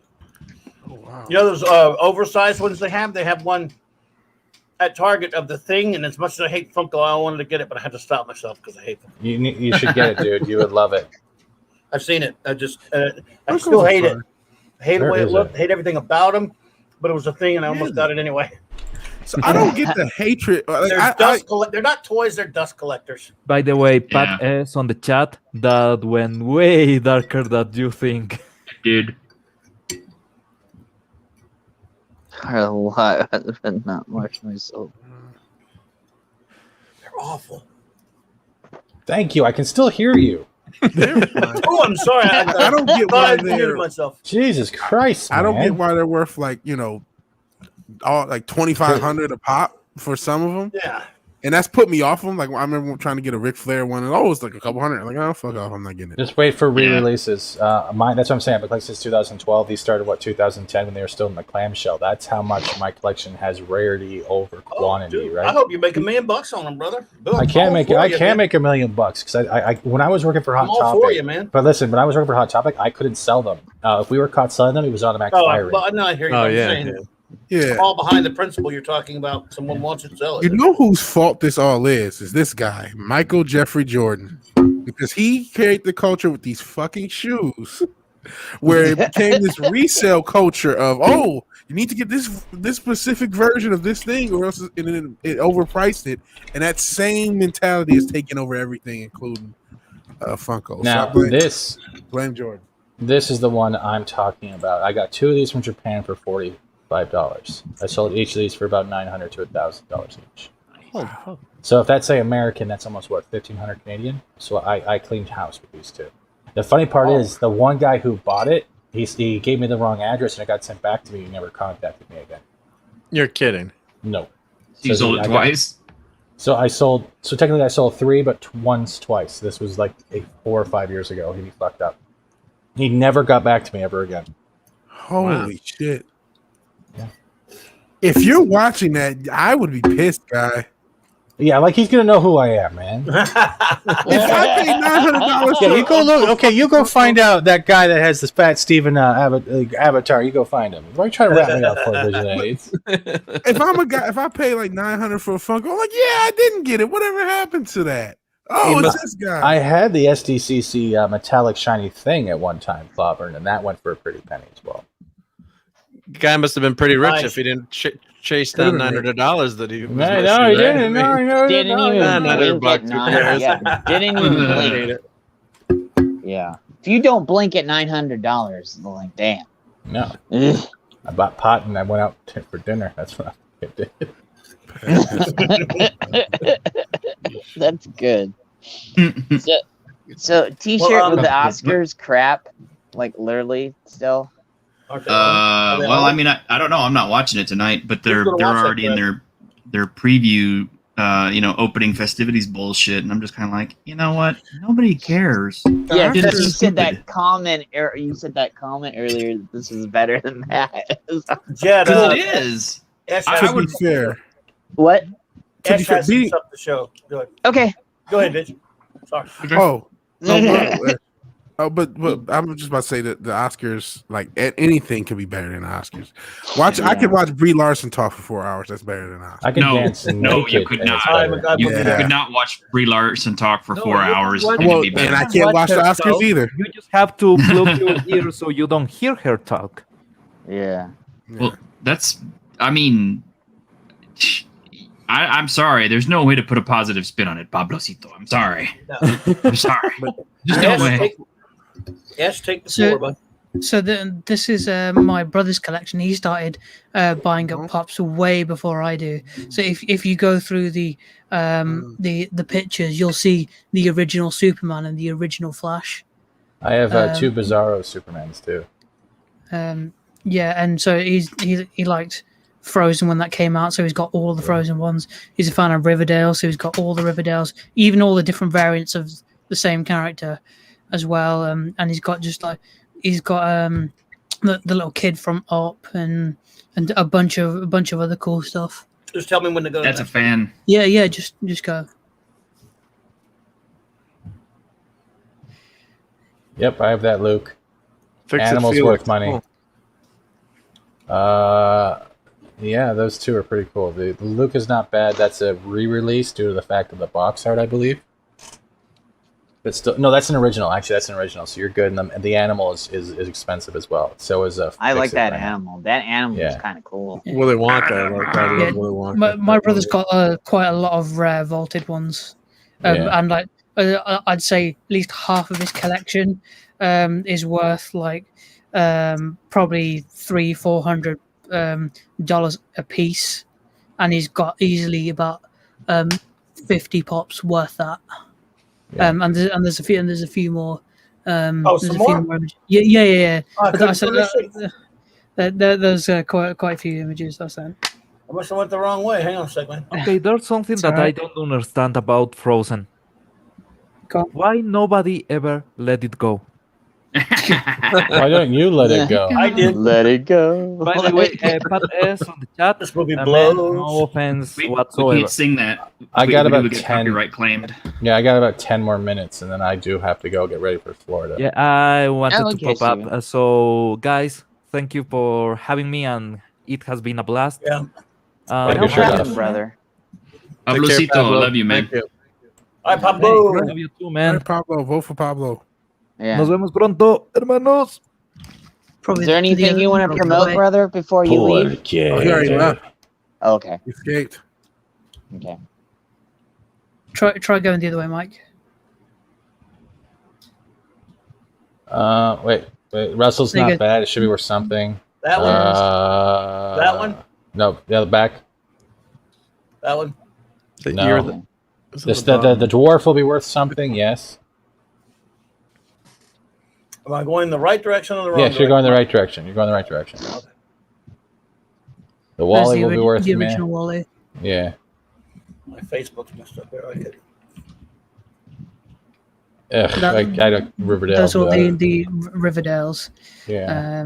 Those oversized ones they have one at Target of the Thing, and as much as I hate Funko, I wanted to get it, but I had to stop myself because I hate them. You should get it, dude. You would love it. I've seen it. I still hate it. Hate the way it looked. Hate everything about them, but it was a thing, and I almost got it anyway. So I don't get the hatred. They're not toys. They're dust collectors. By the way, Pat S on the chat that went way darker than you think, dude. A lot, but not much myself. They're awful. Thank you. I can still hear you. Oh, I'm sorry. I don't get why they're myself. Jesus Christ! I don't man. get why they're worth all like $2,500 a pop for some of them. Yeah. And that's put me off them. Like I remember trying to get a Ric Flair one, and it's like a couple hundred. I'm like, oh fuck off, I'm not getting it. Just wait for re-releases. That's what I'm saying. I've been collecting since 2012. These started 2010 when they were still in the clamshell. That's how much my collection has rarity over quantity, right? I hope you make $1 million on them, brother. I can't make $1 million because I when I was working for Hot Topic. For you, man. But listen, when I was working for Hot Topic, I couldn't sell them. If we were caught selling them, it was automatic firing. But no, I hear you. Oh, I'm yeah, saying, yeah. All behind the principle you're talking about. Someone wants to sell it. You know whose fault this all is this guy, Michael Jeffrey Jordan. Because he carried the culture with these fucking shoes where it became this resale culture of, you need to get this specific version of this thing or else it overpriced it. And that same mentality is taking over everything, including Funko. Now, so blame Jordan. This is the one I'm talking about. I got 2 of these from Japan for $45. I sold each of these for about $900 to $1,000 each. So if that's say American, that's almost what, $1,500 Canadian. So I cleaned house with these 2. The funny part is the one guy who bought it, he gave me the wrong address and it got sent back to me. He never contacted me again. You're kidding. No. You sold it twice. So technically I sold 3, but once twice. This was like 4 or 5 years ago. He fucked up. He never got back to me ever again. Holy shit. Yeah. If you're watching that, I would be pissed, guy. Yeah, like he's gonna know who I am, man. If I paid $900, yeah, you go look. Okay, you go find out that guy that has this Fat Steven avatar. You go find him. Why are you trying to wrap me up for it? If I'm a guy, if I pay like $900 for a Funko, I'm like, yeah, I didn't get it. Whatever happened to that? Oh, it's this guy. I had the SDCC metallic shiny thing at one time, Clobberin, and that went for a pretty penny as well. Guy must have been pretty rich if he didn't chase down $900 that he was no, he didn't. Didn't even blink at didn't even blink. Yeah. If you don't blink at $900, like damn. No. I bought pot and I went out for dinner. That's what I did. That's good. So T-shirt with the Oscars crap, like literally still. Well, I mean, I don't know. I'm not watching it tonight, but they're already in their preview, opening festivities bullshit, and I'm just kind of like, you know what? Nobody cares. Yeah, you said that comment. You said that comment earlier that this is better than that. Yeah, because it is. I would be fair. What? Ash has some stuff to show. Go ahead. Okay. Go ahead, bitch. Sorry. Oh. No, but I'm just about to say that the Oscars, like anything, can be better than the Oscars. I could watch Brie Larson talk for 4 hours. That's better than Oscars. I can dance naked. You could not. You could not watch Brie Larson talk for 4 hours. And I can't watch the Oscars either. You just have to plug your ears so you don't hear her talk. Yeah. Well, that's. I mean, I'm sorry. There's no way to put a positive spin on it, Pablocito. I'm sorry. No. I'm sorry. There's no way. Yes, take the floor, bud. So this is my brother's collection. He started buying up pops way before I do. So if you go through the pictures, you'll see the original Superman and the original Flash. I have 2 Bizarro Supermans too. Yeah, and so he liked Frozen when that came out, so he's got all the Frozen ones. He's a fan of Riverdale, so he's got all the Riverdales, even all the different variants of the same character as well. And he's got the little kid from Up and a bunch of other cool stuff. Just tell me when to go. That's a fan. Yeah, just go. Yep, I have that, Luke. Animals Felix. worth money. Yeah, those 2 are pretty cool. The Luke is not bad. That's a re-release due to the fact of the box art, I believe. But still, no, that's an original. Actually, that's an original. So you're good. And the animal is expensive as well. So is a. I like that animal. That animal is kind of cool. Willy Wonka. I like that. Yeah, Willy Wonka. my brother's got quite a lot of rare vaulted ones, and like I'd say at least half of his collection is worth like probably $300-400 a piece, and he's got easily about 50 pops worth that. Yeah. And there's a few more. Some more? Yeah. There's quite a few images I sent. I must have went the wrong way. Hang on a second. Okay, there's something that I don't understand about Frozen. Why nobody ever let it go? Why don't you let it go? I did. Let it go. By the way, Pat S on the chat. This movie blows. blows. No offense We whatsoever. can't sing that. I got about we get 10. Copyright claimed. Yeah, I got about 10 more minutes, and then I do have to go get ready for Florida. Yeah, I wanted Oh, to okay, pop up. So, guys, thank you for having me, and it has been a blast. Yeah. No problem, brother. Pablocito, I love you, man. Hi, Pablo. Love you too, man. Hey, Pablo, vote for Pablo. Yeah. Nos vemos pronto, hermanos. Is there anything you want to promote, brother, before you leave? Oh, he already left. Oh, okay. He escaped. Okay. Try going the other way, Mike. Wait. Russell's There you not go. bad. It should be worth something. That one? That one? No, the back. That one? No. The dwarf will be worth something, yes. Am I going in the right direction or the wrong Yes, direction? you're going the right direction. You're going the right direction. The Wally will be worth the meh. original Wally. Yeah. My Facebook's messed up here. I get it. I don't Riverdale. Those are the Riverdales. Yeah.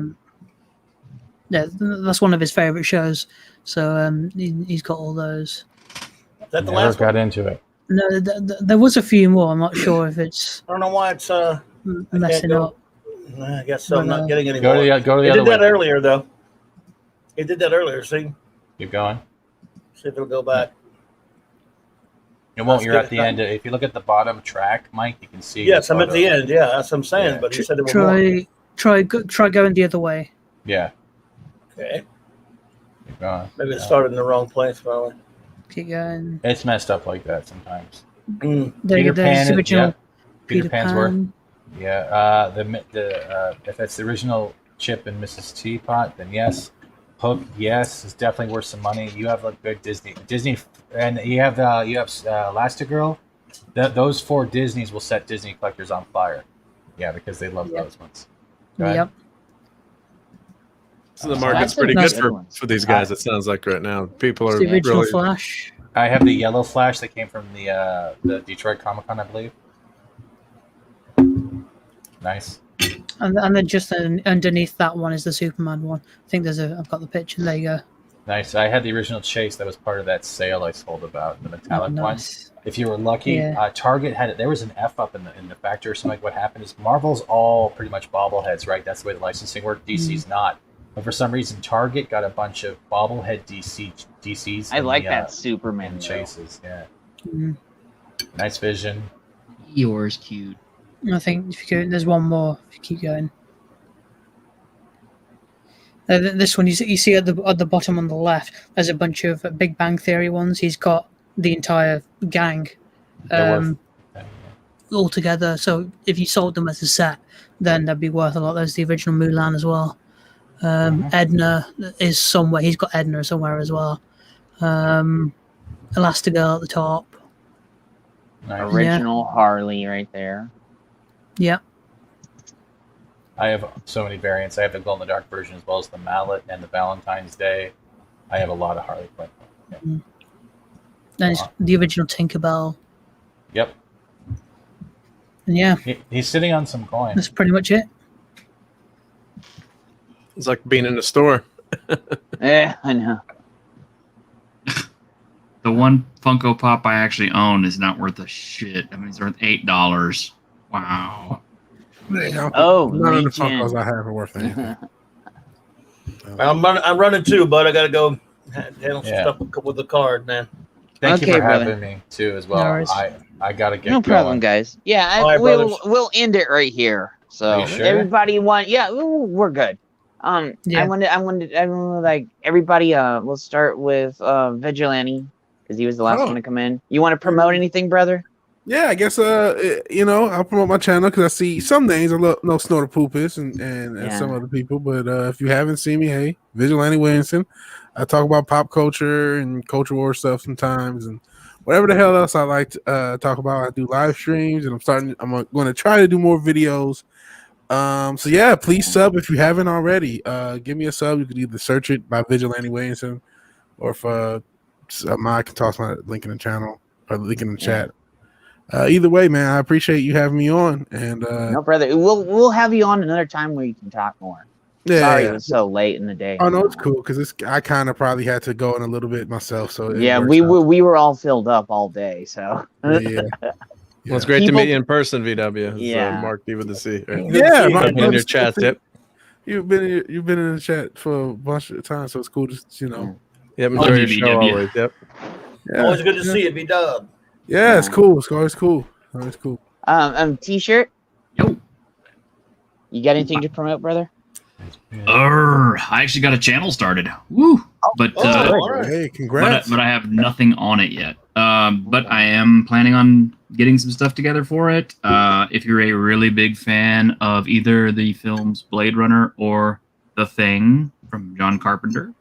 Yeah, that's one of his favorite shows. So he's got all those. Is that the Never last got one? into it. No, there was a few more. I'm not sure if it's I don't know why it's messing go. up. I guess so. I'm not getting any Go more. to the He other did that way. earlier, though. He did that earlier. See Keep going. if it'll go back. It won't. Let's You're get at the it end. If you look at the bottom track, Mike, you can see. Yes, the I'm at photo. the end. Yeah, that's what I'm saying. Yeah. But he said there were more. Try going the other way. Yeah. Okay. Keep going. Maybe it started in the wrong place, probably. Keep going. It's messed up like that sometimes. Mm. There's the original Peter Pan's worth. Pan. Yeah. If it's the original Chip and Mrs. Teapot, then yes. Hook, yes, is definitely worth some money. You have a good Disney, and you have Elastigirl. Those 4 Disneys will set Disney collectors on fire. Yeah, because they love those ones. Go ahead. Yep. So the market's pretty good for these guys. It sounds like right now people are the original really. Flash. I have the yellow Flash that came from the Detroit Comic Con, I believe. Nice. And then just underneath that one is the Superman one. I think I've got the picture. There you go. Nice. I had the original Chase that was part of that sale I told about, the metallic one. If you were lucky, Target had it. There was an F up in the factory or something. Like what happened is Marvel's all pretty much bobbleheads, right? That's the way the licensing worked. DC's not. But for some reason, Target got a bunch of bobblehead DCs. I like that Superman Chases. Yeah. Nice vision. Yours cute. I think if you go, there's one more. If you keep going, this one you see at the bottom on the left. There's a bunch of Big Bang Theory ones. He's got the entire gang all together. So if you sold them as a set, then that'd be worth a lot. There's the original Mulan as well. Edna is somewhere. He's got Edna somewhere as well. Elastigirl at the top. Nice. Original Harley right there. Yeah. I have so many variants. I have the glow in the dark version as well as the mallet and the Valentine's Day. I have a lot of Harley Quinn. Yeah. And it's the original Tinkerbell. Yep. And yeah. He's sitting on some coins. That's pretty much it. It's like being in the store. Yeah, I know. The one Funko Pop I actually own is not worth a shit. I mean, it's worth $8. Wow. Oh, none of the Funkos I have are worth anything. I'm running too, but I gotta go handle some stuff with the card, man. Thank you for having me too, as well. No, I gotta get no going. problem, guys. Yeah, right, we'll end it right here. So sure? everybody we're good. I wanted like everybody. We'll start with Vigilante because he was the last one to come in. You want to promote anything, brother? Yeah, I guess I'll promote my channel because I see some names I know Snorter Poopus and some other people. But if you haven't seen me, hey, Vigilante Williamson. I talk about pop culture and culture war stuff sometimes, and whatever the hell else I like to talk about. I do live streams, and I'm going to try to do more videos. So yeah, please sub if you haven't already. Give me a sub. You can either search it by Vigilante Williamson, or if I can toss my link in the channel or link in the chat. Either way, man, I appreciate you having me on. And no, brother, we'll have you on another time where you can talk more. Yeah, sorry it was so late in the day. Oh no, it's cool because I kind of probably had to go in a little bit myself. So we were all filled up all day. So yeah. Well, it's great to meet you in person, VW. Yeah, Mark, good to see. Yeah, Mark, in your chat tip. You've been in the chat for a bunch of times, so it's cool. Just Yep, enjoy your show always. Yep. Yeah. Always good to see you, B-Dub. Yeah, it's cool. It's always cool. Always cool. T-shirt. Yo. You got anything to promote, brother? I actually got a channel started. Woo! But hey, congrats! But I have nothing on it yet. But I am planning on getting some stuff together for it. If you're a really big fan of either the films Blade Runner or The Thing from John Carpenter,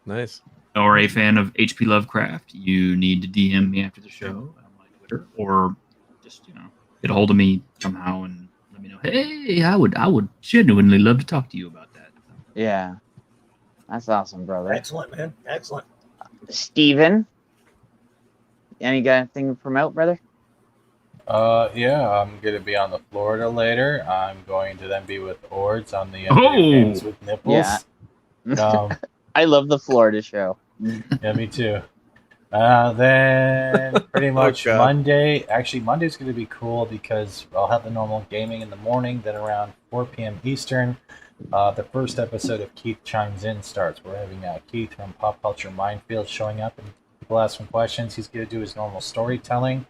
nice, or a fan of H.P. Lovecraft, you need to DM me after the show on my Twitter, or just get a hold of me somehow and let me know. Hey, I would genuinely love to talk to you about that. Yeah, that's awesome, brother. Excellent, man. Excellent. Steven, anything to promote, brother? Yeah, I'm gonna be on the Florida later. I'm going to then be with Ords on the Games with Nipples. Yeah. I love the Florida show. Yeah, me too. Then pretty much Monday. Actually, Monday's going to be cool because I'll have the normal gaming in the morning. Then around 4 p.m. Eastern, the first episode of Keith Chimes In starts. We're having Keith from Pop Culture Minefield showing up, and people ask him questions. He's going to do his normal storytelling.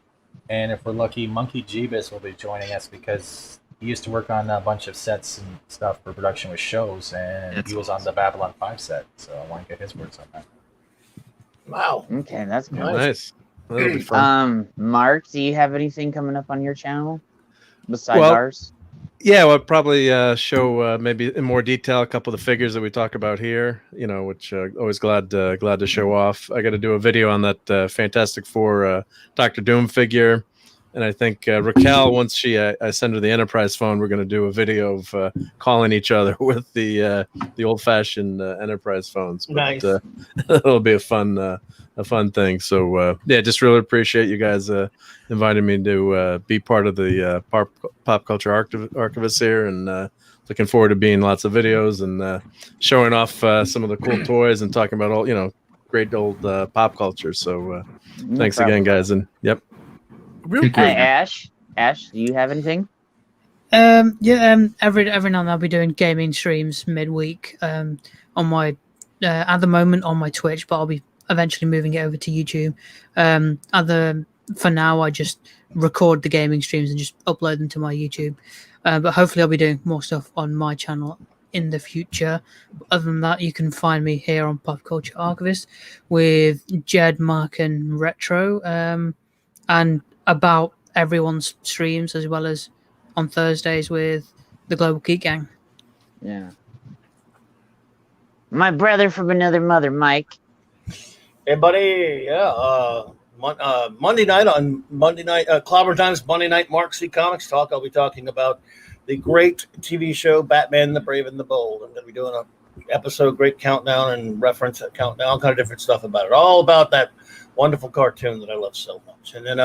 And if we're lucky, Monkey Jeebus will be joining us because he used to work on a bunch of sets and stuff for production with shows, and he was on the Babylon 5 set. So I want to get his words on that. Wow. Okay, that's cool. Nice. That'll be fun. Mark, do you have anything coming up on your channel besides ours? Yeah, we'll probably show maybe in more detail a couple of the figures that we talk about here. You know, which always glad to show off. I got to do a video on that Fantastic Four Doctor Doom figure, and I think Raquel, once I send her the Enterprise phone, we're going to do a video of calling each other with the old-fashioned Enterprise phones. But, Nice. It'll be a fun thing. So yeah, just really appreciate you guys invited me to be part of the pop culture archivists here, and looking forward to being lots of videos and showing off some of the cool toys and talking about all great old pop culture. So thanks again, guys, and yep. Hey, Ash, do you have anything? Every now and then I'll be doing gaming streams midweek on my at the moment on my Twitch, but I'll be eventually moving it over to YouTube. For now, I just record the gaming streams and just upload them to my YouTube. But hopefully I'll be doing more stuff on my channel in the future. Other than that, you can find me here on Pop Culture Archivist with Jed, Mark, and Retro, and about everyone's streams, as well as on Thursdays with the Global Geek Gang. Yeah. My brother from another mother, Mike. Hey, buddy. Yeah. Monday night, Clobberin Times, Monday night Mark C. Comics Talk. I'll be talking about the great TV show Batman, the Brave and the Bold. I'm going to be doing an episode, great countdown and reference countdown, all kind of different stuff about it. All about that wonderful cartoon that I love so much. And then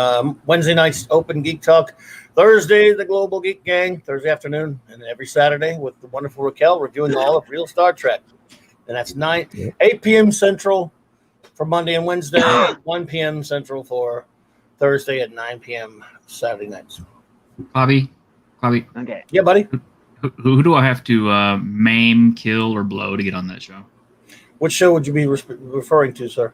Wednesday night's Open Geek Talk. Thursday, the Global Geek Gang, Thursday afternoon. And every Saturday with the wonderful Raquel, we're doing all of Real Star Trek. And that's 8 p.m. Central for Monday and Wednesday, 1 p.m. Central for Thursday at 9 p.m. Saturday nights. Bobby. Okay. Yeah, buddy. Who do I have to maim, kill, or blow to get on that show? Which show would you be referring to, sir?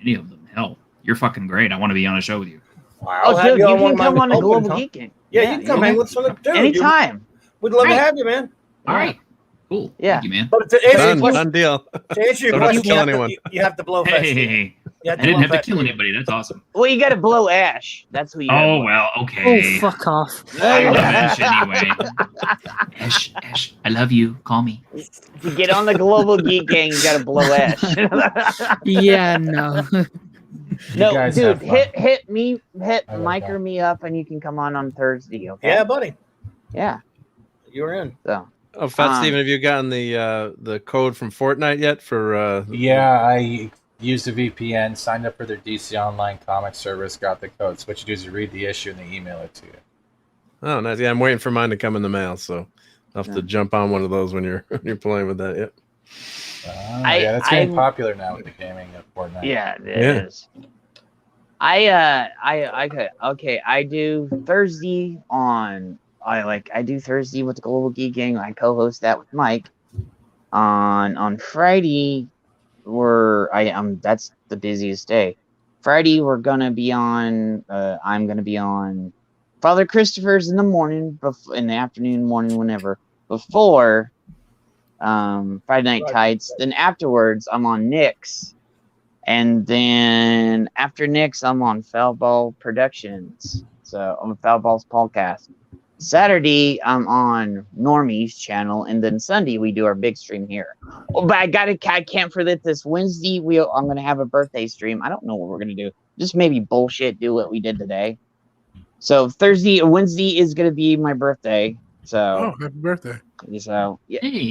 Any of them. Hell, you're fucking great. I want to be on a show with you. Oh, dude, you can come on the Global Geek Gang. Yeah, you can come hang with us. Anytime. We'd love to have you, man. All right. Cool. Yeah. Thank you, man. But to answer Done deal. To answer your question, you have to blow fast. Hey. I didn't have to kill anybody. That's awesome. Well, you got to blow Ash. That's what you gotta blow. Well, okay. Oh, fuck off. I love Ash anyway. Ash, I love you. Call me. To get on the Global Geek Gang, you got to blow Ash. Yeah, no. No, dude, hit Mike or me up, and you can come on Thursday. Okay. Yeah, buddy. Yeah. You're in. So. Oh, Fat Steven, have you gotten the code from Fortnite yet? For yeah, I used a VPN, signed up for their DC Online comic service, got the code. So what you do is you read the issue and they email it to you. Oh, nice. Yeah, I'm waiting for mine to come in the mail, so I'll have to jump on one of those when you're playing with that. Yep. Yeah, that's getting popular now with the gaming of Fortnite. Yeah, it is. I do Thursday on. I do Thursday with the Global Geek Gang. I co-host that with Mike. On Friday, that's the busiest day. Friday we're gonna be on. I'm gonna be on Father Christopher's in the morning, in the afternoon, morning, whenever before Friday Night Tights. Then afterwards, I'm on Nick's, and then after Nick's, I'm on Foul Ball Productions. So on Foul Ball's podcast. Saturday, I'm on Normie's channel, and then Sunday we do our big stream here. Oh, but I can't forget this Wednesday. I'm gonna have a birthday stream. I don't know what we're gonna do. Just maybe bullshit. Do what we did today. So Wednesday is gonna be my birthday. So happy birthday! So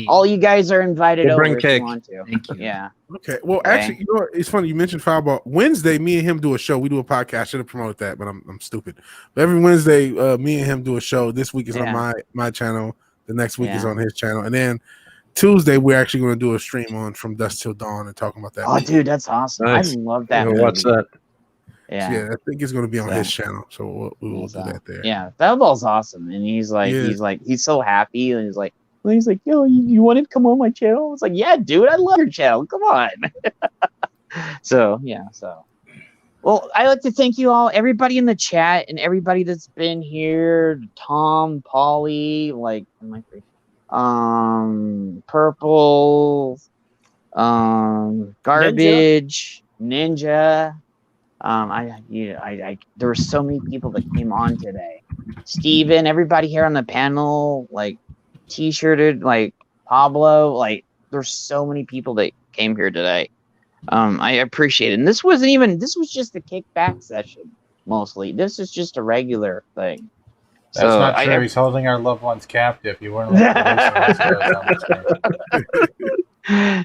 all you guys are invited over if you want to. Thank you. Yeah. Okay. Well, actually, you know, it's funny you mentioned Foulball. Wednesday, me and him do a show. We do a podcast. I should have promoted that, but I'm stupid. But every Wednesday, me and him do a show. This week is on my channel. The next week is on his channel, and then Tuesday we're actually going to do a stream on From Dusk Till Dawn and talking about that. Oh, dude, that's awesome! Nice. I love that. Watch that. Yeah. I think it's going to be on his channel, so we will do that there. Yeah, Foulball's awesome, and he's so happy, and he's like, yo, you want to come on my channel? It's like, yeah, dude, I love your channel. Come on. So. Well, I'd like to thank you all, everybody in the chat, and everybody that's been here. Tom, Polly, Purple, Garbage, Ninja, There were so many people that came on today. Steven, everybody here on the panel, like t-shirted, like Pablo, like there's so many people that came here today. I appreciate it. And this was just a kickback session mostly. This is just a regular thing. That's not true. He's holding our loved ones captive. You weren't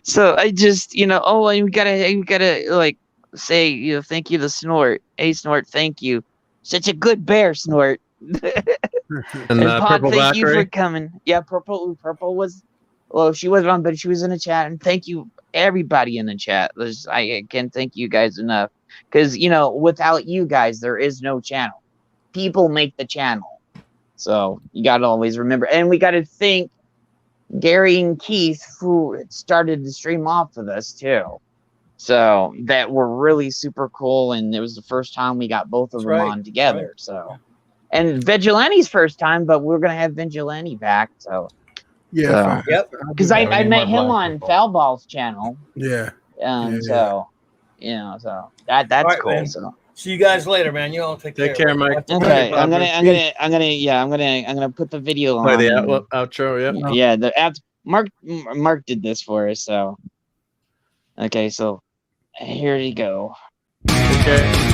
So I just, we gotta like say, thank you to Snort. Hey Snort, thank you. Such a good bear, Snort. And Pod, Purple thank you for Valkyrie? coming. Yeah, Purple was, well, she wasn't on, but she was in the chat. And thank you, everybody in the chat. I can't thank you guys enough. Because, without you guys, there is no channel. People make the channel. So you got to always remember. And we got to thank Gerry and Keith, who started the stream off with us, too. So that were really super cool. And it was the first time we got both of them on together. Right. So. And Vigilante's first time, but we're gonna have Vigilante back. So yeah, yep. Because I met him on Foulball's channel. Yeah. So so that's right, cool. Man. So see you guys later, man. You all take care, Mike. Okay, I'm gonna put the video on. Play the outro. Yeah. Yeah. Mark did this for us. So okay, so here you go. Okay.